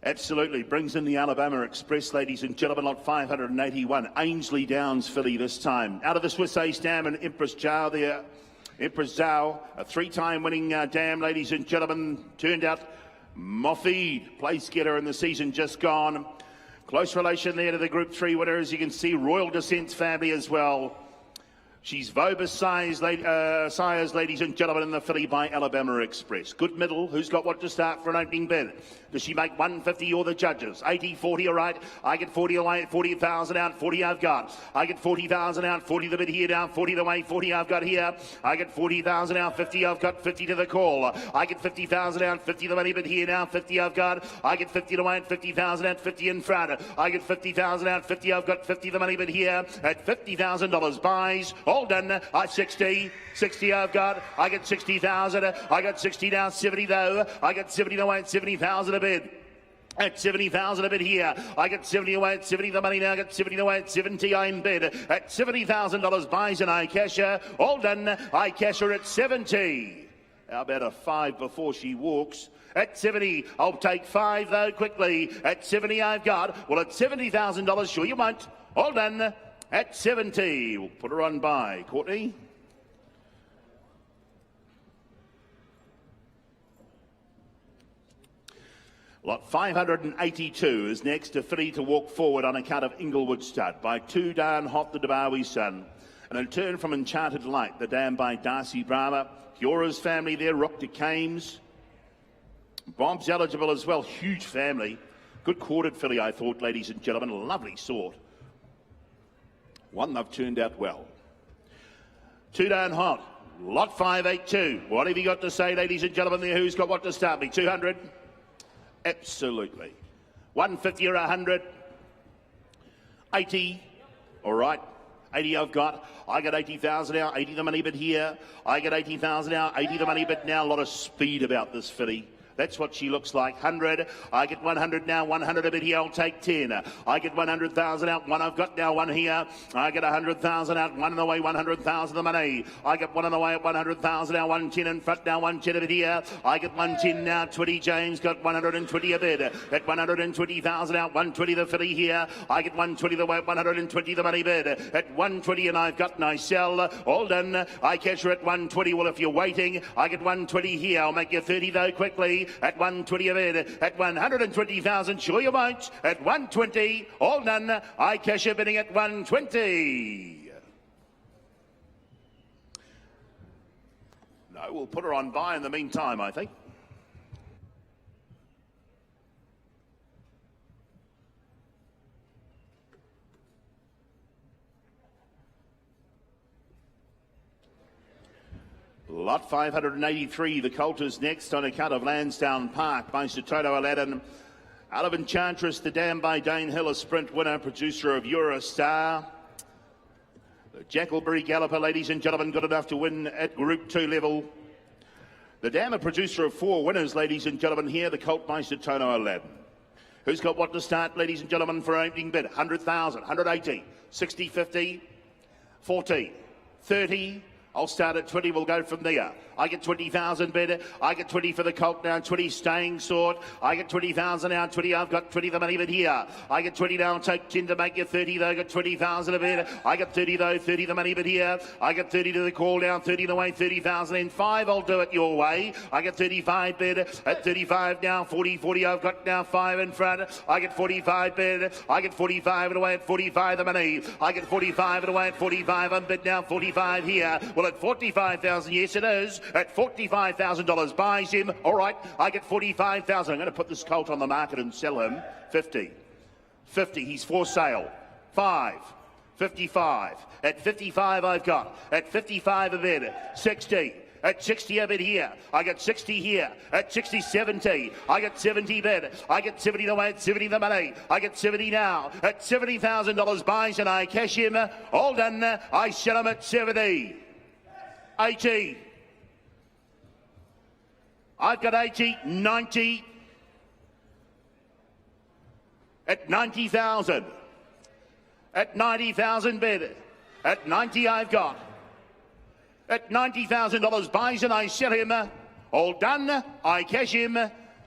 Absolutely. Brings in the Alabama Express, ladies and gentlemen, lot 581. Ainsley Downs filly this time. Out of the Swiss Ace Dam and Empress Zhao there. Empress Zhao, a 3-time winning dam, ladies and gentlemen. Turned out Moffeed, place getter in the season just gone. Close relation there to the Group 3 winner, as you can see. Royal Descent's family as well. She's Vobus sires, ladies and gentlemen, in the filly by Alabama Express. Good middle. Who's got what to start for an opening bid? Does she make 150 or the judges? 80, 40, all right. I get 40 away, 40,000 out, 40 I've got. I get 40,000 out, 40 the bid here down, 40 the way, 40 I've got here. I get 40,000 out, 50 I've got, 50 to the call. I get 50,000 out, 50 the money bid here now, 50 I've got. I get 50 away, 50,000 out, 50 in front. I get 50,000 out, 50 I've got, 50 the money bid here at $50,000 buys. All done. 60 I've got. I get 60,000. I got 60 now, 70 though. I get 70 away, 70,000 a bid. At 70,000 a bid here. I get 70 away at 70 the money now. I get 70 away at 70 I'm bid. At $70,000 buys and I cash her. All done. I cash her at 70. How about a 5 before she walks? At 70, I'll take 5 though quickly. At 70 I've got. Well, at $70,000, sure you won't. All done. At 70, we'll put her on by. Courtney? Lot 582 is next to filly to walk forward on account of Inglewood Stud by Too Darn Hot, the Debawi son. And a turn from Enchanted Light, the dam by Darcy Brahma. Kiora's family there, Rock to Kames. Bob's eligible as well, huge family. Good quartered filly, I thought, ladies and gentlemen. A lovely sort. One they've turned out well. Too Darn Hot, lot 582. What have you got to say, ladies and gentlemen there? Who's got what to start me? 200? Absolutely. 150 or 100? 80? All right. 80 I've got. I got 80,000 now. 80 the money bid here. I get 80,000 now. 80 the money bid now. A lot of speed about this filly. That's what she looks like. 100. I get 100 now. 100 a bit here. I'll take 10. I get 100,000 out. One I've got now. One here. I get 100,000 out. One in the way. 100,000 the money. I get one in the way at 100,000 now. 110 in front now. 110 a bit here. I get 110 now. 20 James got 120 a bid. At 120,000 out. 120 the filly here. I get 120 the way. 120 the money bid. At 120 and I've got and I sell. All done. I cash her at 120. Well, if you're waiting, I get 120 here. I'll make you 30 though quickly. At 120 a bid. At 120,000, sure you won't. At 120, all done. I cash her bidding at 120. No, we'll put her on buy in the meantime, I think. Lot 583, the colt is next on account of Lansdowne Park by Sototo Aladdin. Out of Enchantress, the dam by Dane Hill, a sprint winner, producer of Eurostar. The Jackalberry Galloper, ladies and gentlemen, good enough to win at Group 2 level. The dam, a producer of 4 winners, ladies and gentlemen, here, the colt by Sototo Aladdin. Who's got what to start, ladies and gentlemen, for opening bid? 100,000, 180, 60, 50, 40, 30. I'll start at 20, we'll go from there. I get 20,000 bid. I get 20 for the colt now, 20 staying sort. I get 20,000 now, 20. I've got 20 the money bid here. I get 20 now, I'll take 10 to make you 30 though. I got 20,000 a bid. I get 30 though, 30 the money bid here. I get 30 to the call down, 30 the way, 30,000 in 5. I'll do it your way. I get 35 bid. At 35 now, 40, 40. I've got now 5 in front. I get 45 bid. I get 45 and away at 45 the money. I get 45 and away at 45. I'm bid now 45 here. Well, at 45,000, yes it is. At $45,000 buys him. All right, I get 45,000. I'm going to put this colt on the market and sell him. 50. 50, he's for sale. 5. 55. At 55 I've got. At 55 a bid. 60. At 60 a bid here. I get 60 here. At 60, 70. I get 70 bid. I get 70 the way at 70 the money. I get 70 now. At $70,000 buys and I cash him. All done. I sell him at 70. 80. I've got 80, 90. At 90,000. At 90,000 bid. At 90 I've got. At $90,000 buys and I sell him. All done. I cash him.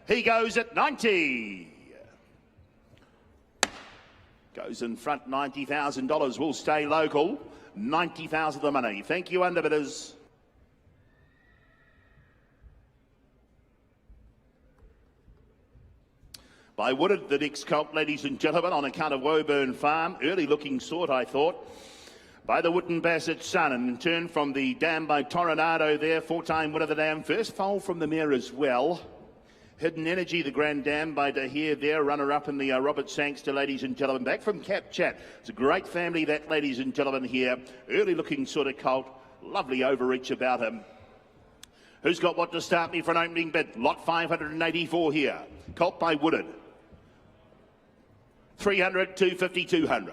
He goes at 90. Goes in front, $90,000. Will stay local. 90,000 the money. Thank you, underbidders. By Woodard, the next colt, ladies and gentlemen, on account of Woburn Farm. Early looking sort, I thought. By the Wooden Bassett's son, and in turn from the dam by Tornado there, 4-time winner of the dam. First foal from the mare as well. Hidden Energy, the Grand Dam by Dahir there, runner-up in the Robert Sangster, ladies and gentlemen. Back from Cap Chat. It's a great family, that, ladies and gentlemen, here. Early looking sort of colt. Lovely overreach about him. Who's got what to start me for an opening bid? Lot 584 here. Colt by Woodard. 300, 250, 200.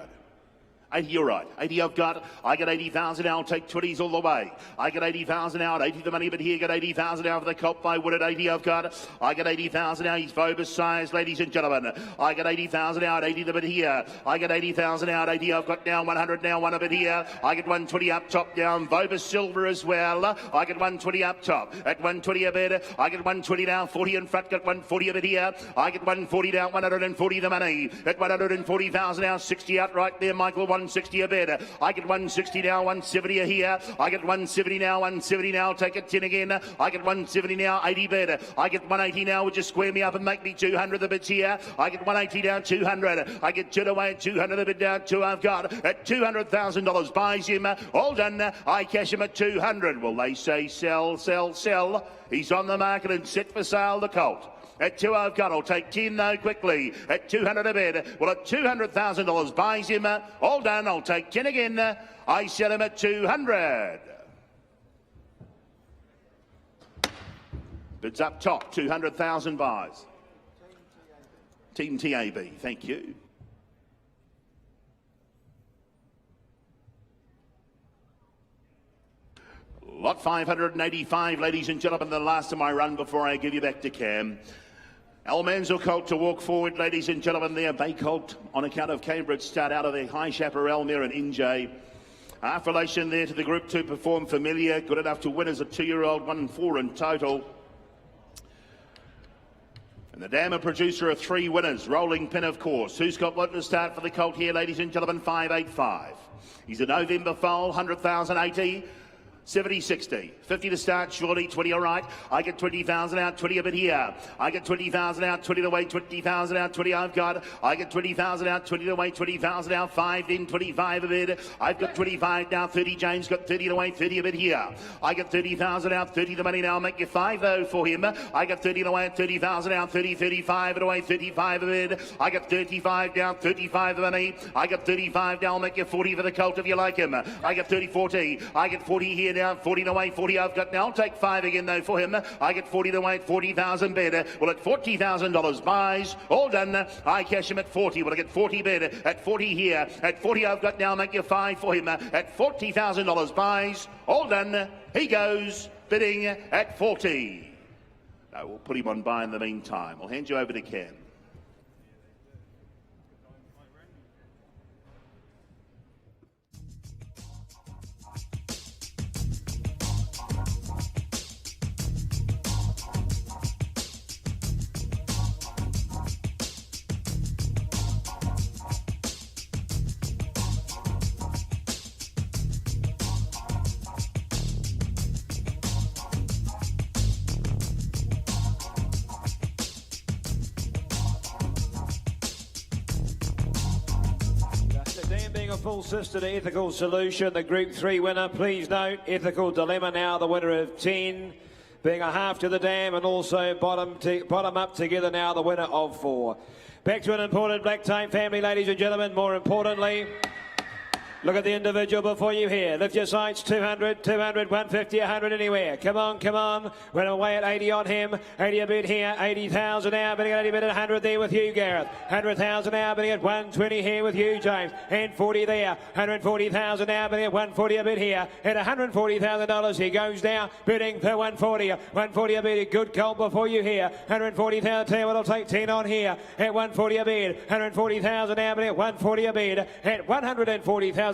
80, you're right. 80 I've got. I get 80,000 now. I'll take 20s all the way. I get 80,000 now. 80 the money, but here get 80,000 now for the colt by Wood at 80 I've got. I get 80,000 now. He's Vobus size, ladies and gentlemen. I get 80,000 now at 80 the bit here. I get 80,000 now at 80 I've got now. 100 now, one a bit here. I get 120 up top down. Vobus silver as well. I get 120 up top. At 120 a bit. I get 120 now. 40 in front. Got 140 a bit here. I get 140 down. 140 the money. At 140,000 now. 60 out right there, Michael. 160 a bid. I get 160 now, 170 here. I get 170 now, 170 now. Take it 10 again. I get 170 now, 80 bid. I get 180 now. Would you square me up and make me 200 the bids here? I get 180 down, 200. I get 2 away at 200 the bid down. 2 I've got at $200,000 buys him. All done. I cash him at 200. Well, they say sell, sell, sell. He's on the market and set for sale, the colt. At 2 I've got, I'll take 10 though quickly. At 200 a bid. Well, at $200,000 buys him. All done, I'll take 10 again. I sell him at 200. Bids up top, 200,000 buys. Team TAB, thank you. Lot 585, ladies and gentlemen, the last of my run before I give you back to Cam. Almanzo colt to walk forward, ladies and gentlemen, there. Bay colt on account of Cambridge start out of the High Chaparral mare and Injay. Half relation there to the Group 2 Perform Familiar. Good enough to win as a 2-year-old, 1-4 in total. And the dam, a producer of 3 winners. Rolling pin, of course. Who's got what to start for the colt here, ladies and gentlemen? 585. He's a November foal, 100,080. 70, 60, 50 to start, surely, 20, all right. I get 20,000 out, 20 a bit here. I get 20,000 out, 20 away, 20,000 out, 20 I've got. I get 20,000 out, 20 away, 20,000 out, 5 then, 25 a bit. I've got 25 now, 30, James got 30 away, 30 a bit here. I get 30,000 out, 30 the money now, I'll make you 5 though for him. I got 30 away, 30,000 out, 30, 35 it away, 35 a bit. I got 35 down, 35 the money. I got 35 now, I'll make you 40 for the colt if you like him. I get 30, 40. I get 40 here now, 40 away, 40 I've got now. I'll take 5 again though for him. I get 40 away at 40,000 bid. Well, at $40,000 buys, all done. I cash him at 40. Well, I get 40 bid at 40 here. At 40 I've got now, make you 5 for him. At $40,000 buys, all done. He goes bidding at 40. No, we'll put him on buy in the meantime. I'll hand you over to Ken. dam being a full sister to Ethical Solution, the Group 3 winner. Please note, Ethical Dilemma now the winner of 10, being a half to the dam, and also bottom up together now the winner of 4. Back to an imported black type family, ladies and gentlemen. More importantly, look at the individual before you here. Lift your sights, 200, 200, 150, 100 anywhere. Come on, come on. Went away at 80 on him. 80 a bid here, 80,000 now. Bidding at 80 bid at 100 there with you, Gareth. 100,000 now, bidding at 120 here with you, James. And 40 there. 140,000 now, bidding at 140 a bid here. At $140,000 he goes now, bidding for 140. 140 a bid, good call before you here. 140,000, tell you what, I'll take 10 on here. At 140 a bid. 140,000 now, bidding at 140 a bid. At $140,000.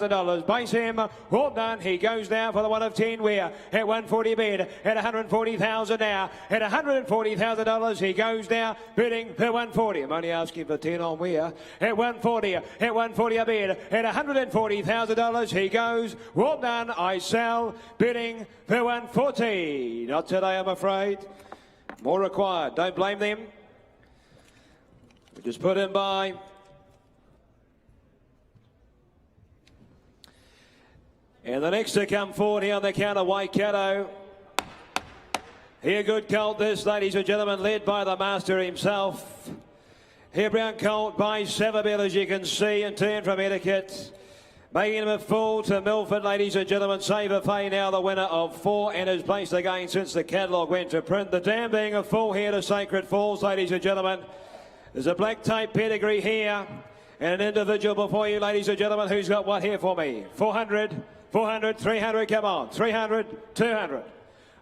Base him, all done. He goes now for the one of 10 Weir at 140 bid at 140,000 now. At $140,000 he goes now, bidding for 140. I'm only asking for 10 on Weir at 140. At 140 a bid at $140,000 he goes. All done. I sell, bidding for 140. Not today, I'm afraid. More required. Don't blame them. We just put him by. And the next to come forward here on the count of Waikato. Here, good colt this, ladies and gentlemen, led by the master himself. Here, brown colt by Savabel, as you can see, and turn from etiquette. Making him a full to Milford, ladies and gentlemen. Saver Fay now the winner of 4 and has placed again since the catalogue went to print. The dam being a full here to Sacred Falls, ladies and gentlemen. There's a black type pedigree here. And an individual before you, ladies and gentlemen, who's got what here for me? 400. 400, 300, come on, 300, 200.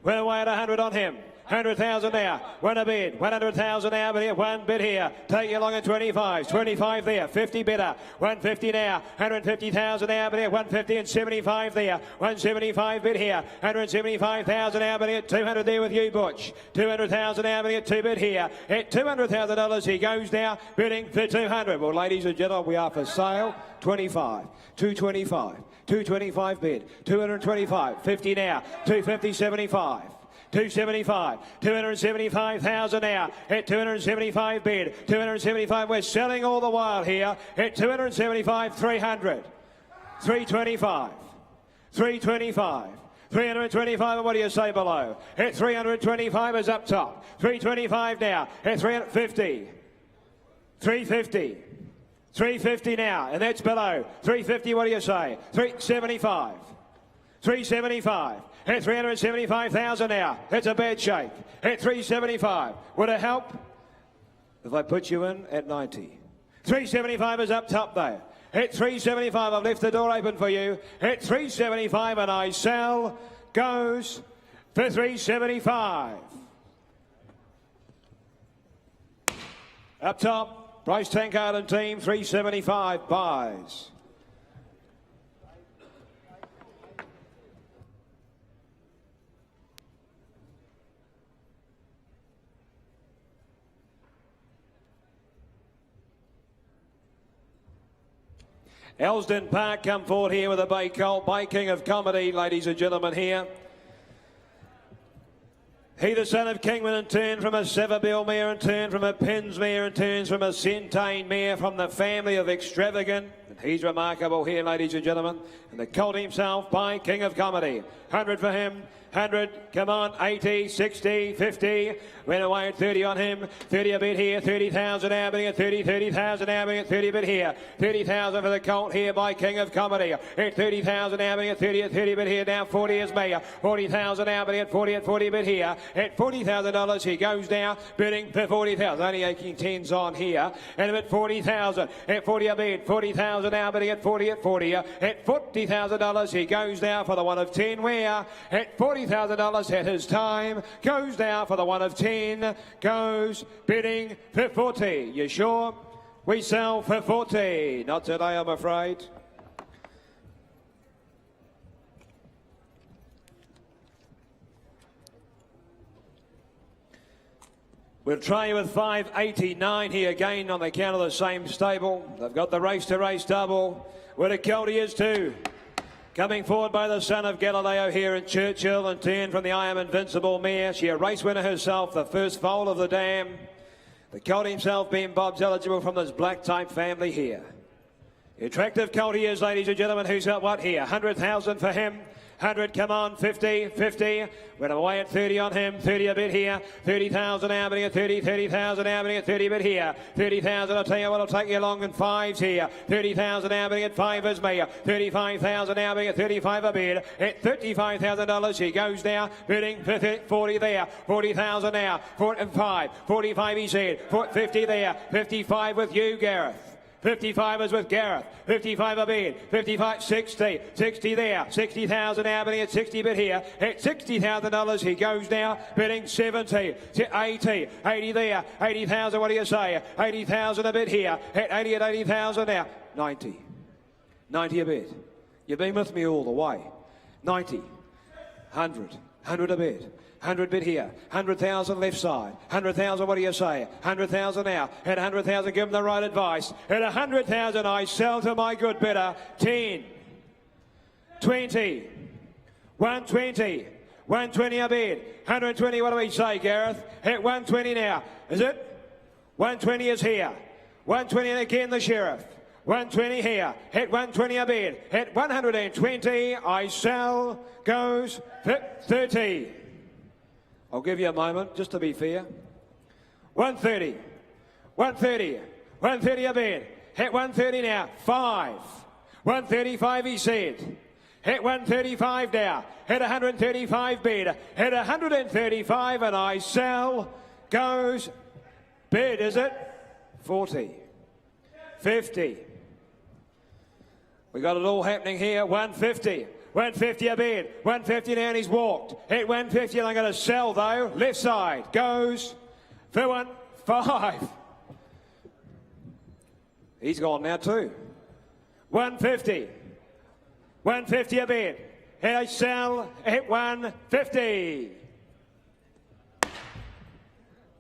Went away at 100 on him. 100,000 now. Win a bid. 100,000 now, but here, one bid here. Take you along at 25. 25 there. 50 bidder. 150 now. 150,000 now, but here. 150 and 75 there. 175 bid here. 175,000 now, but here. 200 there with you, Butch. 200,000 now, but here. 2 bid here. At $200,000 he goes now, bidding for 200. Well, ladies and gentlemen, we are for sale. 25. 225. 225 bid. 225. 50 now. 250, 75. 275, 275,000 now at 275 bid, 275. We're selling all the while here at 275, 300, 325, 325. 325, and what do you say below? At 325 is up top. 325 now at 350, 350. 350 now, and that's below. 350, what do you say? 375. 375. At 375,000 now. That's a bad shake. At 375. Would it help if I put you in at 90? 375 is up top though. At 375, I've left the door open for you. At 375, and I sell, goes for 375. Up top, Bryce Tankard and team, 375 buys. Elsden Park come forward here with a bay colt. Bay King of Comedy, ladies and gentlemen, here. He, the son of Kingman, and turned from a Savabel mare, and turned from a Pins mare, and turns from a Centane mare, from the family of Extravagant. And he's remarkable here, ladies and gentlemen. And the colt himself, Bay King of Comedy. 100 for him. 100, come on, 80, 60, 50, went away at 30 on him, 30 a bit here, 30,000 now, bidding at 30, 30,000 now, bidding at 30 a bit here, 30,000 for the colt here by King of Comedy, at 30,000 now, bidding at 30 bit here, now 40 is me, 40,000 now, bidding at 40 bit here, at $40,000 he goes now, bidding for 40,000, only aching 10s on here, and at 40,000, at 40 a bid, 40,000 now, bidding at 40, at $40,000 he goes now for the one of 10 where, at $40,000 at his time, goes now for the one of 10, goes bidding for 40. You sure? We sell for 40. Not today, I'm afraid. We'll try you with 589 here again on the count of the same stable. They've got the race to race double. Where the Kelty is too. Coming forward by the son of Galileo here in Churchill, and turn from the I Am Invincible mare. She a race winner herself, the first foal of the dam. The colt himself being Bob's eligible from this black type family here. Attractive colt he is, ladies and gentlemen. Who's got what here? 100,000 for him. 100, come on, 50, 50. Went away at 30 on him, 30 a bit here. 30,000 out at 30, 30,000 out at 30 a bit here. 30,000, I'll tell you what, I'll take you along in fives here. 30,000 out at 5 is me. 35,000 out at 35 a bid. At $35,000 he goes now, bidding for 40 there. 40,000 now, 45, 45 he said. 50 there, 55 with you, Gareth. 55 is with Gareth. 55 a bid. 55, 60. 60 there. 60,000 now, bidding at 60 bid here. At $60,000 he goes now, bidding 70. 80. 80 there. 80,000, what do you say? 80,000 a bid here. At 80 at 80,000 now. 90. 90 a bid. You've been with me all the way. 90. 100. 100 a bid. 100 bid here, 100,000 left side, 100,000, what do you say? 100,000 now, at 100,000, give them the right advice. At 100,000, I sell to my good bidder, 10, 20, 120, 120 a bid, 120, what do we say, Gareth? At 120 now, is it? 120 is here, 120 and again the Sheriff. 120 here, hit 120 a bid, hit 120, I sell, goes 30. I'll give you a moment, just to be fair. 130, 130, 130 a bid. Hit 130 now, 5. 135 he said. Hit 135 now. Hit 135 bid. Hit 135 and I sell. Goes bid, is it? 40, 50. We got it all happening here, 150. 150 a bid, 150 now and he's walked. Hit 150 and I'm going to sell though. Left side goes for 5. He's gone now too. 150. 150 a bid. Hit I sell, hit 150.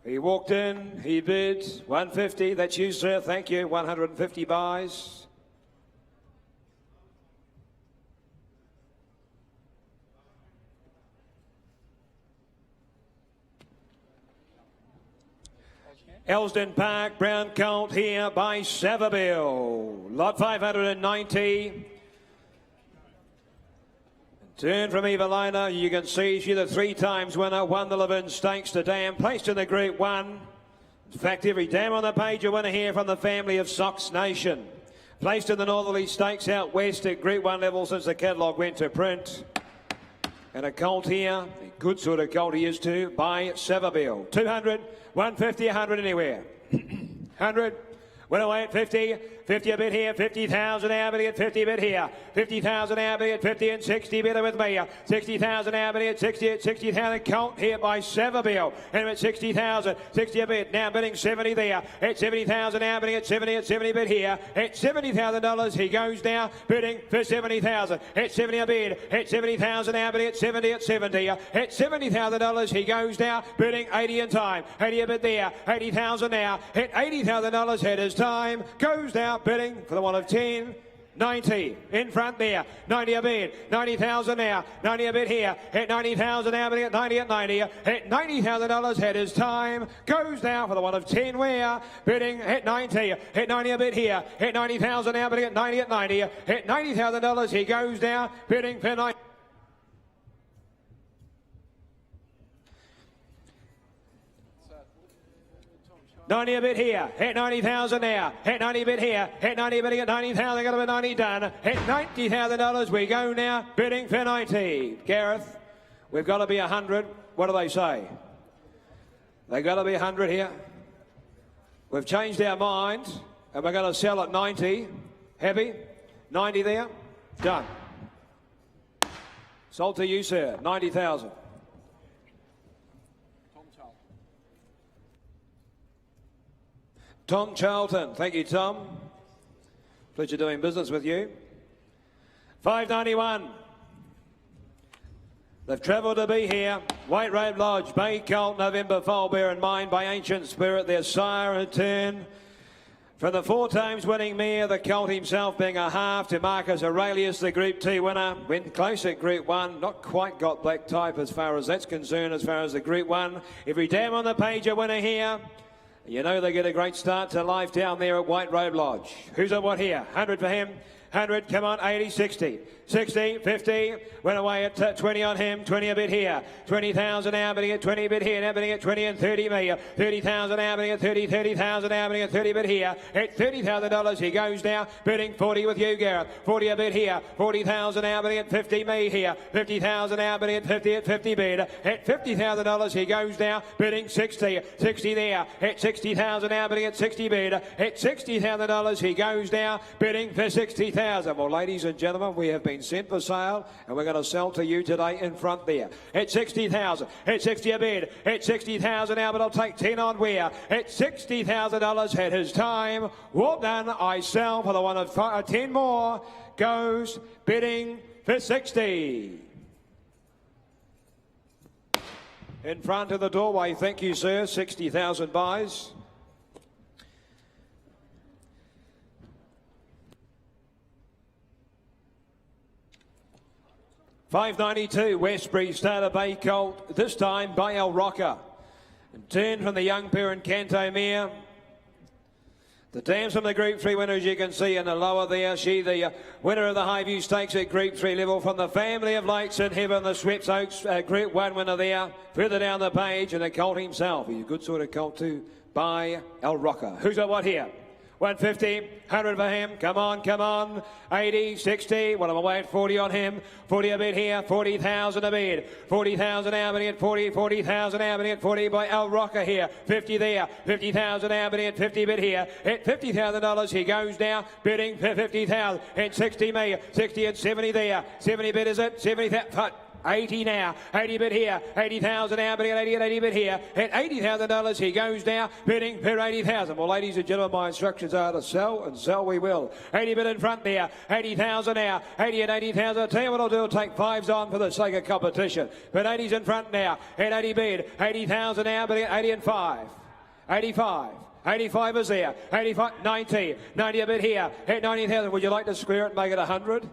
He walked in, he bid 150. That's you, sir. Thank you. 150 buys. Elsdon Park, Brown colt here by Savabeel. Lot 590. Turn from Evelina. You can see she's a 3 times winner. Won the Levin Stakes to Dam. Placed in the Group 1. In fact, every dam on the page a winner here from the family of Sox Nation. Placed in the Northerly Stakes out west at Group 1 level since the catalogue went to print. And a colt here, a good sort of colt he is too, by Savabeel. 200, 150, 100 anywhere. 100, went away at 50, 50 a bit here, 50,000 Albany at 50 a bit here, 50,000 Albany at 50 and 60 bit with me, 60,000 Albany at 60 at 60,000 colt here by Savabeel, and at 60,000, 60 a bit, now bidding 70 there, at 70,000 Albany at 70 bit here, at $70,000 he goes now, bidding for 70,000, at 70 a bid, at 70,000 Albany at 70 at $70,000 he goes now, bidding 80 in time, 80 a bit there, 80,000 now, at $80,000 head his time, goes now, bidding for the one of 10, 90 in front there, 90 a bid, 90,000 now, 90 a bid here, hit 90,000 now, bidding at 90 at 90, hit $90,000 head his time, goes now for the one of 10 where, bidding hit 90 a bid here, hit 90,000 now, bidding at 90 at 90, hit $90,000 he goes now, bidding for 90. 90 a bit here, hit 90,000 now, hit 90 a bit here, hit 90 a bit at 90,000, got to be 90 done, hit $90,000, we go now, bidding for 90. Gareth, we've got to be 100, what do they say? They've got to be 100 here. We've changed our mind, and we're going to sell at 90, happy? 90 there, done. Sold to you, sir, 90,000. Tom Charlton, thank you, Tom. Pleasure doing business with you. 591. They've travelled to be here. White Road Lodge, Bay Colt, November Foal, bear in mind, by Ancient Spirit, their sire return. From the 4 times winning mare, the colt himself being a half to Marcus Aurelius, the Group 2 winner. Went close at Group 1, not quite got black type as far as that's concerned, as far as the Group 1. Every dam on the page a winner here. You know they get a great start to life down there at White Road Lodge. Who's at what here? 100 for him. 100, come on, 80, 60, 60, 50, went away at 20 on him, 20 a bit here, 20,000 now, bidding at 20 a bit here, now bidding at 20 and 30 me, 30,000 now, bidding at 30, 30,000 now, bidding at 30 a bit here, at $30,000 he goes now, bidding 40 with you, Gareth, 40 a bit here, 40,000 now, bidding at 50 me here, 50,000 now, bidding at 50 at 50 bid, at $50,000 he goes now, bidding 60, 60 there, at 60,000 now, bidding at 60 bid, at $60,000 he goes now, bidding for 60,000. Well, ladies and gentlemen, we have been sent for sale and we're going to sell to you today in front there. At 60,000, at 60 a bid, at 60,000 now, but I'll take 10 on Weir. At $60,000 at his time. Well done, I sell for the one of 10 more. Goes bidding for 60. In front of the doorway, thank you, sir. 60,000 buys. $5.92, Westbury Starter Bay Colt, this time by El Rocker. And turn from the young parent Canto Mare. The dams from the Group 3 winners you can see in the lower there. She the winner of the Highview Stakes at Group 3 level from the family of Lakes in Heaven, the Sweps Oaks Group 1 winner there. Further down the page, and the colt himself. He's a good sort of colt too, by El Rocker. Who's got what here? 150, 100 for him, come on, 80, 60, well I'm away at 40 on him, 40 a bid here, 40,000 a bid, 40,000 now bidding at 40, 40,000 now bidding at 40 by El Rocker here, 50 there, 50,000 now bidding at 50 bid here, at $50,000 he goes now, bidding for 50,000, at 60 me, 60 and 70 there, 70 bid is it, 70,000, 80 now, 80 bid here, 80,000 now, bidding at 80 and 80 bid here. At $80,000 he goes now, bidding for 80,000. Well, ladies and gentlemen, my instructions are to sell, and sell we will. 80 bid in front there, 80,000 now, 80 and 80,000. I'll tell you what I'll do, I'll take 5s on for the sake of competition. But 80's in front now, at 80 bid, 80,000 now, bidding at 80 and 5, 85. 85 is there, 85, 90, 90 a bid here, at 90,000. Would you like to square it and make it 100?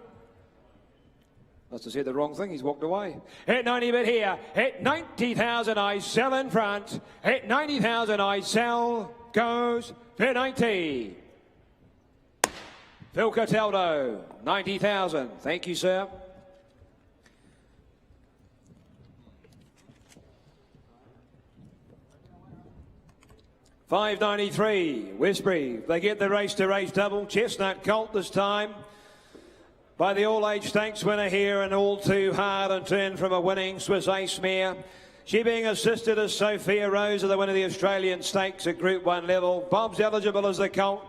Must have said the wrong thing, he's walked away. At 90 bid here, at 90,000 I sell in front, at 90,000 I sell, goes for 90. Phil Cataldo, 90,000, thank you sir. $5.93, Westbury, they get the race to race double, Chestnut Colt this time. By the all-age stakes winner here, and all too hard and turn from a winning Swiss Ace mare. She being assisted as Sophia Rose of the winner of the Australian Stakes at Group 1 level. Bob's eligible as the colt.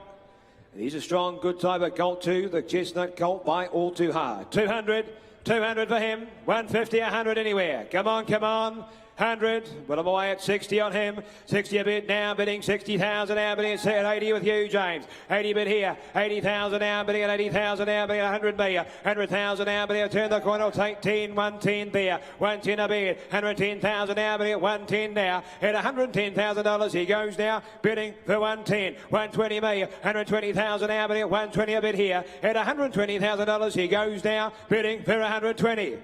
He's a strong, good type of colt too, the Chestnut Colt by all too hard. 200 for him, 150, 100 anywhere. Come on. 100, well I'm away at 60 on him, 60 a bid now, bidding 60,000 now, bidding at 80 with you, James, 80 bid here, 80,000 now, bidding at 80,000 now, bidding at 100 me, 100,000 now, bidding at turn the corner, I'll take 10, 110 there, 110 a bid, 110,000 now, bidding at 110 now, at $110,000 he goes now, bidding for 110, 120 me, 120,000 now, bidding at 120 a bid here, at $120,000 he goes now, bidding for 120.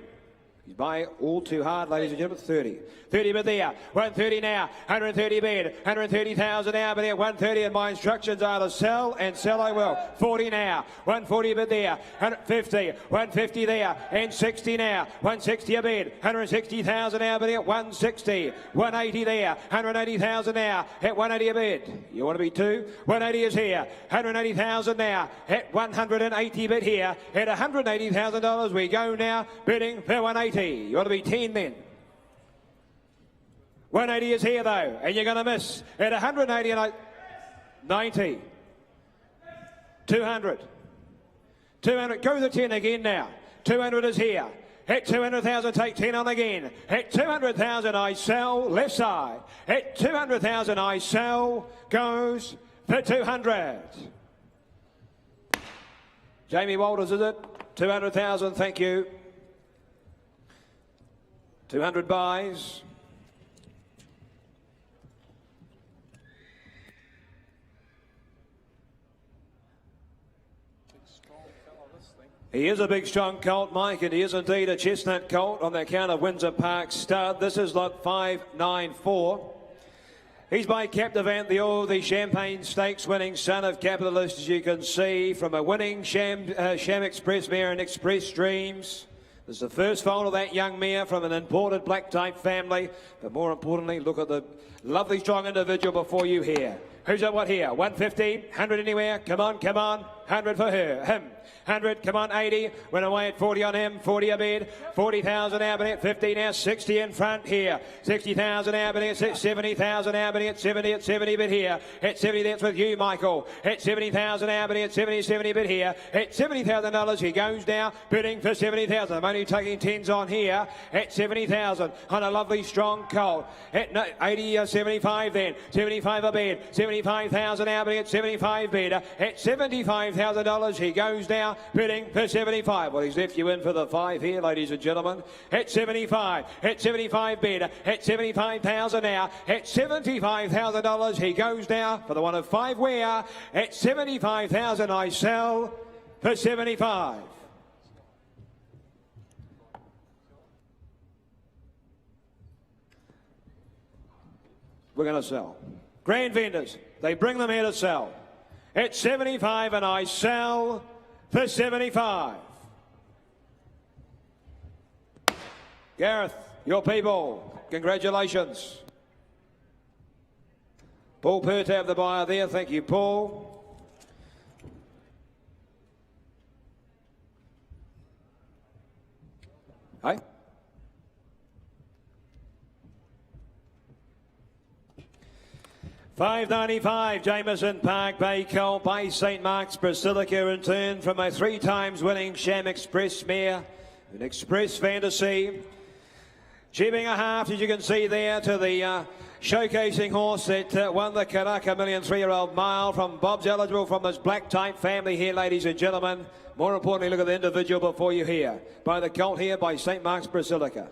He's by all too hard, ladies and gentlemen, 30. 30 bid there, 130 now, 130 bid, 130,000 now, but at 130, and my instructions are to sell, and sell I will. 40 now, 140 bid there, 150, 150 there, and 60 now, 160 a bid, 160,000 now, but at 160, 180 there, 180,000 now, at 180 a bid. You want to be 2? 180 is here, 180,000 now, at 180 bid here, at $180,000 we go now, bidding for 180. You want to be 10 then. 180 is here though, and you're going to miss at 180 and 90. 200. 200. Go the 10 again now. 200 is here. At 200,000, take 10 on again. At 200,000, I sell, left side. At 200,000, I sell, goes for 200. Jamie Walters, is it? 200,000, thank you. 200 buys. He is a big, strong colt, Mike, and he is indeed a chestnut colt on the account of Windsor Park stud. This is lot 594. He's by Captivant, the Champagne Stakes winning son of Capitalist, as you can see, from a winning Sham Express mare and Express Dreams. This is the first foal of that young mare from an imported black type family. But more importantly, look at the lovely strong individual before you here. Who's at what here? 150, 100 anywhere. Come on, come on. 100 for her. Him. 100, come on, 80. Went away at 40 on him. 40 a bid. 40,000 Albany 50 now. 60 in front here. 60,000 Albany at 70,000 Albany at 70 at 70 bid here. At 70, that's with you, Michael. At 70,000 Albany at 70 bid here. At $70,000 he goes now, bidding for 70,000. I'm only taking 10s on here. At 70,000 on a lovely strong colt. At 80, 75 then. 75 a bid. 75,000 Albany at 75 bid. At $75,000 he goes now, bidding for 75. Well, he's left you in for the 5 here, ladies and gentlemen. At 75. At 75 bid. At 75,000 now. At $75,000 he goes now for the one of 5 where. At 75,000 I sell for 75. We're going to sell. Grand vendors, they bring them here to sell. At 75 and I sell for 75. Gareth, your people, congratulations. Paul Pertab, the buyer there. Thank you, Paul. Hey? $5.95, Jameson Park, Bay Colt, by St. Mark's Basilica, in turn from a 3 times winning Sham Express mare, an Express Fantasy. Chipping a half, as you can see there, to the showcasing horse that won the Karaka 3-year-old mile from Bob's Eligible from this black type family here, ladies and gentlemen. More importantly, look at the individual before you here. By the colt here, by St. Mark's Basilica.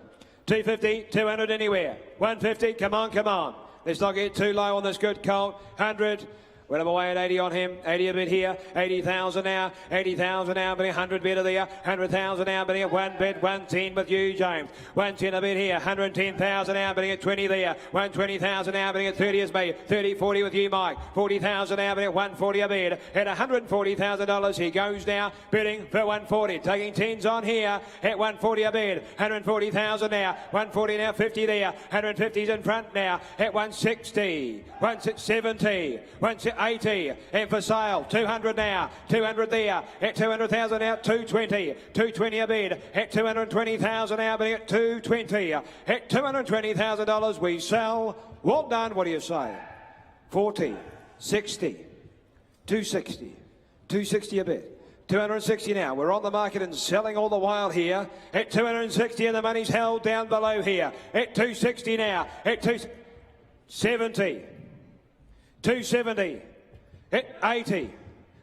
250, 200 anywhere. 150, come on, come on. Let's not get too low on this good colt. 100. Went him away at 80 on him. 80 a bit here. 80,000 now. 80,000 now. But 100 bid of there. 100,000 now. But 1 bid. 110 with you, James. 110 a bit here. 110,000 now. But 20 there. 120,000 now. But 30 is me. 30, 40 with you, Mike. 40,000 now. But 140 a bid. At $140,000 he goes now. Bidding for 140. Taking 10s on here. At 140 a bid. 140,000 now. 140 now. 50 there. 150's in front now. At 160. 170. 180 and for sale. 200 now. 200 there. At 200,000 now. 220. 220 a bid. At 220,000 now. But at 220. At $220,000 we sell. Well done. What do you say? 40. 60. 260. 260 a bid. 260 now. We're on the market and selling all the while here. At 260 and the money's held down below here. At 260 now. At 270. 270. Hit 80.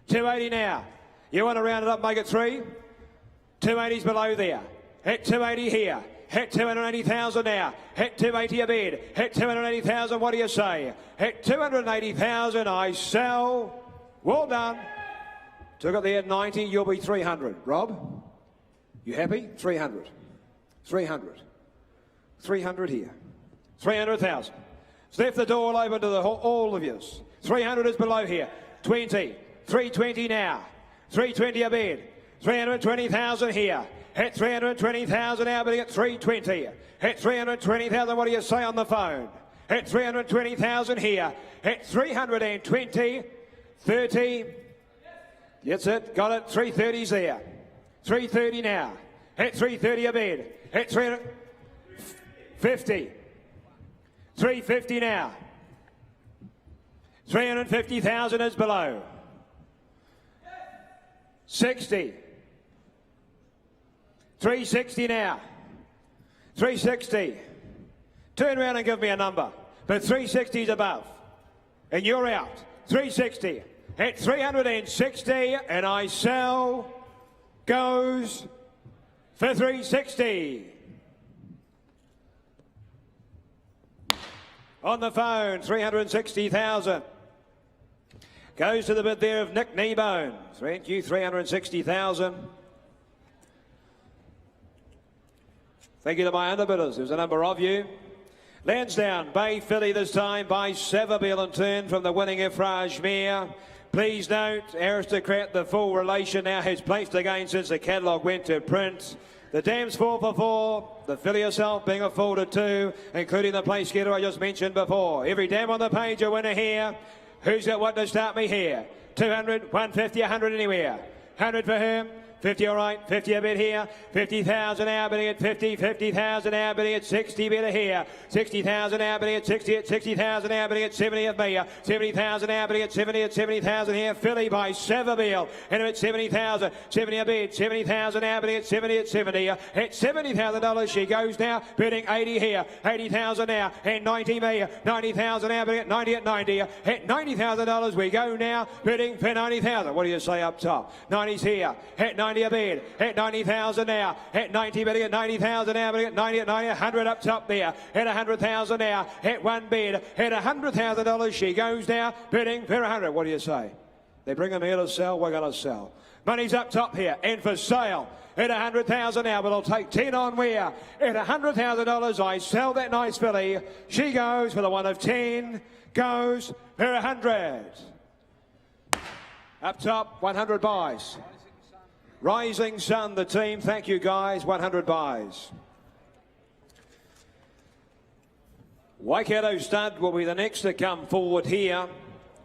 280 now. You want to round it up, make it 3? 280's below there. Hit 280 here. Hit 280,000 now. Hit 280 a bid. Hit 280,000. What do you say? Hit 280,000. I sell. Well done. Took it there at 90. You'll be 300. Rob, you happy? 300. 300. 300 here. 300,000. Left the door open to all of you. 300 is below here. 20. 320 now. 320 a bid. 320,000 here. Hit 320,000 now, but at 320. Hit 320,000. What do you say on the phone? Hit 320,000 here. Hit 320. 30. That's it. Got it. 330's there. 330 now. Hit 330 a bid. Hit 350. 350 now. 350,000 is below. 60. 360 now. 360. Turn around and give me a number. But 360 is above. And you're out. 360. At 360 and I sell. Goes for 360. On the phone, 360,000. Goes to the bid there of Nick Kneebone. Thank you, 360,000. Thank you to my underbidders. There's a number of you. Lansdowne Bay filly this time by Savabeel and turn from the winning Effrage mare. Please note, Aristocrat, the full relation now has placed again since the catalogue went to print. The dam's 4 for 4, the filly herself being a 4 to 2, including the place getter I just mentioned before. Every dam on the page a winner here. Who's got what to start me here? 200, 150, 100 anywhere. 100 for him. 50 all right, 50 a bit here, 50,000 now bidding at 50, 50,000 now bidding at 60 bit here, 60,000 now bidding at 60 at 60,000 now bidding at 70 at me, 70,000 now bidding at 70 at 70,000 here, Philly by Savabeel, and at 70,000, 70 a bid, 70,000 now bidding at 70 at 70, at $70,000 she goes now, bidding 80 here, 80,000 now, and 90 me, 90,000 now bidding at 90 at 90, at $90,000 we go now, bidding for 90,000, what do you say up top? 90's here, at 90 a bid, at 90,000 now, at 90 bidding at 90,000 now, bidding at 90 at 90, 100 up top there, at 100,000 now, at one bid, at $100,000 she goes now, bidding for 100. What do you say? They bring them here to sell, we're going to sell. Money's up top here, and for sale. At 100,000 now, but I'll take 10 on where? At $100,000, I sell that nice filly. She goes for the one of 10, goes for 100. Up top, 100 buys. Rising Sun, the team, thank you guys, 100 buys. Waikato Stud will be the next to come forward here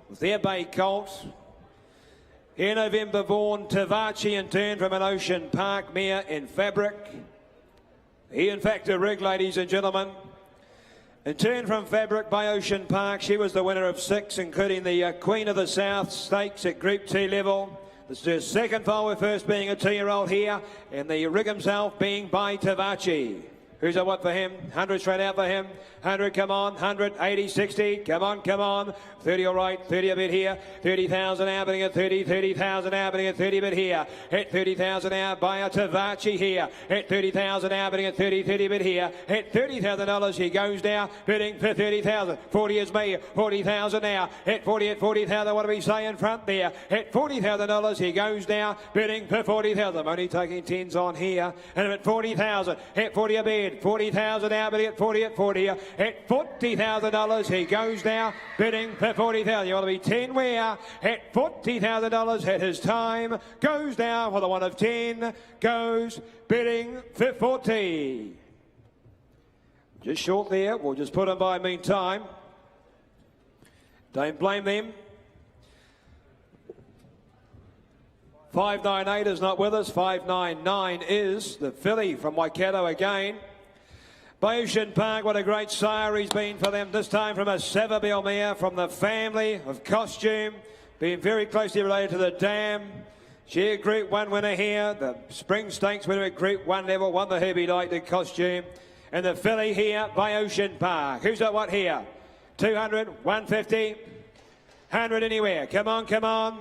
with their bay colt. Here November born, Tavachi in turn from an Ocean Park mare in fabric. He in fact a rig, ladies and gentlemen. In turn from fabric by Ocean Park, she was the winner of 6, including the Queen of the South stakes at Group 2 level. This is his second foal, with first being a 2-year-old here, and the rig himself being by Tavachi. Who's a what for him? 100 straight out for him. 100, come on. 100, 80, 60. Come on, come on. 30 all right. 30 a bit here. 30,000 out, bidding at 30. 30,000 out, bidding at 30 bit here. At 30,000 out by a Tavachi here. At 30,000 out, bidding at 30. 30 bit here. At $30,000 he goes now, bidding for 30,000. 40 is me. 40,000 now. At 40, at 40,000. What do we say in front there? At $40,000 he goes now, bidding for 40,000. I'm only taking 10s on here. And at 40,000. At 40 a bid. 40,000 now, bidding at 40 at 40. At $40,000 he goes now, bidding for 40,000. You want to be 10 where? At $40,000 at his time, goes now for the one of 10, goes bidding for 40. Just short there, we'll just put them by meantime. Don't blame them. 598 is not with us, 599 is the filly from Waikato again. By Ocean Park, what a great sire he's been for them, this time from a Savabeel mare from the family of Costume, being very closely related to the dam. She a Group 1 winner here, the Spring Stakes winner at Group 1 level, won the Herbie Light in Costume. And the filly here by Ocean Park. Who's got what here? 200, 150, 100 anywhere. Come on, come on.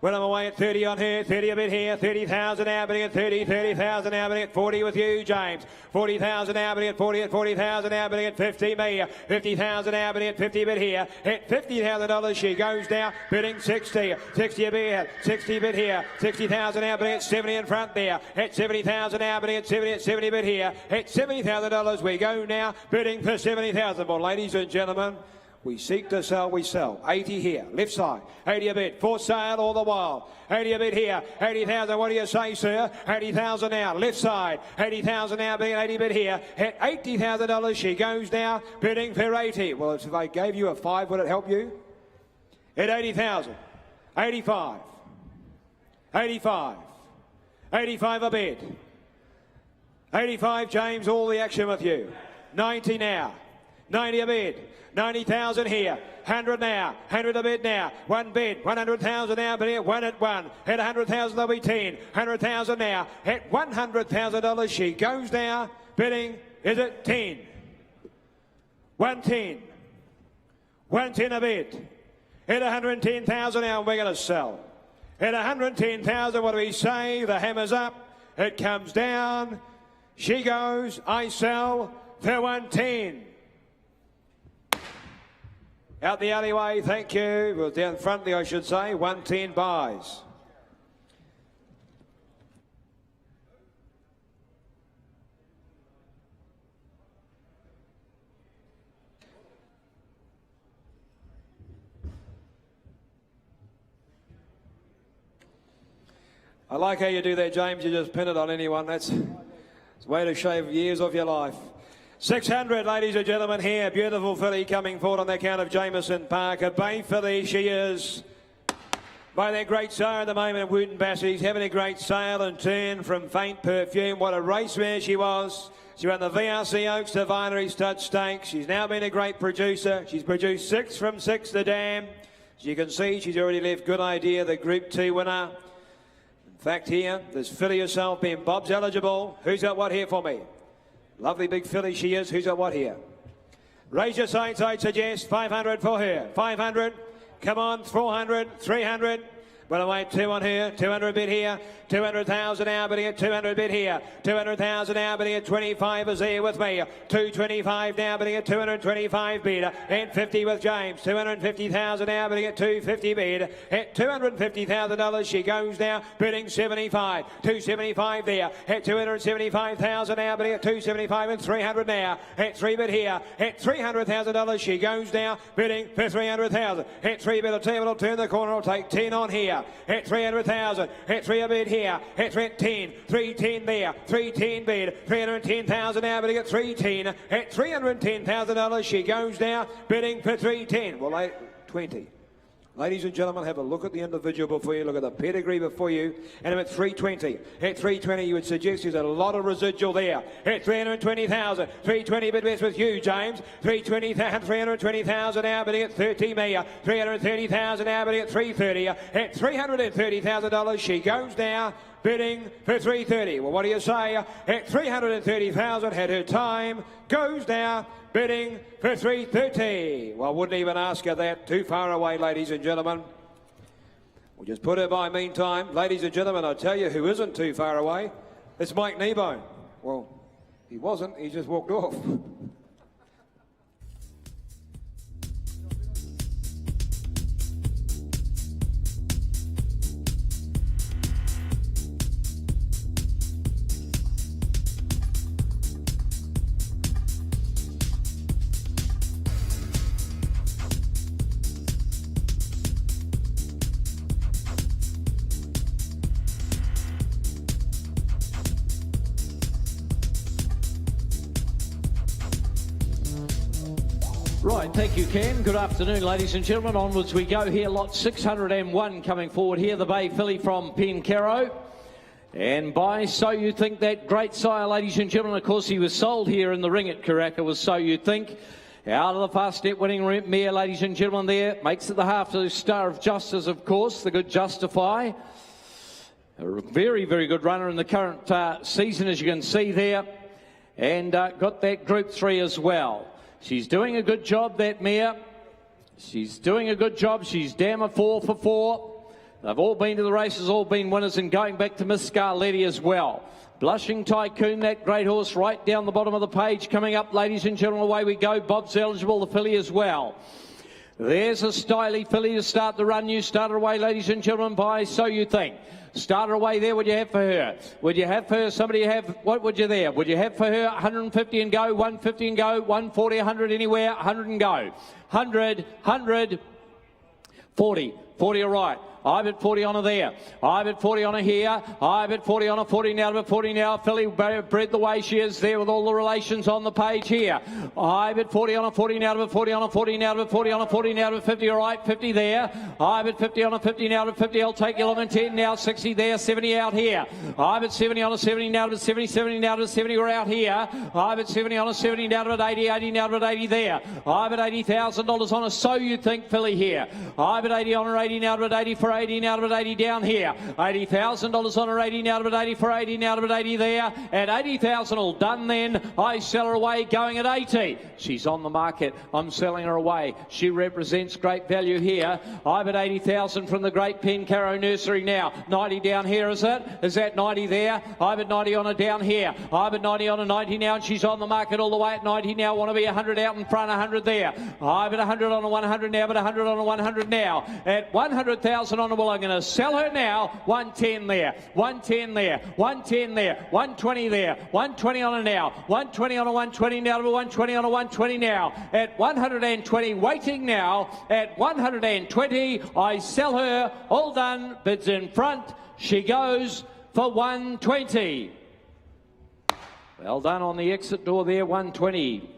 Well, I'm away at 30 on her, 30 a bit here, 30,000 now, bidding at 30, 30,000 now, bidding at 40 with you, James. 40,000 now, bidding at 40, at 40,000 now, bidding at 50, me. 50,000 now, bidding at 50 a bit here. At $50,000 she goes now, bidding 60, 60 a bit, 60 a bit here, 60,000 now, bidding at 70 in front there. At 70,000 now, bidding at 70 a bit here. At $70,000 we go now, bidding for 70,000. Well, ladies and gentlemen, we seek to sell, we sell. 80 here, left side. 80 a bit, for sale all the while. 80 a bit here, 80,000, what do you say, sir? 80,000 now, left side. 80,000 now, bidding 80 a bit here. At $80,000 she goes now, bidding for 80. Well, if I gave you a 5, would it help you? At 80,000, 85, 85, 85 a bit. 85, James, all the action with you. 90 now, 90 a bit. 90,000 here, 100 now, 100 a bid now, one bid, 100,000 now, but here, 1 at 1, at 100,000 there'll be 10, 100,000 now, at $100,000 she goes now, bidding, is it 10? 110, 110 a bid, at 110,000 now, we're going to sell. At 110,000, what do we say? The hammer's up, it comes down, she goes, I sell for 110. Out the alleyway, thank you. Well, down front, I should say, 110 buys. I like how you do that, James. You just pin it on anyone. It's a way to shave years off your life. 600, ladies and gentlemen, here. Beautiful filly coming forward on the count of Jameson Parker. Bay filly, she is. By their great sire at the moment, Wooten Bassie's having a great sail and turn from Faint Perfume. What a race mare she was. She ran the VRC Oaks to Vinery Stud Stakes. She's now been a great producer. She's produced 6 from 6 the Dam. As you can see, she's already left Good Idea, the Group 2 winner. In fact, here, there's filly herself being Bob's eligible. Who's got what here for me? Lovely big filly she is. Who's got what here? Raise your sights, I'd suggest. 500 for her. 500. Come on, 400, 300. Well, away 2 on her, 200 bid here, 200,000 now bidding at 200 bid here, 200,000 now bidding at 25 is here with me, 225 now bidding at 225 bid, and 50 with James, 250,000 now bidding at 250 bid, at $250,000 she goes now, bidding 75, 275 there, at 275,000 now bidding at 275 and 300 now, at 3 bid here, at $300,000 she goes now, bidding for 300,000, at 3 bid, I'll turn the corner, I'll take 10 on here. At 300,000, at 3 a bid here, at 310, 310 there, 310 bid, 310,000 now bidding at 310, at $310,000 she goes now, bidding for 310. Well, 20. Ladies and gentlemen, have a look at the individual before you, look at the pedigree before you, and I'm at 320. At 320, you would suggest there's a lot of residual there. At 320,000, 320 bid best with you, James. 320,000 now bidding at 30 million. 330,000 now bidding at 330. At $330,000 she goes now, bidding for 330. Well, what do you say? At 330,000 had her time, goes now, bidding for 330. Well, wouldn't even ask her that. Too far away, ladies and gentlemen. We'll just put her by meantime. Ladies and gentlemen, I'll tell you who isn't too far away. It's Mike Kneebone. Well, he wasn't. He just walked off. Right, thank you, Ken. Good afternoon, ladies and gentlemen. Onwards we go here. Lot 601 coming forward here. The Bay filly from Pencaro. And by So You Think, that great sire, ladies and gentlemen. Of course, he was sold here in the ring at Karaka, was So You Think. Out of the fast step winning mare, ladies and gentlemen, there. Makes it the half to Star of Justice, of course. The good Justify. A very, very good runner in the current season, as you can see there. And got that Group 3 as well. She's doing a good job, that mare. She's doing a good job. She's damn a 4 for 4. They've all been to the races, all been winners, and going back to Miss Scarletti as well. Blushing Tycoon, that great horse, right down the bottom of the page. Coming up, ladies and gentlemen, away we go. Bob's eligible, the filly as well. There's a styly filly to start the run. You start her away, ladies and gentlemen, by So You Think. Start her away there. Would you have for her? Would you have for her? Somebody have, what would you there? Would you have for her 150 and go, 150 and go, 140, 100 anywhere, 100 and go. 100, 100, 40, 40 all right. I bet 40 on her there. I bet 40 on her here. I bet 40 on her 40 now. But 40 now. Filly bred the way she is there with all the relations on the page here. I bet 40 on her 40 now. But 40 on her 40 now. But 40 on her 40 now. But 50 all right. 50 there. I bet 50 on her 50 now. But 50 I'll take 11 10 now. 60 there. 70 out here. I bet 70 on her 70 now. But 70 70 now. But 70 we're out here. I bet 70 on her 70 now. But 80 80 now. But 80 there. I bet $80,000 on her So You Think filly here. I bet 80 on her 80 now. But 80 for 80 now, but 80 down here. $80,000 on her 80 now, but 80 for 80 now, but 80 there. At 80,000 all done then. I sell her away going at 80. She's on the market. I'm selling her away. She represents great value here. I bet 80,000 from the great Pencaro nursery now. 90 down here, is it? Is that 90 there? I bet 90 on her down here. I bet 90 on her 90 now, and she's on the market all the way at 90 now. Want to be 100 out in front, 100 there. I bet 100 on a 100 now, but 100 on a 100 now. At 100,000 on a, well, I'm going to sell her now. 110 there. 110 there. 110 there. 120 there. 120 on her now. 120 on a 120 now. 120 on a 120 now. At 120, waiting now. At 120, I sell her. All done. Bids in front. She goes for 120. Well done on the exit door there, 120.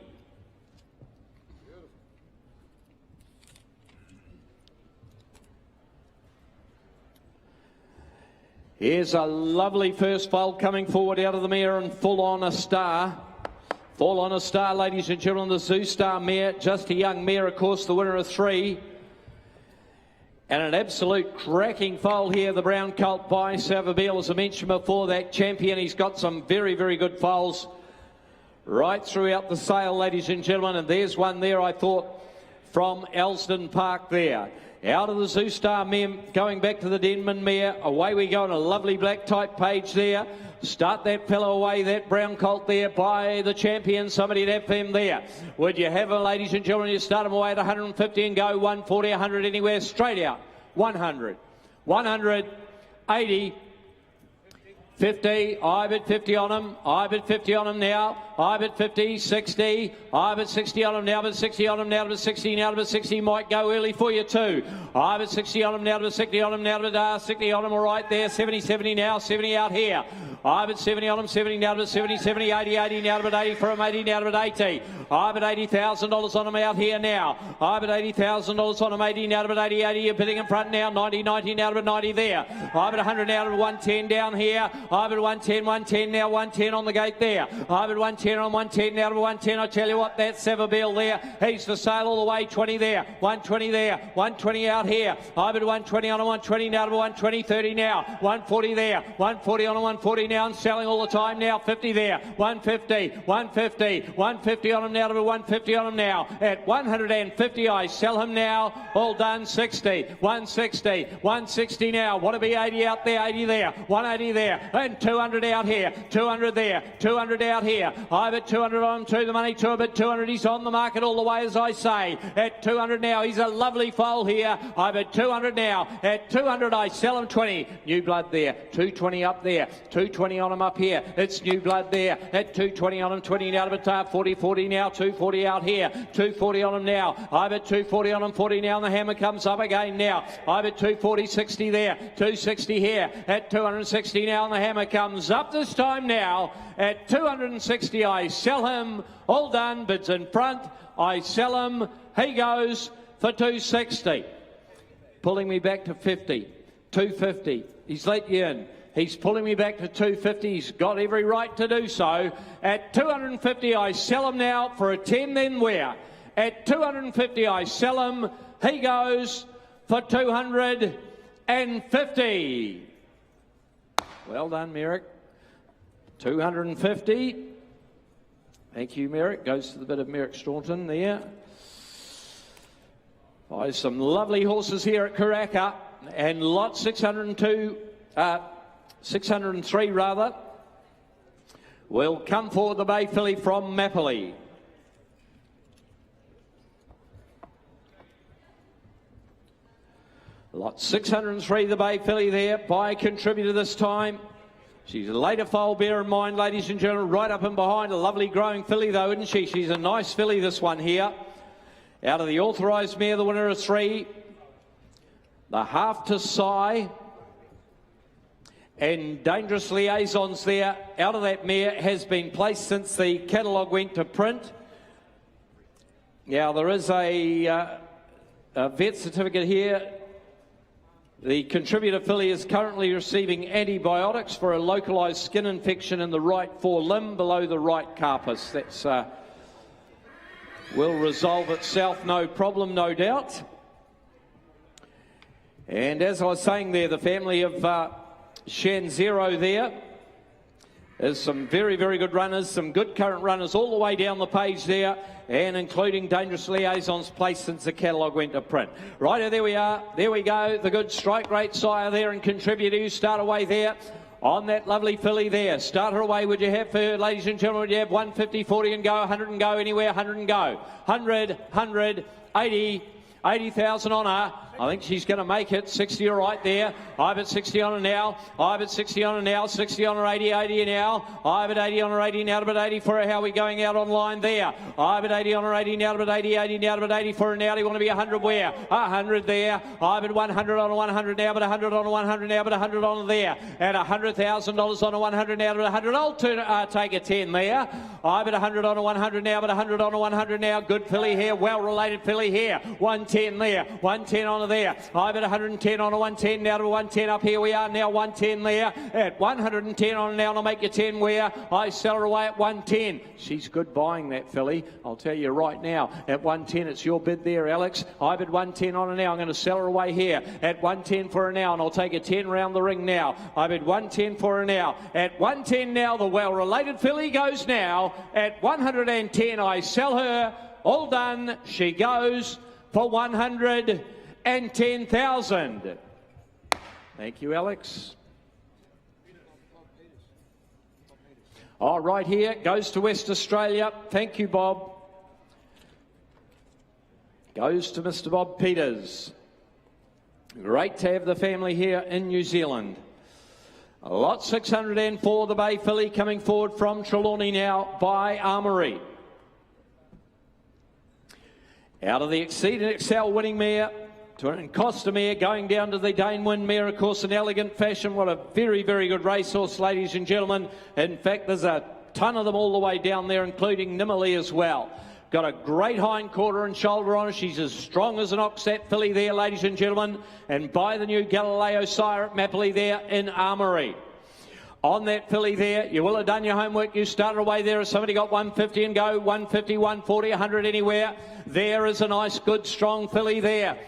Here's a lovely first foal coming forward out of the mare and Full On a Star. Full On a Star, ladies and gentlemen, the Zoo Star mare, just a young mare, of course, the winner of 3. And an absolute cracking foal here, the brown colt by Savabeel. As I mentioned before, that champion, he's got some very, very good foals right throughout the sale, ladies and gentlemen. And there's one there, I thought, from Elsdon Park there. Out of the Zoo Star mare, going back to the Denman mare. Away we go on a lovely black type page there. Start that fellow away, that brown colt there by the champion. Somebody'd have him there. Would you have him, ladies and gentlemen? You start him away at 150 and go 140, 100 anywhere. Straight out. 100. 100. 80. 50, I bid 50 on him, I bid 50 on him now, I bid 50, 60, I bid 60 on him now, bid 60 on him now, bid 60 now, bid 60 might go early for you too. I bid 60 on him now, bid 60 on him now, bid 60 on him, all right there, 70, 70 now, 70 out here. I bid 70 on him, 70 now, bid 70, 70, 80, 80 now, bid 80 for him, 80 now, bid 80. I bid $80,000 on him out here now. I bid $80,000 on him, 80 now, bid 80, 80, you're bidding in front now, 90, 90 now, bid 90 there. I bid 100 now, bid 110 down here. I bid 110, 110 now, 110 on the gate there. I bid 110 on 110 now to 110. I tell you what, that's Savabeel there. He's for sale all the way, 20 there, 120 there, 120 out here. I bid 120 on a 120 now to 120, 30 now, 140 there, 140 on a 140 now and selling all the time now, 50 there, 150, 150, 150 on him now to 150 on him now. At 150 I sell him now, all done, 60, 160, 160 now. Want to be 80 out there, 80 there, 180 there, and 200 out here, 200 there, 200 out here. I bid 200 on him too, the money to a bit 200. He's on the market all the way, as I say. At 200 now, he's a lovely foal here. I bid 200 now. At 200 I sell him 20. New blood there, 220 up there, 220 on him up here. It's new blood there. At 220 on him, 20 now, but 40, 40 now, 240 out here, 240 on him now. I bid 240 on him, 40 now, and the hammer comes up again now. I bid 240, 60 there, 260 here. At 260 now, and the hammer comes up this time now. At 260 I sell him, all done, bids in front, I sell him, he goes for 260. Pulling me back to 50, 250, he's let you in. He's pulling me back to 250. He's got every right to do so. At 250 I sell him now for a 10 then where? At 250 I sell him, he goes for 250. Well done, Merrick. 250. Thank you, Merrick. Goes to the bit of Merrick Staunton there. By some lovely horses here at Karaka. And lot 602, 603 rather, will come forward the Bay filly from Mappley. Lot 603, the Bay filly there, by contributor this time. She's a later foal, bear in mind, ladies and gentlemen, right up and behind. A lovely growing filly though, isn't she? She's a nice filly, this one here. Out of the authorised mare, the winner of 3. The half to Sigh. And Dangerous Liaisons there, out of that mare, has been placed since the catalogue went to print. Now, there is a vet certificate here. The contributor filly is currently receiving antibiotics for a localised skin infection in the right forelimb below the right carpus. That's will resolve itself, no problem, no doubt. And as I was saying there, the family of Shen Zero there. There's some very, very good runners, some good current runners all the way down the page there, and including Dangerous Liaisons placed since the catalogue went to print. Righto, there we are. There we go. The good strike rate sire there and contributor. You start away there on that lovely filly there. Start her away. Would you have her, ladies and gentlemen, would you have 150, 40 and go, 100 and go, anywhere, 100 and go. 100, 100, 80, 80,000 on her. I think she's going to make it. 60 right there. I've at 60 on her now. I've at 60 on her now. 60 on her 80, 80 now. I've at 80 on her 80 now to about 80 for her. How are we going out on line there? I've at 80 on her 80 now to about 80, 80 now to about 80 for her now. Do you want to be 100 where? 100 there. I've at 100 on a 100 now, but 100 on a 100 now, but 100 on there. At $100,000 on a 100 now to 100. I'll take a 10 there. I've at 100 on a 100 now, but 100 on a 100 now. Good filly here. Well-related filly here. 110 there. 110 on there. I've at 110 on a 110 now to 110 up here we are now 110 there at 110 on now and I'll make you 10 where I sell her away at 110. She's good buying that filly. I'll tell you right now at 110 it's your bid there Alex. I've at 110 on her now. I'm going to sell her away here at 110 for her now and I'll take a 10 round the ring now. I've at 110 for her now. At 110 now the well-related filly goes now at 110. I sell her. All done. She goes for 110,000. Thank you, Alex. All right, here goes to West Australia. Thank you, Bob. Goes to Mr. Bob Peters. Great to have the family here in New Zealand. Lot 604, the Bay filly coming forward from Trelawney now by Armory. Out of the Exceed and Excel winning mare, to Costa mare going down to the Dane Win mare, of course, in elegant fashion. What a very, very good racehorse, ladies and gentlemen. In fact, there's a ton of them all the way down there, including Nimmerley as well. Got a great hind quarter and shoulder on her. She's as strong as an ox, that filly there, ladies and gentlemen. And by the new Galileo sire at Mapley there in Armory. On that filly there, you will have done your homework. You started away there. Has somebody got 150 and go? 150, 140, 100 anywhere. There is a nice, good, strong filly there.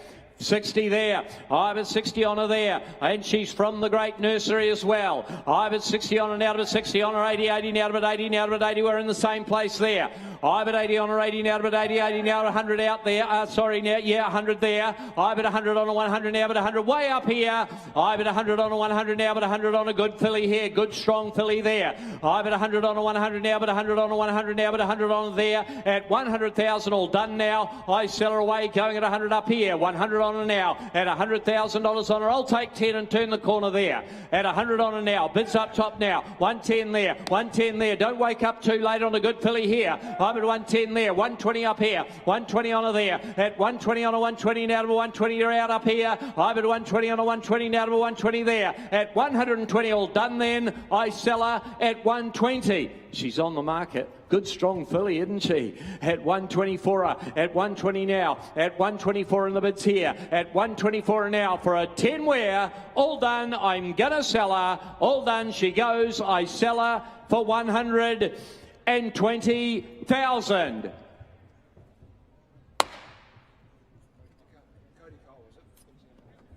60 there. I've at 60 on her there. And she's from the great nursery as well. I've at 60 on her now to 60 on her 80, 80 now to 80, now to 80. We're in the same place there. I've at 80 on her 80 now to 80, 80 now to 100 out there. Sorry, now, yeah, 100 there. I've at 100 on a 100 now, but 100 way up here. I've at 100 on a 100 now, but 100 on a good filly here. Good, strong filly there. I've at 100 on a 100 now, but 100 on a 100 now, but 100 on there. At 100,000 all done now. I sell her away going at 100 up here. 100 on her now. At $100,000 on her. I'll take 10 and turn the corner there. At 100 on her now. Bids up top now. 110 there. 110 there. Don't wake up too late on a good filly here. I'm at 110 there. 120 up here. 120 on her there. At 120 on a 120 now to a 120. You're out up here. I'm at 120 on a 120 now to a 120 there. At 120 all done then. I sell her at 120. She's on the market. Good strong filly, isn't she? At 124 at 120 now. At 124 in the bids here. At 124 now for a 10 wear. All done. I'm gonna sell her. All done. She goes. I sell her for 120,000.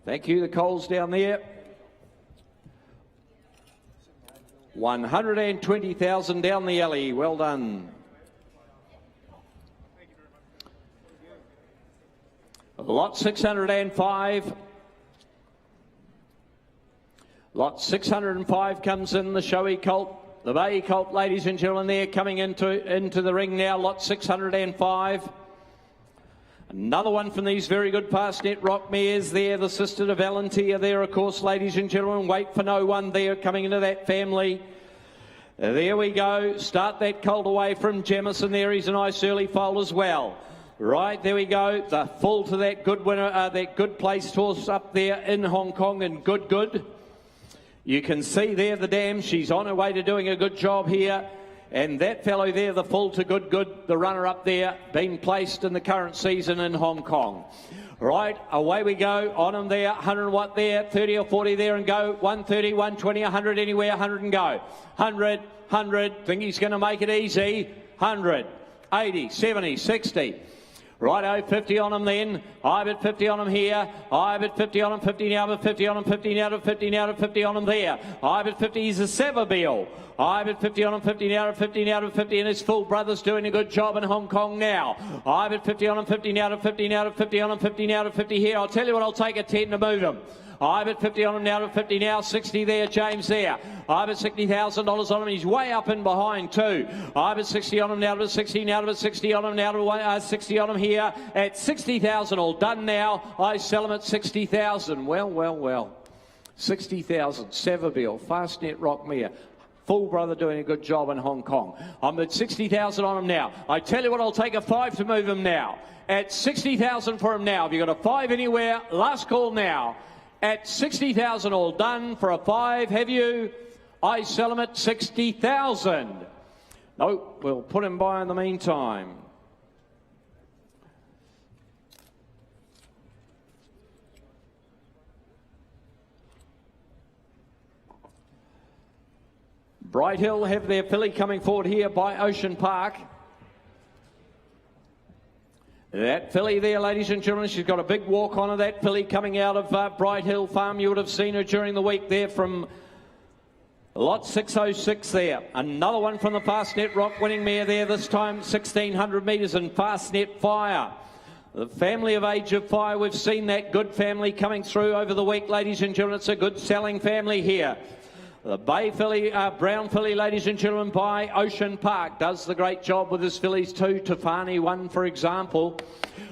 Thank you. The Coles down there. 120,000 down the alley. Well done. Lot 605. Lot 605 comes in, the showy colt. The Bay colt, ladies and gentlemen, there coming into the ring now. Lot 605. Another one from these very good past net rock mares there. The sister to Valentia there, of course, ladies and gentlemen. Wait for no one there coming into that family. There we go. Start that colt away from Jemison there. He's a nice early foal as well. Right, there we go. The full to that good winner, that good placed horse up there in Hong Kong and good. You can see there the dam. She's on her way to doing a good job here. And that fellow there, the full to good, the runner up there, being placed in the current season in Hong Kong. Right, away we go. On him there, 100 watt there, 30 or 40 there and go. 130, 120, 100 anywhere, 100 and go. 100, think he's going to make it easy. 100, 80, 70, 60. Righto, 50 on him then. I've at 50 on him here. I've at 50 on him, 50 now to 50 on him, 50 now to 50 now to 50 on him there. I've at 50, he's a Sevabeel. I've at 50 on him, 50 now to 50 now to 50, and his full brother's doing a good job in Hong Kong now. I've at 50 on him, 50 now to 50 now to 50 on him, 50 now to 50 here. I'll tell you what, I'll take a 10 to move him. I've at 50 on him now, to 50 now, 60 there, James there. I've at $60,000 on him. He's way up and behind too. I've at 60 on him now, to 60 now, to 60 on him now, to 60 on him here at 60,000. All done now. I sell him at 60,000. Well. 60,000. Savabeel, Fastnet Rockmere. Full brother doing a good job in Hong Kong. I'm at 60,000 on him now. I tell you what, I'll take a 5 to move him now. At 60,000 for him now. Have you got a 5 anywhere? Last call now. At 60,000, all done for a 5. Have you? I sell him at 60,000. No, we'll put him by in the meantime. Bright Hill have their filly coming forward here by Ocean Park. That filly there, ladies and gentlemen, she's got a big walk on her. That filly coming out of Bright Hill Farm. You would have seen her during the week there from lot 606 there. Another one from the Fastnet Rock winning mare there, this time 1,600 metres, and Fastnet Fire. The family of Age of Fire, we've seen that good family coming through over the week, ladies and gentlemen. It's a good selling family here. The Bay filly, Brown filly, ladies and gentlemen, by Ocean Park, does the great job with his fillies too. Tafani one, for example.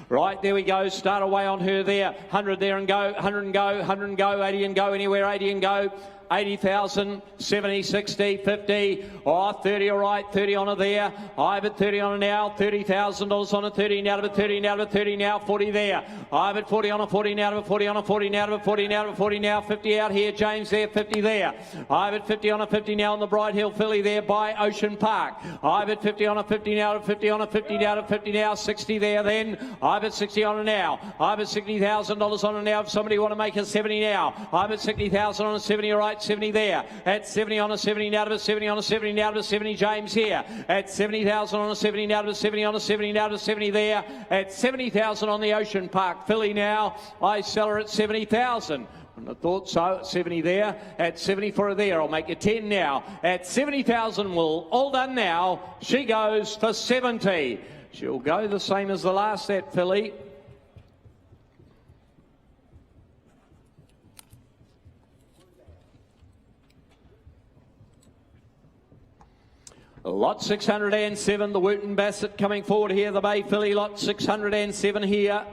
Right, there we go. Start away on her there. 100 there and go. 100 and go. 100 and go. 80 and go. Anywhere. 80 and go. 80,000, 70, 60, 50, 30, all right, 30 on her there. I've at 30 on her now, $30,000 on her, 30 now to 30 now to 30 now, 40 there. I've at 40 on her, 40 now to 40 on her, 40 now to 40 now to 40 now, 50 out here, James there, 50 there. I've at 50 on her, 50 now on the Bright Hill filly there by Ocean Park. I've at 50 on her, 50 now to 50 on her, 50 now to 50 now, 60 there then. I've at 60 on her now. I've at $60,000 on her now. If somebody want to make a 70 now. I've at 60,000 on a 70, all right. 70 there, at 70 on a 70 now to 70 on a 70 now to 70, James here, at 70,000 on a 70 now to 70 on a 70 now to 70 there, at 70,000 on the Ocean Park filly now. I sell her at 70,000. I thought so, at 70 there, at 70 for her there. I'll make you 10 now. At 70,000, well, all done now. She goes for 70. She'll go the same as the last, that filly. Lot 607, the Wooten Bassett coming forward here, the Bay filly, lot 607 here.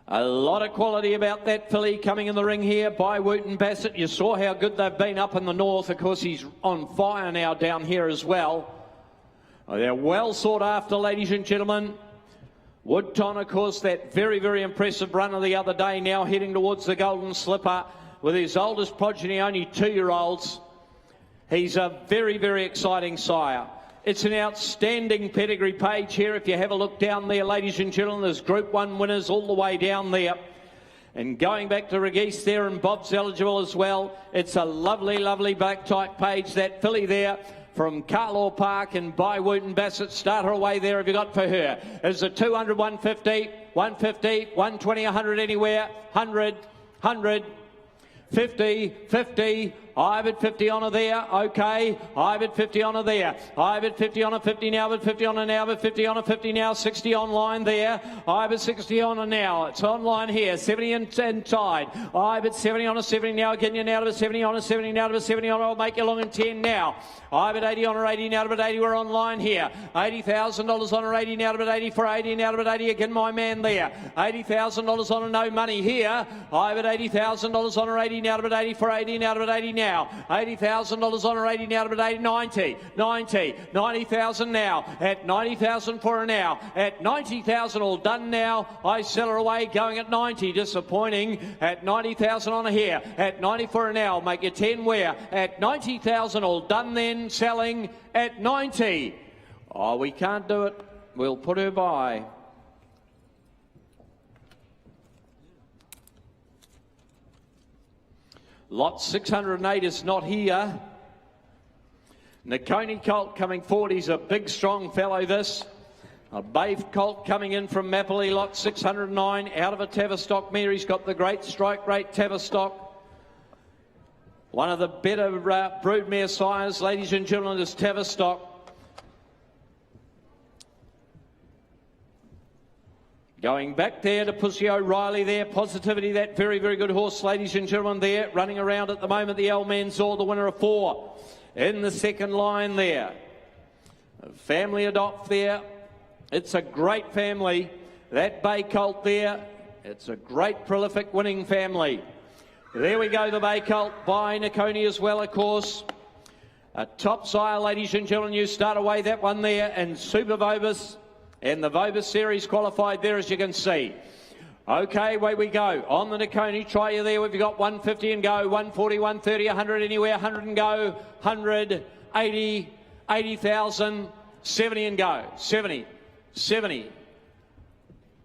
A lot of quality about that filly coming in the ring here by Wooten Bassett. You saw how good they've been up in the north. Of course, he's on fire now down here as well. They're well sought after, ladies and gentlemen. Woodton, of course, that very, very impressive run of the other day, now heading towards the Golden Slipper with his oldest progeny, only 2-year-olds. He's a very, very exciting sire. It's an outstanding pedigree page here. If you have a look down there, ladies and gentlemen, there's Group 1 winners all the way down there. And going back to Regis there, and Bob's eligible as well. It's a lovely, lovely black type page. That filly there from Carlaw Park and by Wooten Bassett. Start her away there. Have you got for her? There's a 200, 150, 150, 120, 100 anywhere. 100, 100, 50, 50. I've at 50 on her there, okay. I've at 50 on her there. I've at 50 on her, 50 now, but 50 on her now, but 50 on her, 50 now, 60 online there. I've at 60 on her now. It's online here, 70 and tied. I've at 70 on her, 70 now, getting you now to a 70 on her, 70 now to a 70 on her. I'll make you long in 10 now. I've at 80 on her, 80 now to about 80. We're online here. $80,000 on her, 80 now to about 80 for 80 now to about 80. Again, my man there. $80,000 on her, no money here. I've at $80,000 on her, 80 now to about 80 for 80 now to about 80 now. $80,000 on her, 80 now to about 80, 90, 90, 90,000 now, at 90,000 for her now, at 90,000 all done now. I sell her away going at 90, disappointing, at 90,000 on her here, at 90 for her now, make you 10 where, at 90,000 all done then, selling at 90. Oh, we can't do it, we'll put her by. Lot 608 is not here. Nakoni Colt coming forward. He's a big, strong fellow, this. A Bay Colt coming in from Mappley, lot 609, out of a Tavistock mare. He's got the great strike rate Tavistock. One of the better broodmare sires, ladies and gentlemen, is Tavistock. Going back there to Pussy O'Reilly there. Positivity, that very, very good horse, ladies and gentlemen, there. Running around at the moment, the El Manzor, the winner of 4. In the second line there. Family Adopt there. It's a great family. That Bay Colt there. It's a great, prolific winning family. There we go, the Bay Colt by Nikoni as well, of course. A top sire, ladies and gentlemen. You start away that one there. And Super Vobis. And the Vobis series qualified there, as you can see. Okay, away we go. On the Nikoni, try you there. We've got 150 and go, 140, 130, 100 anywhere, 100 and go, 100, 80, 80,000, 70 and go, 70, 70,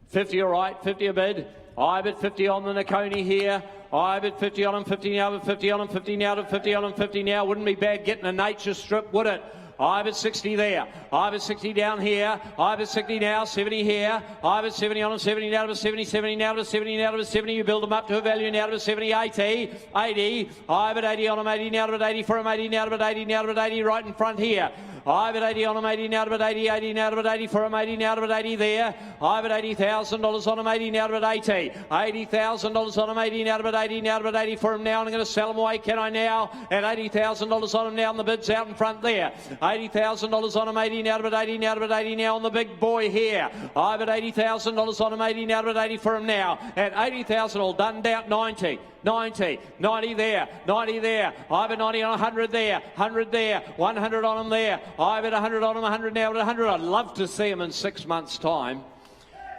50 all right, 50 a bid. I bid 50 on the Nikoni here. I bid 50 on him, 50 now, but 50 on him, 50 now, to 50 on him, 50 now. Wouldn't be bad getting a nature strip, would it? I bid 60 there. I bid 60 down here. I bid 60 now, 70 here. I bid 70 on him, 70 now to 70, 70 now to 70 now to 70. You build them up to a value now to 70, 80, 80. I bid 80 on him, 80 now to 80 for him, 80 now to 80 now to 80 right in front here. I bid 80 on him, 80 now to 80, 80 now to 80 for him, 80 now to 80 there. I bid $80,000 on him, 80 now to 80. $80,000 on him, 80 now to 80 now to 80 for him now. I'm going to sell him away, can I now? And $80,000 on him now, and the bid's out in front there. $80,000 on him, 80 now to 80 now to 80 now on the big boy here. I bid $80,000 on him, 80 now to 80 for him now. At 80,000 all done, down 90. 90, 90 there, 90 there. I bid 90 on 100 there, 100 there, 100 on him there. I bid 100 on him, 100 now at 100. I'd love to see him in 6 months' time.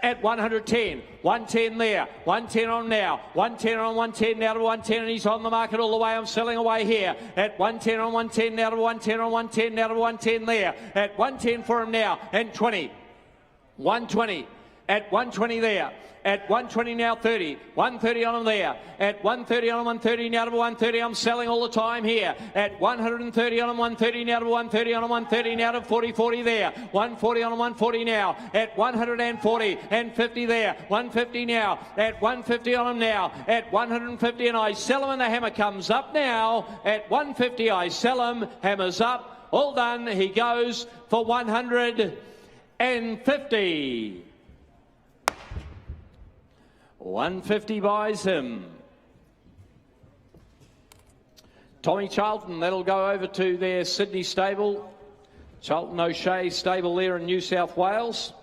At 110, 110 there, 110 on him now, 110 on 110 now to 110, and he's on the market all the way. I'm selling away here. At 110 on 110 now to 110 on 110 now to 110 there. At 110 for him now, and 20, 120, at 120 there. At 120 now, 30. 130 on him there. At 130 on him, 130 now to 130. I'm selling all the time here. At 130 on him, 130 now to 130 on him, 130 now to 40, 40 there. 140 on him, 140 now. At 140 and 50 there. 150 now. At 150 on him now. At 150 and I sell him and the hammer comes up now. At 150 I sell him. Hammer's up. All done. He goes for 150. 150 buys him. Tommy Charlton, that'll go over to their Sydney stable. Charlton O'Shea stable there in New South Wales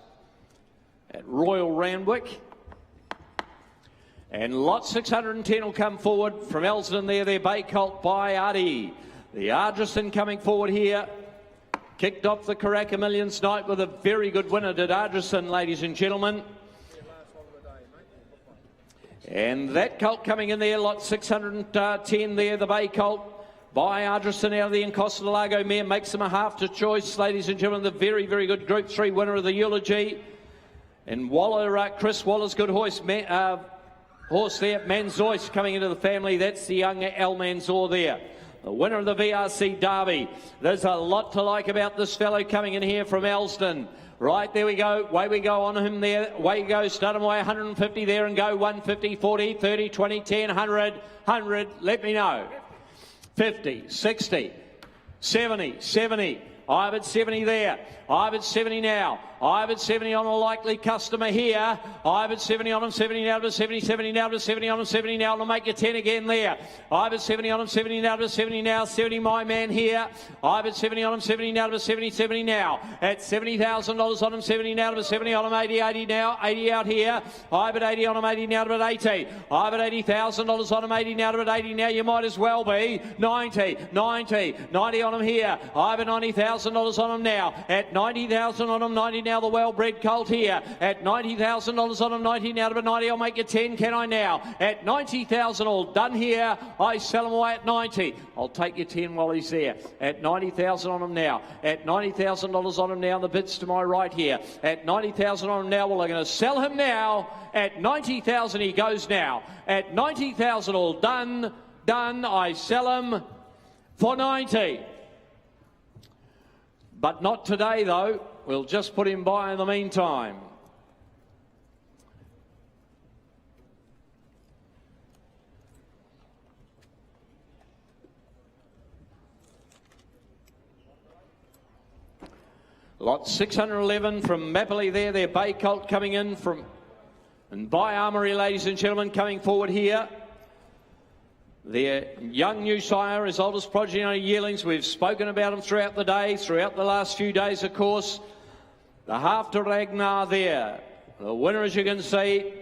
at Royal Randwick. And lot 610 will come forward from Elsdon there. Their Bay Colt by Artie. The Ardrison coming forward here. Kicked off the Karaka Millions night with a very good winner, did Ardrison, ladies and gentlemen. And that colt coming in there, lot 610 there, the Bay Colt by Ardrison out of the Encosta Lago mare, makes them a half to choice, ladies and gentlemen. The very, very good Group 3 winner of the Eulogy. And Waller, Chris Waller's good horse there, Manzois coming into the family. That's the young El Manzor there. The winner of the VRC Derby. There's a lot to like about this fellow coming in here from Elsdon. Right, there we go. Way we go on him there. Way you go. Start him away 150 there and go 150, 40, 30, 20, 10, 100, 100. Let me know. 50, 60, 70, 70. I bid 70 there. I bid 70 now. I bid 70 on a likely customer here. I bid 70 on him, 70 now to 70, 70 now to 70 on him, 70 now to make you 10 again there. I bid 70 on him, 70 now to 70 now, 70 my man here. I bid 70 on him, 70 now to 70, 70 now. At $70,000 on him, 70 now to 70 on him, 80, 80 now, 80 out here. I bid 80 on him, 80 now to 80. I bid $80,000 on him, 80 now to 80 now. You might as well be 90, 90, 90 on him here. I bid $90,000 on him now. At 90,000 on him, 90 now the well-bred colt here. At $90,000 on him, 90 now to 90. I'll make you 10, can I now? At 90,000 all done here. I sell him away at 90. I'll take you 10 while he's there. At 90,000 on him now. At $90,000 on him now. The bids to my right here. At 90,000 on him now. Well, I'm going to sell him now. At 90,000 he goes now. At 90,000 all done. Done. I sell him for 90. But not today, though. We'll just put him by in the meantime. Lot 611 from Mapley there. Their Bay Colt coming in from And by Armory, ladies and gentlemen, coming forward here. Their young new sire, as old as progeny yearlings. We've spoken about them throughout the day, throughout the last few days, of course. The half to Ragnar there. The winner, as you can see.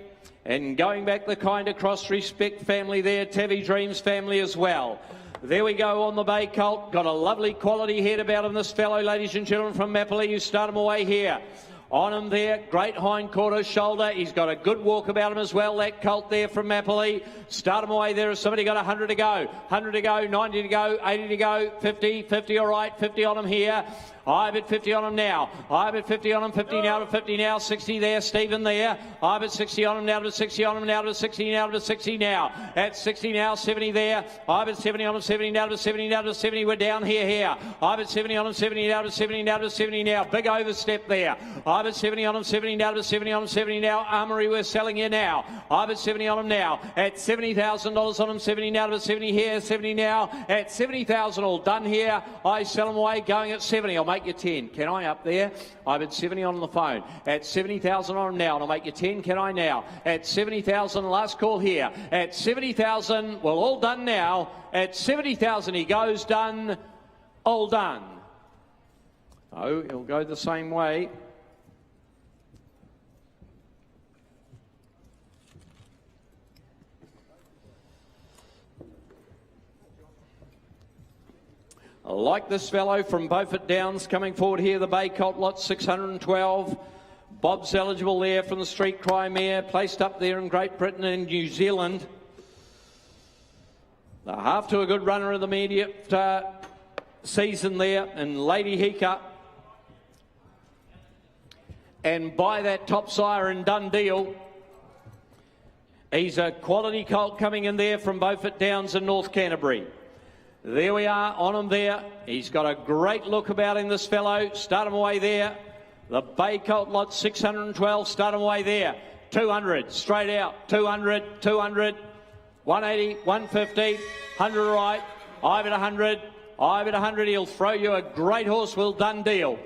And going back the kind of cross-respect family there, Tavi Dreams family as well. There we go on the bay colt. Got a lovely quality head about him, this fellow, ladies and gentlemen, from Mapoli. You start him away here. On him there, great hind quarter shoulder. He's got a good walk about him as well, that colt there from Mapoli. Start him away there. Has somebody got 100 to go? 100 to go, 90 to go, 80 to go, 50, 50 all right, 50 on him here. I bet 50 on him now. I bet 50 on him, 50 now to 50 now, 60 there, Stephen there. I bet 60 on him now to 60 on him now to 60 now to 60 now. At 60 now, 70 there. I bet 70 on him, 70 now to 70 now to 70. We're down here. I bet 70 on him, 70 now to 70 now to 70 now. Big overstep there. I bet 70 on him, 70 now to 70 on him, 70 now. Armory, we're selling here now. I bet 70 on him now. At $70,000 on him, 70 now to 70 here, 70 now. At 70,000 all done here. I sell them away going at 70. I'll make you 10. Can I up there? I bet 70 on the phone. At 70,000 on him now. And I'll make you 10. Can I now? At 70,000, last call here. At 70,000, well, all done now. At 70,000 he goes, done, all done. Oh, he'll go the same way. I like this fellow from Beaufort Downs coming forward here, the Bay Colt lot 612. Bob's eligible there from the Street Cry mare, placed up there in Great Britain and New Zealand. The half to a good runner of the immediate season there, and Lady Hika. And by that top sire and done deal. He's a quality colt coming in there from Beaufort Downs in North Canterbury. There we are on him there. He's got a great look about him, this fellow. Start him away there. The Bay Colt lot 612. Start him away there. 200 straight out. 200, 200, 180, 150, 100 right. I bet 100. I bet 100. He'll throw you a great horse. Well done deal.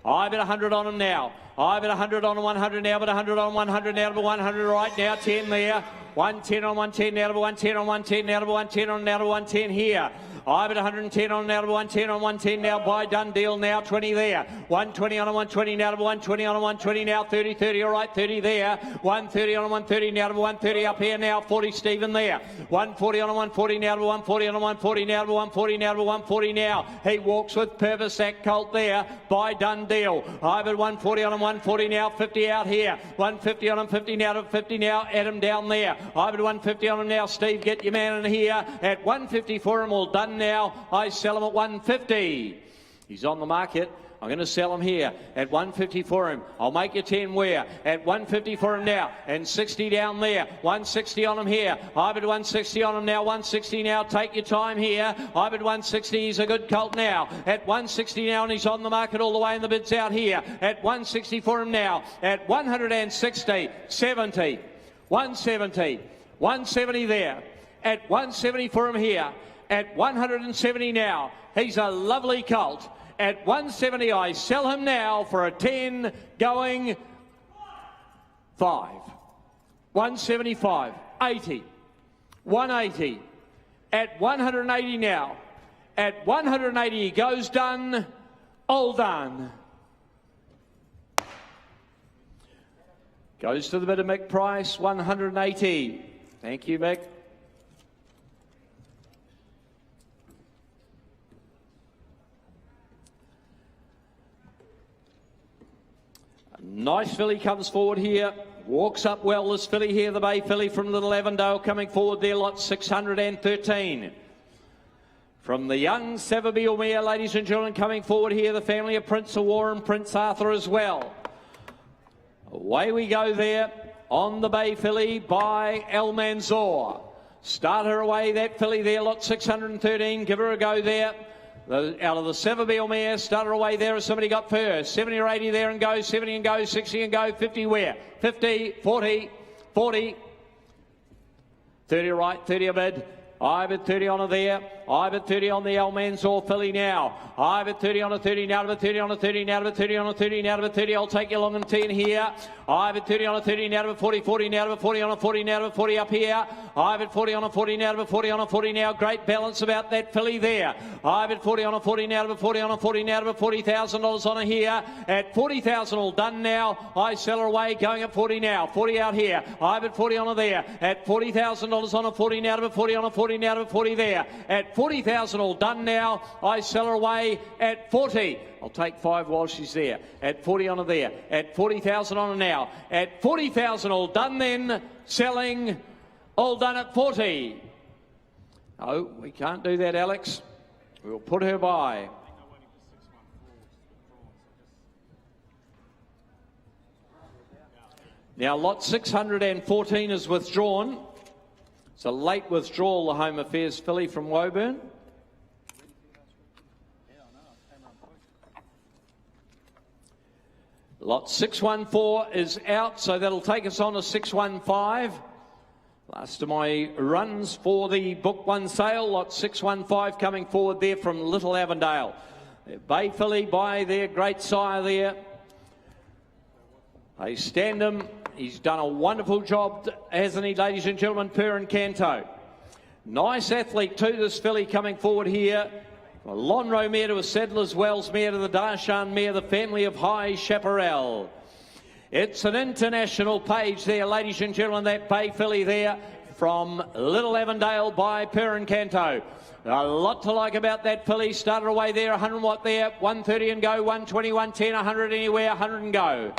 I bet 100 on him now. I bet 100 on 100 now, but 100 on 100 now to 100 right now. 10 there. 110 on 110 now to 110 on 110 now to 110 on now to 110 here. I bet 110 on now to 110 on 110 now. By done deal now. 20 there. 120 on a 120 now to 120 on a 120 now. 30, 30 all right. 30 there. 130 on a 130 now to 130 up here now. 40 Stephen there. 140 on a 140 now to 140 on a 140 now to 140 now to 140 now. He walks with purpose, that colt there. By done deal. I bet 140 on a 140 now. 50 out here. 150 on him. 50 now to 50 now. Adam down there. I bet 150 on him now. Steve, get your man in here. At 150 for him. All done now. I sell him at 150. He's on the market. I'm going to sell him here at 150 for him. I'll make you 10 where? At 150 for him now. And 60 down there. 160 on him here. I bet 160 on him now. 160 now. Take your time here. I bet 160. He's a good colt now. At 160 now, and he's on the market all the way, and the bid's out here. At 160 for him now. At 160. 70. 170. 170 there. At 170 for him here. At 170 now. He's a lovely colt. At 170, I sell him now for a 10 going 5. 175. 80. 180. At 180 now. At 180 he goes, done. All done. Goes to the bid of Mick Price, 180. Thank you, Mick. Nice filly comes forward here. Walks up well, this filly here, the Bay filly from Little Avondale coming forward there, lot 613. From the young Savabeel mare, ladies and gentlemen, coming forward here, the family of Prince of War and Prince Arthur as well. Away we go there on the Bay filly by El Manzor. Start her away, that filly there, lot 613. Give her a go there. Out of the Savabeel mare, started away there as somebody got first. 70 or 80 there and go, 70 and go, 60 and go, 50 where? 50, 40, 40, 30 right, 30 a bid. I bid 30 on her there. I've at 30 on the El Mansour filly now. I've at 30 on a 30, now to a 30 on a 30, now to a 30 on a 30, now to a 30. I'll take you along and 10 here. I've at 30 on a 30, now to a 40, 40, now to a 40 on a 40, now to a 40 up here. I've at 40 on a 40, now to a 40 on a 40 now. Great balance about that filly there. I've at 40 on a 40, now to a 40 on a 40, now to a $40,000 on her here. At 40,000 all done now. I sell her away, going at 40 now. 40 out here. I've at 40 on her there. At $40,000 on a 40, now to a 40 on a 40, now to a 40 there. At 40,000 all done now. I sell her away at 40. I'll take 5 while she's there. At 40 on her there. At 40,000 on her now. At 40,000 all done then. Selling all done at 40. Oh, we can't do that, Alex. We'll put her by. Now, lot 614 is withdrawn. It's a late withdrawal, the Home Affairs filly from Woburn. Lot 614 is out, so that'll take us on to 615. Last of my runs for the Book One sale. Lot 615 coming forward there from Little Avondale. Bay filly by their great sire there. They stand him. He's done a wonderful job, hasn't he, ladies and gentlemen? Per and Canto. Nice athlete too, this filly coming forward here. A Lonro mare to a Sadler's Wells mare to the Darshan mare, the family of High Chaparral. It's an international page there, ladies and gentlemen, that Bay filly there from Little Avondale by Per and Canto. A lot to like about that filly. Started away there, 100 watt there, 130 and go, 120, 110, 100 anywhere, 100 and go.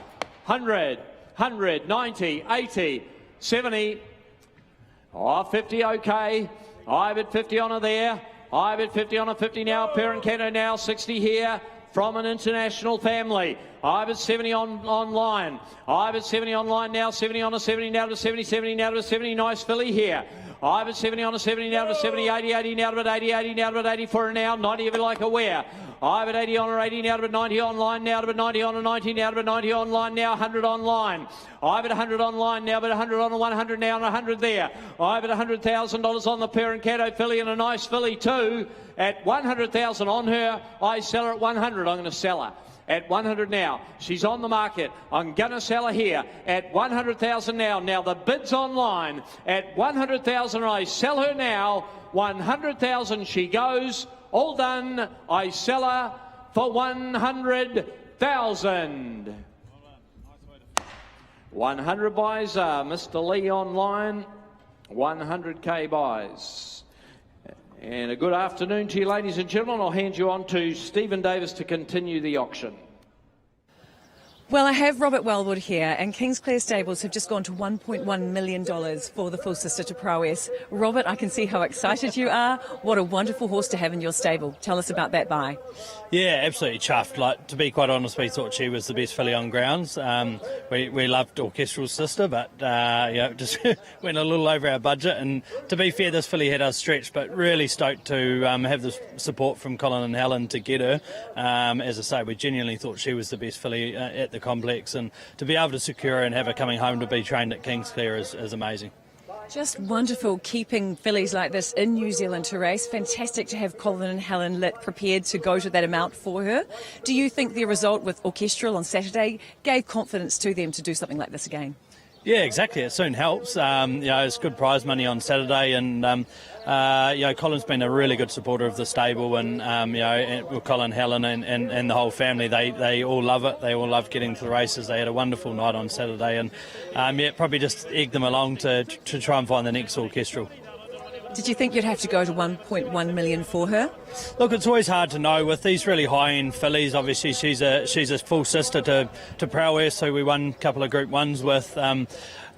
100, 100, 90, 80, 70. Oh, 50 okay. I've at 50 on her there. I've at 50 on a 50 now. Per and Canto now, 60 here from an international family. I've at 70 online. I've at 70 online now, 70 on a 70, now to 70, 70, now to a 70. Nice filly here. I've at 70 on a 70, now to 70, 80, 80, now to 80, 80, now to 80 for her now. 90 if you like a wear. I've at 80 on her 80, now to 90 online, now to 90 on a 90, now to 90 online, now 100 online. I've at 100 online, now but 100 on a 100 now and 100 there. I've at $100,000 on the Per and Canto filly and a nice filly too. At 100,000 on her, I sell her at 100. I'm going to sell her. At 100 now. She's on the market. I'm going to sell her here at 100,000 now. Now the bid's online. At 100,000 I sell her now. 100,000 she goes. All done. I sell her for 100,000. 100 buys are Mr. Lee online. 100k buys. And a good afternoon to you, ladies and gentlemen. I'll hand you on to Stephen Davis to continue the auction. Well, I have Robert Wellwood here, and Kingsclear Stables have just gone to $1.1 million for the full sister to Prowess. Robert, I can see how excited you are. What a wonderful horse to have in your stable. Tell us about that buy. Yeah, absolutely chuffed. Like, to be quite honest, we thought she was the best filly on grounds. We loved Orchestral Sister, but just went a little over our budget. And to be fair, this filly had us stretched, but really stoked to have the support from Colin and Helen to get her. As I say, we genuinely thought she was the best filly at the complex, and to be able to secure her and have her coming home to be trained at Kingsclear is amazing. Just wonderful keeping fillies like this in New Zealand to race. Fantastic to have Colin and Helen prepared to go to that amount for her. Do you think the result with Orchestral on Saturday gave confidence to them to do something like this again? Yeah, exactly. It soon helps. It's good prize money on Saturday, and Colin's been a really good supporter of the stable, and with Colin, Helen, and the whole family, they all love it. They all love getting to the races. They had a wonderful night on Saturday, and probably just egged them along to try and find the next Orchestral. Did you think you'd have to go to 1.1 million for her? Look, it's always hard to know with these really high-end fillies. Obviously, she's a full sister to Prowess, who we won a couple of Group 1s with. They're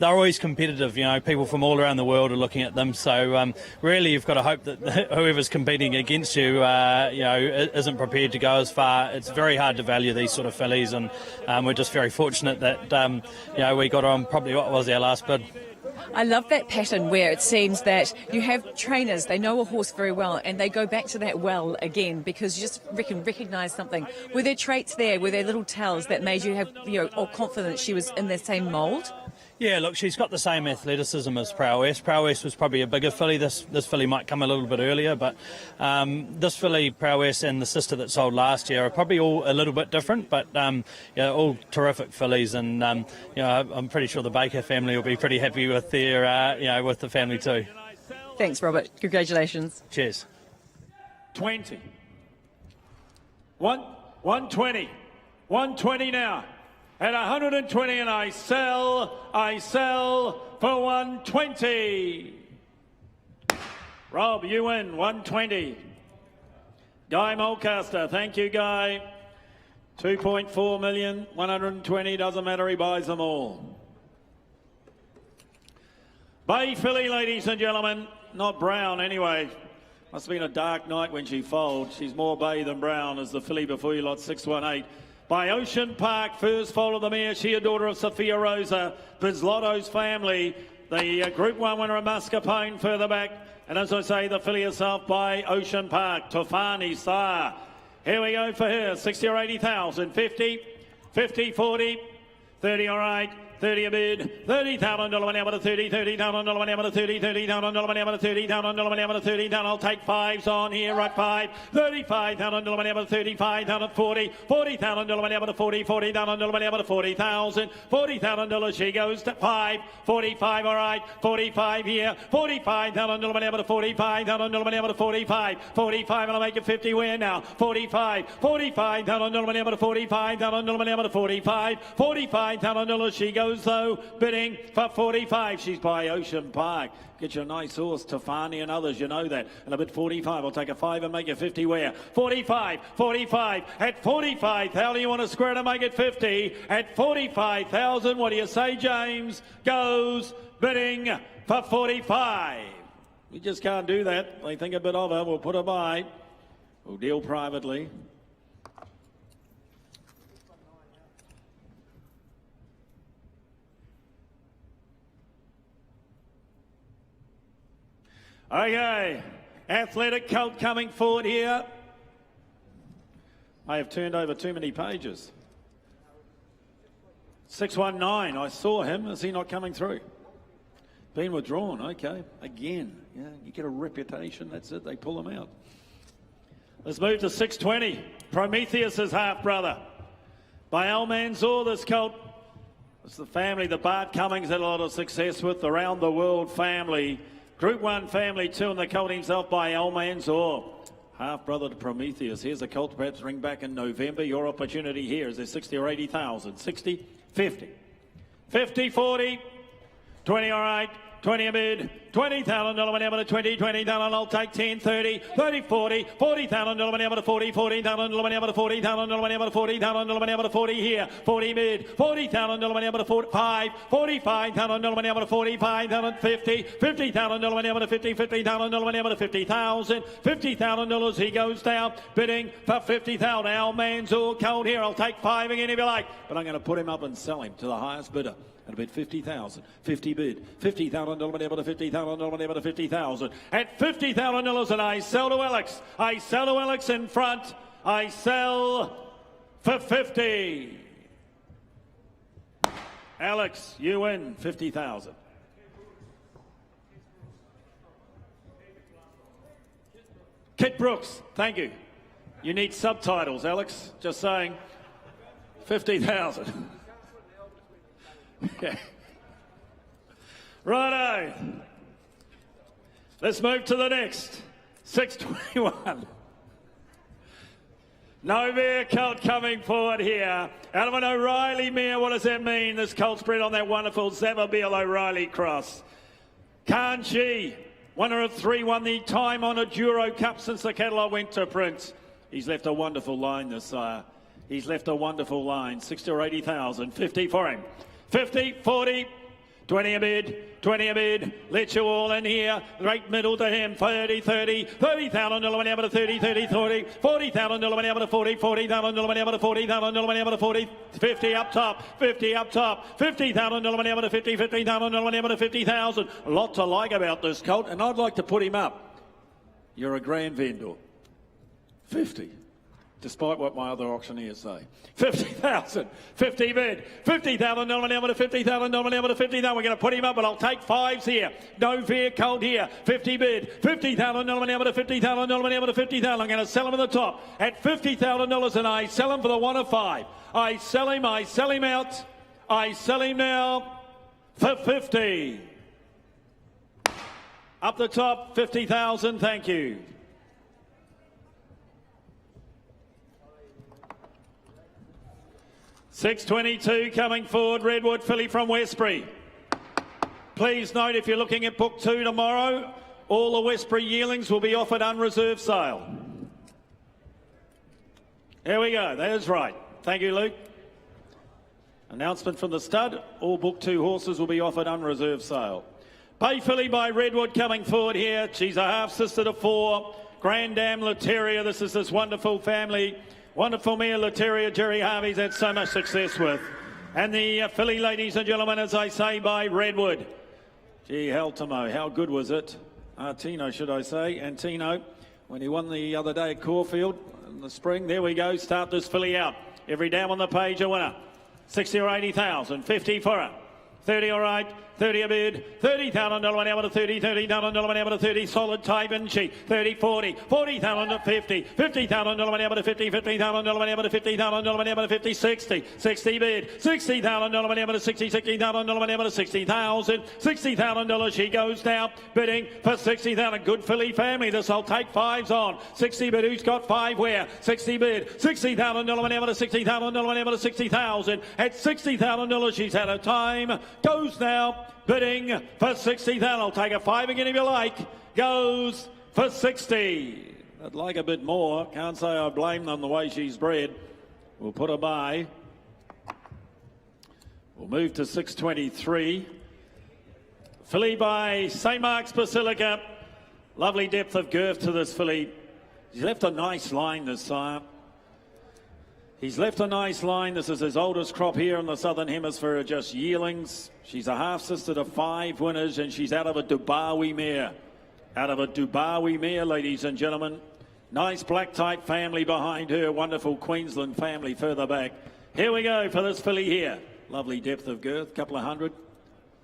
always competitive, people from all around the world are looking at them. So really, you've got to hope that whoever's competing against you, isn't prepared to go as far. It's very hard to value these sort of fillies, and we're just very fortunate that we got on probably what was our last bid. I love that pattern where it seems that you have trainers, they know a horse very well, and they go back to that well again because you just recognise something. Were there traits there, were there little tells that made you have, or confidence she was in the same mould? Yeah, look, she's got the same athleticism as Prowess. Prowess was probably a bigger filly. This filly might come a little bit earlier, but this filly, Prowess, and the sister that sold last year are probably all a little bit different, but all terrific fillies, and I'm pretty sure the Baker family will be pretty happy with their, with the family too. Thanks, Robert. Congratulations. Cheers. 20. 120. 120 now. At 120, and I sell for 120. Rob, you win, 120. Guy Mulcaster, thank you, Guy. 2.4 million, 120, doesn't matter, he buys them all. Bay filly, ladies and gentlemen, not brown anyway. Must have been a dark night when she foaled. She's more bay than brown as the filly before you, lot 618. By Ocean Park, first foal of the mare, she a daughter of Sophia Rosa, Bislotto's family. The Group 1 winner of Mascarpone further back. And as I say, the filly herself by Ocean Park, Tofani Sire. Here we go for her, 60 or 80,000, 50, 50, 40, 30 all right. 30 a bid, $30,000 money out of 30, $30,000 money out of 30, $30,000 money out of 30, $30,000 money out of 30, I'll take fives on here, right five, $35,000 money out of 35, down at 40, $40,000 money out of 40, $40,000 money out of 40,000, $40,000 she goes to 5, 45 all right, 45 here, $45,000 money out of 45,000 money out of 45, 45 and I'll make it 50 where now, 45, $45,000 money out of 45,000 money out of 45, $45,000 she goes though, bidding for 45. She's by Ocean Park. Get your nice horse, Tofani and others, you know that. And a bid 45. I'll take a 5 and make it 50 where? 45, 45. At 45,000, you want to square it and make it 50. At 45,000, what do you say, James? Goes bidding for 45. We just can't do that. They think a bit of her. We'll put her by. We'll deal privately. Okay, Athletic Colt coming forward here. I have turned over too many pages. 619, I saw him. Is he not coming through? Been withdrawn, okay. Again, yeah, you get a reputation, that's it, they pull them out. Let's move to 620. Prometheus's half-brother. By Al Mansour, this colt. It's the family that Bart Cummings had a lot of success with, the Round the World family. Group 1 family 2 and the colt himself by Al Mansour. Half-brother to Prometheus. Here's a colt perhaps ring back in November. Your opportunity here. Is there 60 or 80,000? 60, 50. 50, 40, 20 all right. 20 a bid, $20,000 money out of 20, $20,000, I'll take 10, 30, 30, 40, $40,000 money out of 40, $40,000 money out of 40,000 money out of 40,000 money out of 40 here, 40 bid, $40,000 money out of 45, $45,000 money out of 45,000, 50, $50,000 money out of 50, $50,000 money out of 50,000, $50,000 he goes down, bidding for 50,000. Al Mansour cold here, I'll take 5 again if you like, but I'm going to put him up and sell him to the highest bidder. At a bid 50,000, 50 bid, $50,000 money able to 50,000 money able to 50,000. At $50,000 and I sell to Alex. I sell to Alex in front. I sell for 50. Alex, you win 50,000. Kit Brooks, thank you. You need subtitles, Alex. Just saying. 50,000. Okay. Righto. Let's move to the next. 621. Novia colt coming forward here. Out of an O'Reilly mare, what does that mean? This colt's bred on that wonderful Zavabeel O'Reilly cross. Can't she? Winner of 3, won the time-honoured Euro Cup since the catalogue went to print. He's left a wonderful line, this sire. He's left a wonderful line. 60 or 80,000. 50 for him. 50, 40, 20 a bid, 20 a bid. Let you all in here. Right middle to him. 30, 30, $30,000 money out of 30, 30, 40, $40,000 money out of 40, $40,000 money out of 40,000 money out of 40, 50 up top, 50 up top, $50,000 money out of 50, $50,000 money out of 50,000. A lot to like about this colt, and I'd like to put him up. You're a grand vendor. 50. despite what my other auctioneers say. 50,000, 50 bid, 50,000, nominee to 50,000, nominee to 50,000. We're going to put him up, but I'll take fives here. No fear, cold here. 50 bid, 50,000, nominee to 50,000, nominee to 50,000. I'm going to sell him at the top at $50,000, and I sell him for the 1 of 5. I sell him out. I sell him now for 50. Up the top, 50,000, thank you. $6.22 coming forward, Redwood filly from Westbury. Please note, if you're looking at book 2 tomorrow, all the Westbury yearlings will be offered unreserved sale. Here we go, that is right. Thank you, Luke. Announcement from the stud, all book 2 horses will be offered unreserved sale. Bay filly by Redwood coming forward here. She's a half-sister to 4. Grand Dam Lateria, this is this wonderful family. Wonderful mare Lateria, Jerry Harvey's had so much success with. And the filly, ladies and gentlemen, as I say, by Redwood. Gee, Heltimo, how good was it? Tino, should I say, and Tino, when he won the other day at Caulfield in the spring. There we go, start this filly out. Every down on the page a winner. 60 or 80,000, 50 for her. 30 all right, 30 a bid, $30,000 able to 30, $30,000 able to 30, solid type, isn't she? 30, 40, 40,000 to 50, $50,000 able to 50, $50,000 able to 50,000 able to 50, 60, 60 bid, $60,000 able to 60, $60,000 able to 60,000, $60,000 she goes now, bidding for 60,000. Good filly family, this I'll take 5s on. 60 bid, who's got 5 where? 60 bid, $60,000 able to 60,000 able to 60,000. At $60,000 she's had a time. Goes now, bidding for 60,000. I'll take a 5 again if you like. Goes for 60. I'd like a bit more. Can't say I blame them the way she's bred. We'll put her by. We'll move to 6.23. Filly by St. Mark's Basilica. Lovely depth of girth to this filly. She's left a nice line this sire. He's left a nice line. This is his oldest crop here in the Southern Hemisphere, just yearlings. She's a half-sister to 5 winners, and she's out of a Dubawi mare. Out of a Dubawi mare, ladies and gentlemen. Nice black-type family behind her. Wonderful Queensland family further back. Here we go for this filly here. Lovely depth of girth, couple of hundred.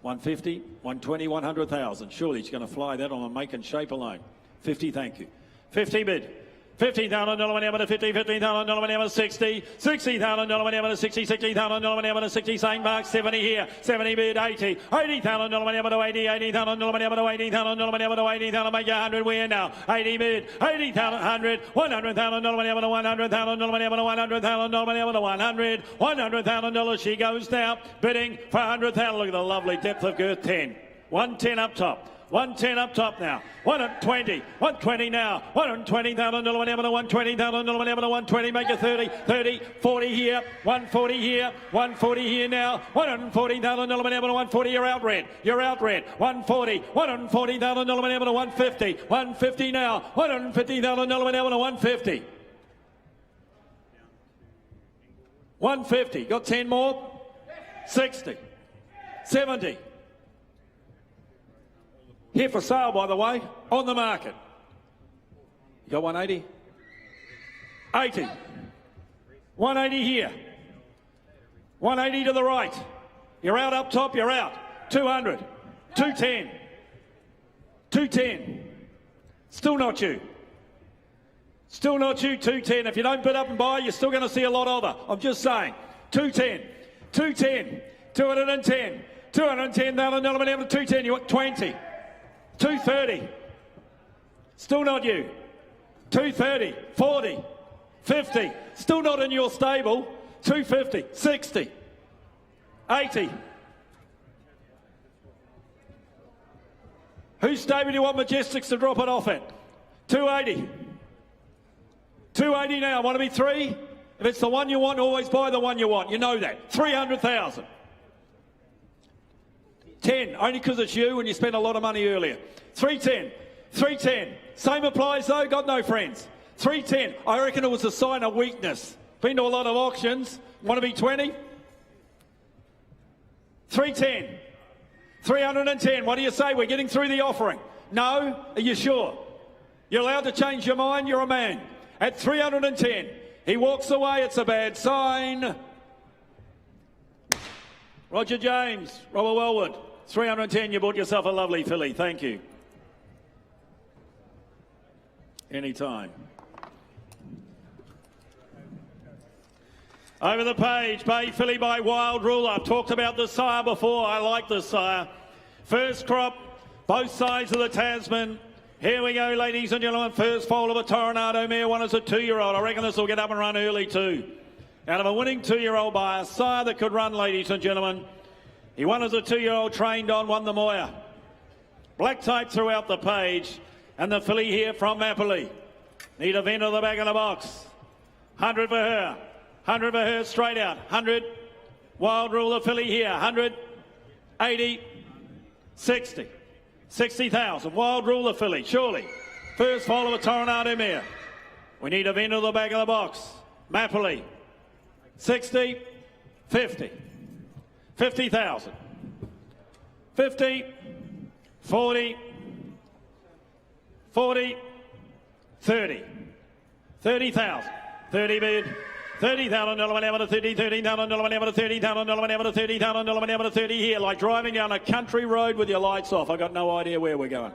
150, 120, 100,000. Surely she's going to fly that on a make and shape alone. 50, thank you. 50 bid. $50,000 able to 50, $50,000 able to 60, $60,000 able to 60, $60,000 able to 60, St. Mark's 70 here, 70 bid, 80, $80,000 able to 80, $80,000 able to $80,000 able to 80,000, make 100 win now, 80 bid, $80,000, 100, $100,000 able to $100,000 able to $100,000 able to 100, $100,000 she goes now, bidding for 100,000. Look at the lovely depth of girth, 10, 110 up top. 110 up top now. 120. 120 now. $120,000 able to $120,000 able to 120. Make it 30. 30. 40 here. 140 here. 140 here now. $140,000 able to 140. You're out red. You're out red. 140. $140,000 able to 150. 150 now. $150,000 able to 150. 150. Got 10 more. 60. 70. Here for sale, by the way, on the market. You got 180? 80. 180 here. 180 to the right. You're out up top, you're out. 200. 210. 210. Still not you. Still not you, 210. If you don't bid up and buy, you're still going to see a lot of her. I'm just saying. 210. 210. 210. $210,000 able to 210. You want 20. 230. Still not you. 230. 40. 50. Still not in your stable. 250. 60. 80. Whose stable do you want Majestics to drop it off at? 280. 280 now. Want to be 3? If it's the one you want, always buy the one you want. You know that. 300,000. 10, only because it's you and you spent a lot of money earlier. 310, 310. Same applies though, got no friends. 310, I reckon it was a sign of weakness. Been to a lot of auctions. Want to be 20? 310, 310. What do you say? We're getting through the offering. No? Are you sure? You're allowed to change your mind, you're a man. At 310, He walks away. It's a bad sign. Roger James, Robert Wellwood, 310. You bought yourself a lovely filly. Thank you. Anytime. Over the page, Bay Filly by Wild Ruler. I've talked about the sire before. I like the sire. First crop, both sides of the Tasman. Here we go, ladies and gentlemen. First foal of a Toronado mare. One is a 2-year-old. I reckon this will get up and run early too. Out of a winning 2-year-old by a sire that could run, ladies and gentlemen. He won as a 2-year-old, trained on, won the Moya. Black type throughout the page. And the filly here from Mapperley. Need a vent of the back of the box. 100 for her. 100 for her straight out. 100. Wild Ruler filly here. 100. 80. 60. 60,000. Wild Ruler filly, surely. First foal of a Toronado mare. We need a vent of the back of the box. Mapperley. 60. 50. 50,000. 50. 40. 40. 30. 30,000. 30 bid. $30,000 whenever to 30, $30,000 whenever to $30,000 whenever to $30,000 whenever to 30 here, like driving down a country road with your lights off. I got no idea where we're going.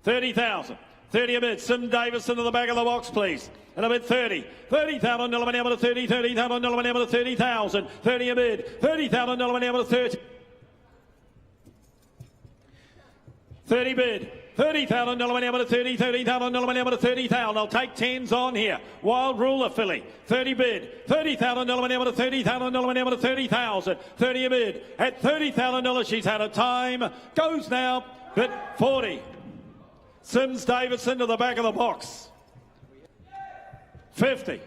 30,000. 30 a bid. Sim Davison to the back of the box, please. And a bid 30. $30,000 whenever to 30, $30,000 whenever to 30,000. 30 a bid. $30,000 whenever to 30. 30 bid. $30,000 whenever to 30, $30,000 whenever to 30,000. I'll take 10s on here. Wild Ruler filly, 30 bid. $30,000 whenever to 30,000 whenever to 30,000. 30 a bid. At $30,000, she's had a time. Goes now, bid 40. Sims Davidson to the back of the box. 50.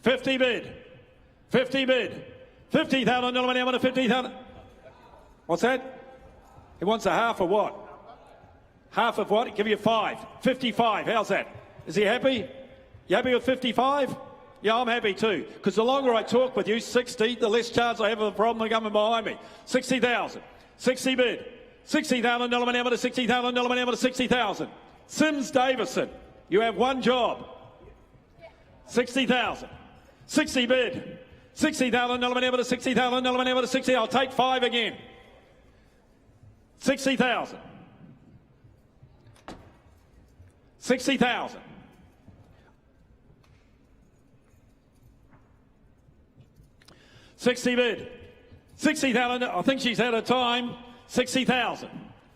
50 bid. 50 bid. $50,000 whenever to 50,000. What's that? He wants a half of what? Half of what? Give you 5. 55. How's that? Is he happy? You happy with 55? Yeah, I'm happy too. Because the longer I talk with you, 60, the less chance I have of a problem coming behind me. 60,000. 60 bid. $60,000 whenever to $60,000 whenever to 60,000. Sims Davison, you have one job. 60,000. 60 bid. $60,000 whenever to $60,000 whenever to 60. I'll take 5 again. 60,000. 60,000. $60 bid. 60,000. I think she's had her time. 60,000.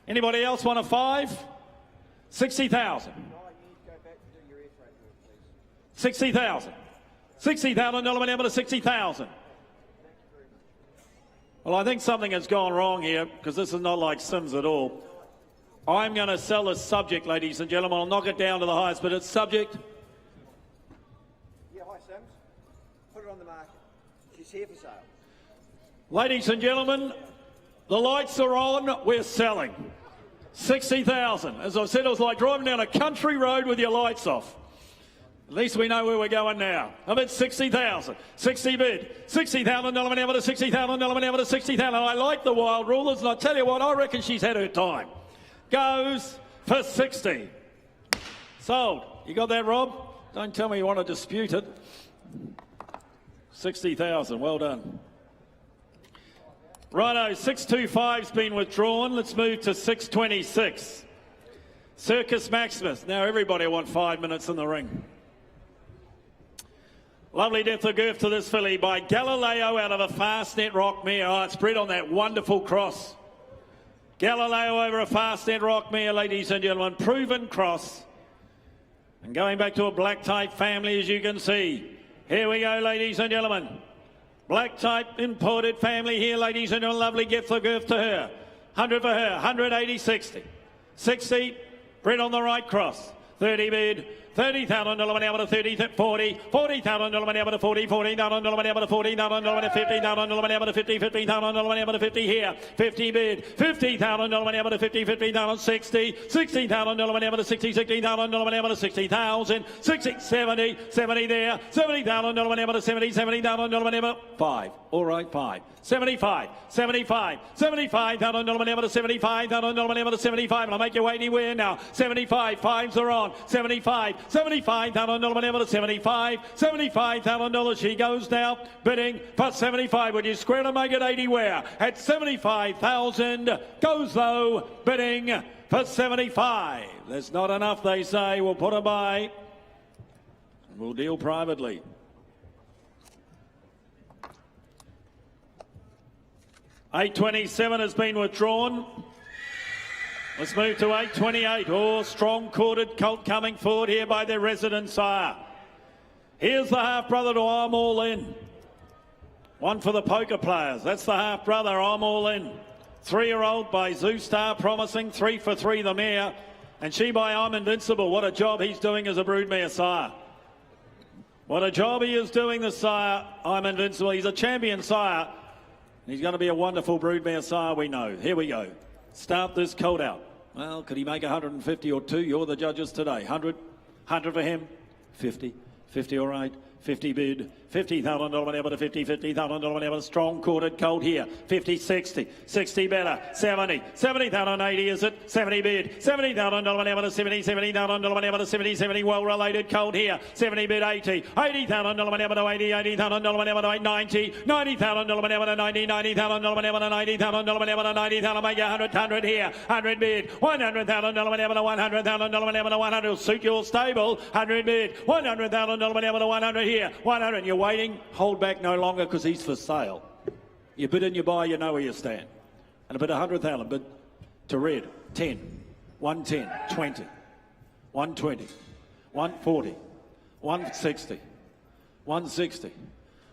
Anybody else want a 5? 60,000. 60,000. $60,000 whenever to 60,000. Well, I think something has gone wrong here because this is not like Sims at all. I'm going to sell this subject, ladies and gentlemen. I'll knock it down to the highest, but it's subject. Yeah, hi, Sims. Put it on the market. She's here for sale. Ladies and gentlemen, the lights are on. We're selling. 60,000. As I said, it was like driving down a country road with your lights off. At least we know where we're going now. I bet 60,000. 60 bid. $60,000 whenever to $60,000 whenever to 60,000. I like the Wild Rulers, and I tell you what, I reckon she's had her time. Goes for 60. Sold. You got that, Rob? Don't tell me you want to dispute it. 60,000. Well done. Righto, 625's been withdrawn. Let's move to 626. Circus Maximus. Now everybody will want 5 minutes in the ring. Lovely depth of girth to this filly by Galileo out of a Fastnet Rock mare. Oh, it's bred on that wonderful cross. Galileo over a Fastnet Rock mare, ladies and gentlemen. Proven cross. And going back to a black type family, as you can see. Here we go, ladies and gentlemen. Black type imported family here, ladies and gentlemen. Lovely depth of girth to her. 100 for her. 180, 60. 60, bred on the right cross. 30 bid. $30,000 whenever to 30, 40, $40,000 whenever to 40, $40,000 whenever to 40, $40,000 to 50,000 whenever to 50, $50,000 whenever to 50 here, 50 bid, $50,000 whenever to 50, $50,000, 60, $60,000 whenever to 60, $60,000 whenever to 60,000, 60, 70, 70 there, $70,000 whenever to 70, $70,000 whenever, 5, all right, 5, 75, 75, $75,000 whenever to 75,000 whenever to 75, and I'll make you wait anywhere now, 75, 5s are on, 75, $75,000 whatever to 75, $75,000 she goes now, bidding for 75. Would you square to make it 80 where? At 75,000 goes though, bidding for 75. There's not enough, they say. We'll put her by. We'll deal privately. $8.27 has been withdrawn. Let's move to $8.28. Oh, strong-corded colt coming forward here by their resident sire. Here's the half-brother to I'm All In. One for the poker players. That's the half-brother, I'm All In. 3-year-old by Zoo Star Promising. 3 for 3, the mare. And she by I'm Invincible. What a job he's doing as a broodmare sire. What a job he is doing, the sire, I'm Invincible. He's a champion sire. He's going to be a wonderful broodmare sire, we know. Here we go. Start this colt out. Well, could he make 150 or 2? You're the judges today. 100 for him. 50 all right. 50 bid. $50,000 whatever to 50, $50,000 whatever. Strong corded colt here. 50, 60. 60 better. 70. 70,000, 80 is it? 70 bid. $70,000 whatever to 70, $70,000 whatever to 70, 70 well related colt here. 70 bid 80. $80,000 whatever to 80, $80,000 whatever to 90. $90,000 whatever to 90, $90,000 whatever to 90,000 whatever to 90,000. Make 100 here. 100 bid. $100,000 whatever to 100,000 whatever to 100 will suit your stable. 100 bid. $100,000 whatever to 100 here. 100. You're waiting. Hold back no longer because he's for sale. You bid and you buy, you know where you stand. And a bid 100,000, bid to red. 10. 110. 20. 120. 140. 160. 160.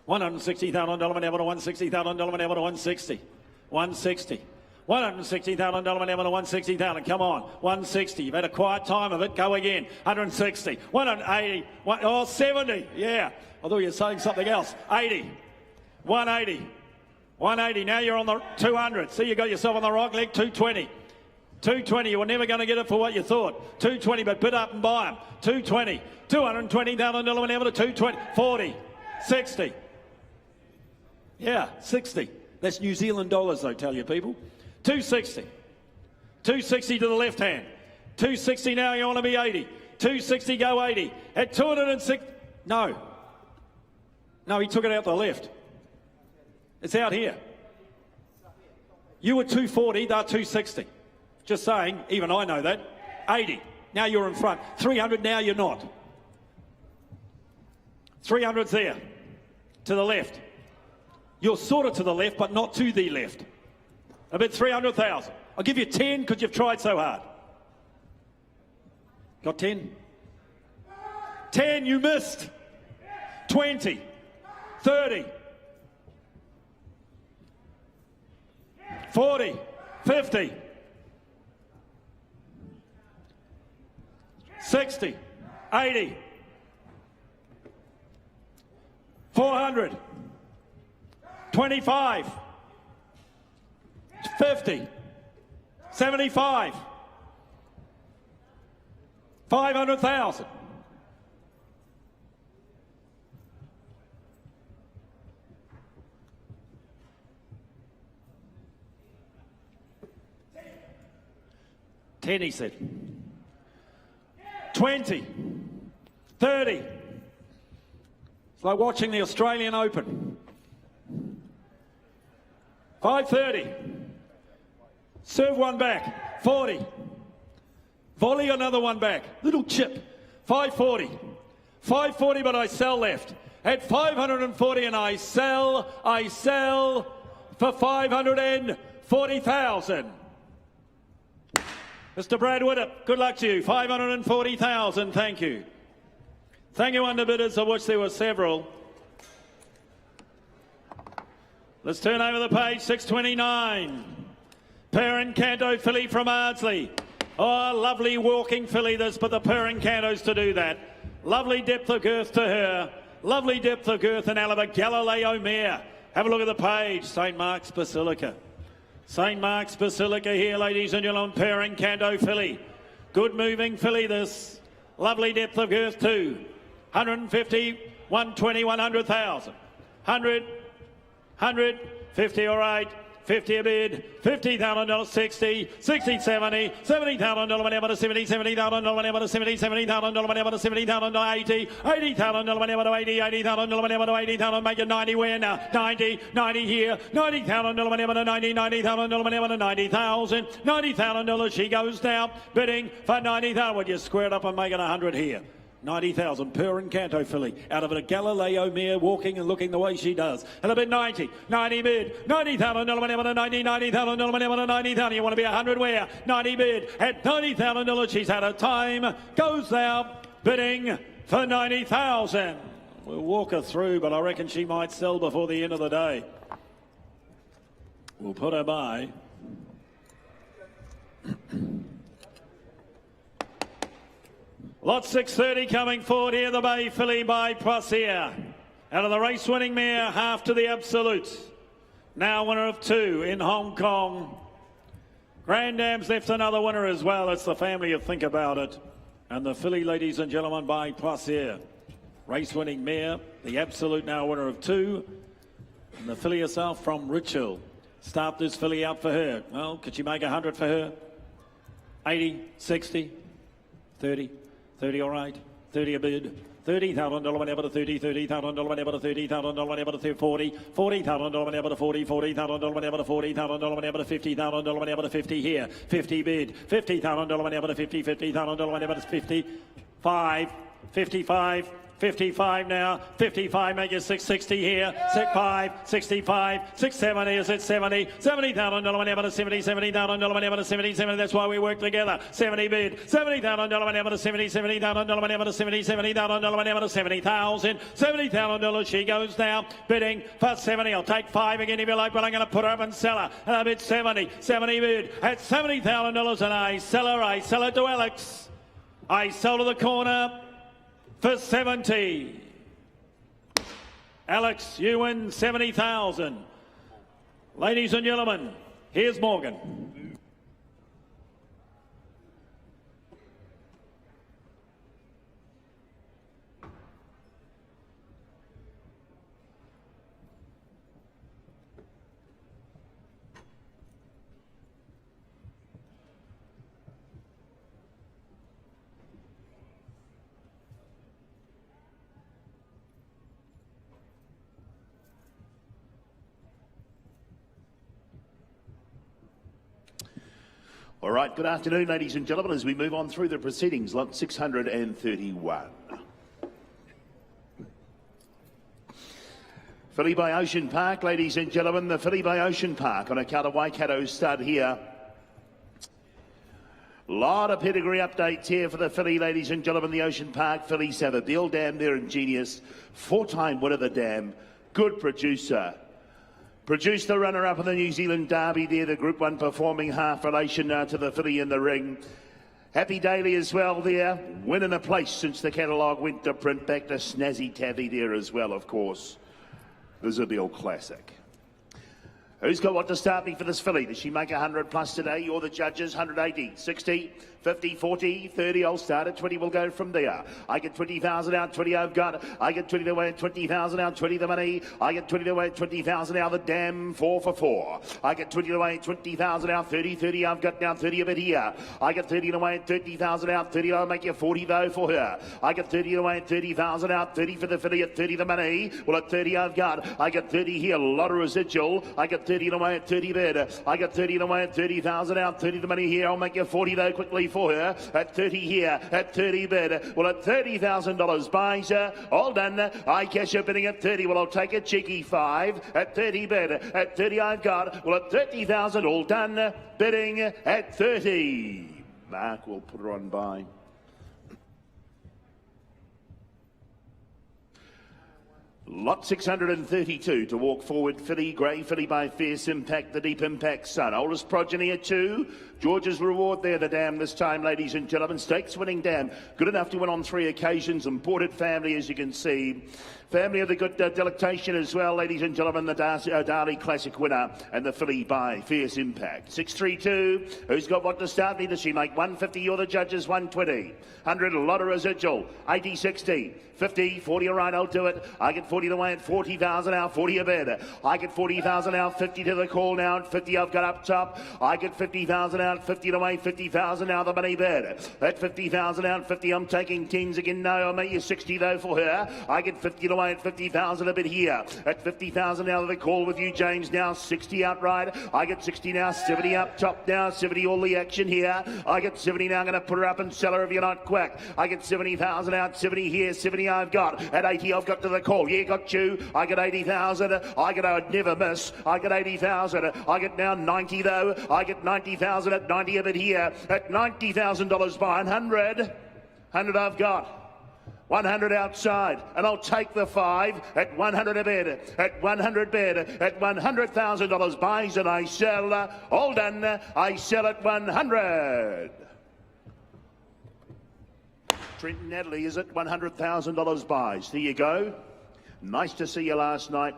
$160,000 whenever to 160,000 whenever to 160. 160. $160,000 whenever to 160,000. Come on. 160. You've had a quiet time of it. Go again. 160. 180. 70. Yeah. I thought you were saying something else. 80. 180. 180. Now you're on the 200. See, you got yourself on the right leg. 220. 220. You were never going to get it for what you thought. 220, but bid up and buy them. 220. $220,000 whenever to 220. 40. 60. Yeah, 60. That's New Zealand dollars, though, tell you people. 260. 260 to the left hand. 260 now, you want to be 80. 260, go 80. At 206. No. No, he took it out the left. It's out here. You were 240, they're 260. Just saying, even I know that. 80. Now you're in front. 300, now you're not. 300's there. To the left. You're sort of to the left, but not to the left. A bit 300,000. I'll give you 10 because you've tried so hard. Got 10? 10, you missed. 20. 30. 40. 50. 60. 80. 400. 25. 50. 75. 500,000. $10, he said. 20. 30. It's like watching the Australian Open. 530. Serve one back. 40. Volley another one back. Little chip. 540. 540, but I sell left. At 540 and I sell for 540,000. Mr. Brad Whittip, good luck to you. 540,000, thank you. Thank you, underbidders, of which there were several. Let's turn over the page, 629. Perrin Canto filly from Ardsley. Oh, lovely walking filly this, but the Perrin Cantos to do that. Lovely depth of girth to her. Lovely depth of girth in Alaba Galileo mare. Have a look at the page, St. Mark's Basilica. St. Mark's Basilica here, ladies and gentlemen. Perrin Canto filly. Good moving filly this. Lovely depth of girth too. 150, 120, 100,000. 100, 50, all right. 50 a bid, $50,000, 60, 60, 70, $70,000, whenever to 70, $70,000, whenever to 70, $70,000, whenever to 70,000, 80, $80,000, whenever to 80, $80,000, whenever to 80,000, make it 90 where now, 90, 90 here, $90,000, whenever to 90, $90,000, whenever to 90,000, $90,000, she goes down, bidding for 90,000, would you square it up and make it 100 here? 90,000 per Encanto filly out of a Galileo mare walking and looking the way she does. And a bid 90 bid, $90,000 whenever to 90, $90,000 whenever to 90,000. You want to be 100 where? 90 bid at $90,000. She's had a time, goes there, bidding for 90,000. We'll walk her through, but I reckon she might sell before the end of the day. We'll put her by. Lot 630 coming forward here, the Bay filly by Poisier. Out of the race-winning mare, half to the absolute. Now winner of 2 in Hong Kong. Grand Dam's left another winner as well. It's the family of Think About It. And the filly, ladies and gentlemen, by Poisier. Race-winning mare, the absolute now winner of 2. And the filly herself from Rich Hill. Start this filly out for her. Well, could she make 100 for her? 80, 60, 30. 30 all right, 30 a bid, $30,000 whenever to 30, $30,000 whenever to 30,000 whenever to 40, $40,000 whenever to 40, $40,000 whenever to $40,000 whenever to $50,000 whenever to 50 here, 50 bid, $50,000 whenever to 50, $50,000 whenever to 55, 55. 55 now, 55, make it 660 here, 65, 65, 670, is it 70, $70,000 whenever to 70, $70,000 whenever to 70, 70, that's why we work together, 70 bid, $70,000 whenever to 70, $70,000 whenever to 70, $70,000 whenever to 70,000, $70,000, she goes down, bidding for 70, I'll take 5 again if you like, but I'm going to put her up and sell her, and I bid 70 bid, at $70,000, and I sell her to Alex, I sell to the corner, for 70. Alex, you win 70,000. Ladies and gentlemen, here's Morgan. All right, good afternoon, ladies and gentlemen, as we move on through the proceedings, lot 631. Filly by Ocean Park, ladies and gentlemen, the filly by Ocean Park on account of Waikato stud here. Lot of pedigree updates here for the filly, ladies and gentlemen. The Ocean Park fillies have a Bill Dam there, ingenious, 4-time winner of the Dam, good producer. Produced the runner-up in the New Zealand Derby there, the Group 1 performing half relation to the filly in the ring. Happy Daily as well there, winning a place since the catalogue went to print, back to Snazzy Tavi there as well, of course. This will be all classic. Who's got what to start me for this filly? Does she make 100 plus today? You're the judges, 180, 60, 50, 40, 30, I'll start at 20, we'll go from there. I get 20,000 out, 20 I've got. I get 20 away at 20,000 out, 20 the money. I get 20 away at 20,000 out, the Dam, 4 for 4. I get 20 away at 20,000 out, 30 I've got now, 30 a bit here. I get 30 away at 30,000 out, 30 I'll make you 40 though for her. I get 30 away at 30,000 out, 30 for the filly at 30 the money. Well at 30 I've got. I get 30 here, a lot of residual. I get 30 away at 30 bid. I get 30 away at 30,000 out, 30 the money here. I'll make you 40 though quickly for her. At 30 here, at 30 bid. Well, at $30,000 buys her. All done. I cash her bidding at 30. Well, I'll take a cheeky 5. At 30 bid. At 30 I've got. Well, at 30,000 all done. Bidding at 30. Mark will put her on by. Lot 632 to walk forward. Filly, grey filly by Fierce Impact, the Deep Impact Sun. Oldest progeny at 2. George's Reward there, the dam this time, ladies and gentlemen. Stakes winning dam. Good enough to win on 3 occasions. Imported family, as you can see. Family of the good delectation as well, ladies and gentlemen. The Darley Classic winner and the filly by Fierce Impact. 632. Who's got what to start? Neither she make 150. You're the judges. 120. 100. A lot of residual. 80, 60. 50, 40, all right, I'll do it. I get 40 away at 40,000 now, 40 a bid. I get 40,000 now, 50 to the call now, and 50 I've got up top. I get 50,000 out, 50 away, 50,000 now, the money bid. At 50,000 out, 50, I'm taking 10s again. No, I'll make you 60 though for her. I get 50 away at 50,000 a bid here. At 50,000 now, the call with you, James, now 60 outright. I get 60 now, 70 up top now, 70 all the action here. I get 70 now, I'm going to put her up and sell her if you're not quick. I get 70,000 out, 70 here, 70 I've got. At 80 I've got to the call. Yeah, got you. I get 80,000. I get, I'd never miss. I get 80,000. I get now 90 though. I get 90,000 at 90 of it here. At $90,000 by 100. 100 I've got. 100 outside, and I'll take the 5 at 100 a bid. At 100 bid. At $100,000 buys and I sell. All done. I sell at 100. Trenton Natalie is at $100,000 buys. There you go. Nice to see you last night.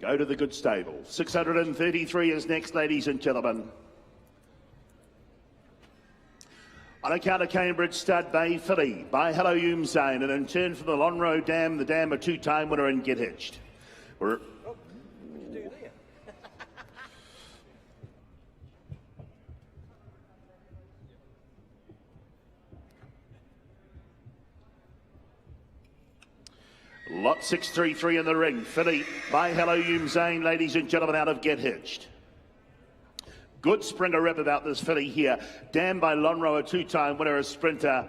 Go to the good stable. 633 is next, ladies and gentlemen. On account of Cambridge Stud Bay filly by Hello Zane, and in turn for the Lonro Dam, the dam a 2-time winner and Get Hitched. Lot 633 in the ring. Filly by Hello Zane, ladies and gentlemen, out of Get Hitched. Good springer rep about this filly here. Dam by Lonro, a 2-time winner, a sprinter.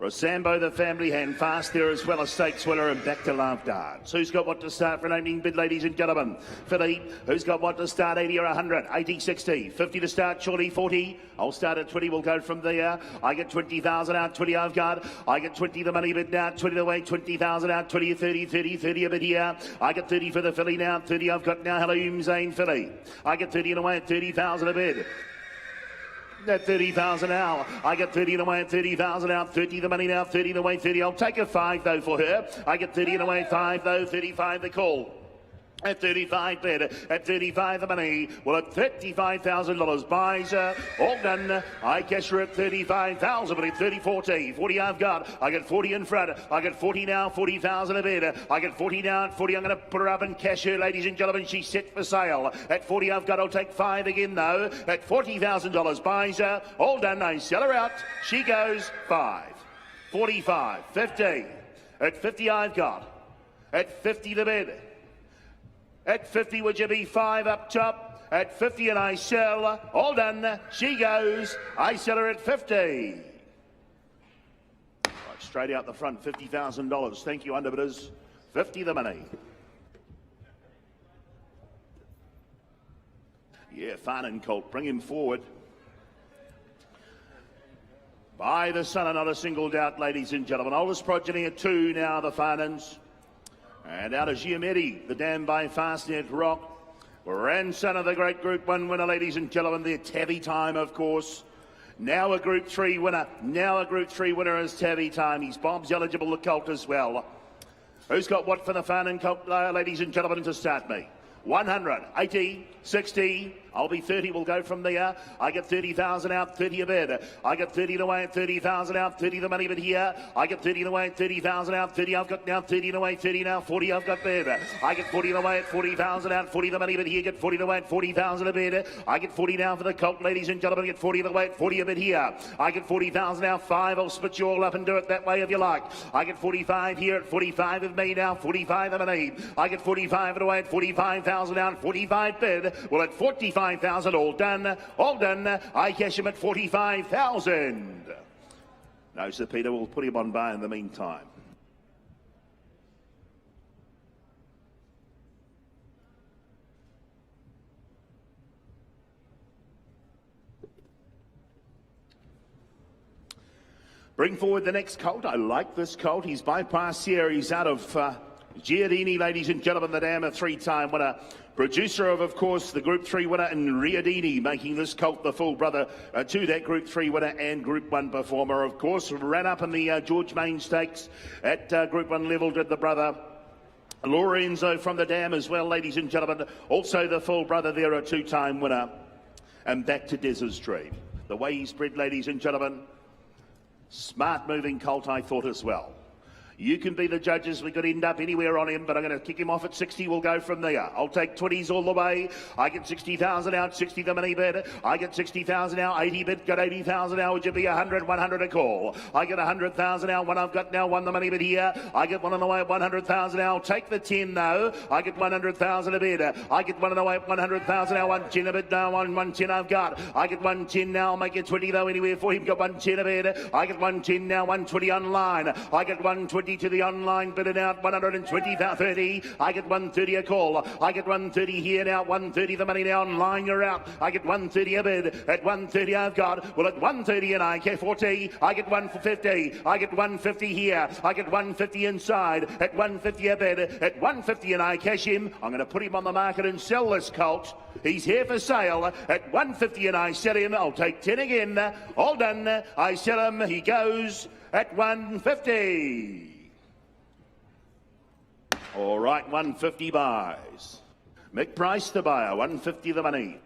Rosambo, the family hand fast there as well, a stakes winner, and back to Love Darts. Who's got what to start for an opening bid, ladies and gentlemen? Filly, who's got what to start? 80 or 100? 80, 60. 50 to start, surely 40. I'll start at 20, we'll go from there. I get 20,000 out, 20 I've got. I get 20 the money bid now, 20 the way, 20,000 out, 20, 30, 30, 30 a bit here. I get 30 for the filly now, 30 I've got now, Hello Zane filly. I get 30 in away at 30,000 a bid. At 30,000 now. I get 30 in away at 30,000 out. 30 the money now. 30 the way. 30. I'll take a 5 though for her. I get 30 in away. 5 though. 35 the call. At 35 bid. At 35 the money. Well, at $35,000 buys. All done. I guess her at 35,000, but at 30, 40. 40 I've got. I get 40 in front. I get 40 now. 40,000 a bid. I get 40 now. At 40 I'm going to put her up and cash her, ladies and gentlemen. She's set for sale. At 40 I've got. I'll take 5 again though. At $40,000 buys. All done. I sell her out. She goes 5. 45. 50. At 50 I've got. At 50 the bid. At 50, would you be 5 up top? At 50 and I sell. All done. She goes. I sell her at 50. Right, straight out the front, $50,000. Thank you, underbidders. 50 the money. Yeah, Farnan Colt, bring him forward. By the sun, and not a single doubt, ladies and gentlemen. Oldest progeny at 2 now, the Farnans. And out of Giametti, the dam by Fastnet Rock. Grandson of the great Group 1 winner, ladies and gentlemen. The Tabby Time, of course. Now a Group 3 winner. Now a Group 3 winner is Tabby Time. He's Bob's eligible, the colt as well. Who's got what for the Farnan colt, ladies and gentlemen, to start me? 100, 80, 60. I'll be 30, we'll go from there. I get 30,000 out, 30 a bid. I get 30 away at 30,000 out, 30 the money bid here. I get 30 away at 30,000 out, 30 I've got now, 30 away, 30 now, 40 I've got bid. I get 40 away at 40,000 out, 40 the money bid here, get 40 away at 40,000 a bid. I get 40 now for the colt, ladies and gentlemen, get 40 away at 40 a bid here. I get 40,000 out, 5, I'll split you all up and do it that way if you like. I get 45 here at 45 of me now, 45 the money. I get 45 away at 45,000 out, 45 bid. Well, at 45,000, all done. All done. I cash him at 45,000. No, Sir Peter, we'll put him on buy in the meantime. Bring forward the next colt. I like this colt. He's bypassed here. He's out of Giardini, ladies and gentlemen, the dam, a three-time winner. Producer of course, the Group 3 winner in Riadini, making this colt the full brother to that Group 3 winner and Group 1 performer, of course. Ran up in the George Main Stakes at Group 1 level, did the brother. Lorenzo from the dam as well, ladies and gentlemen. Also the full brother there, a two-time winner. And back to Des's Dream. The way he's bred, ladies and gentlemen. Smart moving colt, I thought as well. You can be the judges. We could end up anywhere on him, but I'm going to kick him off at 60. We'll go from there. I'll take 20s all the way. I get 60,000 out, 60 the money bid. I get 60,000 out, 80 bid, got 80,000 out. Would you be 100, 100 a call? I get 100,000 out. One I've got now, one the money bid here. I get one on the way at 100,000 out. I'll take the 10 though. I get 100,000 a bid. I get one on the way at 100,000 out. 110 a bid now. 110 I've got. I get 110 now. I'll make it 20 though anywhere for him. Got 110 a bid. I get 110 now. 120 online. I get 120 to the online, bid it out, 120, 30. I get 130 a call. I get 130 here now, 130 the money now, online you're out. I get 130 a bid. At 130 I've got. Well, at 130 and I get 40. I get 150. I get 150 here. I get 150 inside. At 150 a bid. At 150 and I cash him. I'm going to put him on the market and sell this colt. He's here for sale at 150 and I sell him. I'll take 10 again. All done. I sell him. He goes at 150. All right, 150 buys. Mick Price the buyer, 150 the money.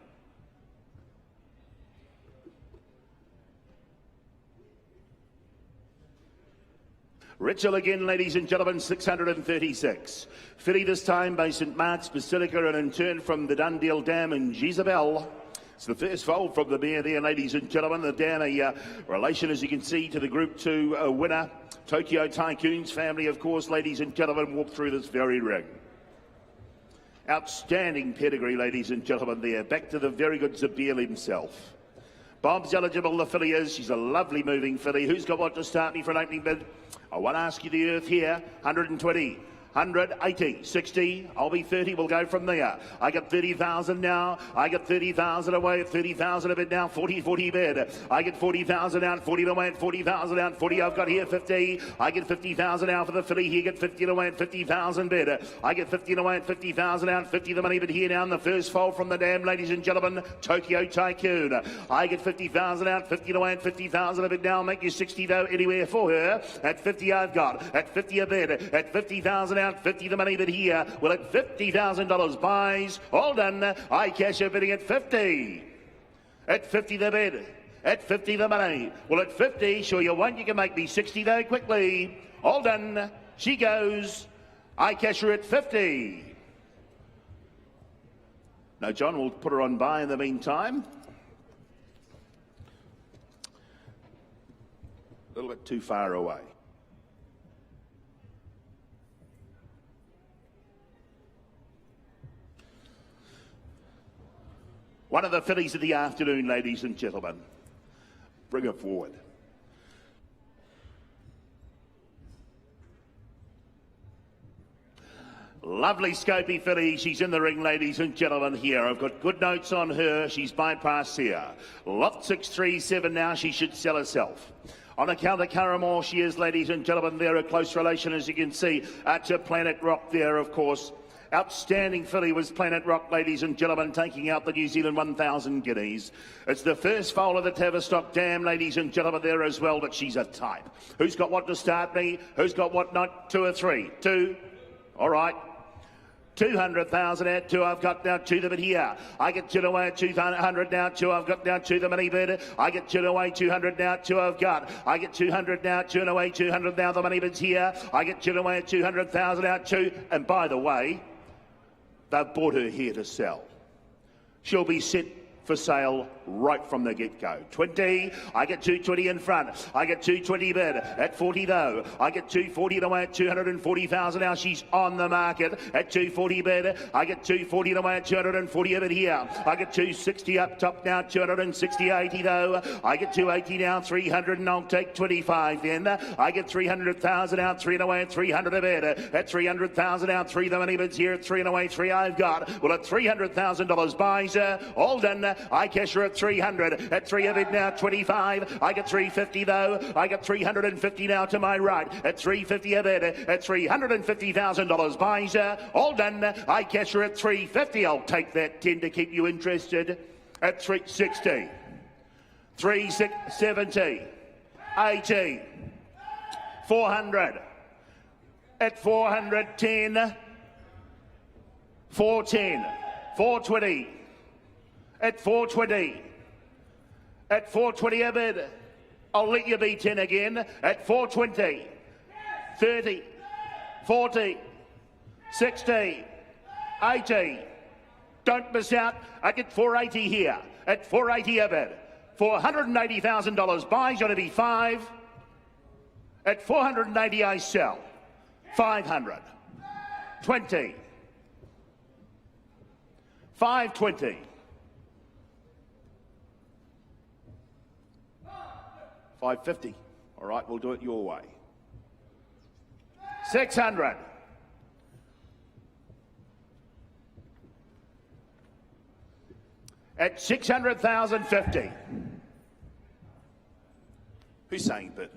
Richel again, ladies and gentlemen, 636. Filly this time by St Mark's Basilica, and in turn from the Dundale Dam and Jezebel. It's the first foal from the mare there, ladies and gentlemen. The dam, a relation, as you can see, to the Group 2 winner. Tokyo Tycoons family, of course, ladies and gentlemen, walk through this very ring. Outstanding pedigree, ladies and gentlemen, there. Back to the very good Zabeel himself. Bob's eligible, the filly is. She's a lovely moving filly. Who's got what to start me for an opening bid? I want to ask you the earth here. 120. 180, 60, I'll be 30, we'll go from there. I get 30,000 now, I get 30,000 away, 30,000 a bid now, 40 bid. I get 40,000 out, 40 away, 40,000 out, 40 I've got here, 50. I get 50,000 out for the filly, he get 50 away at 50,000 bid. I get 50 away at 50,000 out, 50 the money bid here now in the first foal from the dam, ladies and gentlemen, Tokyo Tycoon. I get 50,000 out, 50 away at 50,000 a bid now, make you 60 though anywhere for her. At 50 I've got, at 50 a bid, at 50,000 out, 50 the money bid here. Well, at $50,000 buys, all done. I cash her bidding at 50. At 50 the bid. At 50 the money. Well, at 50, sure you won't. You can make me 60 though quickly. All done. She goes. I cash her at 50. Now, John will put her on buy in the meantime. A little bit too far away. One of the fillies of the afternoon, ladies and gentlemen. Bring her forward. Lovely Scopy filly. She's in the ring, ladies and gentlemen, here. I've got good notes on her. She's bypassed here. Lot 637 now. She should sell herself. On account of Caramore, she is, ladies and gentlemen. They're a close relation, as you can see, to Planet Rock there, of course. Outstanding filly was Planet Rock, ladies and gentlemen, taking out the New Zealand 1,000 guineas. It's the first foal of the Tavistock Dam, ladies and gentlemen, there as well, but she's a type. Who's got what to start me? Who's got what not? 2 or 3? 2? All right. 200,000 at 2 I've got now, 2 the bid here. I get 2 away at 200 now, 2 I've got now, 2 the money bid. I get 2 away, 200 now, 2 I've got. I get 200 now, 2 away, 200 now, the money bid's here. I get 2 away at 200,000 out, 2. And by the way, they've brought her here to sell. She'll be set for sale right from the get-go. 20, I get 220 in front. I get 220 bid. At 40 though, I get 240 away at 240,000. Now she's on the market at 240 bid. I get 240 away at 240 a bid here. I get 260 up top now, 260, 80 though. I get 280 now, 300 and I'll take 25 then. I get 300,000 out, 3 and away at 300 a bid. At 300,000 out, 3 the money bids here at 3 and away, 3 I've got. Well, at $300,000 buys her, all done. I cash her at 300. At 3 of it now, 25. I get 350 though. I get 350 now to my right. At 350 of it. At $350,000. Buys her. All done. I cash her at 350. I'll take that 10 to keep you interested. At 360. 370. 80. 400. At 410. 410. 420. At 420. At 420 a bid. I'll let you be 10 again. At 420. 30. 40. 60. 80. Don't miss out. I get 480 here. At 480 a bid. $480,000 buys, going to be 5. At 480 I sell. 500. 20. 520. 550. All right, we'll do it your way. 600. At 600,050. Who's saying bid?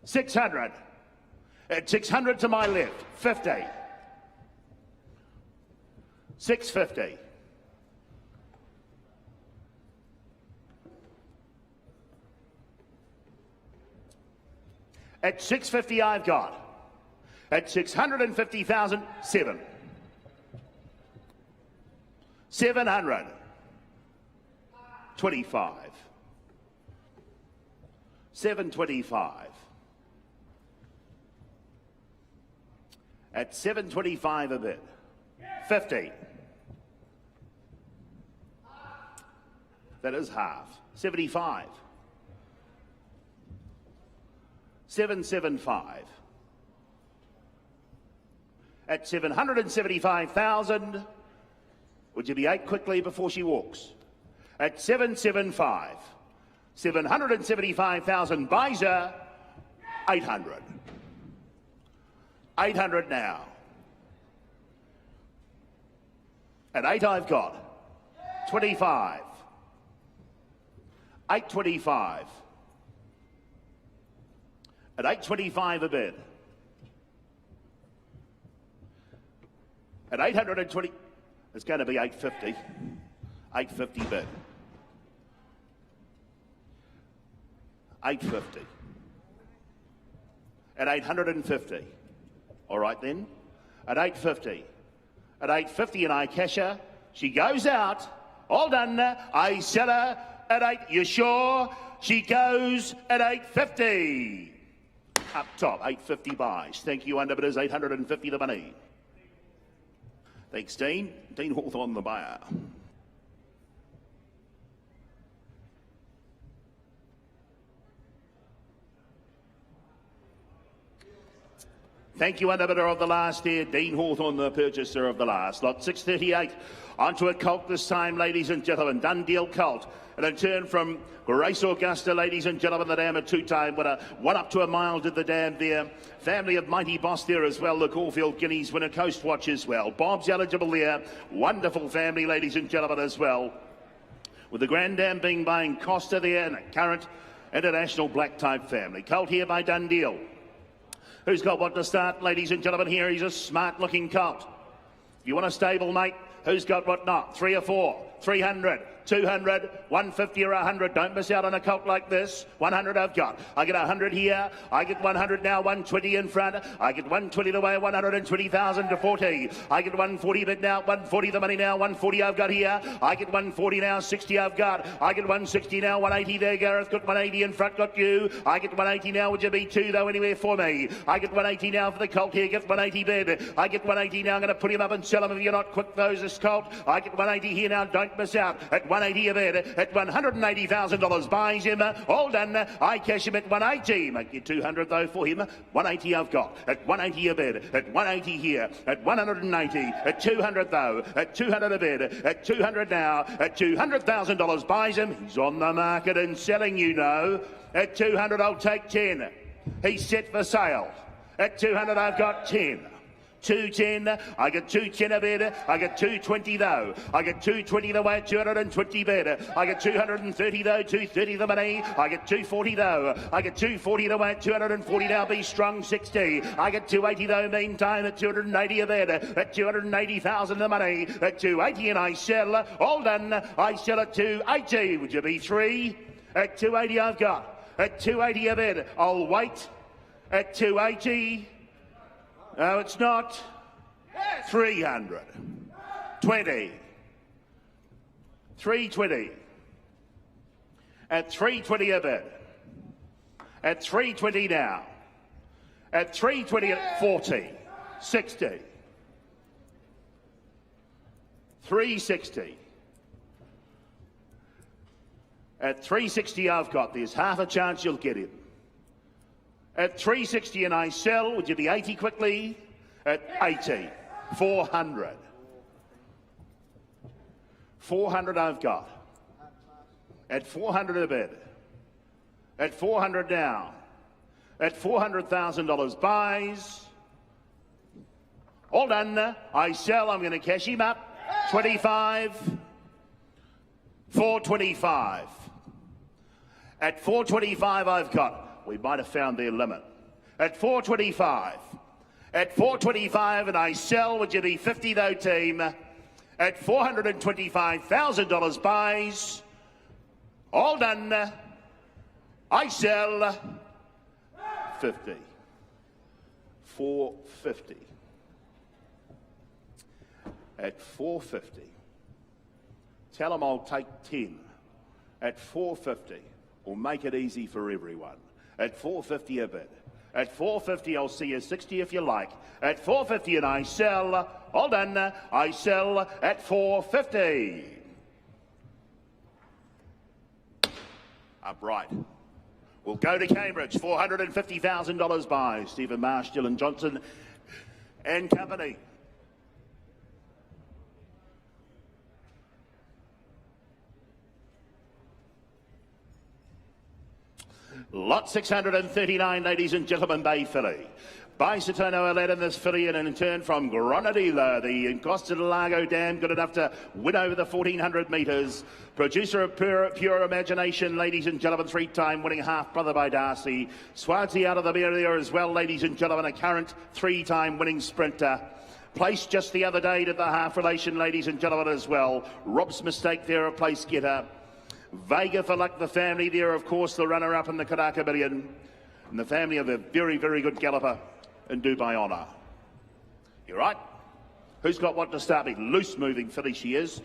600. At 600 to my left. 50. 650. At 650 I've got. At 650,000, 7. 700. 25. 725. At 725 a bit. 50. That is half. 75. 775. At 775,000. Would you be 8 quickly before she walks? At 775. 775,000 buys her. 800. 800 now. At 8 I've got. 25. 825. At 825 a bid. At 820, it's going to be 850. 850 bid. 850. At 850. All right then. At 850. At 850 and I cash her. She goes out. All done. I sell her at 8. You sure? She goes at 850. Up top, 850 buys. Thank you, underbidders. 850 the money. Thanks, Dean. Dean Hawthorne, the buyer. Thank you, underbidder of the last here. Dean Hawthorne, the purchaser of the last. Lot 638. Onto a colt this time, ladies and gentlemen. Dundeel colt. And a turn from Grace Augusta, ladies and gentlemen. The dam a two-time winner. 1 up to a mile did the dam there. Family of Mighty Boss there as well. The Caulfield Guineas winner. Coast Watch as well. Bob's eligible there. Wonderful family, ladies and gentlemen, as well. With the Grand Dam being buying Costa there and a current international black type family. Colt here by Dundeel. Who's got what to start, ladies and gentlemen? Here he's a smart looking colt. If you want a stable, mate, who's got what not? 3 or 4, 300, 200, 150 or 100. Don't miss out on a colt like this. 100 I've got. I get 100 here. I get 100 now, 120 in front. I get 120 the way, 120,000 to 40. I get 140 bid now, 140 the money now, 140 I've got here. I get 140 now, 60 I've got. I get 160 now, 180 there, Gareth. Got 180 in front, got you. I get 180 now, would you be 2 though anywhere for me? I get 180 now for the colt here, get 180 bid. I get 180 now, I'm going to put him up and sell him if you're not quick those, this colt. I get 180 here now, don't miss out. At 180 a bid, at $180,000 buys him. All done. I cash him at 180. Make you 200 though for him. 180 I've got. At 180 a bid. At 180 here. At 190. At 200 though. At 200 a bid. At 200 now. At $200,000 buys him. He's on the market and selling, you know. At 200 I'll take 10. He's set for sale. At 200 I've got 10. 210. I get 210 a bid. I get 220 though. I get 220 the way, 220 bid. I get 230 though, 230 the money. I get 240 though. I get 240 the way, 240 now. Be strong 60. I get 280 though. Meantime at 280 a bid. At 280,000 the money. At 280 and I sell. All done. I sell at 280. Would you be 3? At 280 I've got. At 280 a bid. I'll wait. At 280. No, it's not. 300. 20. 320. At 320 a bid. At 320 now. At 320 at 40. 60. 360. At 360 I've got. There's half a chance you'll get him. At 360 and I sell, would you be 80 quickly? At 80. 400. 400 I've got. At 400 a bid. At 400 now. At $400,000 buys. All done. I sell. I'm going to cash him up. 25. 425. At 425 I've got. We might have found their limit. At 425. At 425 and I sell. Would you be 50 though, team? At $425,000 buys. All done. I sell. 50. 450. At 450. Tell them I'll take 10. At 450. We'll make it easy for everyone. At 450 a bid. At 450 I'll see you 60 if you like. At 450 and I sell. All done. I sell at 450. Upright. We'll go to Cambridge. $450,000 by Stephen Marsh, Dylan Johnson and company. Lot 639, ladies and gentlemen, Bay filly. By Satono led in this filly and in turn from Granadilla, the Costa del Lago Dam, good enough to win over the 1400 metres. Producer of pure imagination, ladies and gentlemen, three-time winning half-brother by Darcy. Swazi out of the beer there as well, ladies and gentlemen, a current three-time winning sprinter. Placed just the other day to the half relation, ladies and gentlemen, as well. Rob's mistake there, a place getter. Vega for luck, the family there, of course, the runner-up in the Karaka Million. And the family of a very, very good galloper in Dubai Honour. You right? Who's got what to start me? Loose-moving filly she is.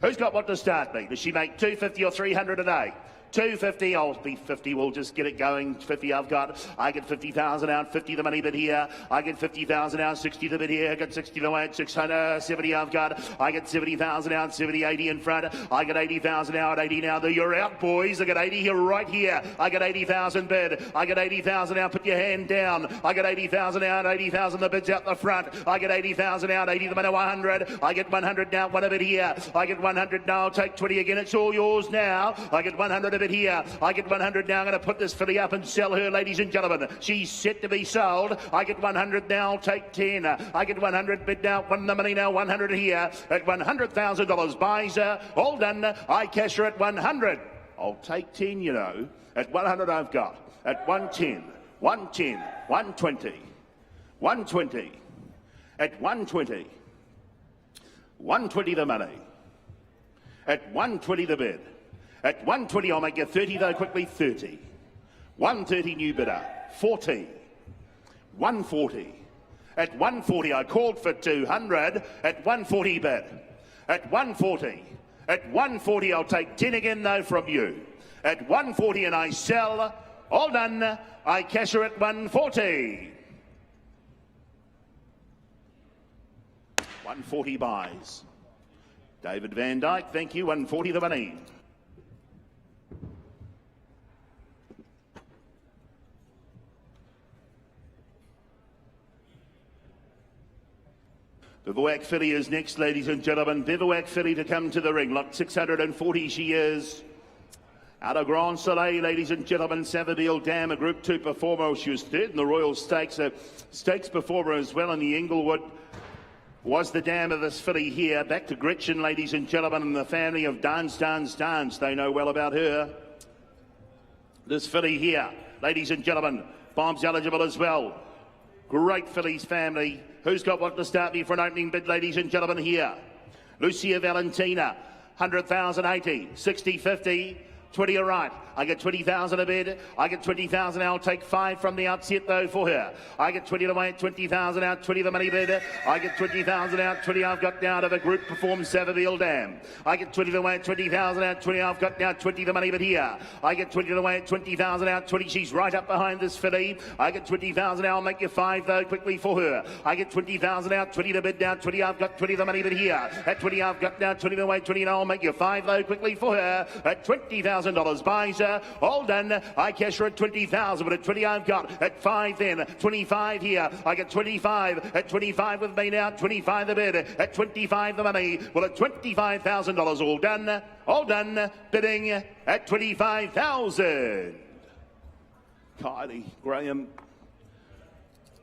Who's got what to start me? Does she make 250 or 300 a day? 250, I'll be 50, we'll just get it going. 50 I've got. I get 50,000 out, 50 the money bid here. I get 50,000 out, 60 the bid here. I get 60 the way at 670 I've got. I get 70,000 out, 70, 80 in front. I get 80,000 out, 80 now. You're out, boys. I get 80 here, right here. I get 80,000 bid. I get 80,000 out, put your hand down. I get 80,000 out, 80,000 the bids out the front. I get 80,000 out, 80 the money, 100. I get 100 now, one a bit here. I get 100 now, I'll take 20 again. It's all yours now. I get 100 a bit here. I get 100 now. I'm going to put this filly up and sell her, ladies and gentlemen. She's set to be sold. I get 100 now. I'll take 10. I get 100 bid now. Won the money now. 100 here at $100,000. Buys her. All done. I cash her at 100. I'll take 10, you know. At 100 I've got. At 110. 110. 120. 120. At 120. 120 the money. At 120 the bid. At 120, I'll make you 30 though quickly, 30. 130 new bidder, 40. 140. At 140, I called for 200. At 140 bid. At 140. At 140, I'll take 10 again though from you. At 140 and I sell. All done. I cash her at 140. 140 buys. David Van Dyke, thank you. 140 the money. Bivouac filly is next, ladies and gentlemen. Bivouac filly to come to the ring. Lot 640 she is. Out of Grand Soleil, ladies and gentlemen, Savadil Dam, a Group 2 performer. She was third in the Royal Stakes, a stakes performer as well in the Inglewood. Was the dam of this filly here. Back to Gretchen, ladies and gentlemen, and the family of Dance, Dance, Dance. They know well about her. This filly here, ladies and gentlemen, Bomb's eligible as well. Great fillies family. Who's got what to start me for an opening bid, ladies and gentlemen, here? Lucia Valentina, 100,000, 80, 60, 50. 20 are right. I get 20,000 a bid. I get 20,000. I'll take 5 from the outset though for her. I get 20 away at 20,000 out. 20 the money bid. I get 20,000 out. 20 I've got down to the Group Performed Savadil Dam. I get 20 away at 20,000 out. 20 I've got now. 20 the money bid here. I get 20 away at 20,000 out. 20 she's right up behind this filly. I get 20,000. I'll make you 5 though quickly for her. I get 20,000 out. 20 the bid down. 20 I've got. 20 the money bid here. At 20 I've got now. 20 away. 20 and I'll make you 5 though quickly for her. At $20,000 buys her. All done. I cash her at 20,000, but at 20 I've got. At 5 then. 25 here. I get 25. At 25 with me now. 25 the bid. At 25 the money. Well, at $25,000 all done. All done. Bidding at 25,000. Kylie Graham.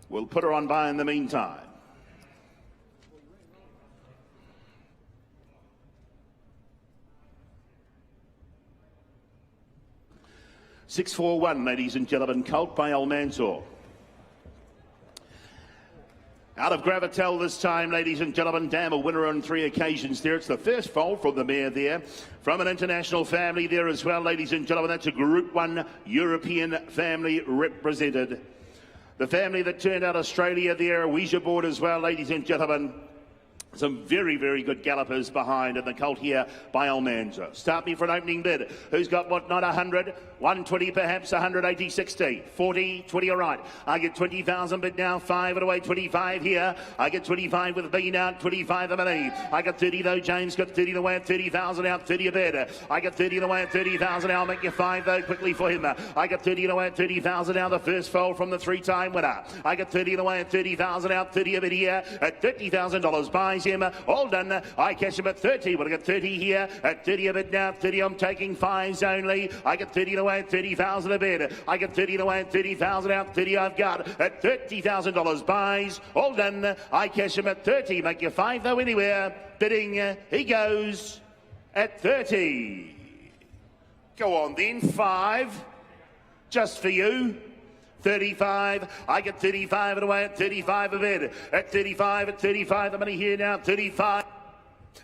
We'll put her on by in the meantime. 641, ladies and gentlemen, Colt by Almanzor. Out of Gravatel this time, ladies and gentlemen. Dam, a winner on 3 occasions there. It's the first foal from the mare there. From an international family there as well, ladies and gentlemen. That's a Group 1 European family represented. The family that turned out Australia there, a Ouija board as well, ladies and gentlemen. Some very, very good gallopers behind, and the colt here by Almanzor. Start me for an opening bid. Who's got what? Not 100, 120 perhaps, 180, 60, 40, 20 all right. I get 20,000 bid now, 5 and away, 25 here. I get 25 with B now, 25 the money. I got 30 though, James got 30 away at 30,000 out, 30 a bid. I got 30 away at 30,000, I'll make you 5 though quickly for him. I got 30 away at 30,000 now, the first foal from the 3-time winner. I got 30 away at 30,000 out, 30 a bid here at $30,000 buys him. All done. I cash him at 30. We'll get 30 here at 30 a bid now. 30 I'm taking 5s only. I get 30 away at 30,000 a bid. I get 30 away at 30,000 out. 30 I've got at $30,000 buys. All done. I cash him at 30. Make you 5 though anywhere. Bidding. He goes at 30. Go on then. 5. Just for you. 35, I get 35 and away at 35 a bid. At 35, the money here now, 35.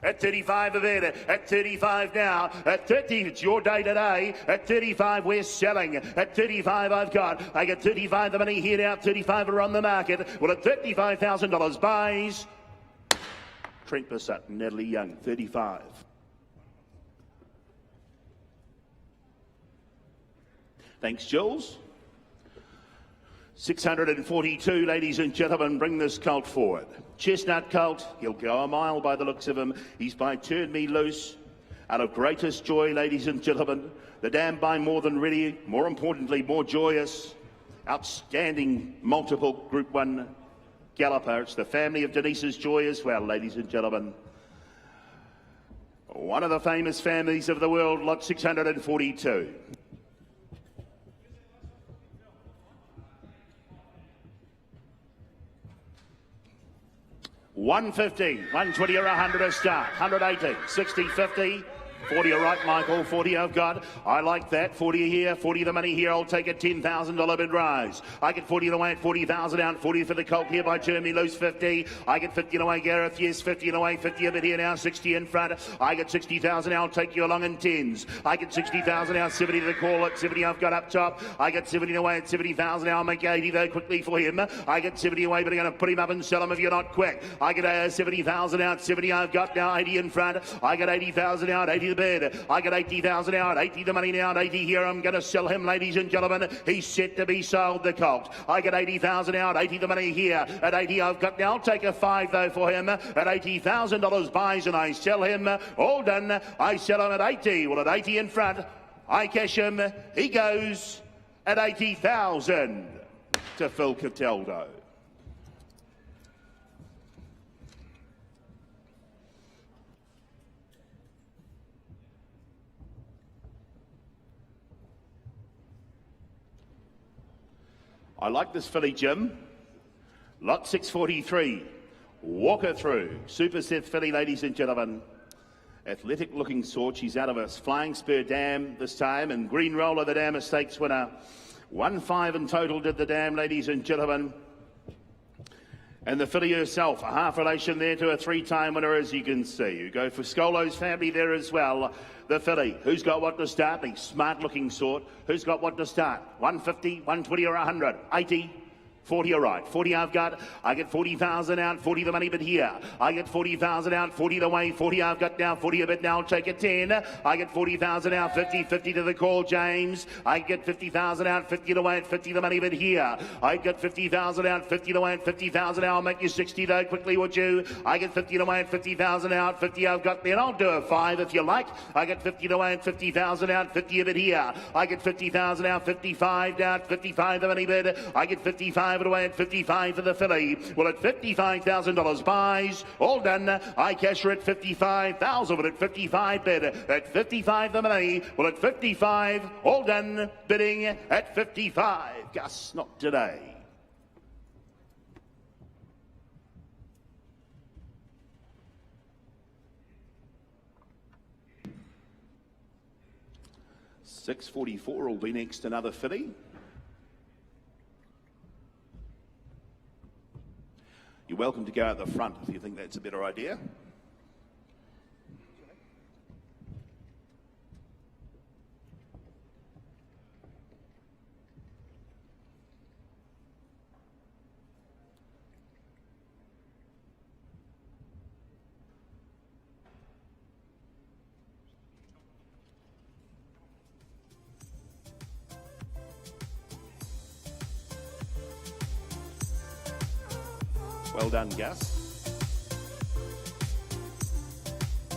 At 35 a bid, at 35 now, at 30, it's your day today. At 35, we're selling. At 35, I've got. I get 35, the money here now, 35 are on the market. Well, at $35,000 buys. Trent Bissett, Natalie Young, 35. Thanks, Jules. 642, ladies and gentlemen, bring this colt forward. Chestnut colt, he'll go a mile by the looks of him. He's by Turn Me Loose. Out of Greatest Joy, ladies and gentlemen. The Dam by More Than Ready, more importantly, more joyous. Outstanding multiple Group 1 galloper. It's the family of Denise's Joy as well, ladies and gentlemen. One of the famous families of the world, lot 642. 150, 120 or 100 a start, 180, 60, 50, 40 all right, Michael, 40 I've got. I like that, 40 here, 40 the money here. I'll take a $10,000 bid rise. I get 40 away at 40,000 out, 40 for the colt here by Jeremy Loose, 50. I get 50 away, Gareth, yes, 50 away, 50 a bit here now, 60 in front. I get 60,000, I'll take you along in 10s. I get 60,000 out, 70 to the call at 70 I've got up top. I get 70 away at 70,000, I'll make 80 though quickly for him. I get 70 away, but I'm going to put him up and sell him if you're not quick. I get 70,000 out, 70 I've got now, 80 in front. I get 80,000 out, 80 the bid. I get 80,000 out, 80 the money now, 80 here. I'm going to sell him, ladies and gentlemen. He's set to be sold, the colt. I get 80,000 out, 80 the money here. At 80 I've got now. I'll take a 5 though for him. At $80,000 buys and I sell him. All done. I sell him at 80. Well, at 80 in front, I cash him. He goes at 80,000 to Phil Cataldo. I like this filly, Jim. Lot 643. Walker through. Super Seth filly, ladies and gentlemen. Athletic looking sort. She's out of a Flying Spur dam this time. And Green Roller, the dam, a stakes winner. 1-5 in total did the dam, ladies and gentlemen. And the filly herself, a half relation there to a 3-time winner, as you can see. You go for Scolo's family there as well. The filly, who's got what to start? The smart looking sort. Who's got what to start? 150, 120 or 100? 80? 40, all right. 40 I've got. I get 40,000 out, 40 the money, but here. I get 40,000 out, 40 the way, 40 I've got now, 40 a bit now, take it 10. I get 40,000 out, 50, 50 to the call, James. I get 50,000 out, 50 the way, 50 the money, but here. I get 50,000 out, 50 the way, 50,000 out. I'll make you 60 though, quickly, would you? I get 50 the way, 50,000 out, 50 I've got there. I'll do a 5 if you like. I get 50 the way, 50,000 out, 50 a bit here. I get 50,000 out, 55 down, 55 the money bid. I get 55 away at 55 for the filly. Well, at $55,000 buys, all done. I cash her at 55,000, but at 55 bid. At 55 the money. Well, at 55, all done. Bidding at 55. Gus, not today. $6.44 will be next, another filly. You're welcome to go out the front if you think that's a better idea. Well done, Gus.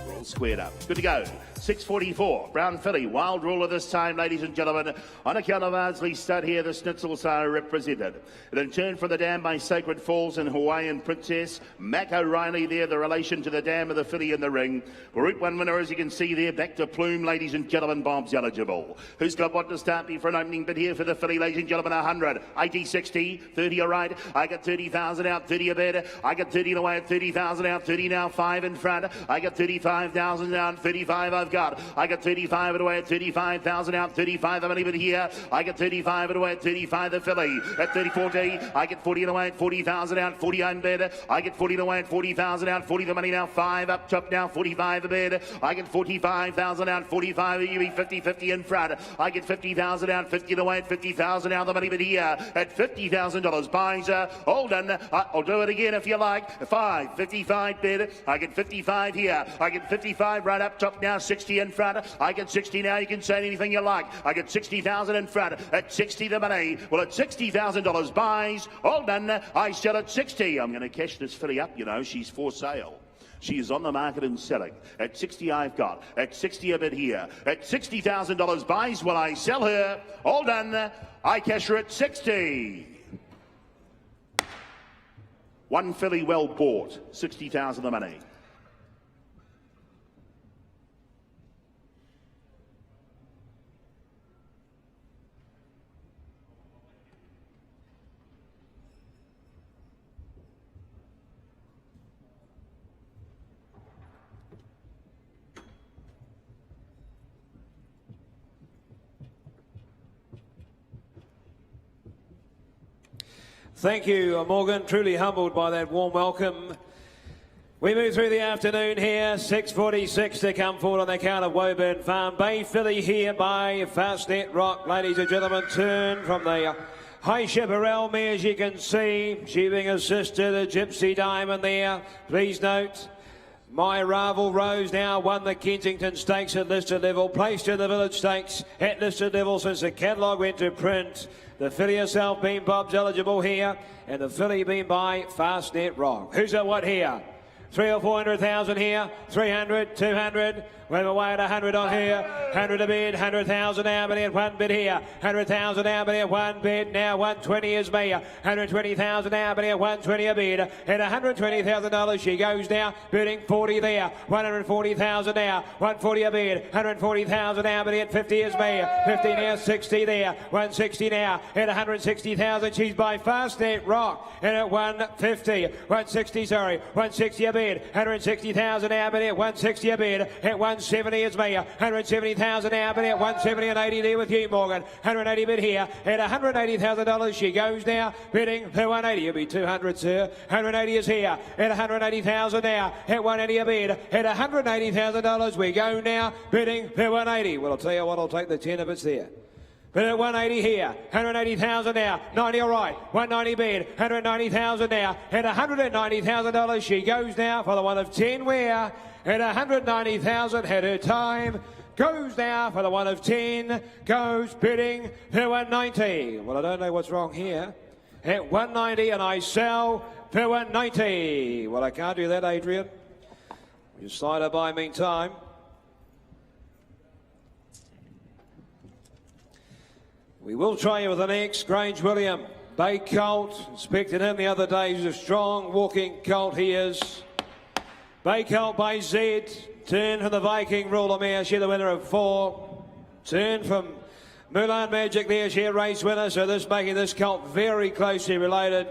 We're all squared up. Good to go. 6.44, Brown filly, wild ruler this time, ladies and gentlemen. On account of Ardsley stud here, the Schnitzels are represented. And in turn for the dam by Sacred Falls and Hawaiian Princess, Mac O'Reilly there, the relation to the dam of the filly in the ring. Group 1 winner, as you can see there, back to Plume, ladies and gentlemen, Bob's eligible. Who's got what to start me for an opening bid here for the filly, ladies and gentlemen, 100, 80, 60, 30 all right. I got 30,000 out, 30 a bid. I got 30 away at 30,000 out, 30 now, 5 in front. I got 35,000 out, 35 I've got. I got 35 away at 35,000 out, 35 the money, but here. I got 35 away at 35 the filly. At 30-40, I get 40 away at 40,000 out, 40 on bid. I get 40 away at 40,000 out, 40 the money now, 5 up top now, 45 a bid. I get 45,000 out, 45 you 50-50 in front. I get 50,000 out, 50 away at 50,000 out the money, but here at $50,000 buys all done. I'll do it again if you like. 5, 55 bid. I get 55 here. I get 55 right up top now, 60 in front. I get 60 now. You can say anything you like. I get 60,000 in front. At 60 the money. Well, at $60,000 buys, all done. I sell at 60. I'm going to cash this filly up, you know. She's for sale. She is on the market and selling. At 60 I've got. At 60 a bit here. At $60,000 buys, will I sell her? All done. I cash her at 60. One filly well bought. 60,000 the money. Thank you, Morgan. Truly humbled by that warm welcome. We move through the afternoon here. 6.46 to come forward on the count of Woburn Farm. Bay filly here by Fastnet Rock. Ladies and gentlemen, turn from the High Chaparral mare, as you can see. She being assisted, a Gypsy Diamond there. Please note, My Rival Rose now won the Kensington Stakes at listed level. Placed in the Village Stakes at listed level since the catalogue went to print. The filly herself being Bob's eligible here, and the filly being by Fastnet Rock. Who's at what here? 300,000 or 400,000 here. 300, 200, We're away at 100 on here. 100 a bid, 100,000 now, but at one bid here. 100,000 now, but at one bid. Now 120 is me. 120,000 now, but at 120 a bid. At $120,000 she goes now, bidding 40 there. 140,000 now, 140 a bid. 140,000 now, but at 50 is me. 50 now, 60 there. 160 now. At 160,000 she's by Fastnet Rock. And at 150, 160, sorry, 160 a bid. 160,000 now, but at 160 a bid. At 170 is me. 170,000 now, but at 170 and 80 there with you, Morgan. 180 bid here. At $180,000 she goes now, bidding for 180. It'll be 200, sir. 180 is here. At 180,000 now. At 180 a bid. At $180,000 we go now, bidding for 180. Well, I'll tell you what, I'll take the 10 if it's there. But at 180 here, 180,000 now, 90 all right, 190 bid, 190,000 now, at $190,000 she goes now for the one of 10 where, at 190,000 at her time, goes now for the one of 10, goes bidding for 190. Well, I don't know what's wrong here. At 190 and I sell for 190. Well, I can't do that, Adrian. You slide her by meantime. We will try you with the next. Grange William, bay colt. Inspected him the other day. He's a strong walking colt, he is. Bay colt by Z. Turn from the Viking ruler mare. She's the winner of 4. Turn from Mulan Magic there. She's a race winner. So this making this colt very closely related.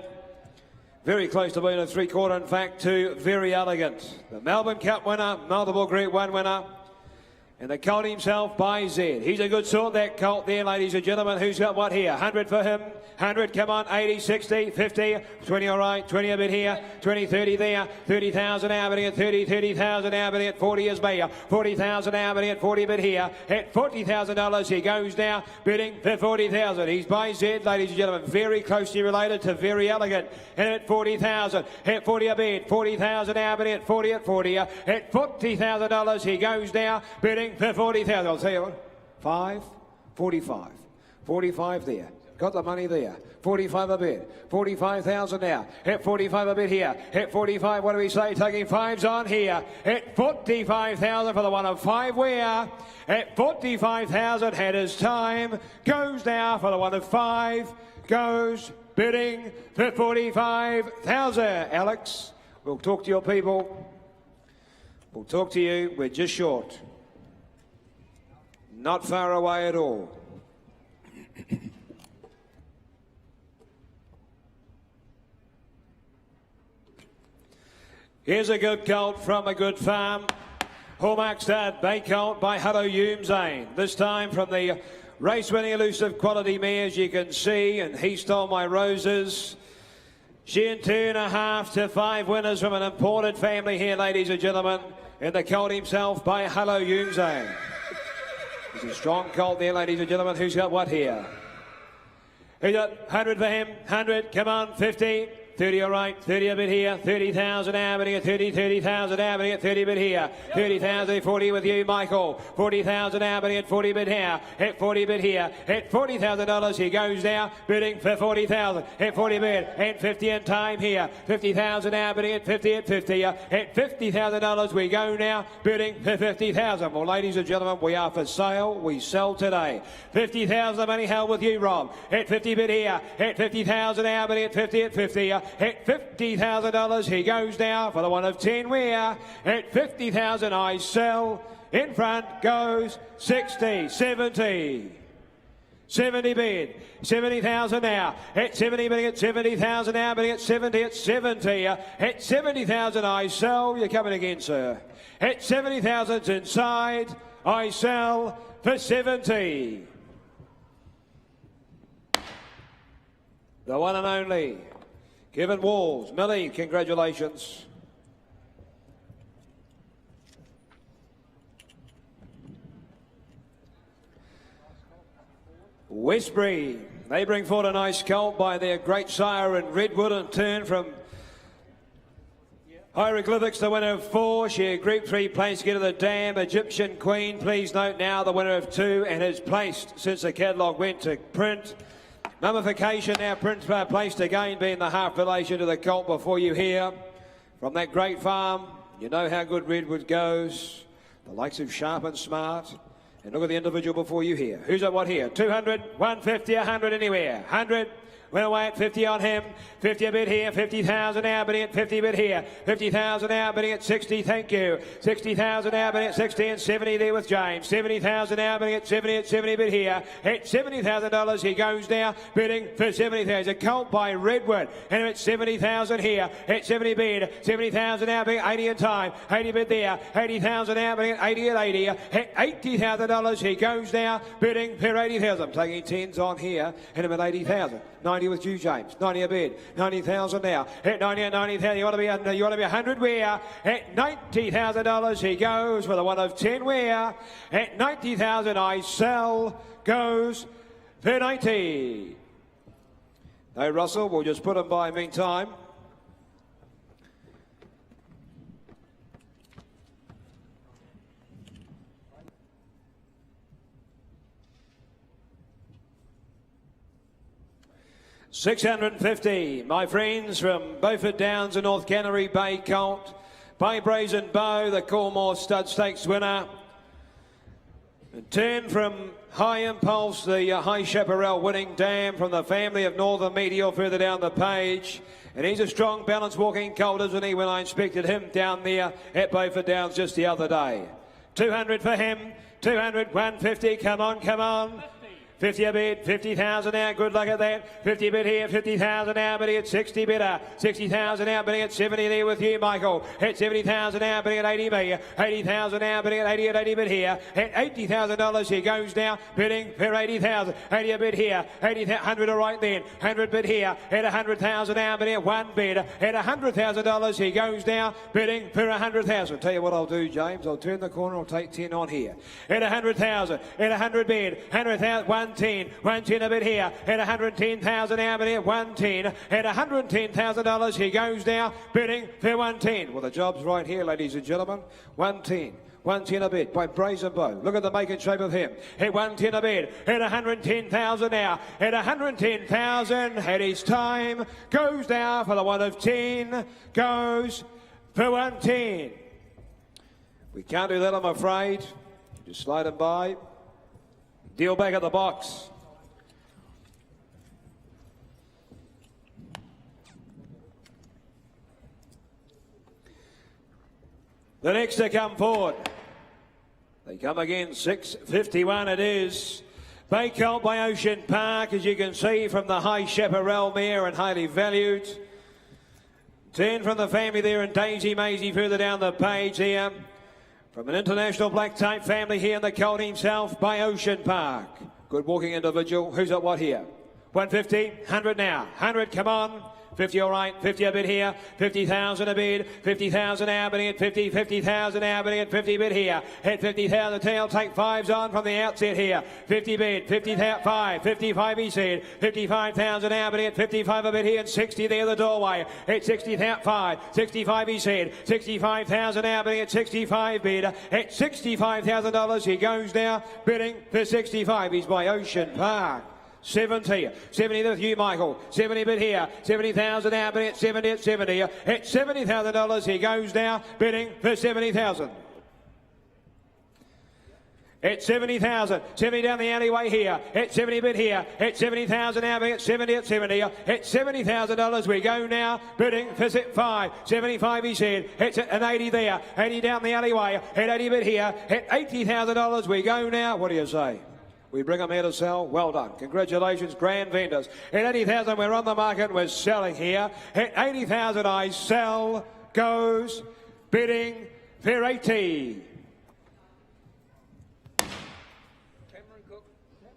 Very close to being a 3/4, in fact, to Very Elegant. The Melbourne Cup winner, multiple Group 1 winner. And the colt himself by Z. He's a good sort, that colt there, ladies and gentlemen. Who's got what here? 100 for him. 100, come on. 80, 60, 50, 20 all right. 20 a bit here. 20, 30 there. 30,000 out at 30, 30,000 out at 40 is me. 40,000 out at 40 bit here. At $40,000 he goes now, bidding for 40,000. He's by Z, ladies and gentlemen. Very closely related to Very Elegant. And at 40,000. At 40 a bid. 40,000 out at 40 at 40. At $40,000 he goes now, bidding for 40,000. I'll tell you what. 5, 45. 45 there. Got the money there. 45 a bid. 45,000 now. At 45 a bid here. At 45, what do we say? Taking 5s on here. At 45,000 for the one of 5 where. At 45,000 had his time. Goes now for the one of 5. Goes bidding for 45,000. Alex, we'll talk to your people. We'll talk to you. We're just short. Not far away at all. Here's a good colt from a good farm. Hallmark Start, bay colt by Hello Zane. This time from the race-winning elusive quality mares you can see, and He Stole My Roses. She in 2.5 to 5 winners from an imported family here, ladies and gentlemen. And the colt himself by Hello Zane. He's a strong colt there, ladies and gentlemen. Who's got what here? Who's got 100 for him? 100, come on, 50. 30 all right, 30 a bit here, 30,000 happening at 30,000 happening at 30 bit here, 30,000, 40 with you, Michael, 40,000 happening at 40 bit here, at 40 bit here, at $40,000 he goes now, bidding for 40,000, at 40 bit, and 50 in time here, 50,000 happening at 50 at 50, at $50,000 we go now, bidding for 50,000. Well, ladies and gentlemen, we are for sale, we sell today. 50,000 money held with you, Rob, at 50 bit here, at 50,000 happening at 50 at 50, at $50,000 he goes now for the one of 10 where. At 50,000 I sell. In front goes 60, 70. 70 bid, 70,000 now. At 70 bidding at 70,000 now, bidding at 70 at 70. At 70,000 I sell. You're coming again, sir. At 70,000's inside. I sell for 70. The one and only Kevin Walls. Millie, congratulations. Westbury, they bring forward a nice colt by their great sire in Redwood and turn from Hieroglyphics, the winner of 4. She Group 3 place get to the Dam. Egyptian Queen, please note now, the winner of 2 and has placed since the catalogue went to print. Mummification now placed again, being the half relation to the colt before you hear. From that great farm, you know how good Redwood goes. The likes of Sharp and Smart. And look at the individual before you here. Who's at what here? 200, 150, 100 anywhere. 100. Went away at 50 on him, 50 a bit here, 50,000 now, bidding at 50 a bit here, 50,000 now, bidding at 60, thank you, 60,000 now, bidding at 60 and 70 there with James, 70,000 now, bidding at 70 a bit here, at $70,000 he goes now, bidding for 70,000, a colt by Redwood, and at 70,000 here, at 70 bid, 70,000 now, bidding 80 in time, 80 bid there, 80,000 now, bidding at 80 at 80, at $80,000 he goes now, bidding for 80,000, taking 10s on here, and him at 80,000. 90 with you, James. 90 a bid. 90,000 now. At 90 at 90,000. You want to be 100 where? At $90,000 he goes for the one of 10 where? At 90,000 I sell goes for 90. No, Russell, we'll just put him by meantime. $650, my friends, from Beaufort Downs and North Canterbury Bay Colt, by Brazen Bow, the Cornmore Stud Stakes winner. And turn from High Impulse, the High Chaparral winning dam from the family of Northern Meteor further down the page. And he's a strong, balanced walking colt, isn't he, when I inspected him down there at Beaufort Downs just the other day. 200 for him, 200, 150, come on, come on. 50 a bid, 50,000 now, good luck at that. 50 a bid here, 50,000 now, bidding at 60 bidder. 60,000 now, bidding at 70 there with you, Michael. At 70,000 now, bidding at 80 b. 80,000 now, bidding at 80 at 80 bid here. At $80,000 he goes now, bidding for 80,000. 80 a bid here, 100 a right then. 100 bid here, at 100,000 now, bidding at one bid. At $100,000 he goes now, bidding for 100,000. Tell you what I'll do, James, I'll turn the corner, I'll take 10 on here. At 100,000, at 100 bid, 100,000, 110 a bit here, at 110,000 now, bidding at 110, at $110,000 he goes now, bidding for 110. Well, the job's right here, ladies and gentlemen. 110. 110 a bid by Brazen Bow. Look at the make and shape of him. At 110 a bid. At 110,000 now. At 110,000. At his time. Goes now for the one of 10. Goes for 110. We can't do that, I'm afraid. Just slide him by. Deal back at the box. The next to come forward. They come again, 6:51 it is. Bay Colt by Ocean Park, as you can see from the High Chaparral mare and highly valued. 10 from the family there and Daisy Maisie further down the page here. From an international black type family here in the colt himself by Ocean Park. Good walking individual. Who's at what here? 150, 100 now. 100, come on. 50 all right, 50 a bid here, 50,000 a bid, 50,000 now, bidding at 50, 50,000 now, bidding at 50 bid here, at 50,000 tail, take 5s on from the outset here, 50 bid, 55, 55 he said, 55,000 now, bidding at 55 a bid here, and 60 there the doorway, at 65, 65 he said, 65,000 now, bidding at 65 bid, at $65,000 he goes now, bidding for 65, he's by Ocean Park. 70 with you, Michael. 70 bid here. 70,000 now, bidding at 70 at 70. At $70,000 he goes now, bidding for 70,000. At 70,000, 70 down the alleyway here. At 70 bid here. At 70,000 now, bidding at 70 at 70. At $70,000 we go now, bidding for 5. 75 he said. It's an 80 there. 80 down the alleyway. At 80 bid here. At $80,000 we go now. What do you say? We bring them here to sell. Well done. Congratulations, grand vendors. At 80,000, we're on the market. We're selling here. At 80,000, I sell. Goes. Bidding for 80.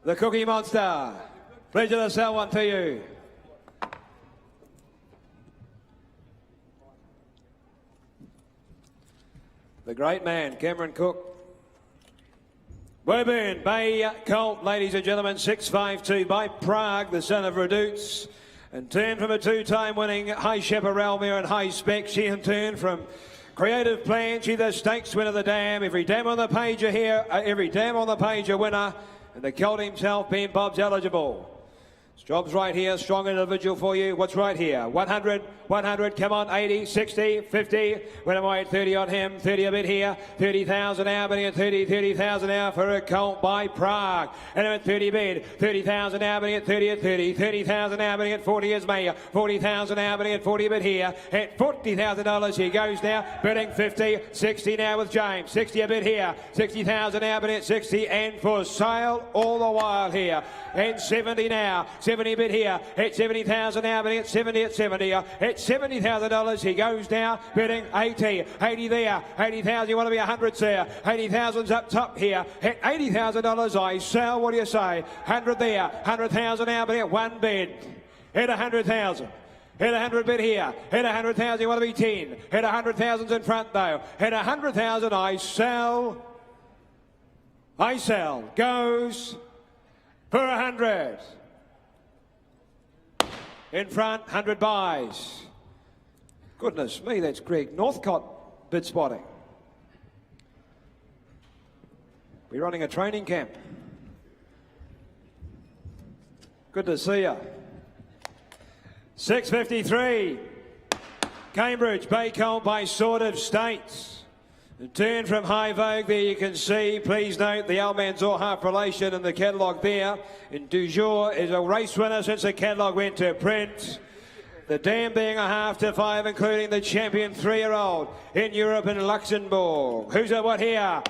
The Cookie Monster. Pleasure to sell one to you. The great man, Cameron Cook. Woburn Bay Colt, ladies and gentlemen, 652 by Prague, the son of Redouts. And turn from a two-time winning High Chaparral mare and High Spec. She in turn from Creative Plan. She the stakes winner of the dam. Every dam on the page are here. Every dam on the page a winner. And the colt himself being Bob's eligible. Job's right here, strong individual for you. What's right here? 100, 100, come on, 80, 60, 50. When am I at 30 on him? 30 a bit here. 30,000 now, but at 30,000 now for a colt by Prague. And I'm at 30 bid. 30,000 now, but at 30 at 30. 30,000 now, but at 40 is me. 40,000 now, but at 40 a bit here. At $40,000 he goes now, bidding 50, 60 now with James. 60 a bit here. 60,000 now, but at 60 and for sale all the while here. And 70 now. 70 bid here. At 70,000 now, but at 70 at 70. At $70,000 he goes now, bidding 80. 80 there. 80,000. You want to be 100 there. 80,000's up top here. At $80,000 I sell. What do you say? 100 there. 100,000 now, but at one bid. At 100,000. Hit 100 bid here. Hit 100,000. You want to be 10. Hit 100,000's in front though. Hit 100,000 I sell. I sell. Goes for 100. In front, 100 buys. Goodness me, that's Greg Northcott bid spotting. We're running a training camp. Good to see you. 6:53. Cambridge, Bay Colt by Sword of States. The turn from High Vogue there you can see. Please note the old man's all half relation in the catalogue there. And Du Jour is a race winner since the catalogue went to print. The dam being a half to 5, including the champion 3-year-old in Europe and Luxembourg. Who's at what here?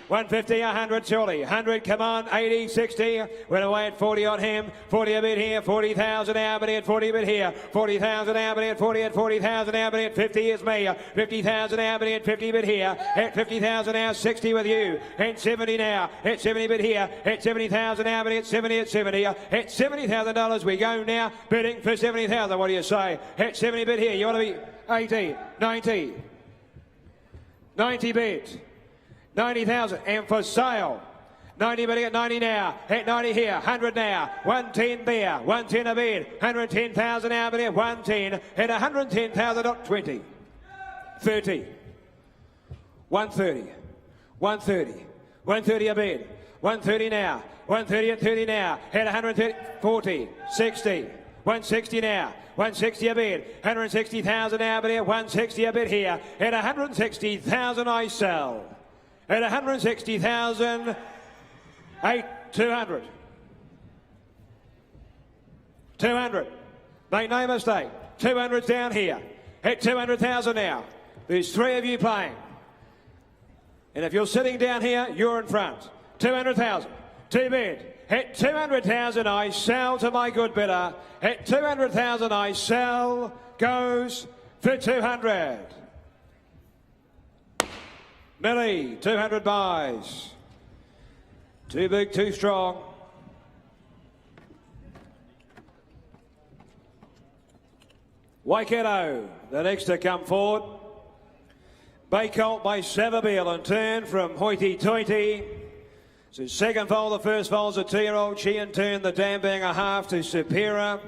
150, 100, surely. 100, come on, 80, 60. Went away at 40 on him. 40 a bit here. 40,000 Albany at 40 a bit here. 40,000 Albany at 40 at 40,000 Albany at 50 is me. 50,000 Albany at 50 a bit here. At 50,000 now, 60 with you. At 70 now. At 70 bit here. At 70,000 Albany at 70 at 70. At $70,000 we go now. Bidding for 70,000. What do you say? At 70 bit here. You want to be 80, 90. 90 bid. 90,000 and for sale. 90 bidding at 90 now. At 90 here. 100 now. 110 there. 110 a bid. 110,000 now, but at 110. At 110,000 at 20. 30. 130. 130. 130 a bid. 130 now. 130 at 30 now. At 130. 40. 60. 160 now. 160 a bid. 160,000 now, but at 160 a bid here. At 160,000 I sell. At 160,000, 200. 200. Make no mistake. 200's down here. At 200,000 now. There's 3 of you playing. And if you're sitting down here, you're in front. 200,000. 2 bid. At 200,000 I sell to my good bidder. At 200,000 I sell. Goes for 200. Millie, 200 buys. Too big, too strong. Waikato, the next to come forward. Bay Colt by Savabeel and turn from Hoity Toity. So second foal, the first foal's a 2-year-old. She in turn, the dam being a half to Supera.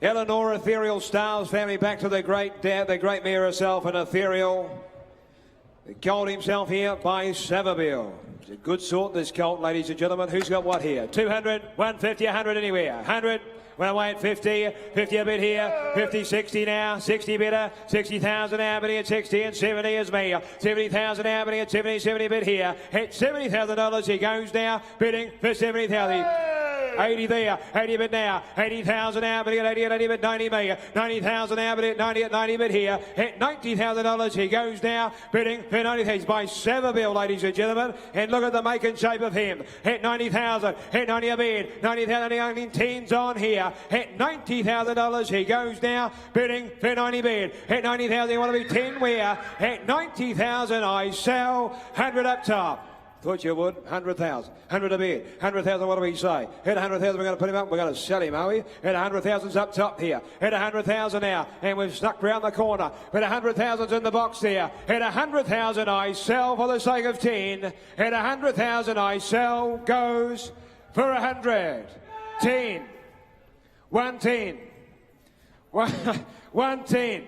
Eleanor, Ethereal Stars family back to the great mare herself and Ethereal. The colt himself here by Savabeel. It's a good sort, this colt, ladies and gentlemen. Who's got what here? 200, 150, 100 anywhere. 100, went away at 50, 50 a bit here, 50, 60 now, 60 bidder, 60,000 Albany at 60 and 70 is me. 70,000 Albany at 70, 70 bid here. At $70,000 he goes now, bidding for 70,000. 80 there, 80 bid now, 80,000 Albany at 80 at 80 bid, 90 me. 90,000 Albany at 90 at 90 bid here. At $90,000 he goes now, bidding for 90,000 by Savabeel, ladies and gentlemen. And look at the make and shape of him. At 90,000, at 90 a bid, 90,000 only 10's on here. At $90,000 he goes now, bidding for 90 bid. At 90,000 you want to be 10 where? At 90,000 I sell, 100 up top. Thought you would. 100,000. 100 a bid. 100,000, what do we say? At 100,000, we're going to put him up. We're going to sell him, are we? At 100,000's up top here. At 100,000 now. And we've stuck round the corner. But 100,000's in the box there. At 100,000 I sell for the sake of 10. At 100,000 I sell. Goes for 100. 10. 110. 110.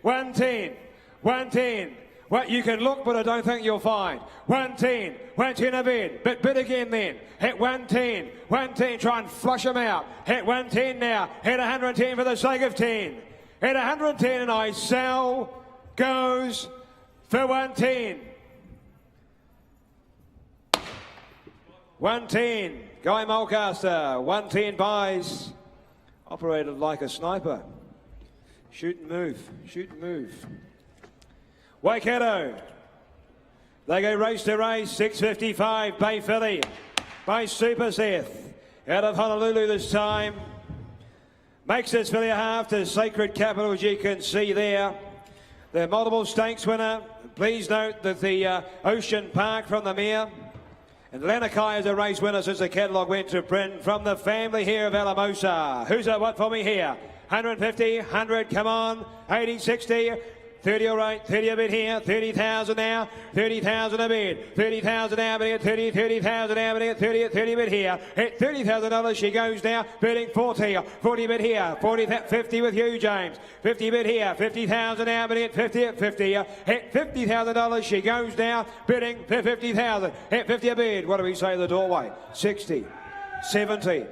110. 110. Well, you can look, but I don't think you'll find. 110, 110 a bid, but bid again then. Hit 110, 110, try and flush them out. Hit 110 now, hit 110 for the sake of 10. Hit 110 and I sell, goes for 110. 110, Guy Mulcaster, 110 buys. Operated like a sniper. Shoot and move, shoot and move. Waikato. They go race to race, 6.55, Bay Filly by Super Seth. Out of Honolulu this time. Makes this filly a half to Sacred Capital, as you can see there. The multiple stakes winner. Please note that the Ocean Park from the mare. And Lanakai is a race winner since the catalogue went to print. From the family here of Alamosa. Who's that? What for me here? 150, 100, come on. 80, 60. 30 all right, 30 a bit here, 30,000 now, 30,000 a bid, 30,000 now, bidding at 30,000 now, bidding at 30 a bit here, hit $30,000, she goes now, bidding 40 a bit here, 50 with you, James, 50 a bit here, 50,000 now, bidding at 50 at 50, hit $50,000, she goes now, bidding for 50,000, hit 50 a bid, what do we say the doorway, 60. 70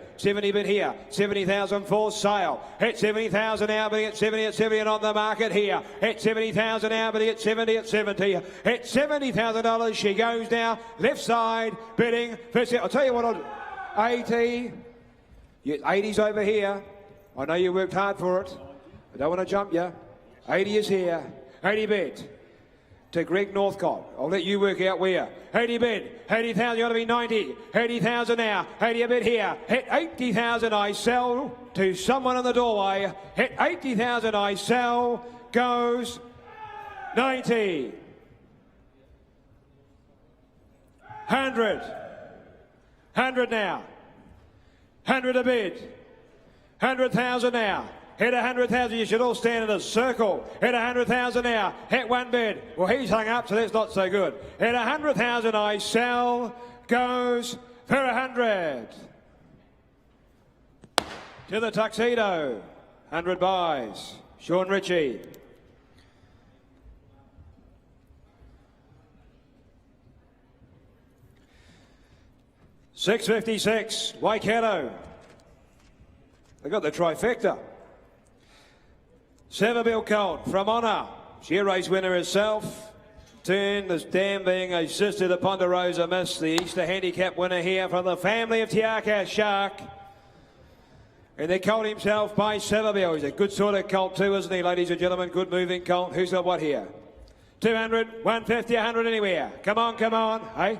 bid here, 70,000 for sale. Hit 70,000 now, bidding at 70 and on the market here. Hit 70,000 now, bidding at 70 at 70. Hit $70,000, she goes now, left side, bidding. I'll tell you what, 80. 80's over here. I know you worked hard for it. I don't want to jump you. 80 is here. 80 bid. To Greg Northcott. I'll let you work out where. 80 bid, 80,000, you ought to be 90. 80,000 now, 80 a bid here. Hit 80,000, I sell to someone in the doorway. Hit 80,000, I sell, goes 90. 100. 100 now. 100 a bid. 100,000 now. Hit 100,000, you should all stand in a circle. Hit 100,000 now, hit one bid. Well, he's hung up, so that's not so good. Hit 100,000, I sell, goes for 100. To the Tuxedo, 100 buys. Sean Ritchie. $6.56, Waikato. They got the trifecta. Seville Colt from Honour. She a race winner herself. Turn this dam being a sister to Ponderosa Miss, the Easter handicap winner here from the family of Tiaka Shark. And they colt himself by Seville. He's a good sort of colt too, isn't he, ladies and gentlemen? Good moving colt. Who's got what here? 200, 150, 100 anywhere. Come on, hey?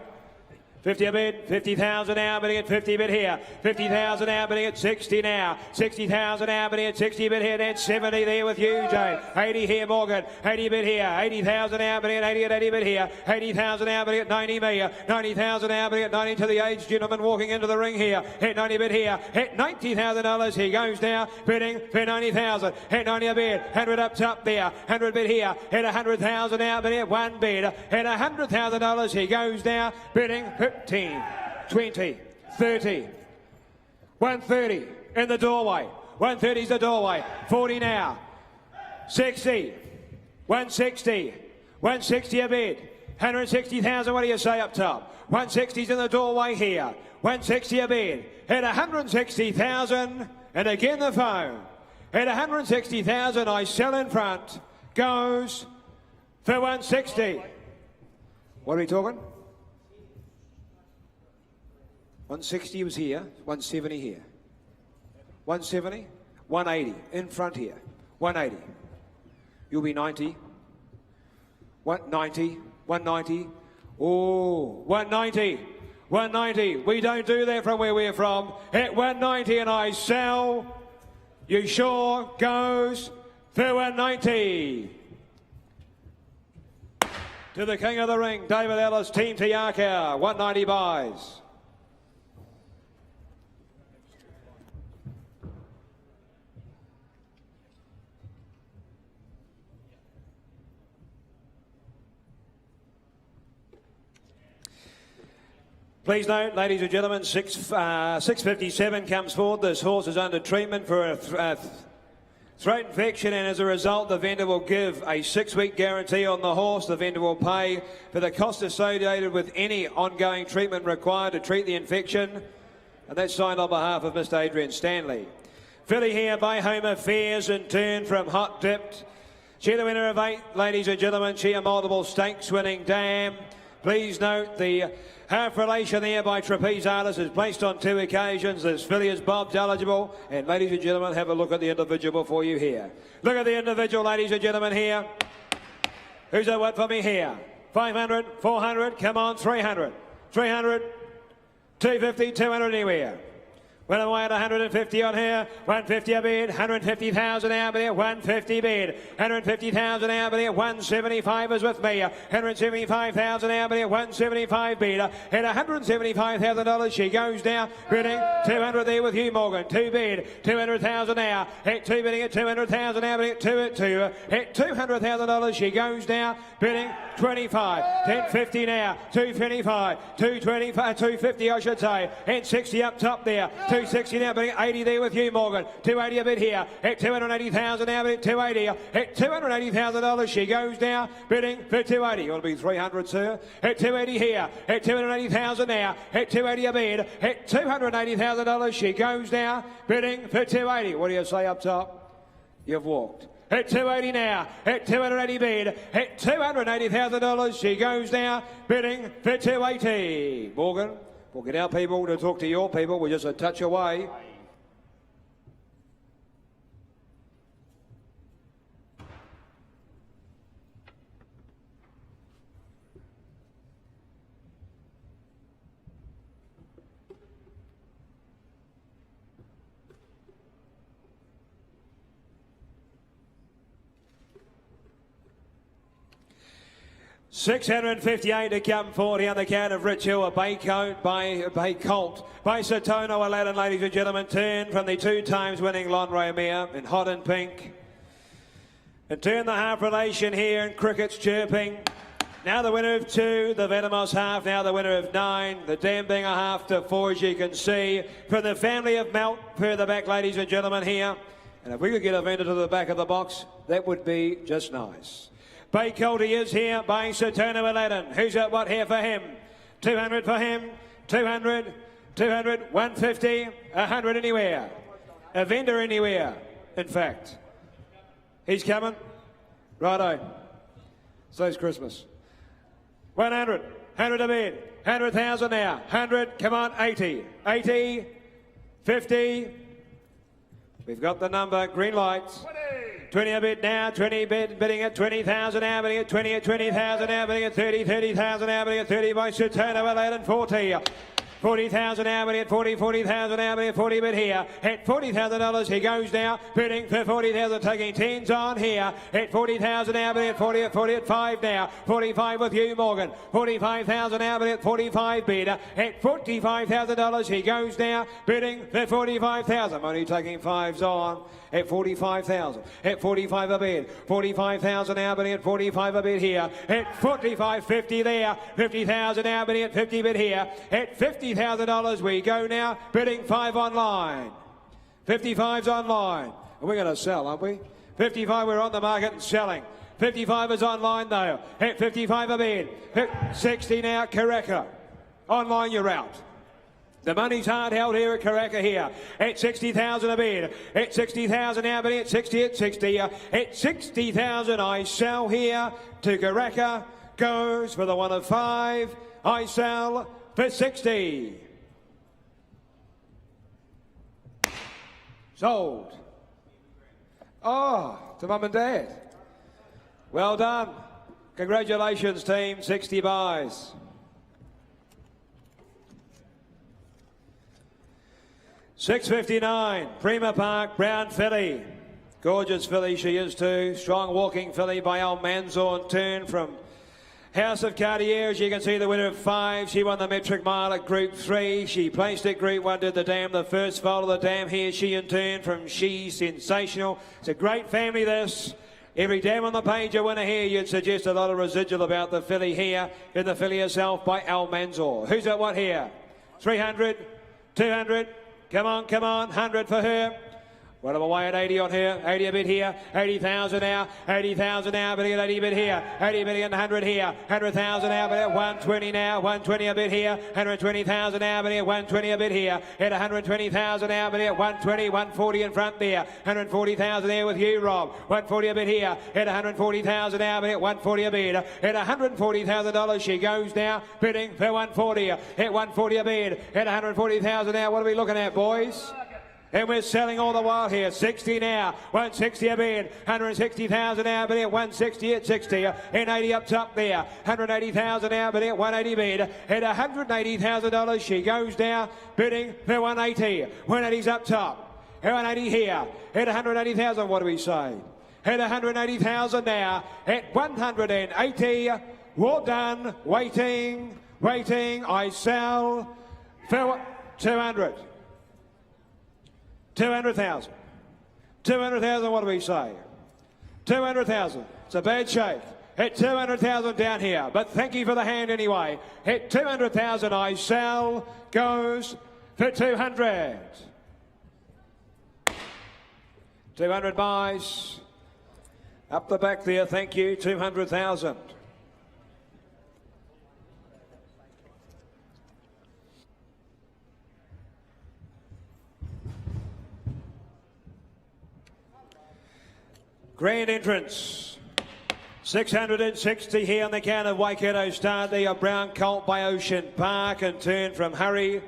50 a bid, 50,000 now, bidding at 50 bid here. 50,000 now, bidding at 60 now. 60,000 now, bidding at 60 bid here. Then 70 there with you, Jane. 80 here, Morgan. 80 bid here. 80,000 now, bidding at 80 bid here. 80,000 now, bidding at 90 me. 90,000 now, bidding at 90 to the aged gentleman walking into the ring here. Hit 90 bid here. Hit $90,000. He goes now, bidding for 90,000. Hit 90 a bid. 100 up top there. 100 bid here. Hit 100,000 now, bidding at one bid. Hit $100,000. He goes now, bidding 15, 20, 30, 130 in the doorway. 130's the doorway. 40 now. 60, 160, 160 a bid. 160,000, what do you say up top? 160's in the doorway here. 160 a bid. Hit 160,000 and again the phone. Hit 160,000, I sell in front. Goes for 160. What are we talking? 160 was here, 170 here. 170, 180 in front here. 180. You'll be 90. 190, 190. Oh, 190. 190. We don't do that from where we're from. Hit 190 and I sell. You sure goes for 190. To the king of the ring, David Ellis, Team Tiaka, 190 buys. Please note, ladies and gentlemen, 6:57 comes forward. This horse is under treatment for a throat infection, and as a result the vendor will give a 6-week guarantee on the horse. The vendor will pay for the cost associated with any ongoing treatment required to treat the infection, and that's signed on behalf of Mr. Adrian Stanley. Filly here by Home Affairs in turn from Hot Dipped. She the winner of 8, ladies and gentlemen. She a multiple stakes winning dam. Please note the half relation there by Trapeze Artist is placed on 2 occasions. This filly is bobbed eligible. And ladies and gentlemen, have a look at the individual before you here. Look at the individual, ladies and gentlemen, here. Who's that what for me here? 500, 400, come on, 300. 300, 250, 200 anywhere. Well away at 150 on here, 150 a bid, 150,000 out there, 150 bid, 150,000 out there, 175 is with me, 175,000 out there, 175 bid, at $175,000 she goes now, bidding 200 there with you Morgan, 2 bid, 200,000 now, at 2 bidding at 200,000 out there, 2 at 2, at $200,000 she goes now, bidding 25, 1050 now, 225, 225, 250 I should say, and 60 up top there, 260 now, bidding 80 there with you, Morgan. 280 a bid here at 280,000 now, bidding 280 at $280,000 she goes now, bidding for 280. It'll be 300, sir. At 280 here at 280,000 now, at 280 a bid at $280,000 she goes now, bidding for 280. What do you say up top? You've walked. At 280 now, at 280 bid, at $280,000 she goes now, bidding for 280. Morgan. We'll get our people to talk to your people. We're just a touch away. $658 to come 40 on the count of Rich Hill, a bay colt by Satono Aladdin, ladies and gentlemen. Turn from the 2 times winning Lonray Mare in hot and pink. And turn the half relation here and cricket's chirping. Now the winner of 2, the Venomous half, now the winner of 9. The dam being a half to 4, as you can see. From the family of Melt, further back, ladies and gentlemen, here. And if we could get a vendor to the back of the box, that would be just nice. Bay Colty is here by Satono Aladdin. Who's got what here for him? 200 for him, 200, 200, 150, 100 anywhere. A vendor anywhere, in fact. He's coming. Righto. So's Christmas. 100, 100 a bid, 100,000 now, 100, come on, 80, 80, 50. We've got the number, green lights. 20 a bid now, 20 bidding at 20,000 now, bidding at 20 at 20,000 now, bidding at 30,000 now, bidding at 30 by Satono Aladdin, 40. 40,000 now, bidding at 40,000 now, bidding at 40 bid here. At $40,000 he goes now, bidding for 40,000, taking 10s on here. At 40,000 now, bidding at 40 at 5 now. 45 with you, Morgan. 45,000 now, bidding at 45 bid. At $45,000 he goes now, bidding for 45,000. Only taking 5s on. At 45,000, at 45 a bid, 45,000 now bidding at 45 a bid here, at 45.50 there, 50,000 now bidding at 50 bid here, at $50,000 we go now, bidding 5 online, 55's online, and we're going to sell, aren't we? 55 we're on the market and selling. 55 is online though, at 55 a bid, 60 now Karaka, online you're out. The money's hard held here at Karaka here. At 60,000 a bid. At 60,000 now, but at 60 at 60. At 60,000 I sell here to Karaka. Goes for the 1 of 5. I sell for 60. Sold. Oh, to Mum and Dad. Well done. Congratulations, team. 60 buys. 659, Prima Park, Brown filly. Gorgeous filly she is too. Strong walking filly by Almanzor. Turn from House of Cartier. As you can see, the winner of 5. She won the metric mile at Group 3. She placed at Group 1, did the dam, the first foal of the dam here. She in turn from She Sensational. It's a great family this. Every dam on the page a winner here. You'd suggest a lot of residual about the filly here. In the filly herself by Almanzor. Who's got what here? 300, 200. Come on, 100 for her. Well, I'm away at 80 on here, 80 a bit here, 80,000 now, 80,000 now, but at 80 a bit here, 80 million, 100 here, 100,000 now, but at 120 now, 120 a bit here, 120,000 now, but at 120 a bit here, at 120,000 now, but at 120, 140 in front there, 140,000 there with you, Rob, 140 a bit here, at 140,000 now, but at 140 a bid, at $140,000 she goes now, bidding for 140, at 140 a bid, at 140,000 now, what are we looking at, boys? And we're selling all the while here. 60 now, 160 a bid, 160,000 now, but at 160 at 60, and 80 up top there, 180,000 now, but at 180 bid, at $180,000 she goes now, bidding for 180. 180's up top, 180 here, at 180,000. What do we say? At 180,000 now, at 180. Well done. Waiting. I sell for 200. 200,000. 200,000, what do we say? 200,000. It's a bad shake. At 200,000 down here. But thank you for the hand anyway. At 200,000, I sell. Goes for 200. 200 buys. Up the back there, thank you. 200,000. Grand entrance. 660 here on the count of Waikato Start. There, a brown colt by Ocean Park and turn from Hurry.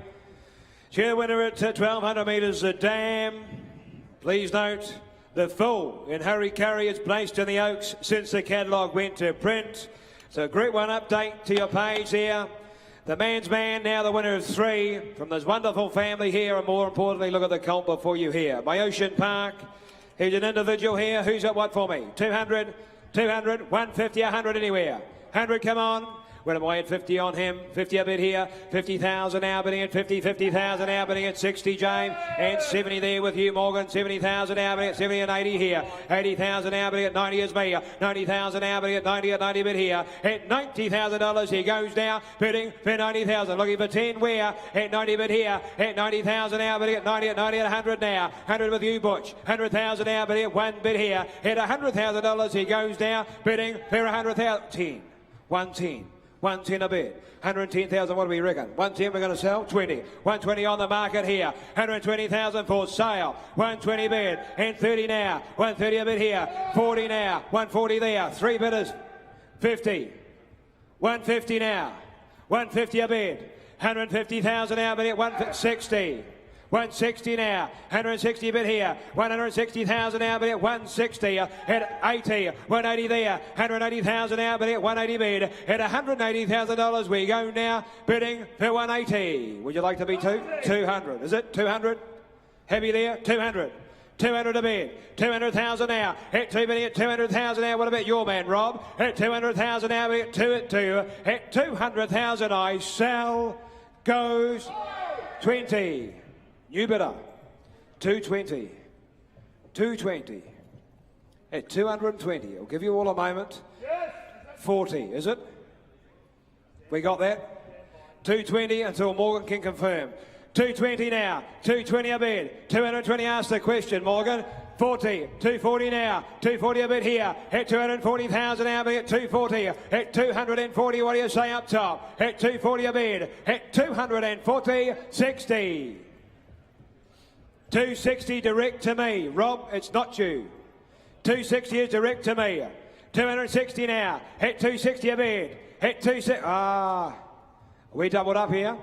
Chair winner at 1,200 metres, the Dam. Please note, the full in Hurry Curry is placed in the Oaks since the catalogue went to print. So Group 1 update to your page here. The Man's Man, now the winner of 3 from this wonderful family here, and more importantly, look at the colt before you here. By Ocean Park. Here's an individual here. Who's got what for me? 200, 200, 150, 100 anywhere. 100, come on. Well, I'm away at 50 on him. 50 a bit here. 50,000 now, bidding at 50. 50,000 now, bidding at 60, James. And 70 there with you, Morgan. 70,000 now, bidding at 70 and 80 here. 80,000 now, bidding at 90 is me. 90,000 now, bidding at 90 a bit here. At $90,000 he goes now, bidding for 90,000. Looking for 10 where? At 90 bid here. At 90,000 now, bidding at 90 at 100 now. 100 with you, Butch. 100,000 now, bidding at 1 bid here. At $100,000 he goes now, bidding for 100,000. 10. 110. 110 a bid. 110,000, what do we reckon? 110 we're going to sell? 20. 120 on the market here. 120,000 for sale. 120 bid. And 30 now. 130 a bid here. 40 now. 140 there. 3 bidders. 50. 150 now. 150 a bid. 150,000 now, bid at 160. 160 now, 160 a bit here, 160,000 now, but at 160, at 80, 180 there, 180,000 now, but at 180 bid, at $180,000 we go now, bidding for 180. Would you like to be 200? Is it 200? Heavy there, 200. 200 a bid, 200,000 now, at 2 bidding at 200,000 now. What about your man, Rob? At 200,000 now, at 2 at 2, at 200,000 I sell, goes 20. New bidder, 220, 220, at 220. I'll give you all a moment. 40, is it? We got that? 220 until Morgan can confirm. 220 now, 220 a bid, 220 asked the question, Morgan. 40, 240 now, 240 a bit here, at 240,000 now, at 240, at 240, what do you say up top? At 240 a bid, at 240, 60. 260 direct to me. Rob, it's not you. 260 is direct to me. 260 now. Hit 260 a bid. Hit 260. We doubled up here.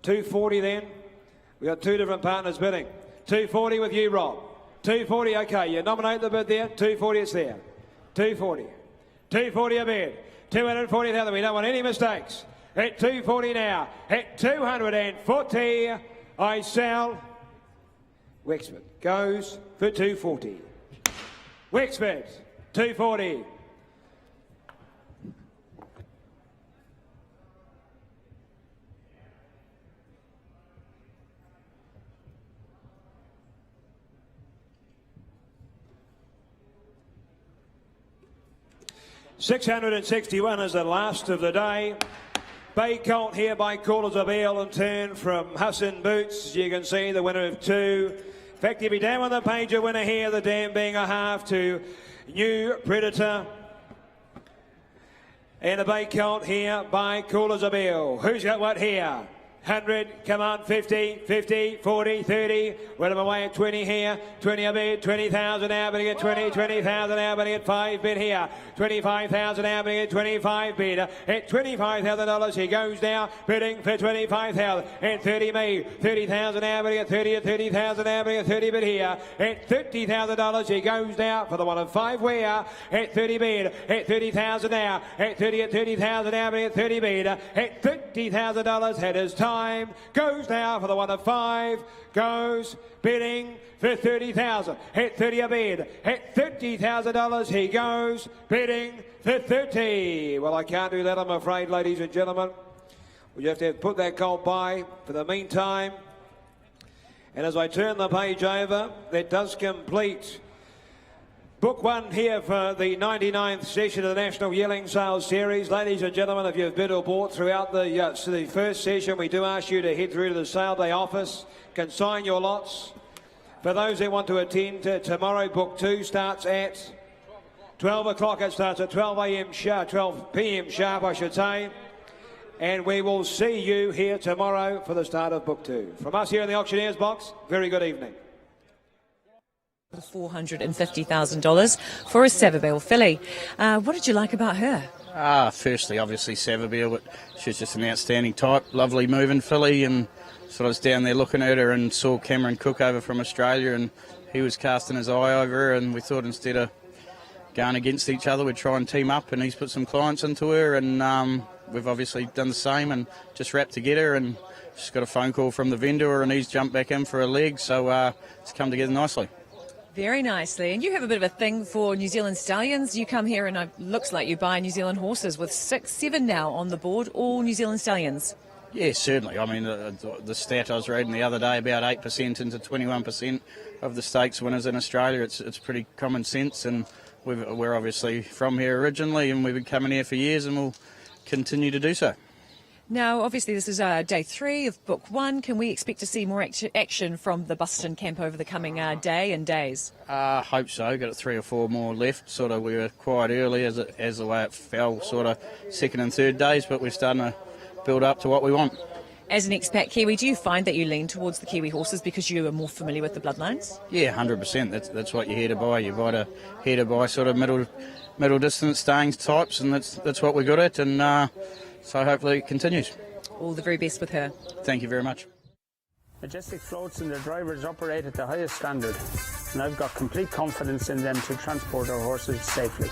240 then. We got 2 different partners bidding. 240 with you, Rob. 240, okay. You nominate the bid there. 240, it's there. 240. 240 a bid. 240,000. We don't want any mistakes. At 240 now. At 240, I sell. Wexford goes for 240. Wexford, 240. $661 is the last of the day. Bay Colt here by Callers of Ale and turn from Hassan Boots. You can see the winner of 2. fact, he'll be down on the page, a winner here, the dam being a half to New Predator. And a bay count here by Cool as a Bill. Who's got what here? 100, come on, 50, 50, 40, 30. Well, I'm away at 20 here. 20 a bid, 20,000 now, but get 20, 20,000 now, but get 5 bid here. 25,000 now, but get 25 bid. At $25,000, he goes now, bidding for 25,000. At 30 me, 30,000 now, but get 30 at 30,000 now, but get 30 bid here. At $30,000, he goes now for the 1 of 5 where. At 30 bid, at 30,000 now. At 30 at 30,000 now, but get 30 bid. At $30,000, had his time. Goes now for the 1 of 5. Goes bidding for 30,000. At 30 a bid. At $30,000 he goes bidding for 30. Well, I can't do that, I'm afraid, ladies and gentlemen. We have to put that colt by for the meantime. And as I turn the page over, that does complete Book 1 here for the 99th session of the National Yearling Sales Series. Ladies and gentlemen, if you've bid or bought throughout the first session, we do ask you to head through to the sale day office, consign your lots. For those who want to attend, tomorrow Book 2 starts at 12 o'clock. It starts at 12 a.m. sharp, 12 p.m. sharp, I should say. And we will see you here tomorrow for the start of Book 2. From us here in the Auctioneer's Box, very good evening. $450,000 for a Savabeel filly. What did you like about her? Firstly, obviously Savabeel, but she's just an outstanding type, lovely moving filly, and so I was down there looking at her and saw Cameron Cook over from Australia, and he was casting his eye over her, and we thought instead of going against each other we'd try and team up, and he's put some clients into her, and we've obviously done the same and just wrapped together, and she's got a phone call from the vendor and he's jumped back in for a leg, so it's come together nicely. Very nicely. And you have a bit of a thing for New Zealand stallions. You come here and it looks like you buy New Zealand horses with 6, 7 now on the board, all New Zealand stallions. Yeah, certainly. I mean, the stat I was reading the other day, about 8% into 21% of the stakes winners in Australia, it's pretty common sense, and we're obviously from here originally, and we've been coming here for years and we'll continue to do so. Now, obviously, this is day 3 of Book 1. Can we expect to see more action from the Buston camp over the coming day and days? Hope so. Got 3 or 4 more left. Sort of, we were quite early as the way it fell, sort of second and third days, but we're starting to build up to what we want. As an expat Kiwi, do you find that you lean towards the Kiwi horses because you are more familiar with the bloodlines? Yeah, 100%. That's what you're here to buy. You're here to buy sort of middle distance staying types, and that's what we're good at, and so hopefully it continues. All the very best with her. Thank you very much. Majestic floats and their drivers operate at the highest standard, and I've got complete confidence in them to transport our horses safely.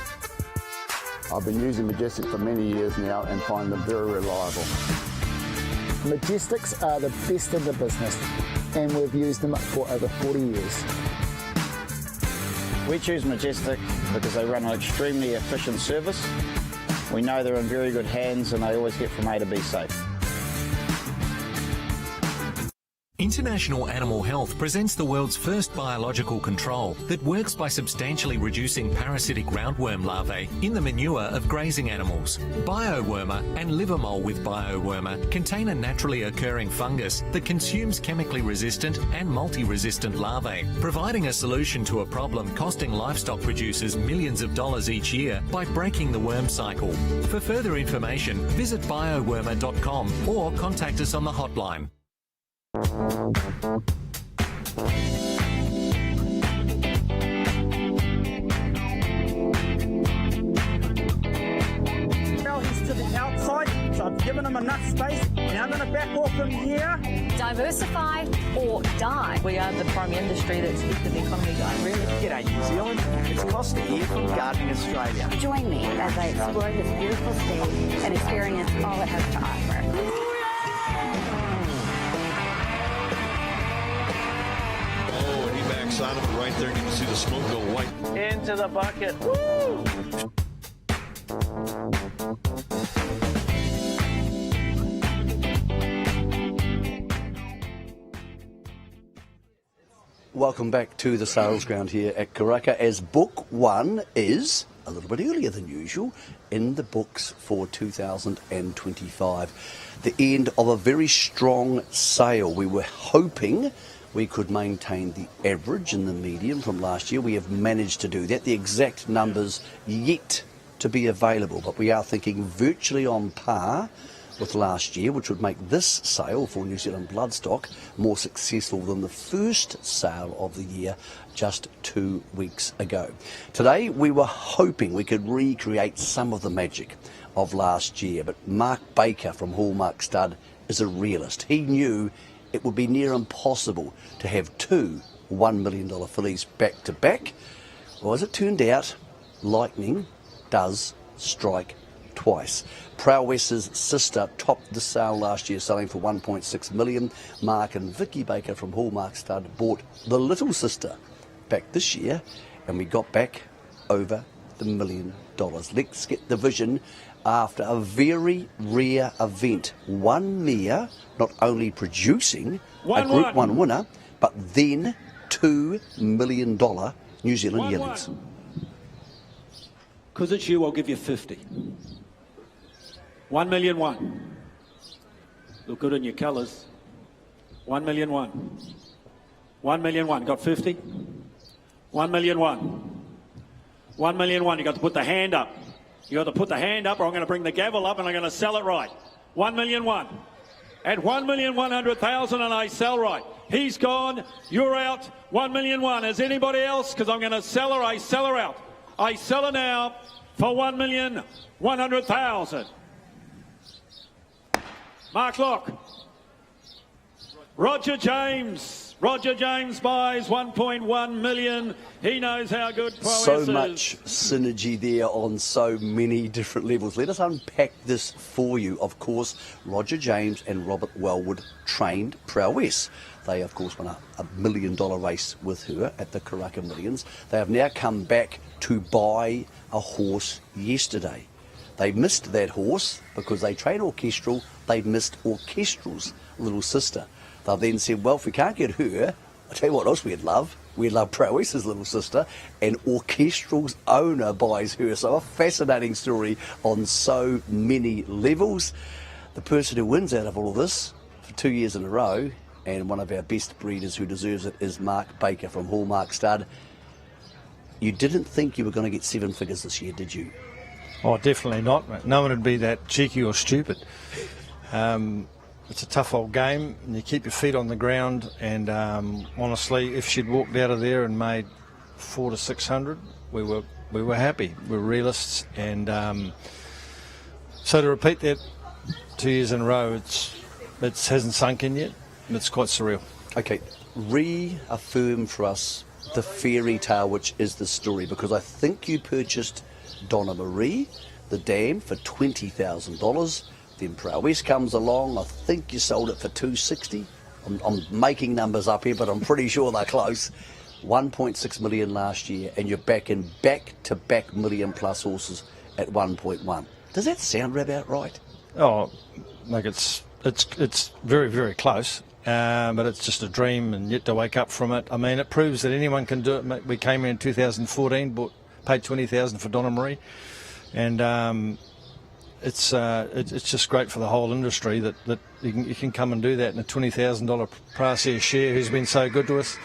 I've been using Majestic for many years now and find them very reliable. Majestics are the best in the business, and we've used them for over 40 years. We choose Majestic because they run an extremely efficient service. We know they're in very good hands and they always get from A to B safe. International Animal Health presents the world's first biological control that works by substantially reducing parasitic roundworm larvae in the manure of grazing animals. Biowormer and liver mole with Biowormer contain a naturally occurring fungus that consumes chemically resistant and multi-resistant larvae, providing a solution to a problem costing livestock producers millions of dollars each year by breaking the worm cycle. For further information, visit biowormer.com or contact us on the hotline. Now he's to the outside, so I've given him enough space. Now I'm going to back off from here. Diversify or die. We are the primary industry that's keeping the economy going, really. G'day New Zealand, it's Costa here from Gardening Australia. Join me as I explore this beautiful state and experience all it has to offer. On him right there, you can see the smoke go white. Into the bucket. Woo! Welcome back to the sales ground here at Karaka, as Book 1 is a little bit earlier than usual in the books for 2025. The end of a very strong sale. We were hoping we could maintain the average and the median from last year. We have managed to do that. The exact numbers yet to be available, but we are thinking virtually on par with last year, which would make this sale for New Zealand bloodstock more successful than the first sale of the year just 2 weeks ago. Today we were hoping we could recreate some of the magic of last year, but Mark Baker from Hallmark Stud is a realist. He knew it would be near impossible to have two $1 million fillies back to back. Well, as it turned out, lightning does strike twice. Prowess's sister topped the sale last year, selling for $1.6 million. Mark and Vicky Baker from Hallmark Stud bought the little sister back this year, and we got back over the $1 million. Let's get the vision after a very rare event. One mare not only producing a Group 1 winner, but then $2 million New Zealand yearlings. Because it's you, I'll give you 50. 1 million one. Look good in your colours. 1 million one. 1 million one. Got 50? 1 million one. 1 million one. You got to put the hand up. You got to put the hand up, or I'm going to bring the gavel up and I'm going to sell it right. 1 million one. At 1,100,000 and I sell right. He's gone. You're out. 1 million one. Is anybody else? Because I'm going to sell her. I sell her out. I sell her now for 1,100,000. Mark Lock. Roger James. Roger James buys 1.1 million. He knows how good Prowess is. So much synergy there on so many different levels. Let us unpack this for you. Of course, Roger James and Robert Wellwood trained Prowess. They, of course, won a $1 million race with her at the Karaka Millions. They have now come back to buy a horse yesterday. They missed that horse because they train orchestral. They missed Orchestral's little sister. They then said, well, if we can't get her, I'll tell you what else we'd love. We'd love Prowess's little sister, and Orchestral's owner buys her. So a fascinating story on so many levels. The person who wins out of all of this for 2 years in a row, and one of our best breeders who deserves it, is Mark Baker from Hallmark Stud. You didn't think you were going to get seven figures this year, did you? Oh, definitely not, mate. No one would be that cheeky or stupid. It's a tough old game, and you keep your feet on the ground. And honestly, if she'd walked out of there and made 400 to 600, we were happy. We're realists, and so to repeat that 2 years in a row, it hasn't sunk in yet. It's quite surreal. Okay, reaffirm for us the fairy tale which is the story, because I think you purchased Donna Marie, the dam, for $20,000. Then Prowess comes along. I think you sold it for $260. I'm making numbers up here, but I'm pretty sure they're close. 1.6 million last year, and you're back in back-to-back million plus horses at 1.1. Does that sound about right? Oh, like it's very, very close. But it's just a dream and yet to wake up from it. I mean, it proves that anyone can do it. We came in 2014, paid $20,000 for Donna Marie, and it's just great for the whole industry that you can come and do that in a $20,000 Prowess share, who's been so good to us.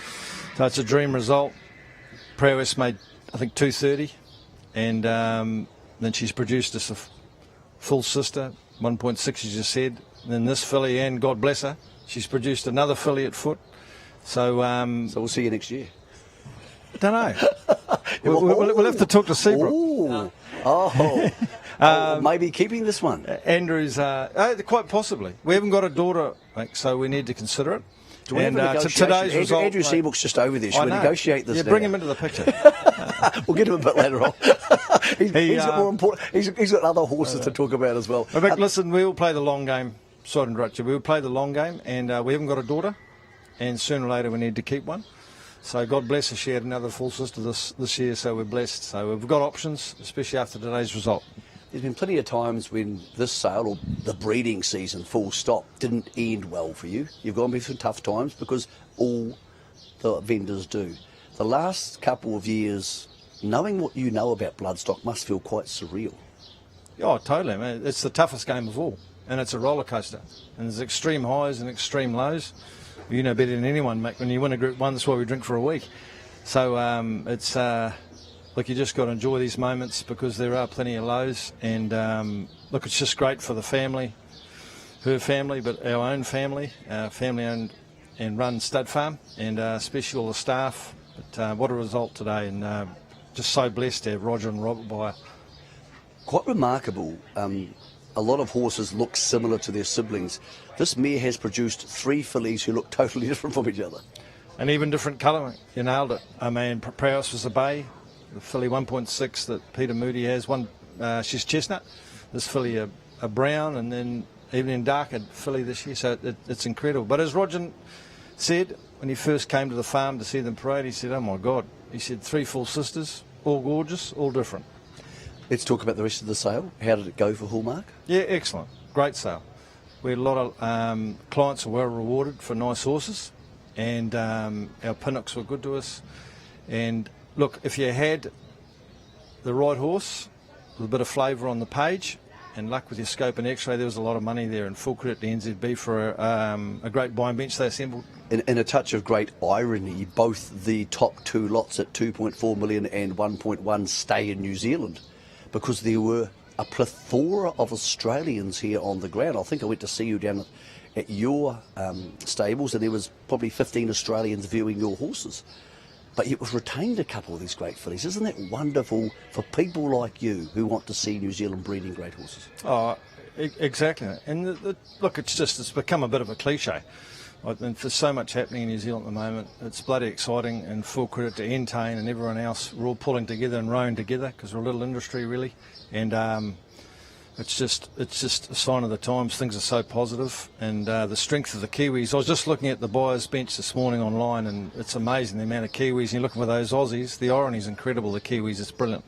So it's a dream result. Prowess made, I think, $230, and then she's produced us a full sister, 1.6 as you said. And then this filly, and God bless her, she's produced another filly at foot. So we'll see you next year. I don't know. we'll have to talk to Seabrook. Maybe keeping this one. Andrew's quite possibly. We haven't got a daughter, mate, so we need to consider it. Do we have a negotiation? Today's result, Andrew Seabrook's just over there. Should we negotiate this? Yeah, bring him into the picture. We'll get him a bit later on. He's got more important. He's got other horses to talk about as well. Listen, we will play the long game. Sorry to interrupt you. We will play the long game, and we haven't got a daughter, and sooner or later we need to keep one. So God bless her, she had another full sister this year, so we're blessed. So we've got options, especially after today's result. There's been plenty of times when this sale, or the breeding season, full stop, didn't end well for you. You've gone through some tough times because all the vendors do. The last couple of years, knowing what you know about bloodstock must feel quite surreal. Oh, totally. I mean, it's the toughest game of all, and it's a roller coaster. And there's extreme highs and extreme lows. You know better than anyone, Mick, when you win a Group 1, that's why we drink for a week. So it's look, you just got to enjoy these moments because there are plenty of lows. And look, it's just great for the family, her family, but our own family, family-owned and run stud farm, and especially all the staff. But what a result today, and just so blessed to have Roger and Robert by. Quite remarkable. A lot of horses look similar to their siblings. This mare has produced 3 fillies who look totally different from each other. And even different colouring. You nailed it. I mean, Prowess was a bay. The filly 1.6 that Peter Moody has, she's chestnut. This filly a brown, and then even in darker filly this year. So it's incredible. But as Roger said, when he first came to the farm to see them parade, he said, oh my God. He said 3 full sisters, all gorgeous, all different. Let's talk about the rest of the sale. How did it go for Hallmark? Yeah, excellent. Great sale. We had a lot of clients who were well rewarded for nice horses, and our pinnocks were good to us. And look, if you had the right horse with a bit of flavour on the page and luck with your scope and x-ray, there was a lot of money there, and full credit to NZB for a great buying bench they assembled. In a touch of great irony, both the top 2 lots at 2.4 million and 1.1 stay in New Zealand, because there were a plethora of Australians here on the ground. I think I went to see you down at your stables, and there was probably 15 Australians viewing your horses. But it was retained a couple of these great fillies. Isn't that wonderful for people like you who want to see New Zealand breeding great horses? Oh, exactly. And look, it's become a bit of a cliche. And there's so much happening in New Zealand at the moment. It's bloody exciting, and full credit to Entain and everyone else. We're all pulling together and rowing together because we're a little industry, really. And it's just a sign of the times. Things are so positive, and the strength of the Kiwis. I was just looking at the buyers' bench this morning online, and it's amazing the amount of Kiwis. And you're looking for those Aussies. The irony's incredible. The Kiwis, it's brilliant.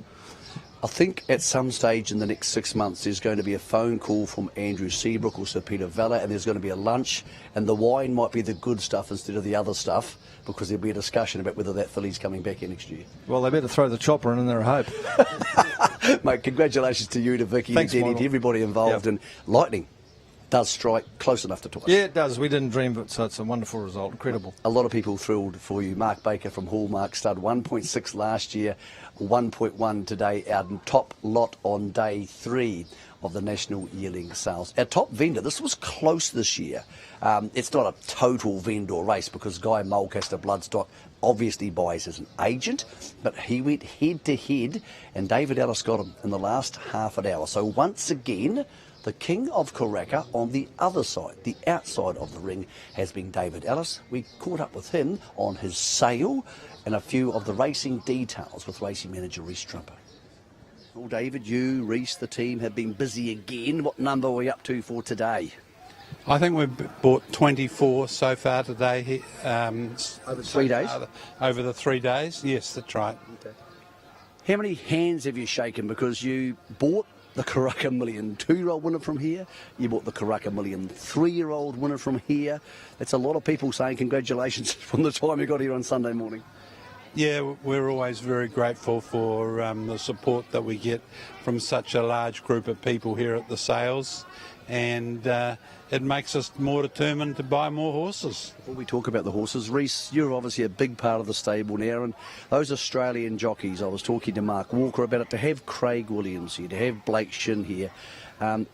I think at some stage in the next 6 months there's going to be a phone call from Andrew Seabrook or Sir Peter Vella, and there's going to be a lunch, and the wine might be the good stuff instead of the other stuff, because there'll be a discussion about whether that filly's coming back here next year. Well, they better throw the chopper in there, I hope. Mate, congratulations to you, to Vicky, Thanks, to Denny, to everybody involved. Yep. And lightning does strike close enough to twice. Yeah, it does. We didn't dream of it, so it's a wonderful result. Incredible. A lot of people thrilled for you. Mark Baker from Hallmark stud, 1.6 last year, 1.1 today, our top lot on day 3 of the National Yearling Sales. Our top vendor, this was close this year. It's not a total vendor race because Guy Mulcaster Bloodstock obviously buys as an agent, but he went head to head and David Ellis got him in the last half an hour. So once again, the king of Karaka on the other side, the outside of the ring, has been David Ellis. We caught up with him on his sale and a few of the racing details with racing manager Rhys Trumper. Well, David, you, Rhys, the team have been busy again. What number are we up to for today? I think we've bought 24 so far today. Over 3 days? Over the 3 days, yes, that's right. Okay. How many hands have you shaken? Because you bought the Karaka Million 2-year-old winner from here. You bought the Karaka Million 3-year-old winner from here. That's a lot of people saying congratulations from the time you got here on Sunday morning. Yeah, we're always very grateful for the support that we get from such a large group of people here at the sales, and it makes us more determined to buy more horses. Before we talk about the horses, Rhys, you're obviously a big part of the stable now, and those Australian jockeys, I was talking to Mark Walker about it, to have Craig Williams here, to have Blake Shin here,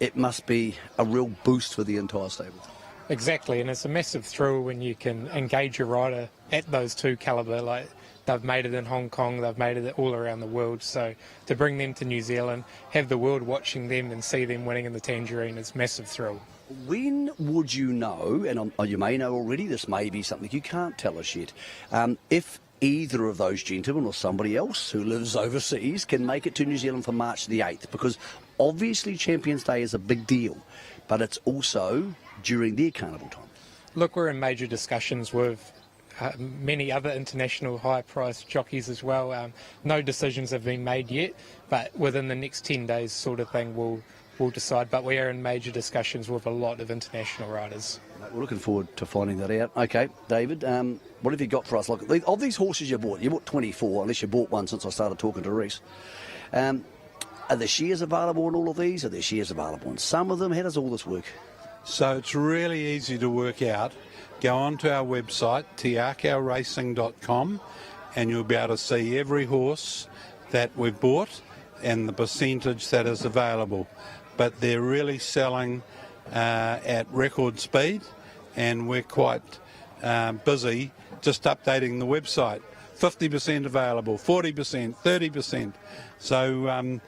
it must be a real boost for the entire stable. Exactly, and it's a massive thrill when you can engage a rider at those 2 calibre. Like, they've made it in Hong Kong, they've made it all around the world, so to bring them to New Zealand, have the world watching them and see them winning in the Tangerine is a massive thrill. When would you know, and you may know already, this may be something you can't tell us yet, if either of those gentlemen or somebody else who lives overseas can make it to New Zealand for March the 8th? Because obviously Champions Day is a big deal, but it's also during their carnival time. Look, we're in major discussions with many other international high-priced jockeys as well. No decisions have been made yet, but within the next 10 days sort of thing we'll decide. But we are in major discussions with a lot of international riders. We're looking forward to finding that out. Okay, David, what have you got for us? Like, of these horses you bought 24, unless you bought one since I started talking to Rhys. Are there shares available in all of these? Are there shares available in some of them? How does all this work? So it's really easy to work out go onto our website, tiakaracing.com, and you'll be able to see every horse that we've bought and the percentage that is available. But they're really selling at record speed, and we're quite busy just updating the website. 50% available, 40%, 30%. So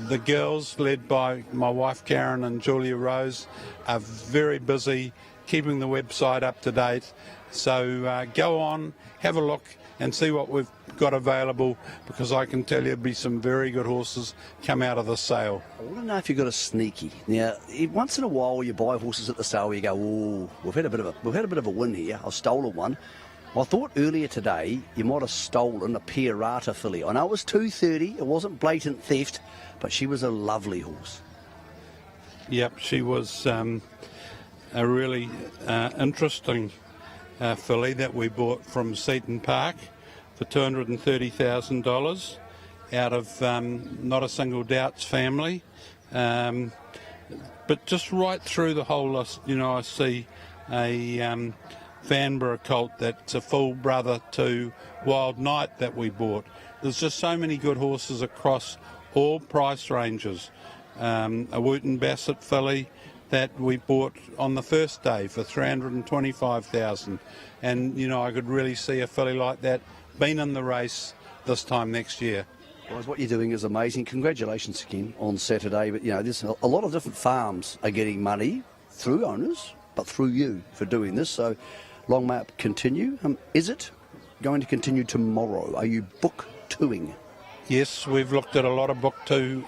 the girls, led by my wife Karen and Julia Rose, are very busy keeping the website up to date. So go on, have a look and see what we've got available, because I can tell you there'll be some very good horses come out of the sale. I want to know if you've got a sneaky. Now, once in a while you buy horses at the sale where you go, oh, we've had a bit of a win here. I've stolen one. I thought earlier today you might have stolen a Karaka filly. I know it was $230. It wasn't blatant theft, but she was a lovely horse. Yep, she was a really interesting filly that we bought from Seaton Park for $230,000 out of not a single doubts family. But just right through the whole list, you know, I see a Vanbrugh colt that's a full brother to Wild Knight that we bought. There's just so many good horses across all price ranges. A Wooten Bassett filly that we bought on the first day for $325,000, and you know, I could really see a filly like that being in the race this time next year. Guys, what you're doing is amazing. Congratulations again on Saturday. But you know, there's a lot of different farms are getting money through owners, but through you for doing this. So long may it continue. Is it going to continue tomorrow? Are you book twoing? Yes, we've looked at a lot of book two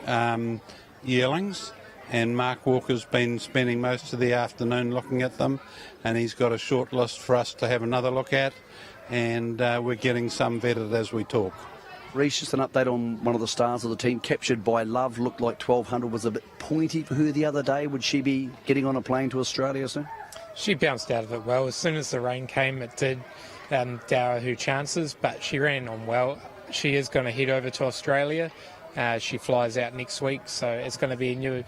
yearlings, and Mark Walker's been spending most of the afternoon looking at them, and he's got a short list for us to have another look at, and we're getting some vetted as we talk. Reece, just an update on one of the stars of the team, Captured by Love. Looked like 1200 was a bit pointy for her the other day. Would she be getting on a plane to Australia soon? She bounced out of it well. As soon as the rain came, it did dour her chances, but she ran on well. She is going to head over to Australia. She flies out next week, so it's going to be a new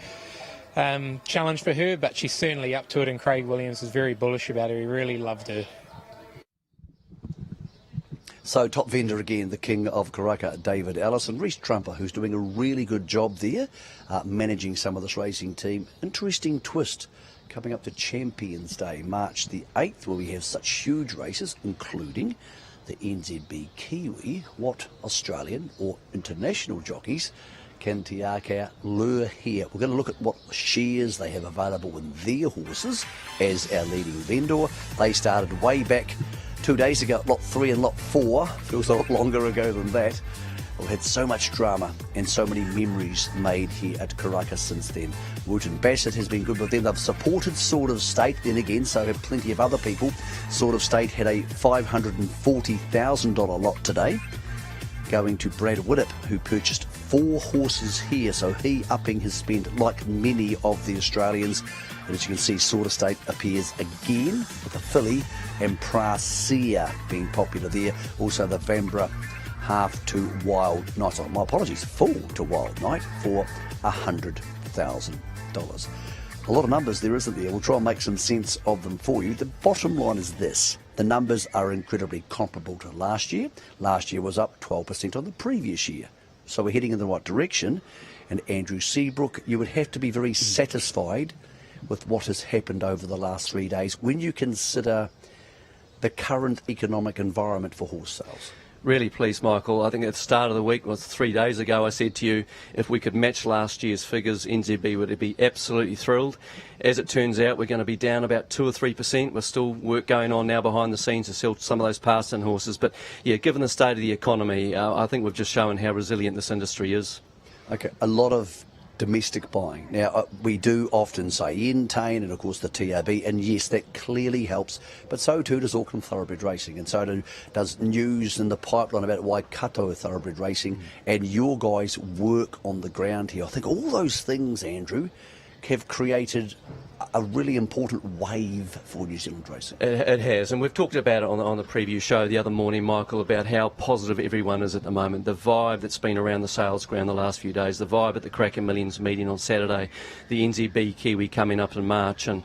challenge for her, but she's certainly up to it, and Craig Williams is very bullish about her. He really loved her. So top vendor again, the king of Karaka, David Allison. Reece Trumper, who's doing a really good job there, managing some of this racing team. Interesting twist coming up to Champions Day, March the 8th, where we have such huge races, including the NZB Kiwi. What Australian or international jockeys can Tiaka lure here? We're going to look at what shares they have available in their horses as our leading vendor. They started way back 2 days ago at lot 3 and lot 4. Feels a lot longer ago than that. We've had so much drama and so many memories made here at Karaka since then. Wooten Bassett has been good with them. They've supported Sword of State then again, so have plenty of other people. Sword of State had a $540,000 lot today, going to Brad Widdop, who purchased 4 horses here, so he upping his spend like many of the Australians. And as you can see, Sword of State appears again with a filly, and Prasia being popular there. Also the Vanbrugh half to Wild Knight. Oh, my apologies, full to Wild Knight for $100,000. A lot of numbers there, isn't there? We'll try and make some sense of them for you. The bottom line is this. The numbers are incredibly comparable to last year. Last year was up 12% on the previous year. So we're heading in the right direction. And Andrew Seabrook, you would have to be very satisfied with what has happened over the last 3 days when you consider the current economic environment for horse sales. Really pleased, Michael. I think at the start of the week, was 3 days ago, I said to you, if we could match last year's figures, NZB would be absolutely thrilled. As it turns out, we're going to be down about 2 or 3%. We're still work going on now behind the scenes to sell some of those passed-in horses. But yeah, given the state of the economy, I think we've just shown how resilient this industry is. Okay, a lot of domestic buying. Now, we do often say Entain and, of course, the TRB, and yes, that clearly helps, but so too does Auckland Thoroughbred Racing, and so does news in the pipeline about Waikato Thoroughbred Racing, and your guys work on the ground here. I think all those things, Andrew, have created a really important wave for New Zealand racing. It has, and we've talked about it on the preview show the other morning, Michael, about how positive everyone is at the moment. The vibe that's been around the sales ground the last few days, the vibe at the Karaka Millions meeting on Saturday, the NZB Kiwi coming up in March, and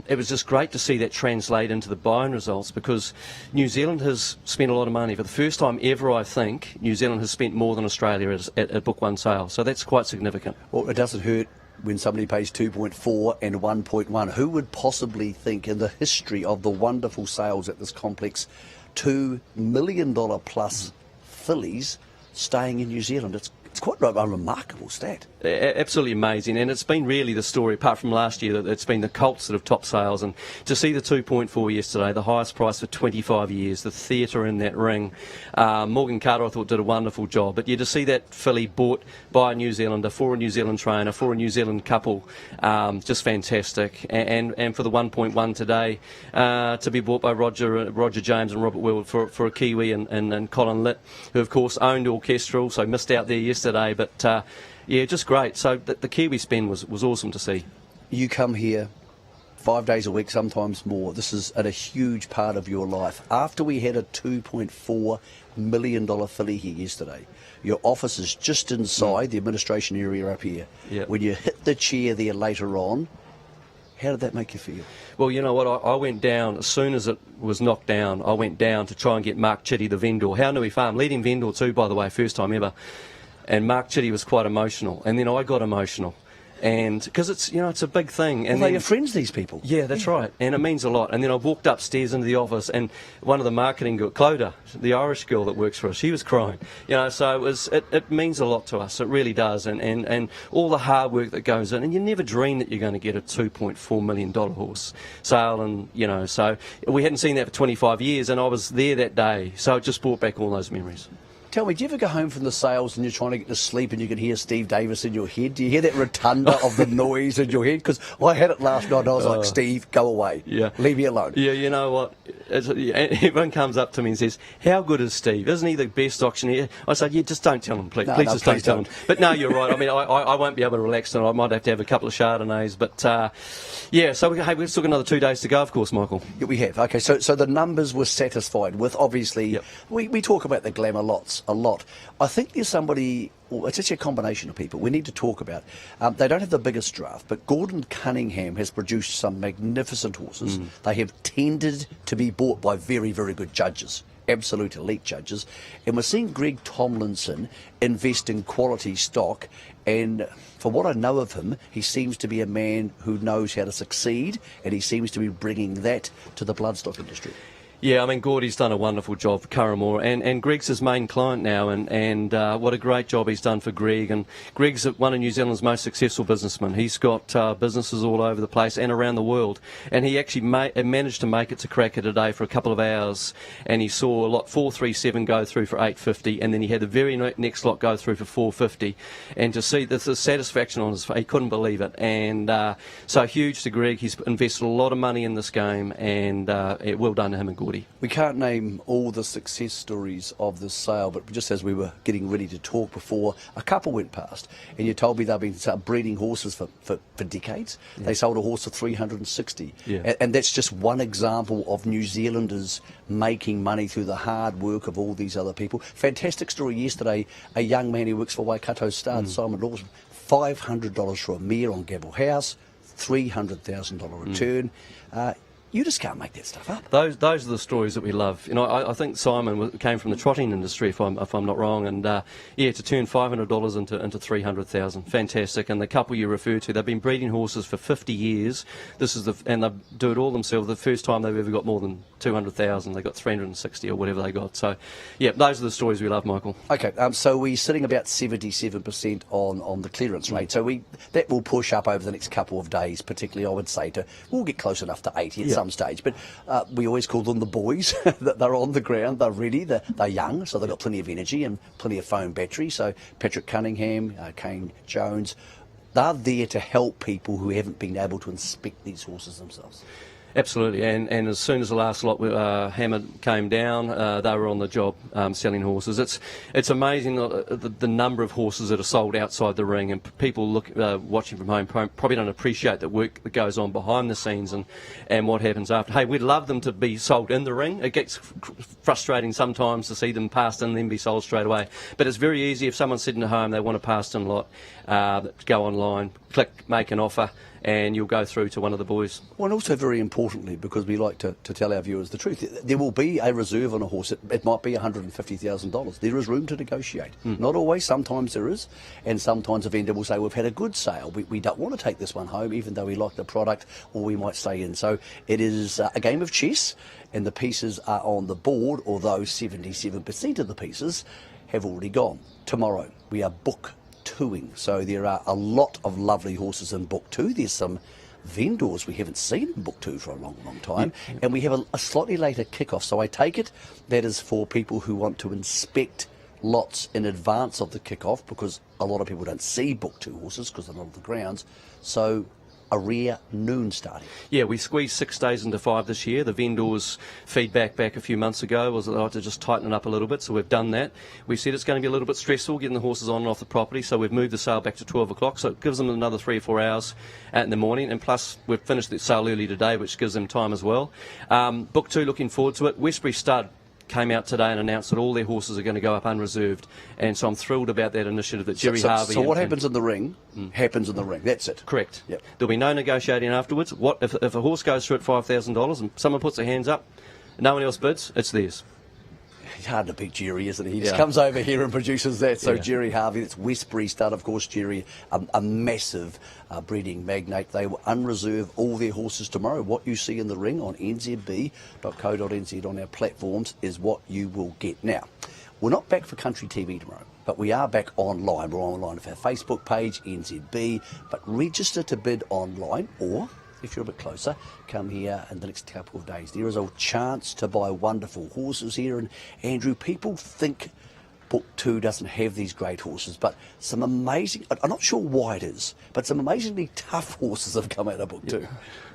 it was just great to see that translate into the buying results, because New Zealand has spent a lot of money. For the first time ever, I think, New Zealand has spent more than Australia at Book One sale, so that's quite significant. Well, it doesn't hurt when somebody pays 2.4 and 1.1. Who would possibly think in the history of the wonderful sales at this complex, $2 million plus fillies staying in New Zealand? It's quite a remarkable stat. Absolutely amazing, and it's been really the story, apart from last year, that it's been the colts that have topped sales, and to see the 2.4 yesterday, the highest price for 25 years, the theatre in that ring. Morgan Carter, I thought, did a wonderful job, but to see that filly bought by a New Zealander, for a New Zealand trainer, for a New Zealand couple, just fantastic. And for the 1.1 today, to be bought by Roger James and Robert Will for a Kiwi and Colin Litt, who of course owned Orchestral, so missed out there yesterday, but yeah, just great. So the Kiwi spend was awesome to see. You come here 5 days a week, sometimes more. This is a huge part of your life. After we had a $2.4 million filly here yesterday, your office is just inside the administration area up here. Yep. When you hit the chair there later on, how did that make you feel? Well, you know what, I went down, as soon as it was knocked down, I went down to try and get Mark Chitty, the vendor, How Nui Farm, leading vendor too, by the way, first time ever. And Mark Chitty was quite emotional, and then I got emotional, and because it's a big thing. And they're your friends, these people. Yeah, that's right, and it means a lot. And then I walked upstairs into the office, and one of the marketing girls, Clodagh, the Irish girl that works for us, she was crying. So it means a lot to us. It really does, and all the hard work that goes in. And you never dream that you're going to get a $2.4 million horse sale, and so we hadn't seen that for 25 years, and I was there that day, so it just brought back all those memories. Tell me, do you ever go home from the sales and you're trying to get to sleep and you can hear Steve Davis in your head? Do you hear that rotunda of the noise in your head? Because I had it last night and I was like, Steve, go away. Yeah. Leave me alone. Yeah, you know what? Everyone comes up to me and says, how good is Steve? Isn't he the best auctioneer? I say, yeah, just don't tell him, please. Please don't tell him. But no, you're right. I mean, I won't be able to relax tonight. I might have to have a couple of Chardonnays. But, yeah, so we've still got another 2 days to go, of course, Michael. Yeah, we have. Okay, so the numbers were satisfied with, obviously, we talk about the glamour a lot. I think there's somebody, it's actually a combination of people we need to talk about. They don't have the biggest draft, but Gordon Cunningham has produced some magnificent horses. They have tended to be bought by very, very good judges, absolute elite judges. And we're seeing Greg Tomlinson invest in quality stock. And from what I know of him, he seems to be a man who knows how to succeed, and he seems to be bringing that to the bloodstock industry. Yeah, I mean, Gordy's done a wonderful job for Curramore, and Greg's his main client now, and what a great job he's done for Greg. And Greg's one of New Zealand's most successful businessmen. He's got businesses all over the place and around the world, and he actually managed to make it to Karaka today for a couple of hours, and he saw lot 437 go through for $850, and then he had the very next lot go through for $450, and to see the satisfaction on his face, he couldn't believe it. And so huge to Greg. He's invested a lot of money in this game, and well done to him and Gordy. We can't name all the success stories of this sale, but just as we were getting ready to talk before, a couple went past, and you told me they've been breeding horses for decades. Yeah. They sold a horse for 360, and that's just one example of New Zealanders making money through the hard work of all these other people. Fantastic story yesterday, a young man who works for Waikato Stud, Simon Lawson, $500 for a mare on Gabble House, $300,000 return. You just can't make that stuff up. Those are the stories that we love. I think Simon came from the trotting industry, if I'm not wrong, and to turn $500 into $300,000, fantastic. And the couple you refer to, they've been breeding horses for 50 years. And they do it all themselves. The first time they've ever got more than 200,000, they got 360 or whatever they got. So, yeah, those are the stories we love, Michael. Okay, so we're sitting about 77% on the clearance rate. So that will push up over the next couple of days, particularly, I would say, we'll get close enough to 80 at some stage. But we always call them the boys. That they're on the ground, they're ready, they're young, so they've got plenty of energy and plenty of foam battery. So Patrick Cunningham, Kane Jones, they're there to help people who haven't been able to inspect these horses themselves. Absolutely, and as soon as the last lot hammer came down, they were on the job selling horses. It's amazing the number of horses that are sold outside the ring, and people watching from home probably don't appreciate the work that goes on behind the scenes and what happens after. Hey, we'd love them to be sold in the ring. It gets frustrating sometimes to see them passed in and then be sold straight away. But it's very easy if someone's sitting at home, they want a passed in lot, go online, click, make an offer, and you'll go through to one of the boys. Well, and also very importantly, because we like to tell our viewers the truth, there will be a reserve on a horse. It might be $150,000. There is room to negotiate. Not always, sometimes there is, and sometimes a vendor will say, we've had a good sale, we don't want to take this one home, even though we like the product, or we might stay in. So it is a game of chess, and the pieces are on the board, although 77% of the pieces have already gone. Tomorrow, we are book twoing, so there are a lot of lovely horses in book two. There's some vendors we haven't seen in book two for a long time, and we have a slightly later kickoff, so I take it that is for people who want to inspect lots in advance of the kickoff, because a lot of people don't see book two horses because they're not on the grounds. So a rare noon starting. Yeah, we squeezed 6 days into 5 this year. The vendors' feedback back a few months ago was that they like to just tighten it up a little bit, so we've done that. We said it's going to be a little bit stressful getting the horses on and off the property, so we've moved the sale back to 12 o'clock, so it gives them another 3 or 4 hours in the morning, and plus we've finished the sale early today, which gives them time as well. Book 2, looking forward to it. Westbury Stud came out today and announced that all their horses are going to go up unreserved, and so I'm thrilled about that initiative that Jerry Harvey... So what happens in the ring, happens in the ring, that's it? Correct. Yep. There'll be no negotiating afterwards. If a horse goes through at $5,000 and someone puts their hands up, no one else bids, it's theirs. It's hard to beat Jerry, isn't he? He just comes over here and produces that. So Jerry Harvey, that's Westbury Stud, of course. Jerry, a massive breeding magnate. They will unreserve all their horses tomorrow. What you see in the ring on nzb.co.nz on our platforms is what you will get. Now, we're not back for Country TV tomorrow, but we are back online. We're online with our Facebook page, NZB, but register to bid online, or if you're a bit closer, come here in the next couple of days. There is a chance to buy wonderful horses here. And Andrew, people think Book 2 doesn't have these great horses, but some amazing, I'm not sure why it is, but some amazingly tough horses have come out of Book 2.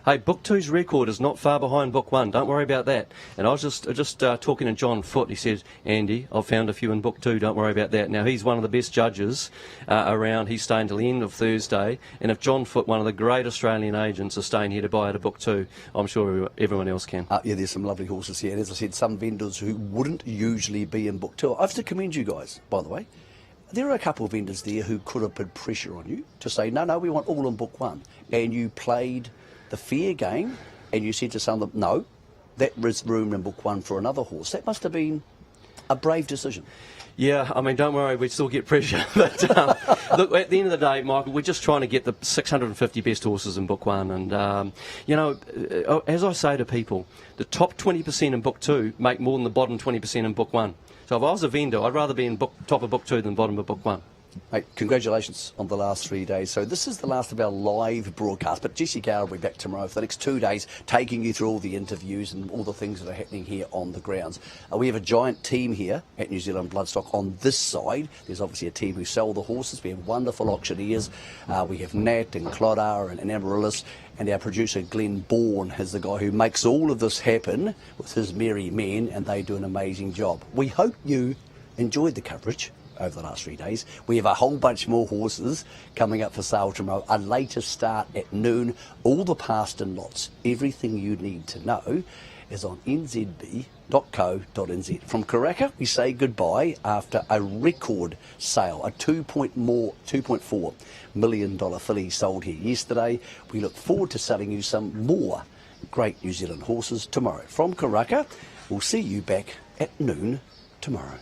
Hey, Book 2's record is not far behind Book 1. Don't worry about that. And I was just talking to John Foote. He said, Andy, I've found a few in Book 2. Don't worry about that. Now, he's one of the best judges around. He's staying till the end of Thursday. And if John Foote, one of the great Australian agents, is staying here to buy out of Book 2, I'm sure everyone else can. Yeah, there's some lovely horses here. And as I said, some vendors who wouldn't usually be in Book 2. I have to commend you guys, by the way. There are a couple of vendors there who could have put pressure on you to say, no, we want all in Book 1. And you played the fair game, and you said to some of them, no, that is room in Book 1 for another horse. That must have been a brave decision. Yeah, I mean, don't worry, we still get pressure. But look, at the end of the day, Michael, we're just trying to get the 650 best horses in Book 1. And, you know, as I say to people, the top 20% in Book 2 make more than the bottom 20% in Book 1. So if I was a vendor, I'd rather be in top of Book 2 than bottom of Book 1. Mate, congratulations on the last 3 days. So this is the last of our live broadcast, but Jesse Carr will be back tomorrow for the next 2 days, taking you through all the interviews and all the things that are happening here on the grounds. We have a giant team here at New Zealand Bloodstock on this side. There's obviously a team who sell the horses. We have wonderful auctioneers. We have Nat and Clodagh and Amaryllis, and our producer Glenn Bourne is the guy who makes all of this happen with his merry men, and they do an amazing job. We hope you enjoyed the coverage over the last 3 days. We have a whole bunch more horses coming up for sale tomorrow. A later start at noon. All the past and lots. Everything you need to know is on nzb.co.nz. From Karaka, we say goodbye after a record sale, a $2.4 million filly sold here yesterday. We look forward to selling you some more great New Zealand horses tomorrow. From Karaka, we'll see you back at noon tomorrow.